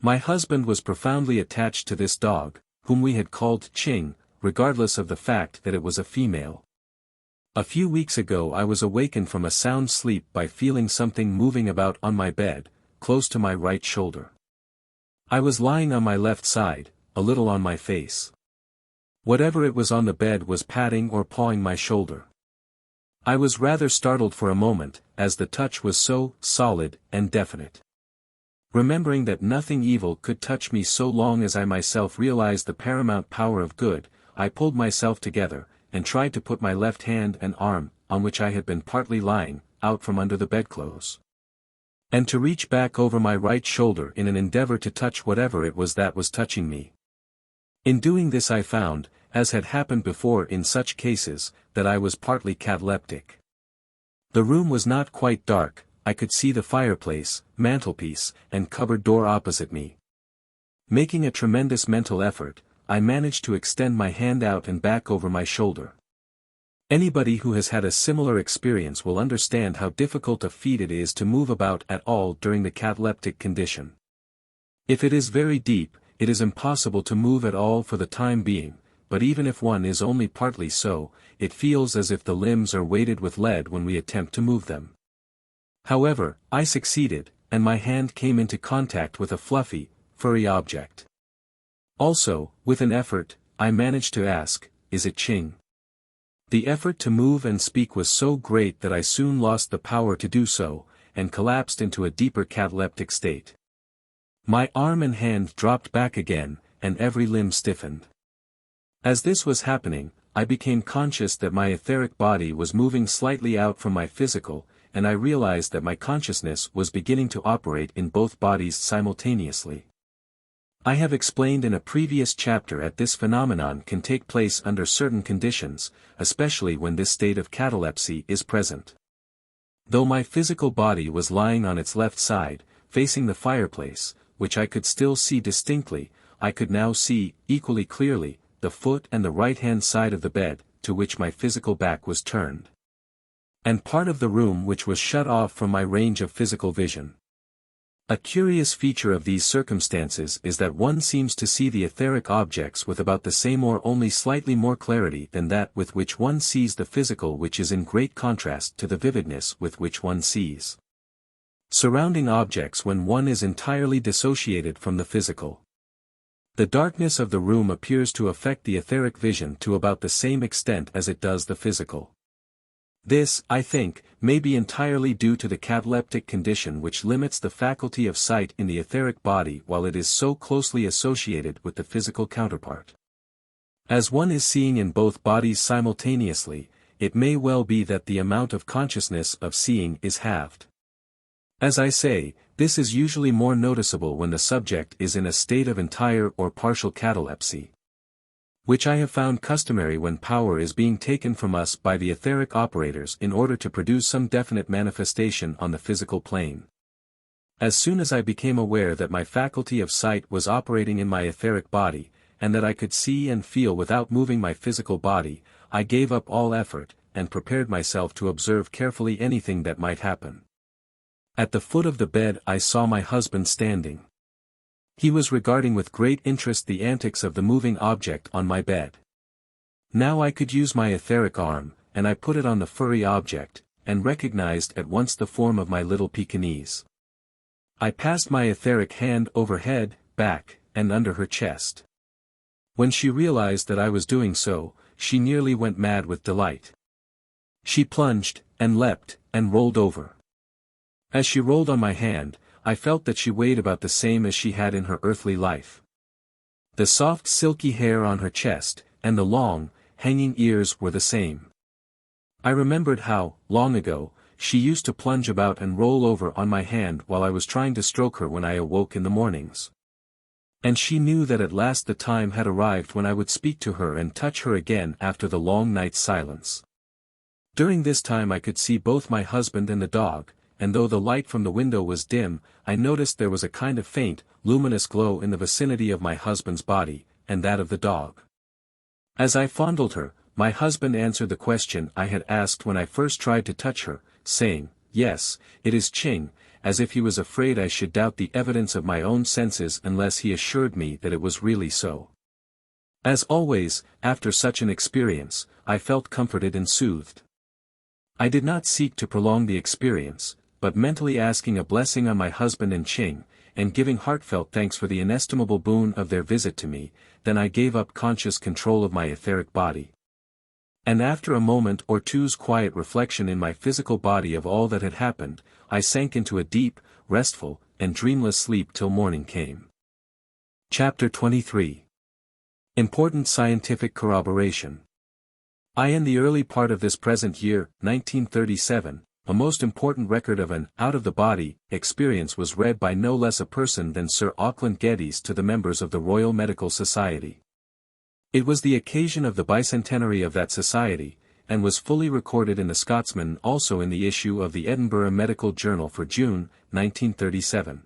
My husband was profoundly attached to this dog, whom we had called Ching, regardless of the fact that it was a female. A few weeks ago I was awakened from a sound sleep by feeling something moving about on my bed, close to my right shoulder. I was lying on my left side, a little on my face. Whatever it was on the bed was patting or pawing my shoulder. I was rather startled for a moment, as the touch was so solid and definite. Remembering that nothing evil could touch me so long as I myself realized the paramount power of good, I pulled myself together, and tried to put my left hand and arm, on which I had been partly lying, out from under the bedclothes, and to reach back over my right shoulder in an endeavor to touch whatever it was that was touching me. In doing this I found, as had happened before in such cases, that I was partly cataleptic. The room was not quite dark, I could see the fireplace, mantelpiece, and cupboard door opposite me. Making a tremendous mental effort, I managed to extend my hand out and back over my shoulder. Anybody who has had a similar experience will understand how difficult a feat it is to move about at all during the cataleptic condition. If it is very deep, it is impossible to move at all for the time being, but even if one is only partly so, it feels as if the limbs are weighted with lead when we attempt to move them. However, I succeeded, and my hand came into contact with a fluffy, furry object. Also, with an effort, I managed to ask, "Is it Ching?" The effort to move and speak was so great that I soon lost the power to do so, and collapsed into a deeper cataleptic state. My arm and hand dropped back again, and every limb stiffened. As this was happening, I became conscious that my etheric body was moving slightly out from my physical, and I realized that my consciousness was beginning to operate in both bodies simultaneously. I have explained in a previous chapter that this phenomenon can take place under certain conditions, especially when this state of catalepsy is present. Though my physical body was lying on its left side, facing the fireplace, which I could still see distinctly, I could now see, equally clearly, the foot and the right-hand side of the bed, to which my physical back was turned, and part of the room which was shut off from my range of physical vision. A curious feature of these circumstances is that one seems to see the etheric objects with about the same or only slightly more clarity than that with which one sees the physical, which is in great contrast to the vividness with which one sees surrounding objects when one is entirely dissociated from the physical. The darkness of the room appears to affect the etheric vision to about the same extent as it does the physical. This, I think, may be entirely due to the cataleptic condition which limits the faculty of sight in the etheric body while it is so closely associated with the physical counterpart. As one is seeing in both bodies simultaneously, it may well be that the amount of consciousness of seeing is halved. As I say, this is usually more noticeable when the subject is in a state of entire or partial catalepsy, which I have found customary when power is being taken from us by the etheric operators in order to produce some definite manifestation on the physical plane. As soon as I became aware that my faculty of sight was operating in my etheric body, and that I could see and feel without moving my physical body, I gave up all effort, and prepared myself to observe carefully anything that might happen. At the foot of the bed I saw my husband standing. He was regarding with great interest the antics of the moving object on my bed. Now I could use my etheric arm, and I put it on the furry object, and recognized at once the form of my little Pekingese. I passed my etheric hand over head, back, and under her chest. When she realized that I was doing so, she nearly went mad with delight. She plunged, and leapt, and rolled over. As she rolled on my hand, I felt that she weighed about the same as she had in her earthly life. The soft silky hair on her chest, and the long, hanging ears were the same. I remembered how, long ago, she used to plunge about and roll over on my hand while I was trying to stroke her when I awoke in the mornings. And she knew that at last the time had arrived when I would speak to her and touch her again after the long night's silence. During this time I could see both my husband and the dog, and though the light from the window was dim, I noticed there was a kind of faint, luminous glow in the vicinity of my husband's body, and that of the dog. As I fondled her, my husband answered the question I had asked when I first tried to touch her, saying, "Yes, it is Ching," as if he was afraid I should doubt the evidence of my own senses unless he assured me that it was really so. As always, after such an experience, I felt comforted and soothed. I did not seek to prolong the experience, but mentally asking a blessing on my husband and Ching, and giving heartfelt thanks for the inestimable boon of their visit to me, then I gave up conscious control of my etheric body. And after a moment or two's quiet reflection in my physical body of all that had happened, I sank into a deep, restful, and dreamless sleep till morning came. Chapter 23. Important Scientific Corroboration. In the early part of this present year, 1937, a most important record of an out-of-the-body experience was read by no less a person than Sir Auckland Geddes to the members of the Royal Medical Society. It was the occasion of the bicentenary of that society, and was fully recorded in the Scotsman also in the issue of the Edinburgh Medical Journal for June, 1937.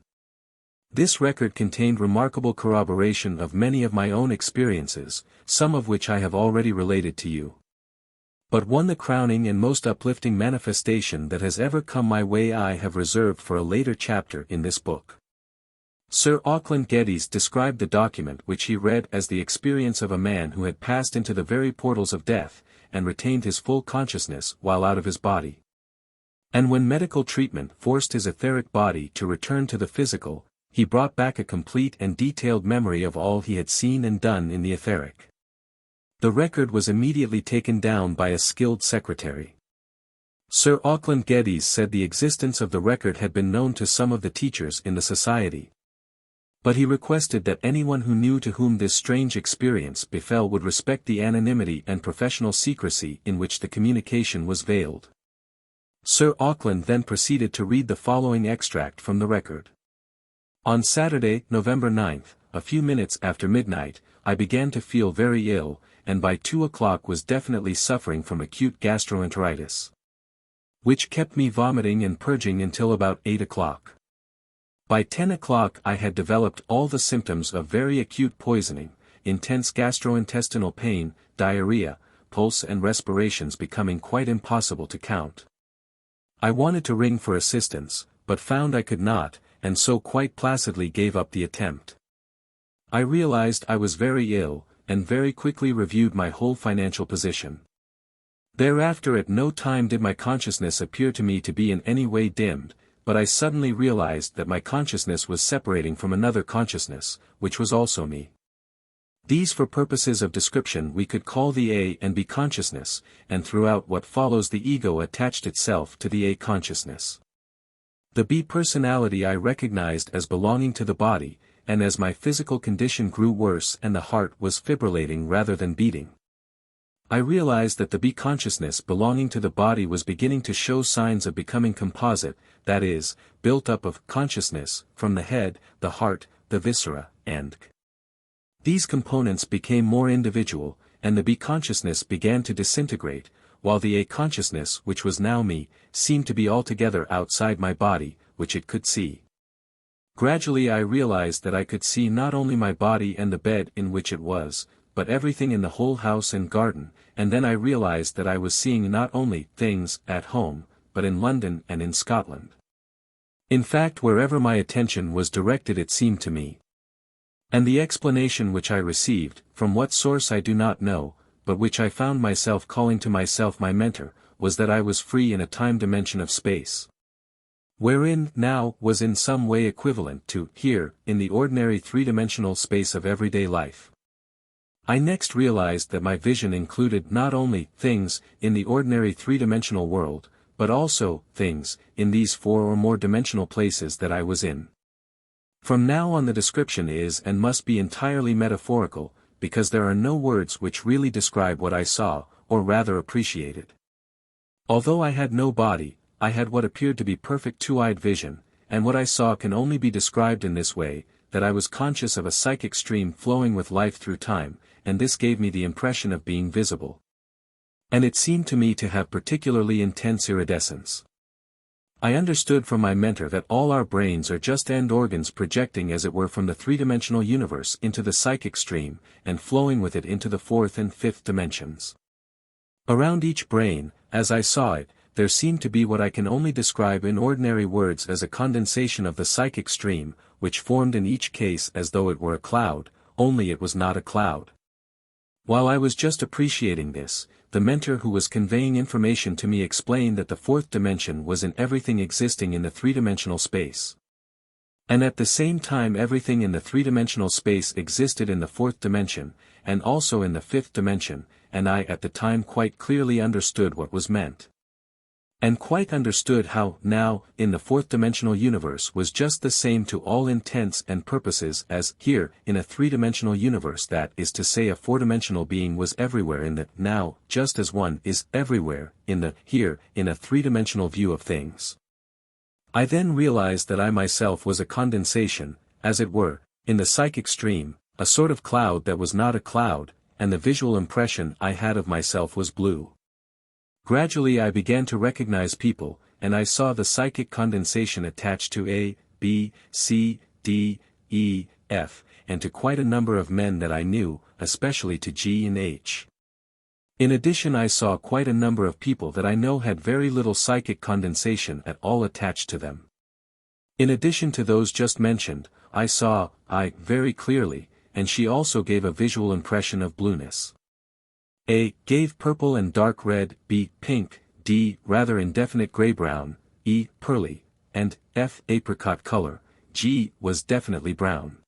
This record contained remarkable corroboration of many of my own experiences, some of which I have already related to you. But one the crowning and most uplifting manifestation that has ever come my way I have reserved for a later chapter in this book. Sir Auckland Geddes described the document which he read as the experience of a man who had passed into the very portals of death, and retained his full consciousness while out of his body. And when medical treatment forced his etheric body to return to the physical, he brought back a complete and detailed memory of all he had seen and done in the etheric. The record was immediately taken down by a skilled secretary. Sir Auckland Geddes said the existence of the record had been known to some of the teachers in the society. But he requested that anyone who knew to whom this strange experience befell would respect the anonymity and professional secrecy in which the communication was veiled. Sir Auckland then proceeded to read the following extract from the record. On Saturday, November 9th, a few minutes after midnight, I began to feel very ill, and by 2 o'clock was definitely suffering from acute gastroenteritis, which kept me vomiting and purging until about 8 o'clock. By 10 o'clock I had developed all the symptoms of very acute poisoning, intense gastrointestinal pain, diarrhea, pulse and respirations becoming quite impossible to count. I wanted to ring for assistance, but found I could not, and so quite placidly gave up the attempt. I realized I was very ill, and very quickly reviewed my whole financial position. Thereafter at no time did my consciousness appear to me to be in any way dimmed, but I suddenly realized that my consciousness was separating from another consciousness, which was also me. These for purposes of description we could call the A and B consciousness, and throughout what follows the ego attached itself to the A consciousness. The B personality I recognized as belonging to the body, and as my physical condition grew worse and the heart was fibrillating rather than beating, I realized that the B consciousness belonging to the body was beginning to show signs of becoming composite, that is, built up of consciousness, from the head, the heart, the viscera, and these components became more individual, and the B consciousness began to disintegrate, while the A consciousness, which was now me, seemed to be altogether outside my body, which it could see. Gradually I realized that I could see not only my body and the bed in which it was, but everything in the whole house and garden, and then I realized that I was seeing not only things at home, but in London and in Scotland. In fact, wherever my attention was directed it seemed to me. And the explanation which I received, from what source I do not know, but which I found myself calling to myself my mentor, was that I was free in a time dimension of space, wherein now was in some way equivalent to here, in the ordinary three-dimensional space of everyday life. I next realized that my vision included not only things in the ordinary three-dimensional world, but also things in these four or more dimensional places that I was in. From now on the description is and must be entirely metaphorical, because there are no words which really describe what I saw, or rather appreciated. Although I had no body, I had what appeared to be perfect two-eyed vision, and what I saw can only be described in this way, that I was conscious of a psychic stream flowing with life through time, and this gave me the impression of being visible. And it seemed to me to have particularly intense iridescence. I understood from my mentor that all our brains are just end organs projecting as it were from the three-dimensional universe into the psychic stream, and flowing with it into the fourth and fifth dimensions. Around each brain, as I saw it, there seemed to be what I can only describe in ordinary words as a condensation of the psychic stream, which formed in each case as though it were a cloud, only it was not a cloud. While I was just appreciating this, the mentor who was conveying information to me explained that the fourth dimension was in everything existing in the three-dimensional space. And at the same time everything in the three-dimensional space existed in the fourth dimension, and also in the fifth dimension, and I at the time quite clearly understood what was meant. And quite understood how, now, in the fourth-dimensional universe was just the same to all intents and purposes as, here, in a three-dimensional universe, that is to say a four-dimensional being was everywhere in the, now, just as one is everywhere, in the, here, in a three-dimensional view of things. I then realized that I myself was a condensation, as it were, in the psychic stream, a sort of cloud that was not a cloud, and the visual impression I had of myself was blue. Gradually I began to recognize people, and I saw the psychic condensation attached to A, B, C, D, E, F, and to quite a number of men that I knew, especially to G and H. In addition I saw quite a number of people that I know had very little psychic condensation at all attached to them. In addition to those just mentioned, I saw, I, very clearly, and she also gave a visual impression of blueness. A, gave purple and dark red, B, pink, D, rather indefinite gray-brown, E, pearly, and F, apricot color, G, was definitely brown.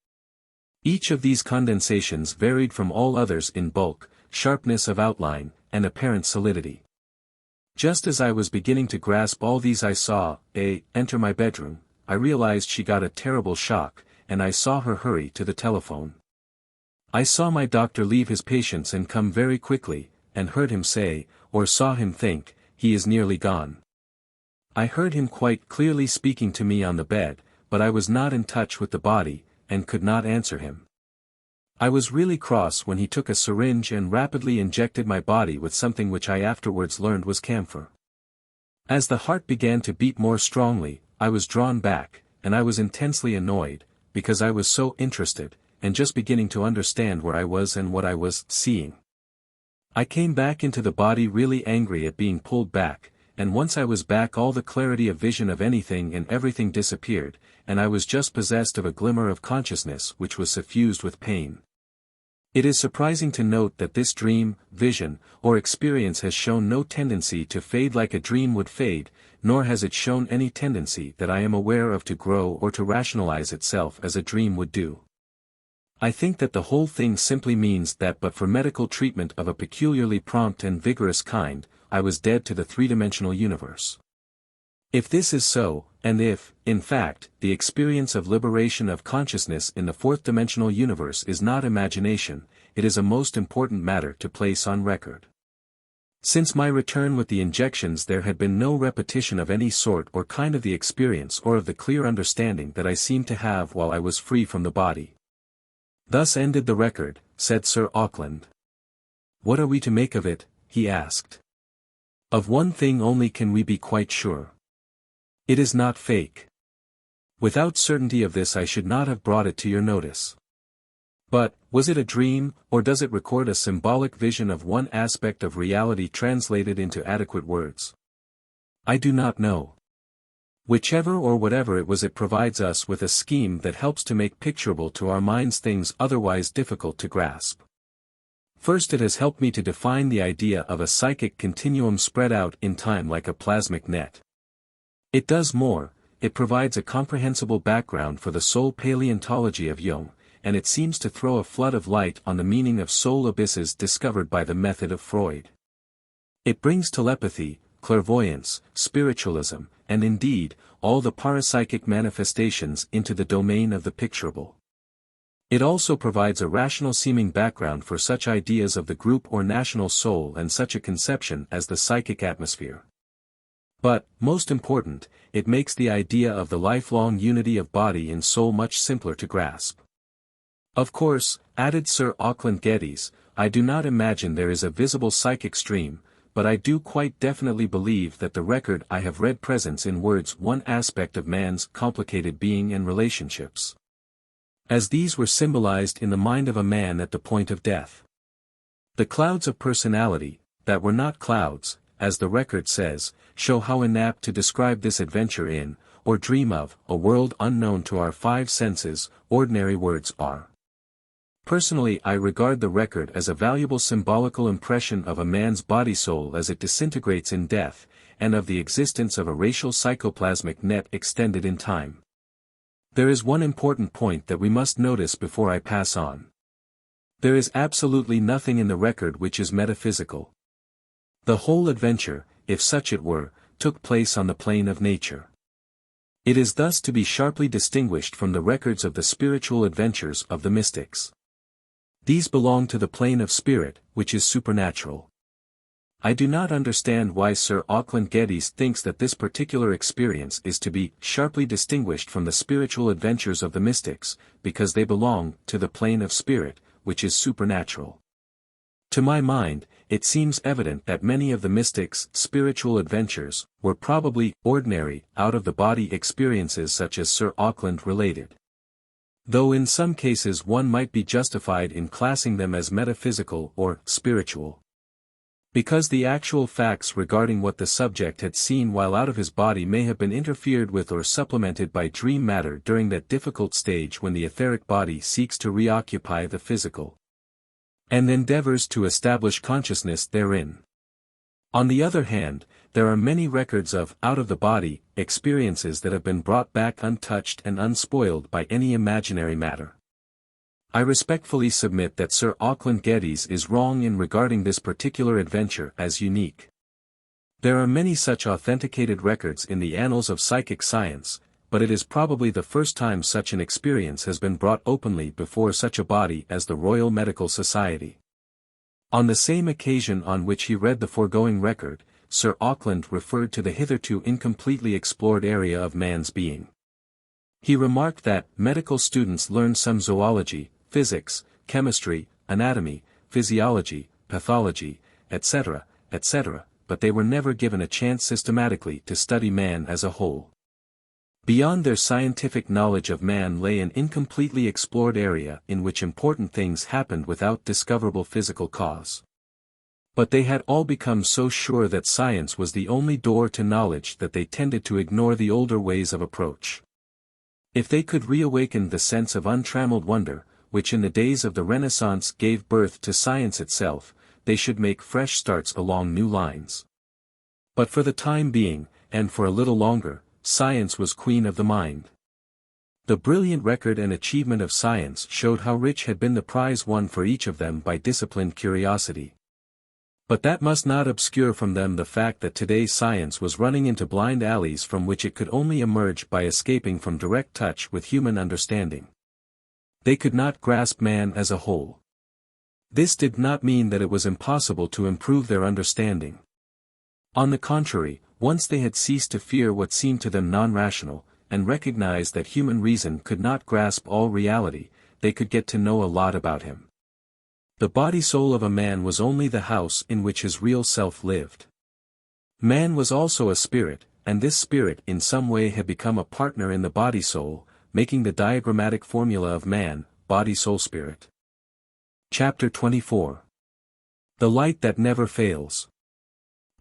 Each of these condensations varied from all others in bulk, sharpness of outline, and apparent solidity. Just as I was beginning to grasp all these I saw A, enter my bedroom. I realized she got a terrible shock, and I saw her hurry to the telephone. I saw my doctor leave his patients and come very quickly, and heard him say, or saw him think, he is nearly gone. I heard him quite clearly speaking to me on the bed, but I was not in touch with the body, and could not answer him. I was really cross when he took a syringe and rapidly injected my body with something which I afterwards learned was camphor. As the heart began to beat more strongly, I was drawn back, and I was intensely annoyed, because I was so interested, and just beginning to understand where I was and what I was seeing. I came back into the body really angry at being pulled back, and once I was back all the clarity of vision of anything and everything disappeared, and I was just possessed of a glimmer of consciousness which was suffused with pain. It is surprising to note that this dream, vision, or experience has shown no tendency to fade like a dream would fade, nor has it shown any tendency that I am aware of to grow or to rationalize itself as a dream would do. I think that the whole thing simply means that but for medical treatment of a peculiarly prompt and vigorous kind, I was dead to the three-dimensional universe. If this is so, and if, in fact, the experience of liberation of consciousness in the fourth-dimensional universe is not imagination, it is a most important matter to place on record. Since my return with the injections there had been no repetition of any sort or kind of the experience or of the clear understanding that I seemed to have while I was free from the body. Thus ended the record, said Sir Auckland. What are we to make of it? He asked. Of one thing only can we be quite sure. It is not fake. Without certainty of this I should not have brought it to your notice. But, was it a dream, or does it record a symbolic vision of one aspect of reality translated into adequate words? I do not know. Whichever or whatever it was, it provides us with a scheme that helps to make picturable to our minds things otherwise difficult to grasp. First, it has helped me to define the idea of a psychic continuum spread out in time like a plasmic net. It does more, it provides a comprehensible background for the soul paleontology of Jung, and it seems to throw a flood of light on the meaning of soul abysses discovered by the method of Freud. It brings telepathy, clairvoyance, spiritualism, and indeed, all the parapsychic manifestations into the domain of the picturable. It also provides a rational-seeming background for such ideas of the group or national soul and such a conception as the psychic atmosphere. But, most important, it makes the idea of the lifelong unity of body and soul much simpler to grasp. Of course, added Sir Auckland Geddes, I do not imagine there is a visible psychic stream, but I do quite definitely believe that the record I have read presents in words one aspect of man's complicated being and relationships. As these were symbolized in the mind of a man at the point of death. The clouds of personality, that were not clouds, as the record says, show how inapt to describe this adventure in, or dream of, a world unknown to our five senses, ordinary words are. Personally, I regard the record as a valuable symbolical impression of a man's body-soul as it disintegrates in death, and of the existence of a racial psychoplasmic net extended in time. There is one important point that we must notice before I pass on. There is absolutely nothing in the record which is metaphysical. The whole adventure, if such it were, took place on the plane of nature. It is thus to be sharply distinguished from the records of the spiritual adventures of the mystics. These belong to the plane of spirit, which is supernatural. I do not understand why Sir Auckland Geddes thinks that this particular experience is to be sharply distinguished from the spiritual adventures of the mystics, because they belong to the plane of spirit, which is supernatural. To my mind, it seems evident that many of the mystics' spiritual adventures were probably ordinary, out-of-the-body experiences such as Sir Auckland related. Though in some cases one might be justified in classing them as metaphysical or spiritual. Because the actual facts regarding what the subject had seen while out of his body may have been interfered with or supplemented by dream matter during that difficult stage when the etheric body seeks to reoccupy the physical, and endeavors to establish consciousness therein. On the other hand, there are many records of out-of-the-body experiences that have been brought back untouched and unspoiled by any imaginary matter. I respectfully submit that Sir Auckland Geddes is wrong in regarding this particular adventure as unique. There are many such authenticated records in the annals of psychic science, but it is probably the first time such an experience has been brought openly before such a body as the Royal Medical Society. On the same occasion on which he read the foregoing record, Sir Auckland referred to the hitherto incompletely explored area of man's being. He remarked that medical students learn some zoology, physics, chemistry, anatomy, physiology, pathology, etc., etc., but they were never given a chance systematically to study man as a whole. Beyond their scientific knowledge of man lay an incompletely explored area in which important things happened without discoverable physical cause. But they had all become so sure that science was the only door to knowledge that they tended to ignore the older ways of approach. If they could reawaken the sense of untrammeled wonder, which in the days of the Renaissance gave birth to science itself, they should make fresh starts along new lines. But for the time being, and for a little longer, science was queen of the mind. The brilliant record and achievement of science showed how rich had been the prize won for each of them by disciplined curiosity. But that must not obscure from them the fact that today's science was running into blind alleys from which it could only emerge by escaping from direct touch with human understanding. They could not grasp man as a whole. This did not mean that it was impossible to improve their understanding. On the contrary, once they had ceased to fear what seemed to them non-rational, and recognized that human reason could not grasp all reality, they could get to know a lot about him. The body-soul of a man was only the house in which his real self lived. Man was also a spirit, and this spirit in some way had become a partner in the body-soul, making the diagrammatic formula of man, body-soul-spirit. Chapter 24. The Light That Never Fails.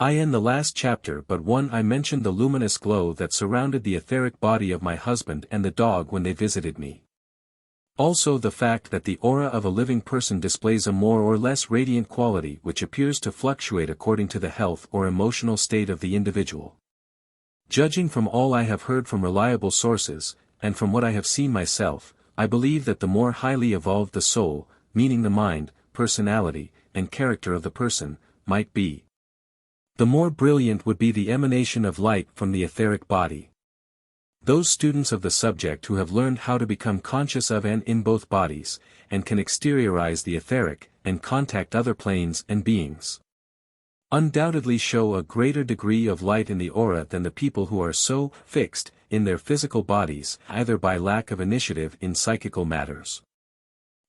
In the last chapter but one I mentioned the luminous glow that surrounded the etheric body of my husband and the dog when they visited me. Also the fact that the aura of a living person displays a more or less radiant quality which appears to fluctuate according to the health or emotional state of the individual. Judging from all I have heard from reliable sources, and from what I have seen myself, I believe that the more highly evolved the soul, meaning the mind, personality, and character of the person, might be, the more brilliant would be the emanation of light from the etheric body. Those students of the subject who have learned how to become conscious of and in both bodies, and can exteriorize the etheric, and contact other planes and beings, undoubtedly show a greater degree of light in the aura than the people who are so fixed in their physical bodies, either by lack of initiative in psychical matters,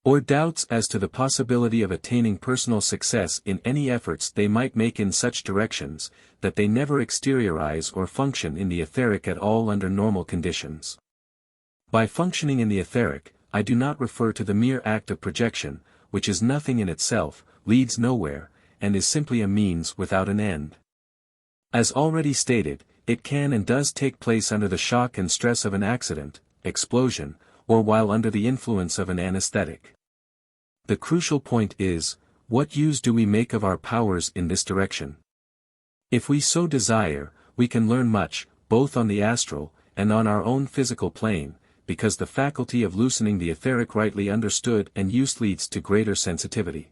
or doubts as to the possibility of attaining personal success in any efforts they might make in such directions, that they never exteriorize or function in the etheric at all under normal conditions. By functioning in the etheric, I do not refer to the mere act of projection, which is nothing in itself, leads nowhere, and is simply a means without an end. As already stated, it can and does take place under the shock and stress of an accident, explosion, or while under the influence of an anesthetic. The crucial point is, what use do we make of our powers in this direction? If we so desire, we can learn much, both on the astral, and on our own physical plane, because the faculty of loosening the etheric rightly understood and used leads to greater sensitivity.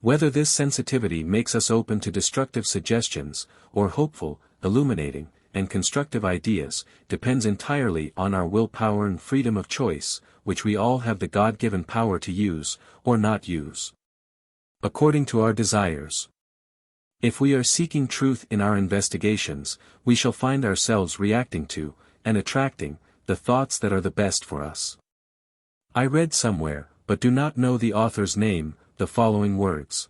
Whether this sensitivity makes us open to destructive suggestions, or hopeful, illuminating, and constructive ideas, depends entirely on our willpower and freedom of choice, which we all have the God-given power to use, or not use, according to our desires. If we are seeking truth in our investigations, we shall find ourselves reacting to, and attracting, the thoughts that are the best for us. I read somewhere, but do not know the author's name, the following words.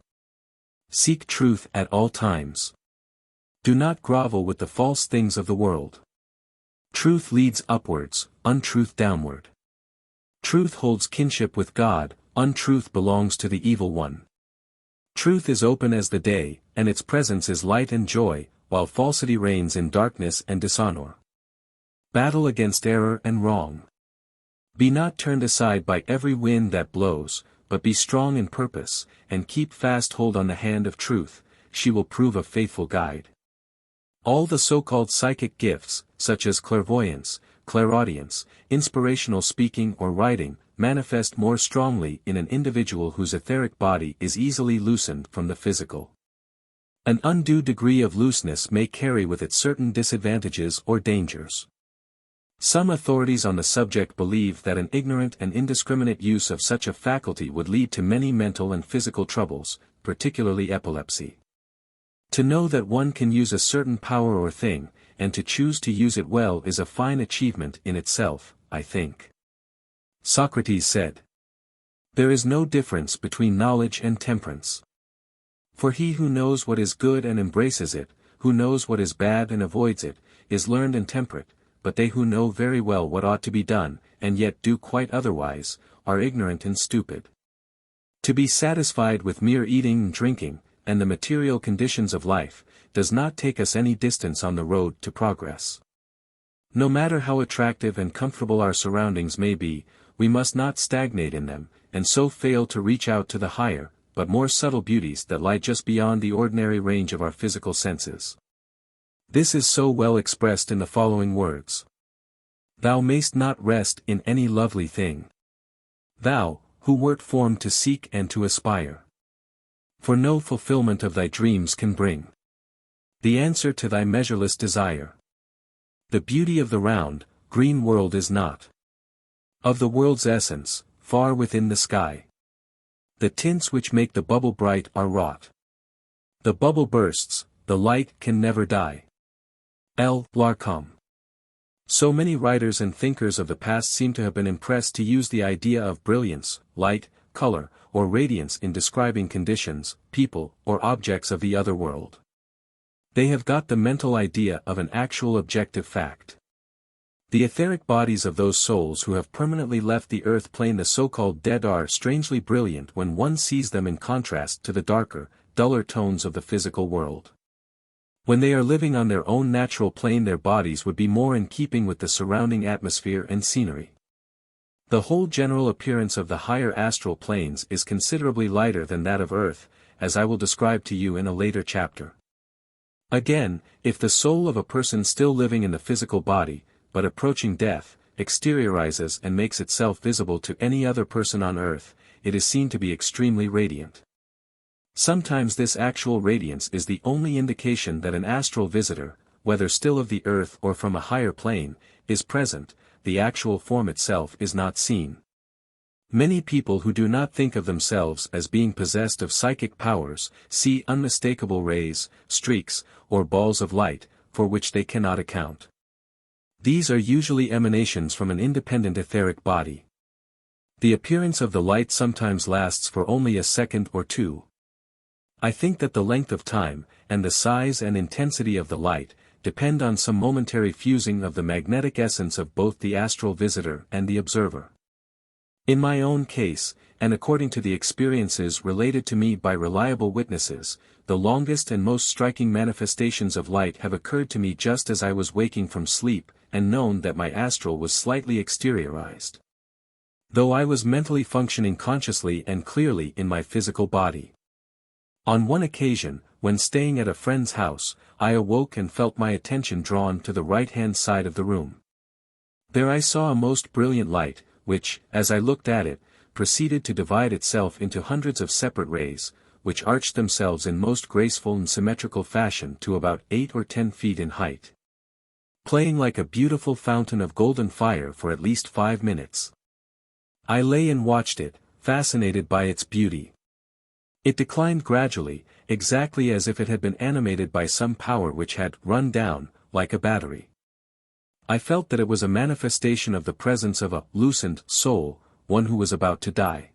Seek truth at all times. Do not grovel with the false things of the world. Truth leads upwards, untruth downward. Truth holds kinship with God, untruth belongs to the evil one. Truth is open as the day, and its presence is light and joy, while falsity reigns in darkness and dishonor. Battle against error and wrong. Be not turned aside by every wind that blows, but be strong in purpose, and keep fast hold on the hand of truth, she will prove a faithful guide. All the so-called psychic gifts, such as clairvoyance, clairaudience, inspirational speaking or writing, manifest more strongly in an individual whose etheric body is easily loosened from the physical. An undue degree of looseness may carry with it certain disadvantages or dangers. Some authorities on the subject believe that an ignorant and indiscriminate use of such a faculty would lead to many mental and physical troubles, particularly epilepsy. To know that one can use a certain power or thing, and to choose to use it well is a fine achievement in itself, I think. Socrates said, "There is no difference between knowledge and temperance. For he who knows what is good and embraces it, who knows what is bad and avoids it, is learned and temperate, but they who know very well what ought to be done, and yet do quite otherwise, are ignorant and stupid." To be satisfied with mere eating and drinking, and the material conditions of life, does not take us any distance on the road to progress. No matter how attractive and comfortable our surroundings may be, we must not stagnate in them, and so fail to reach out to the higher, but more subtle beauties that lie just beyond the ordinary range of our physical senses. This is so well expressed in the following words. Thou mayst not rest in any lovely thing. Thou, who wert formed to seek and to aspire. For no fulfillment of thy dreams can bring the answer to thy measureless desire. The beauty of the round, green world is not of the world's essence, far within the sky. The tints which make the bubble bright are wrought. The bubble bursts, the light can never die. L. Larcom. So many writers and thinkers of the past seem to have been impressed to use the idea of brilliance, light, color, or radiance in describing conditions, people, or objects of the other world. They have got the mental idea of an actual objective fact. The etheric bodies of those souls who have permanently left the earth plane, the so-called dead, are strangely brilliant when one sees them in contrast to the darker, duller tones of the physical world. When they are living on their own natural plane, their bodies would be more in keeping with the surrounding atmosphere and scenery. The whole general appearance of the higher astral planes is considerably lighter than that of earth, as I will describe to you in a later chapter. Again, if the soul of a person still living in the physical body, but approaching death, exteriorizes and makes itself visible to any other person on earth, it is seen to be extremely radiant. Sometimes this actual radiance is the only indication that an astral visitor, whether still of the earth or from a higher plane, is present. The actual form itself is not seen. Many people who do not think of themselves as being possessed of psychic powers, see unmistakable rays, streaks, or balls of light, for which they cannot account. These are usually emanations from an independent etheric body. The appearance of the light sometimes lasts for only a second or two. I think that the length of time, and the size and intensity of the light, depend on some momentary fusing of the magnetic essence of both the astral visitor and the observer. In my own case, and according to the experiences related to me by reliable witnesses, the longest and most striking manifestations of light have occurred to me just as I was waking from sleep, and known that my astral was slightly exteriorized, though I was mentally functioning consciously and clearly in my physical body. On one occasion, when staying at a friend's house, I awoke and felt my attention drawn to the right-hand side of the room. There I saw a most brilliant light, which, as I looked at it, proceeded to divide itself into hundreds of separate rays, which arched themselves in most graceful and symmetrical fashion to about 8 or 10 feet in height, playing like a beautiful fountain of golden fire for at least 5 minutes. I lay and watched it, fascinated by its beauty. It declined gradually, exactly as if it had been animated by some power which had run down, like a battery. I felt that it was a manifestation of the presence of a loosened soul, one who was about to die.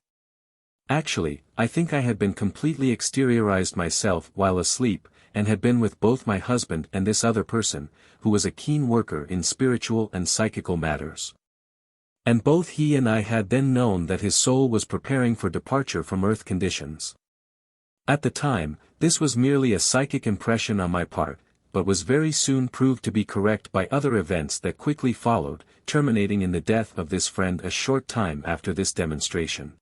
Actually, I think I had been completely exteriorized myself while asleep, and had been with both my husband and this other person, who was a keen worker in spiritual and psychical matters. And both he and I had then known that his soul was preparing for departure from earth conditions. At the time, this was merely a psychic impression on my part, but was very soon proved to be correct by other events that quickly followed, terminating in the death of this friend a short time after this demonstration.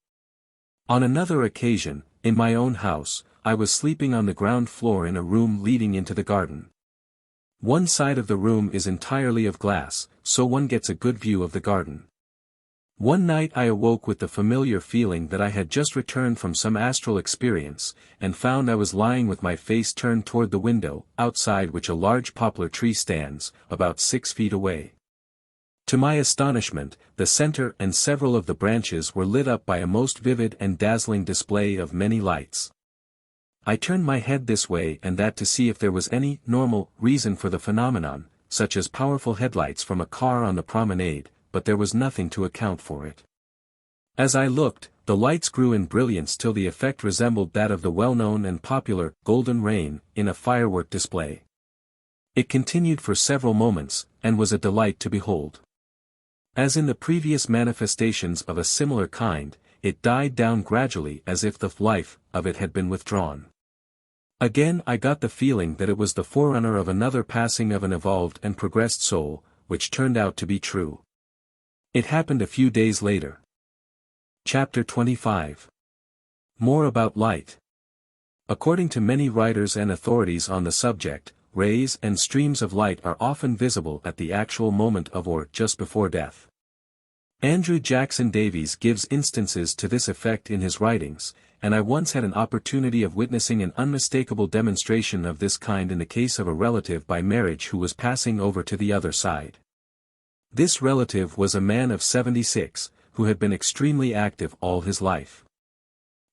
On another occasion, in my own house, I was sleeping on the ground floor in a room leading into the garden. One side of the room is entirely of glass, so one gets a good view of the garden. One night I awoke with the familiar feeling that I had just returned from some astral experience, and found I was lying with my face turned toward the window, outside which a large poplar tree stands, about 6 feet away. To my astonishment, the center and several of the branches were lit up by a most vivid and dazzling display of many lights. I turned my head this way and that to see if there was any normal reason for the phenomenon, such as powerful headlights from a car on the promenade, but there was nothing to account for it. As I looked, the lights grew in brilliance till the effect resembled that of the well-known and popular golden rain in a firework display. It continued for several moments, and was a delight to behold. As in the previous manifestations of a similar kind, it died down gradually as if the life of it had been withdrawn. Again I got the feeling that it was the forerunner of another passing of an evolved and progressed soul, which turned out to be true. It happened a few days later. Chapter 25. More about light. According to many writers and authorities on the subject, rays and streams of light are often visible at the actual moment of or just before death. Andrew Jackson Davies gives instances to this effect in his writings, and I once had an opportunity of witnessing an unmistakable demonstration of this kind in the case of a relative by marriage who was passing over to the other side. This relative was a man of 76, who had been extremely active all his life.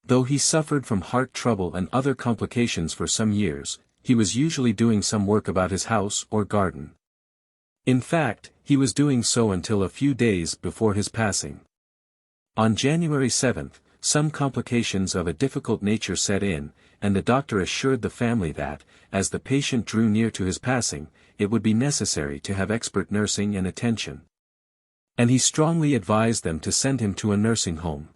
Though he suffered from heart trouble and other complications for some years, he was usually doing some work about his house or garden. In fact, he was doing so until a few days before his passing. On January 7, some complications of a difficult nature set in, and the doctor assured the family that, as the patient drew near to his passing, it would be necessary to have expert nursing and attention. And he strongly advised them to send him to a nursing home.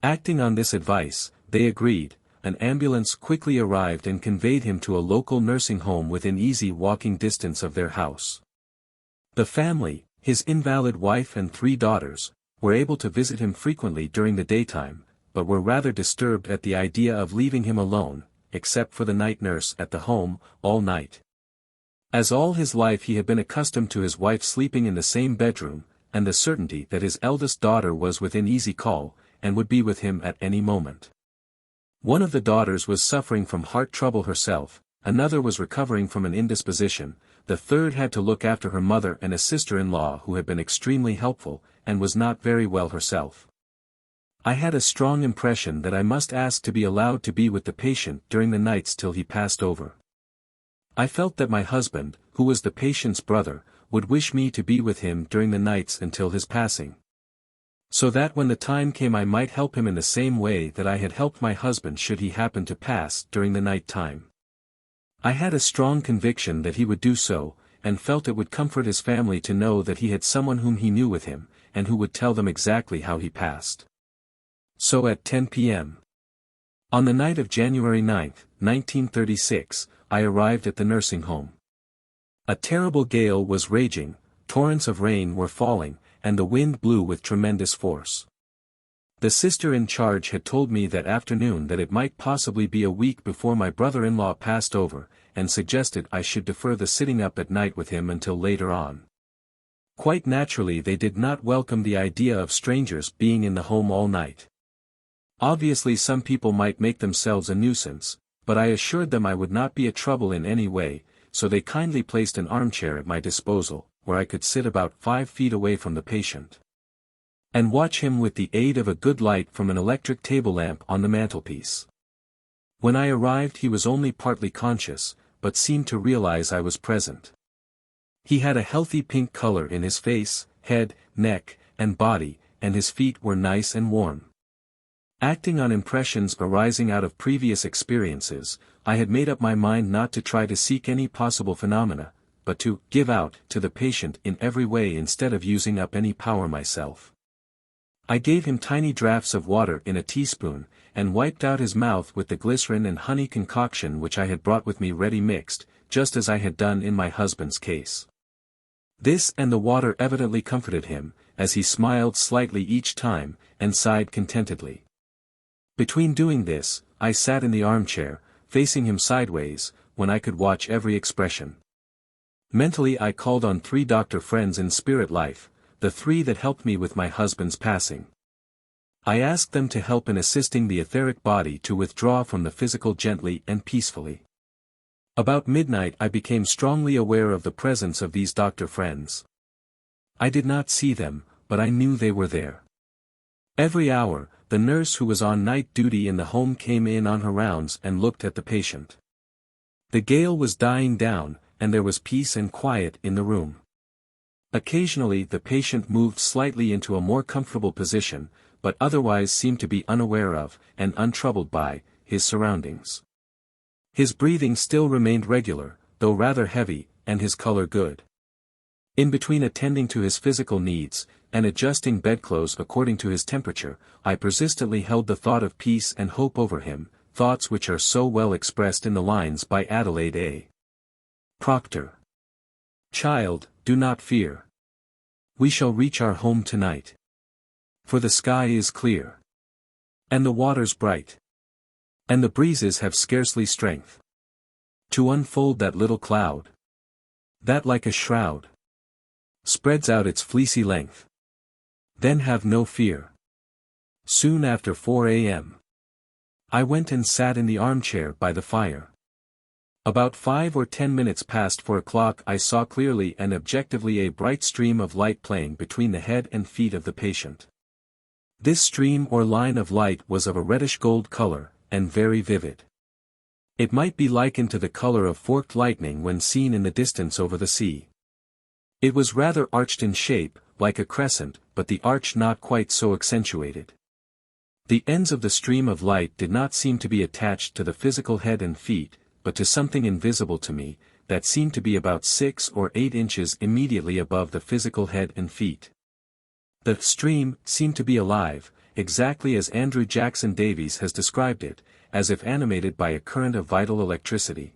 Acting on this advice, they agreed. An ambulance quickly arrived and conveyed him to a local nursing home within easy walking distance of their house. The family, his invalid wife and 3 daughters, were able to visit him frequently during the daytime, but were rather disturbed at the idea of leaving him alone, except for the night nurse at the home, all night. As all his life he had been accustomed to his wife sleeping in the same bedroom, and the certainty that his eldest daughter was within easy call, and would be with him at any moment. One of the daughters was suffering from heart trouble herself, another was recovering from an indisposition, the third had to look after her mother and a sister-in-law who had been extremely helpful, and was not very well herself. I had a strong impression that I must ask to be allowed to be with the patient during the nights till he passed over. I felt that my husband, who was the patient's brother, would wish me to be with him during the nights until his passing. So that when the time came I might help him in the same way that I had helped my husband should he happen to pass during the night time. I had a strong conviction that he would do so, and felt it would comfort his family to know that he had someone whom he knew with him, and who would tell them exactly how he passed. So at 10 p.m. on the night of January 9, 1936, I arrived at the nursing home. A terrible gale was raging, torrents of rain were falling, and the wind blew with tremendous force. The sister in charge had told me that afternoon that it might possibly be a week before my brother-in-law passed over, and suggested I should defer the sitting up at night with him until later on. Quite naturally they did not welcome the idea of strangers being in the home all night. Obviously some people might make themselves a nuisance, but I assured them I would not be a trouble in any way, so they kindly placed an armchair at my disposal, where I could sit about 5 feet away from the patient, and watch him with the aid of a good light from an electric table lamp on the mantelpiece. When I arrived he was only partly conscious, but seemed to realize I was present. He had a healthy pink color in his face, head, neck, and body, and his feet were nice and warm. Acting on impressions arising out of previous experiences, I had made up my mind not to try to seek any possible phenomena, but to give out to the patient in every way instead of using up any power myself. I gave him tiny draughts of water in a teaspoon, and wiped out his mouth with the glycerin and honey concoction which I had brought with me ready mixed, just as I had done in my husband's case. This and the water evidently comforted him, as he smiled slightly each time, and sighed contentedly. Between doing this, I sat in the armchair, facing him sideways, when I could watch every expression. Mentally I called on 3 doctor friends in spirit life, the 3 that helped me with my husband's passing. I asked them to help in assisting the etheric body to withdraw from the physical gently and peacefully. About midnight I became strongly aware of the presence of these doctor friends. I did not see them, but I knew they were there. Every hour, the nurse who was on night duty in the home came in on her rounds and looked at the patient. The gale was dying down, and there was peace and quiet in the room. Occasionally the patient moved slightly into a more comfortable position, but otherwise seemed to be unaware of, and untroubled by, his surroundings. His breathing still remained regular, though rather heavy, and his color good. In between attending to his physical needs, and adjusting bedclothes according to his temperature, I persistently held the thought of peace and hope over him, thoughts which are so well expressed in the lines by Adelaide A. Proctor. Child, do not fear. We shall reach our home tonight. For the sky is clear. And the waters bright. And the breezes have scarcely strength to unfold that little cloud, that like a shroud spreads out its fleecy length. Then have no fear. Soon after 4 a.m. I went and sat in the armchair by the fire. About 5 or 10 minutes past 4 o'clock I saw clearly and objectively a bright stream of light playing between the head and feet of the patient. This stream or line of light was of a reddish-gold color, and very vivid. It might be likened to the color of forked lightning when seen in the distance over the sea. It was rather arched in shape, like a crescent, but the arch not quite so accentuated. The ends of the stream of light did not seem to be attached to the physical head and feet, but to something invisible to me, that seemed to be about 6 or 8 inches immediately above the physical head and feet. The stream seemed to be alive, exactly as Andrew Jackson Davies has described it, as if animated by a current of vital electricity.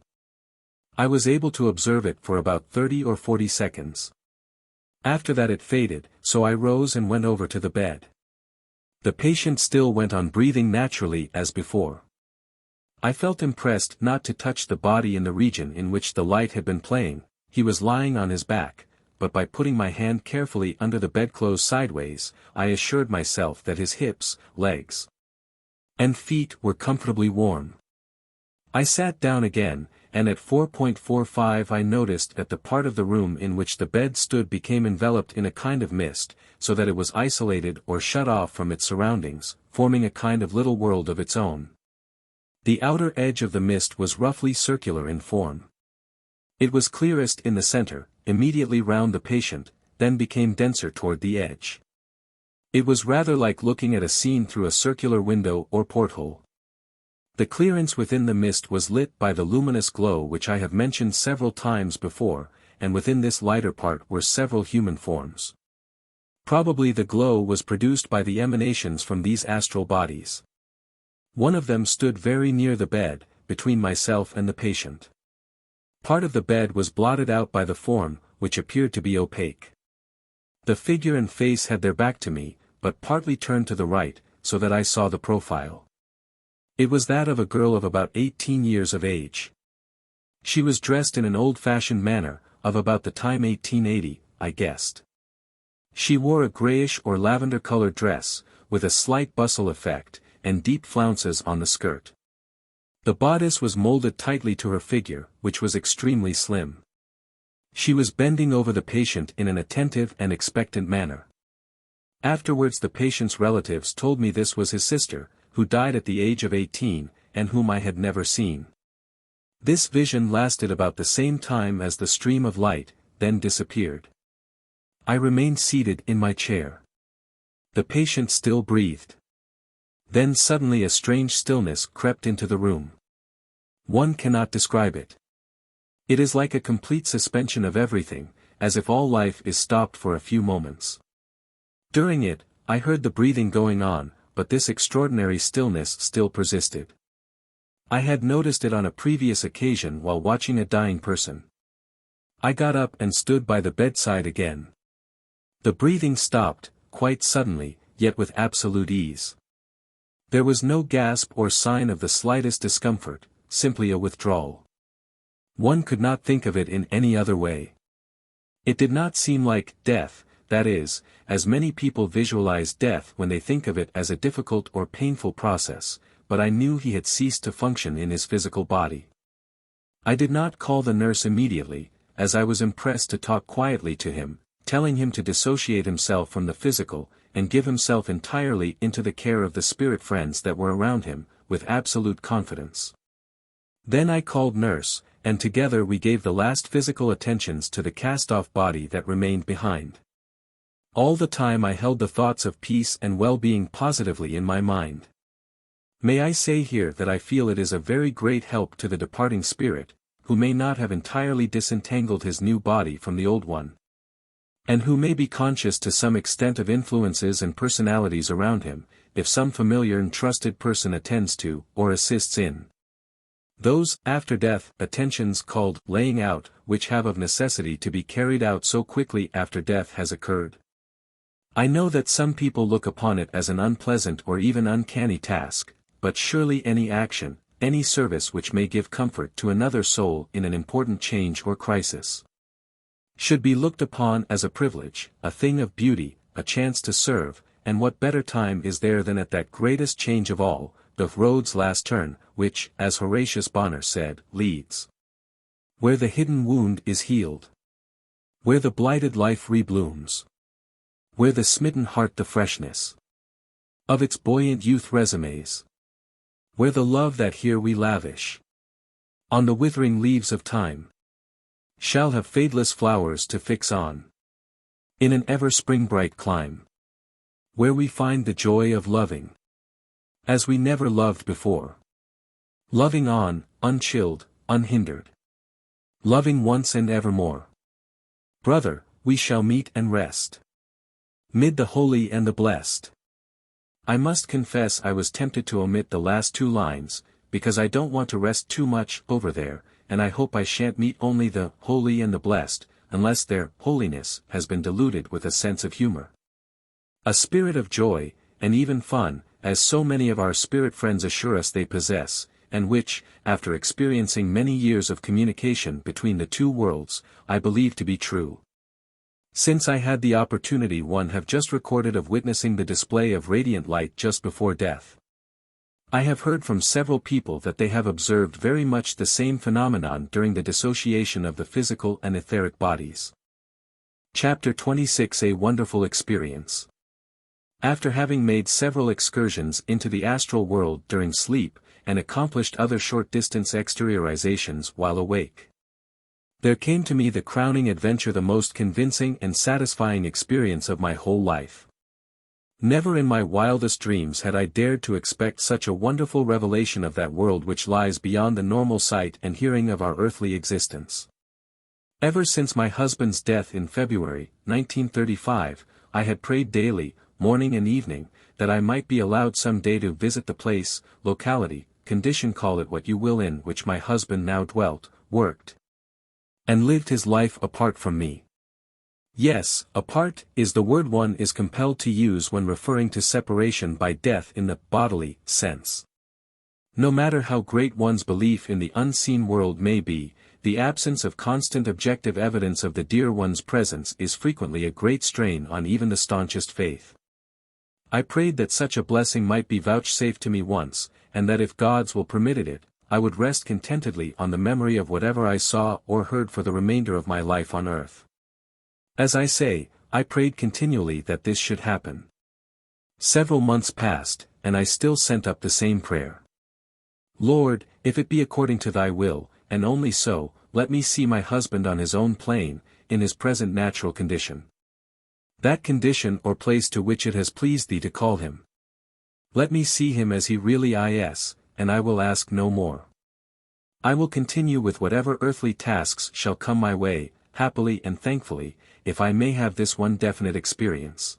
I was able to observe it for about 30 or 40 seconds. After that it faded, so I rose and went over to the bed. The patient still went on breathing naturally as before. I felt impressed not to touch the body in the region in which the light had been playing. He was lying on his back, but by putting my hand carefully under the bedclothes sideways, I assured myself that his hips, legs, and feet were comfortably warm. I sat down again, and at 4:45 I noticed that the part of the room in which the bed stood became enveloped in a kind of mist, so that it was isolated or shut off from its surroundings, forming a kind of little world of its own. The outer edge of the mist was roughly circular in form. It was clearest in the center, immediately round the patient, then became denser toward the edge. It was rather like looking at a scene through a circular window or porthole. The clearance within the mist was lit by the luminous glow which I have mentioned several times before, and within this lighter part were several human forms. Probably the glow was produced by the emanations from these astral bodies. One of them stood very near the bed, between myself and the patient. Part of the bed was blotted out by the form, which appeared to be opaque. The figure and face had their back to me, but partly turned to the right, so that I saw the profile. It was that of a girl of about 18 years of age. She was dressed in an old-fashioned manner, of about the time 1880, I guessed. She wore a grayish or lavender-colored dress, with a slight bustle effect, and deep flounces on the skirt. The bodice was molded tightly to her figure, which was extremely slim. She was bending over the patient in an attentive and expectant manner. Afterwards the patient's relatives told me this was his sister, who died at the age of 18, and whom I had never seen. This vision lasted about the same time as the stream of light, then disappeared. I remained seated in my chair. The patient still breathed. Then suddenly a strange stillness crept into the room. One cannot describe it. It is like a complete suspension of everything, as if all life is stopped for a few moments. During it, I heard the breathing going on, but this extraordinary stillness still persisted. I had noticed it on a previous occasion while watching a dying person. I got up and stood by the bedside again. The breathing stopped, quite suddenly, yet with absolute ease. There was no gasp or sign of the slightest discomfort, simply a withdrawal. One could not think of it in any other way. It did not seem like death, that is, as many people visualize death when they think of it as a difficult or painful process, but I knew he had ceased to function in his physical body. I did not call the nurse immediately, as I was impressed to talk quietly to him, telling him to dissociate himself from the physical, and give himself entirely into the care of the spirit friends that were around him, with absolute confidence. Then I called nurse, and together we gave the last physical attentions to the cast-off body that remained behind. All the time I held the thoughts of peace and well-being positively in my mind. May I say here that I feel it is a very great help to the departing spirit, who may not have entirely disentangled his new body from the old one, and who may be conscious to some extent of influences and personalities around him, if some familiar and trusted person attends to, or assists in, those, after-death, attentions called, laying out, which have of necessity to be carried out so quickly after death has occurred. I know that some people look upon it as an unpleasant or even uncanny task, but surely any action, any service which may give comfort to another soul in an important change or crisis, should be looked upon as a privilege, a thing of beauty, a chance to serve, and what better time is there than at that greatest change of all, the road's last turn, which, as Horatius Bonner said, leads where the hidden wound is healed, where the blighted life reblooms, where the smitten heart the freshness of its buoyant youth resumes, where the love that here we lavish on the withering leaves of time shall have fadeless flowers to fix on in an ever spring bright clime, where we find the joy of loving as we never loved before, loving on, unchilled, unhindered, loving once and evermore. Brother, we shall meet and rest mid the holy and the blessed. I must confess I was tempted to omit the last two lines, because I don't want to rest too much over there, and I hope I shan't meet only the holy and the blessed, unless their holiness has been diluted with a sense of humor, a spirit of joy, and even fun, as so many of our spirit friends assure us they possess, and which, after experiencing many years of communication between the two worlds, I believe to be true. Since I had the opportunity one have just recorded of witnessing the display of radiant light just before death, I have heard from several people that they have observed very much the same phenomenon during the dissociation of the physical and etheric bodies. Chapter 26: A Wonderful Experience. After having made several excursions into the astral world during sleep, and accomplished other short-distance exteriorizations while awake, there came to me the crowning adventure, the most convincing and satisfying experience of my whole life. Never in my wildest dreams had I dared to expect such a wonderful revelation of that world which lies beyond the normal sight and hearing of our earthly existence. Ever since my husband's death in February, 1935, I had prayed daily, morning and evening, that I might be allowed some day to visit the place, locality, condition, call it what you will, in which my husband now dwelt, worked, and lived his life apart from me. Yes, apart is the word one is compelled to use when referring to separation by death in the bodily sense. No matter how great one's belief in the unseen world may be, the absence of constant objective evidence of the dear one's presence is frequently a great strain on even the staunchest faith. I prayed that such a blessing might be vouchsafed to me once, and that if God's will permitted it, I would rest contentedly on the memory of whatever I saw or heard for the remainder of my life on earth. As I say, I prayed continually that this should happen. Several months passed, and I still sent up the same prayer. Lord, if it be according to thy will, and only so, let me see my husband on his own plane, in his present natural condition. That condition or place to which it has pleased thee to call him. Let me see him as he really is, and I will ask no more. I will continue with whatever earthly tasks shall come my way, happily and thankfully, if I may have this one definite experience.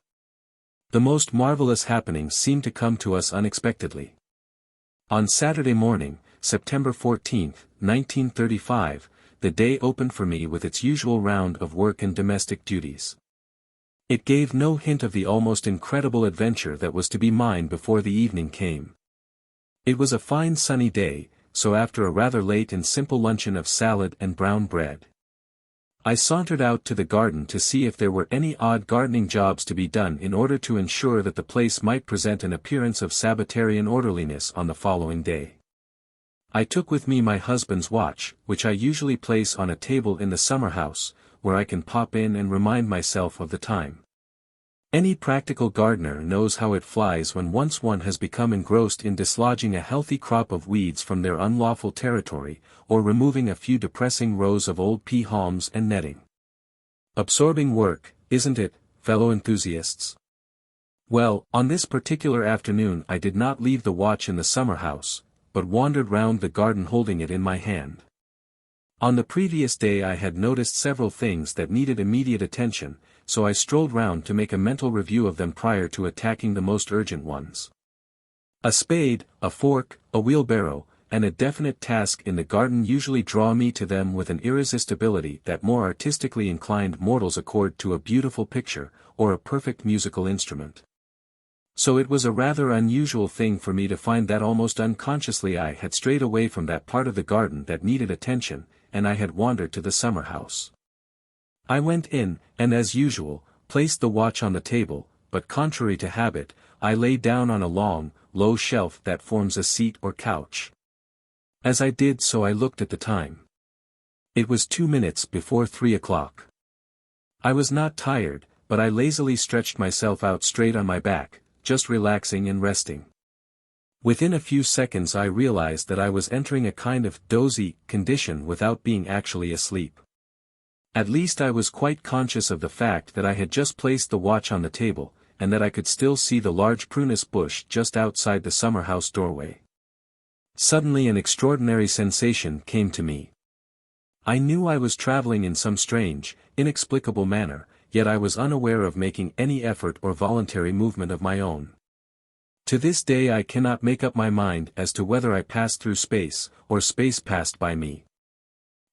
The most marvelous happenings seem to come to us unexpectedly. On Saturday morning, September 14, 1935, the day opened for me with its usual round of work and domestic duties. It gave no hint of the almost incredible adventure that was to be mine before the evening came. It was a fine sunny day, so after a rather late and simple luncheon of salad and brown bread, I sauntered out to the garden to see if there were any odd gardening jobs to be done in order to ensure that the place might present an appearance of Sabbatarian orderliness on the following day. I took with me my husband's watch, which I usually place on a table in the summer house, where I can pop in and remind myself of the time. Any practical gardener knows how it flies when once one has become engrossed in dislodging a healthy crop of weeds from their unlawful territory, or removing a few depressing rows of old pea haulms and netting. Absorbing work, isn't it, fellow enthusiasts? Well, on this particular afternoon I did not leave the watch in the summer house, but wandered round the garden holding it in my hand. On the previous day I had noticed several things that needed immediate attention, so I strolled round to make a mental review of them prior to attacking the most urgent ones. A spade, a fork, a wheelbarrow, and a definite task in the garden usually draw me to them with an irresistibility that more artistically inclined mortals accord to a beautiful picture, or a perfect musical instrument. So it was a rather unusual thing for me to find that almost unconsciously I had strayed away from that part of the garden that needed attention, and I had wandered to the summer house. I went in, and as usual, placed the watch on the table, but contrary to habit, I lay down on a long, low shelf that forms a seat or couch. As I did so I looked at the time. It was 2 minutes before 3 o'clock. I was not tired, but I lazily stretched myself out straight on my back, just relaxing and resting. Within a few seconds I realized that I was entering a kind of dozy condition without being actually asleep. At least I was quite conscious of the fact that I had just placed the watch on the table, and that I could still see the large prunus bush just outside the summer house doorway. Suddenly an extraordinary sensation came to me. I knew I was traveling in some strange, inexplicable manner, yet I was unaware of making any effort or voluntary movement of my own. To this day I cannot make up my mind as to whether I passed through space, or space passed by me.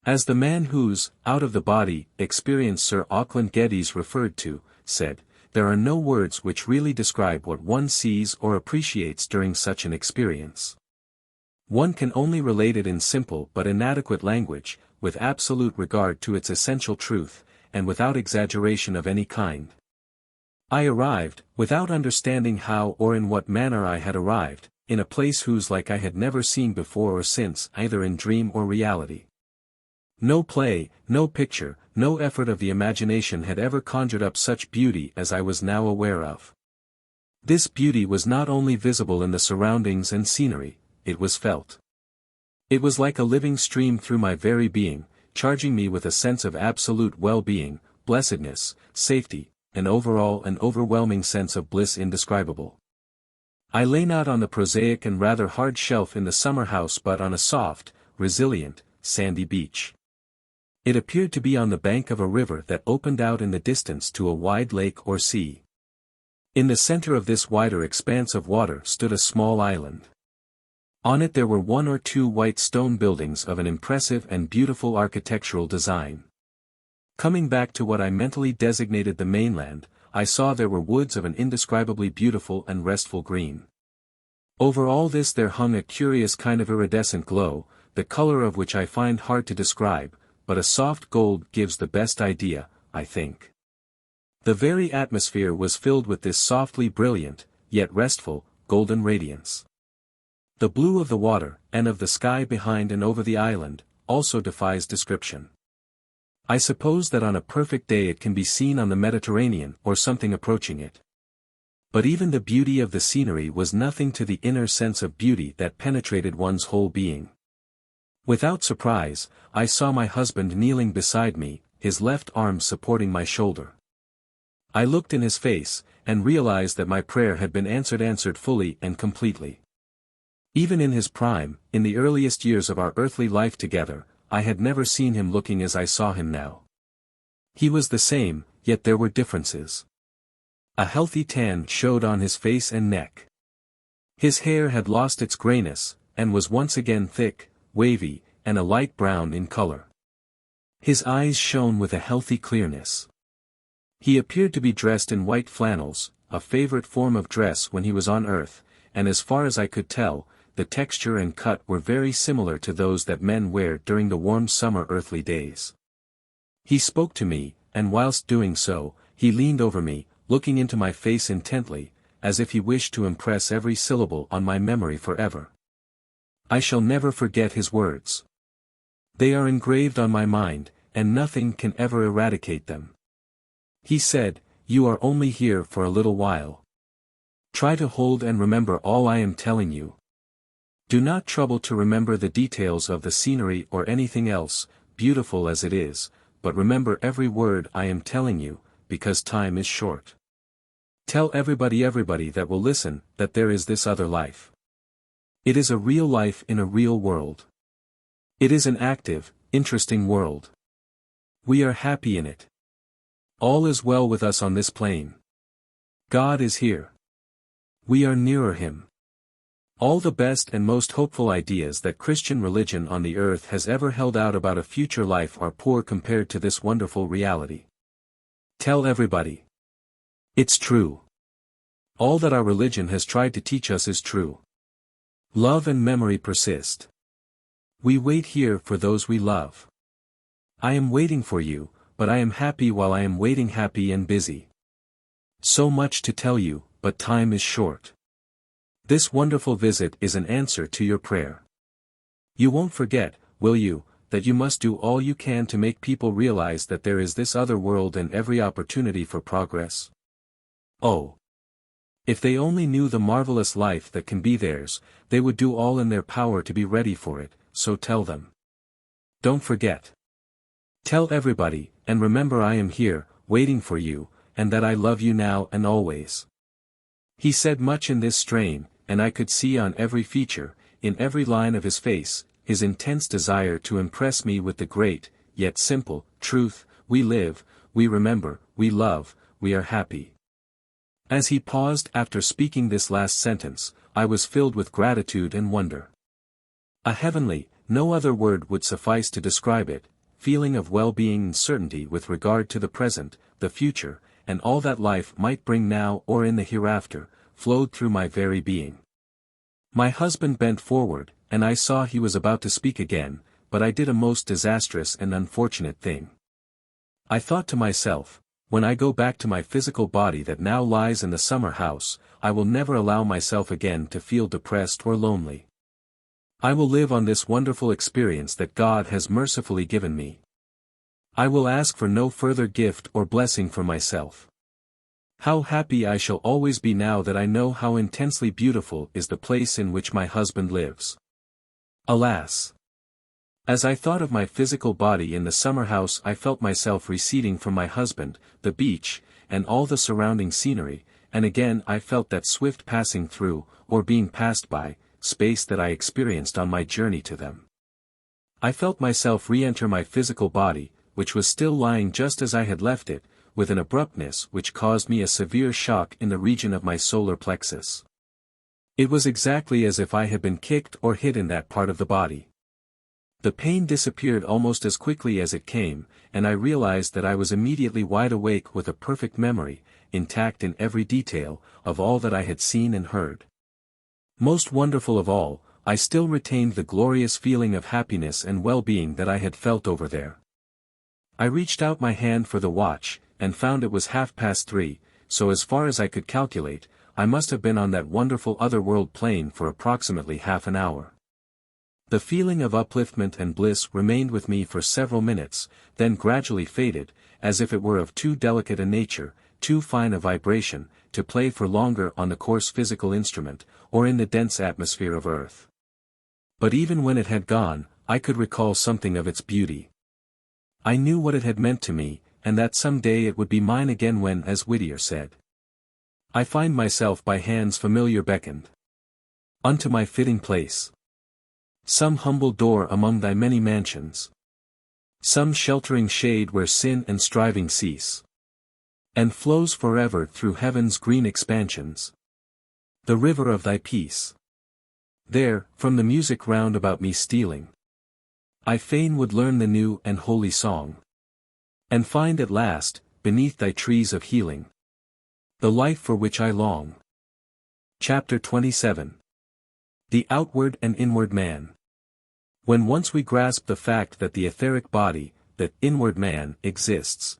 As the man whose out-of-the-body experience Sir Auckland Geddes referred to, said, there are no words which really describe what one sees or appreciates during such an experience. One can only relate it in simple but inadequate language, with absolute regard to its essential truth, and without exaggeration of any kind. I arrived, without understanding how or in what manner I had arrived, in a place whose like I had never seen before or since, either in dream or reality. No play, no picture, no effort of the imagination had ever conjured up such beauty as I was now aware of. This beauty was not only visible in the surroundings and scenery, it was felt. It was like a living stream through my very being, charging me with a sense of absolute well-being, blessedness, safety, an overall and overwhelming sense of bliss indescribable. I lay not on the prosaic and rather hard shelf in the summer house but on a soft, resilient, sandy beach. It appeared to be on the bank of a river that opened out in the distance to a wide lake or sea. In the center of this wider expanse of water stood a small island. On it there were 1 or 2 white stone buildings of an impressive and beautiful architectural design. Coming back to what I mentally designated the mainland, I saw there were woods of an indescribably beautiful and restful green. Over all this there hung a curious kind of iridescent glow, the color of which I find hard to describe, but a soft gold gives the best idea, I think. The very atmosphere was filled with this softly brilliant, yet restful, golden radiance. The blue of the water, and of the sky behind and over the island, also defies description. I suppose that on a perfect day it can be seen on the Mediterranean or something approaching it. But even the beauty of the scenery was nothing to the inner sense of beauty that penetrated one's whole being. Without surprise, I saw my husband kneeling beside me, his left arm supporting my shoulder. I looked in his face, and realized that my prayer had been answered fully and completely. Even in his prime, in the earliest years of our earthly life together, I had never seen him looking as I saw him now. He was the same, yet there were differences. A healthy tan showed on his face and neck. His hair had lost its grayness, and was once again thick, wavy, and a light brown in color. His eyes shone with a healthy clearness. He appeared to be dressed in white flannels, a favorite form of dress when he was on earth, and as far as I could tell, the texture and cut were very similar to those that men wear during the warm summer earthly days. He spoke to me, and whilst doing so, he leaned over me, looking into my face intently, as if he wished to impress every syllable on my memory forever. I shall never forget his words. They are engraved on my mind, and nothing can ever eradicate them. He said, "You are only here for a little while. Try to hold and remember all I am telling you. Do not trouble to remember the details of the scenery or anything else, beautiful as it is, but remember every word I am telling you, because time is short. Tell everybody that will listen, that there is this other life. It is a real life in a real world. It is an active, interesting world. We are happy in it. All is well with us on this plane. God is here. We are nearer Him. All the best and most hopeful ideas that Christian religion on the earth has ever held out about a future life are poor compared to this wonderful reality. Tell everybody. It's true. All that our religion has tried to teach us is true. Love and memory persist. We wait here for those we love. I am waiting for you, but I am happy while I am waiting, happy and busy. So much to tell you, but time is short. This wonderful visit is an answer to your prayer. You won't forget, will you, that you must do all you can to make people realize that there is this other world and every opportunity for progress? Oh! If they only knew the marvelous life that can be theirs, they would do all in their power to be ready for it, so tell them. Don't forget. Tell everybody, and remember I am here, waiting for you, and that I love you now and always. He said much in this strain, and I could see on every feature, in every line of his face, his intense desire to impress me with the great, yet simple, truth: we live, we remember, we love, we are happy. As he paused after speaking this last sentence, I was filled with gratitude and wonder. A heavenly, no other word would suffice to describe it, feeling of well-being and certainty with regard to the present, the future, and all that life might bring now or in the hereafter, flowed through my very being. My husband bent forward, and I saw he was about to speak again, but I did a most disastrous and unfortunate thing. I thought to myself, when I go back to my physical body that now lies in the summer house, I will never allow myself again to feel depressed or lonely. I will live on this wonderful experience that God has mercifully given me. I will ask for no further gift or blessing for myself. How happy I shall always be now that I know how intensely beautiful is the place in which my husband lives. Alas! As I thought of my physical body in the summer house, I felt myself receding from my husband, the beach, and all the surrounding scenery, and again I felt that swift passing through, or being passed by, space that I experienced on my journey to them. I felt myself re-enter my physical body, which was still lying just as I had left it, with an abruptness which caused me a severe shock in the region of my solar plexus. It was exactly as if I had been kicked or hit in that part of the body. The pain disappeared almost as quickly as it came, and I realized that I was immediately wide awake with a perfect memory, intact in every detail, of all that I had seen and heard. Most wonderful of all, I still retained the glorious feeling of happiness and well-being that I had felt over there. I reached out my hand for the watch, and found it was 3:30, so as far as I could calculate, I must have been on that wonderful other-world plane for approximately half an hour. The feeling of upliftment and bliss remained with me for several minutes, then gradually faded, as if it were of too delicate a nature, too fine a vibration, to play for longer on the coarse physical instrument, or in the dense atmosphere of earth. But even when it had gone, I could recall something of its beauty. I knew what it had meant to me, and that some day it would be mine again when, as Whittier said, I find myself by hands familiar beckoned unto my fitting place. Some humble door among thy many mansions. Some sheltering shade where sin and striving cease, and flows forever through heaven's green expansions. The river of thy peace. There, from the music round about me stealing, I fain would learn the new and holy song, and find at last, beneath thy trees of healing, the life for which I long. Chapter 27. The Outward and Inward Man. When once we grasp the fact that the etheric body, that inward man, exists,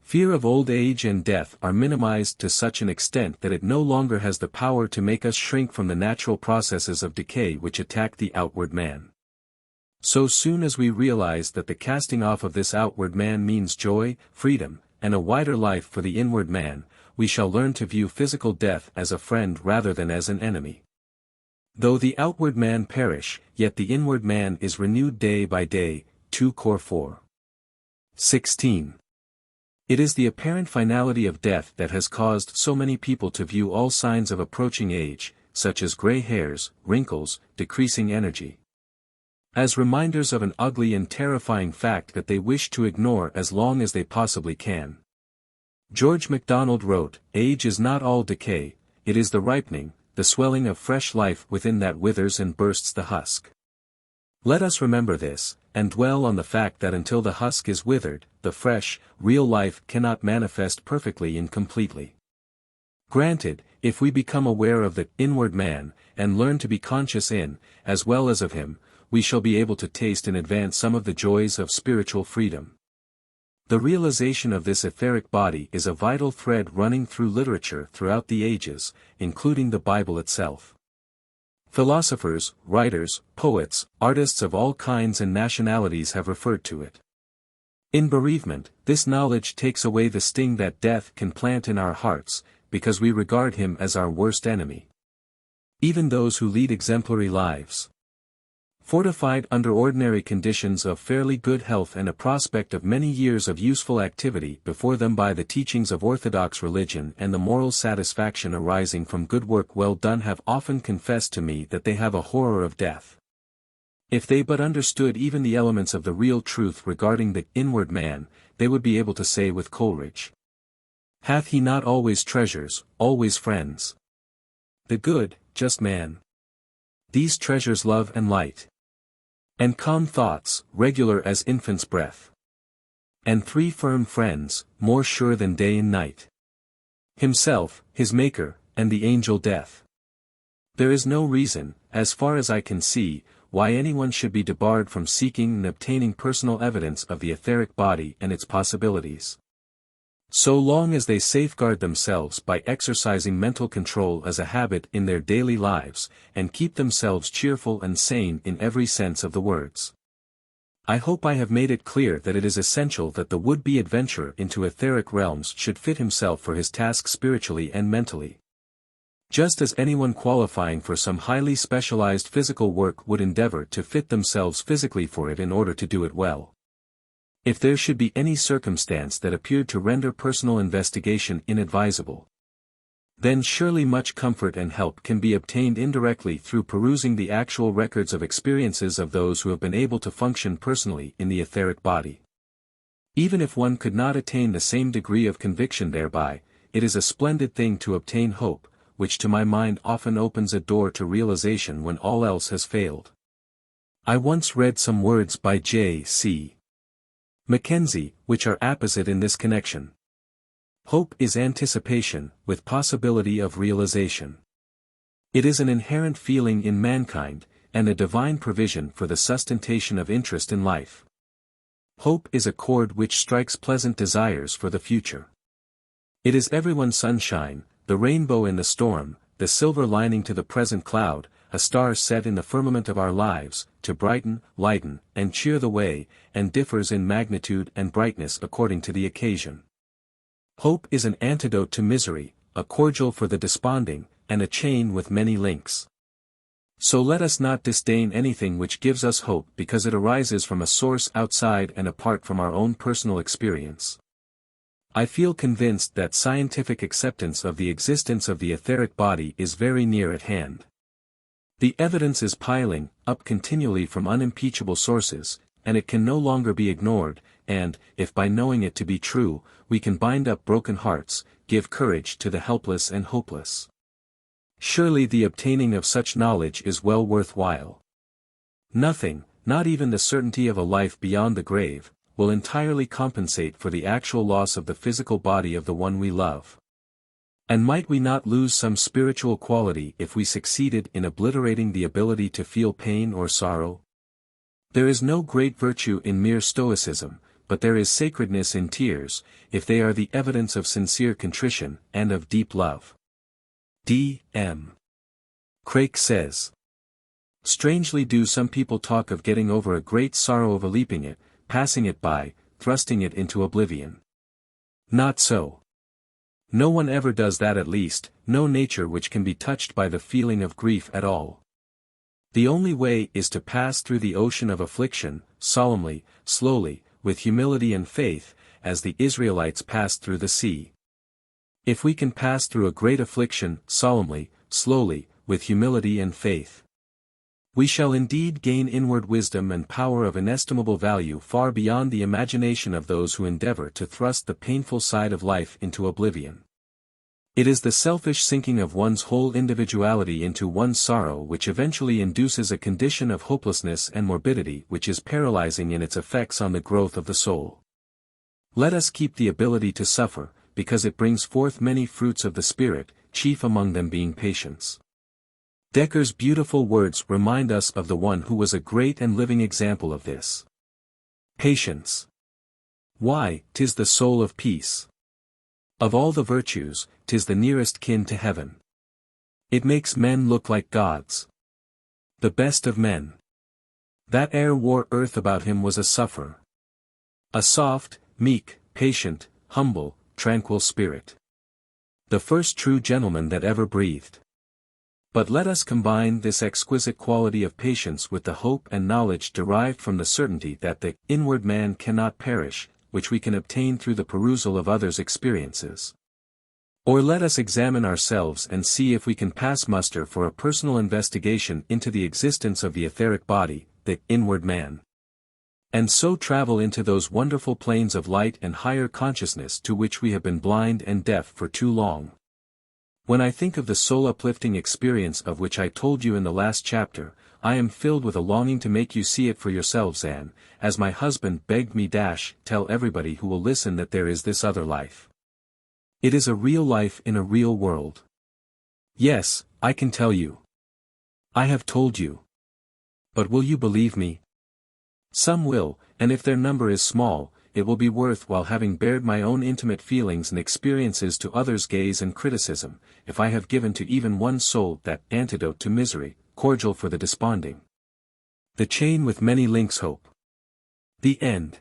fear of old age and death are minimized to such an extent that it no longer has the power to make us shrink from the natural processes of decay which attack the outward man. So soon as we realize that the casting off of this outward man means joy, freedom, and a wider life for the inward man, we shall learn to view physical death as a friend rather than as an enemy. Though the outward man perish, yet the inward man is renewed day by day. 2 Cor 4. 16. It is the apparent finality of death that has caused so many people to view all signs of approaching age, such as gray hairs, wrinkles, decreasing energy, as reminders of an ugly and terrifying fact that they wish to ignore as long as they possibly can. George MacDonald wrote, "Age is not all decay, it is the ripening, the swelling of fresh life within that withers and bursts the husk. Let us remember this, and dwell on the fact that until the husk is withered, the fresh, real life cannot manifest perfectly and completely. Granted, if we become aware of the inward man, and learn to be conscious in, as well as of him, we shall be able to taste in advance some of the joys of spiritual freedom. The realization of this etheric body is a vital thread running through literature throughout the ages, including the Bible itself. Philosophers, writers, poets, artists of all kinds and nationalities have referred to it. In bereavement, this knowledge takes away the sting that death can plant in our hearts, because we regard him as our worst enemy. Even those who lead exemplary lives, fortified under ordinary conditions of fairly good health and a prospect of many years of useful activity before them by the teachings of orthodox religion and the moral satisfaction arising from good work well done, have often confessed to me that they have a horror of death. If they but understood even the elements of the real truth regarding the inward man, they would be able to say with Coleridge, "Hath he not always treasures, always friends? The good, just man. These treasures love and light. And calm thoughts, regular as infant's breath. And 3 firm friends, more sure than day and night. Himself, his Maker, and the angel Death." There is no reason, as far as I can see, why anyone should be debarred from seeking and obtaining personal evidence of the etheric body and its possibilities. So long as they safeguard themselves by exercising mental control as a habit in their daily lives, and keep themselves cheerful and sane in every sense of the words. I hope I have made it clear that it is essential that the would-be adventurer into etheric realms should fit himself for his task spiritually and mentally. Just as anyone qualifying for some highly specialized physical work would endeavor to fit themselves physically for it in order to do it well. If there should be any circumstance that appeared to render personal investigation inadvisable, then surely much comfort and help can be obtained indirectly through perusing the actual records of experiences of those who have been able to function personally in the etheric body. Even if one could not attain the same degree of conviction thereby, it is a splendid thing to obtain hope, which to my mind often opens a door to realization when all else has failed. I once read some words by J.C. Mackenzie, which are apposite in this connection. Hope is anticipation, with possibility of realization. It is an inherent feeling in mankind, and a divine provision for the sustentation of interest in life. Hope is a chord which strikes pleasant desires for the future. It is everyone's sunshine, the rainbow in the storm, the silver lining to the present cloud, a star set in the firmament of our lives, to brighten, lighten, and cheer the way, and differs in magnitude and brightness according to the occasion. Hope is an antidote to misery, a cordial for the desponding, and a chain with many links. So let us not disdain anything which gives us hope because it arises from a source outside and apart from our own personal experience. I feel convinced that scientific acceptance of the existence of the etheric body is very near at hand. The evidence is piling up continually from unimpeachable sources, and it can no longer be ignored, and, if by knowing it to be true, we can bind up broken hearts, give courage to the helpless and hopeless. Surely the obtaining of such knowledge is well worth while. Nothing, not even the certainty of a life beyond the grave, will entirely compensate for the actual loss of the physical body of the one we love. And might we not lose some spiritual quality if we succeeded in obliterating the ability to feel pain or sorrow? There is no great virtue in mere stoicism, but there is sacredness in tears, if they are the evidence of sincere contrition and of deep love. D.M. Craik says, "Strangely do some people talk of getting over a great sorrow of leaping it, passing it by, thrusting it into oblivion. Not so. No one ever does that, at least, no nature which can be touched by the feeling of grief at all. The only way is to pass through the ocean of affliction, solemnly, slowly, with humility and faith, as the Israelites passed through the sea. If we can pass through a great affliction, solemnly, slowly, with humility and faith, we shall indeed gain inward wisdom and power of inestimable value far beyond the imagination of those who endeavor to thrust the painful side of life into oblivion. It is the selfish sinking of one's whole individuality into one's sorrow which eventually induces a condition of hopelessness and morbidity which is paralyzing in its effects on the growth of the soul. Let us keep the ability to suffer, because it brings forth many fruits of the Spirit, chief among them being patience. Decker's beautiful words remind us of the one who was a great and living example of this. Patience. Why, 'tis the soul of peace. Of all the virtues, 'tis the nearest kin to heaven. It makes men look like gods. The best of men. That ere wore earth about him was a sufferer. A soft, meek, patient, humble, tranquil spirit. The first true gentleman that ever breathed. But let us combine this exquisite quality of patience with the hope and knowledge derived from the certainty that the inward man cannot perish, which we can obtain through the perusal of others' experiences. Or let us examine ourselves and see if we can pass muster for a personal investigation into the existence of the etheric body, the inward man. And so travel into those wonderful planes of light and higher consciousness to which we have been blind and deaf for too long. When I think of the soul-uplifting experience of which I told you in the last chapter, I am filled with a longing to make you see it for yourselves and, as my husband begged me tell everybody who will listen that there is this other life. It is a real life in a real world. Yes, I can tell you. I have told you. But will you believe me? Some will, and if their number is small, it will be worth while having bared my own intimate feelings and experiences to others' gaze and criticism, if I have given to even one soul that antidote to misery, cordial for the desponding. The chain with many links hope. The end.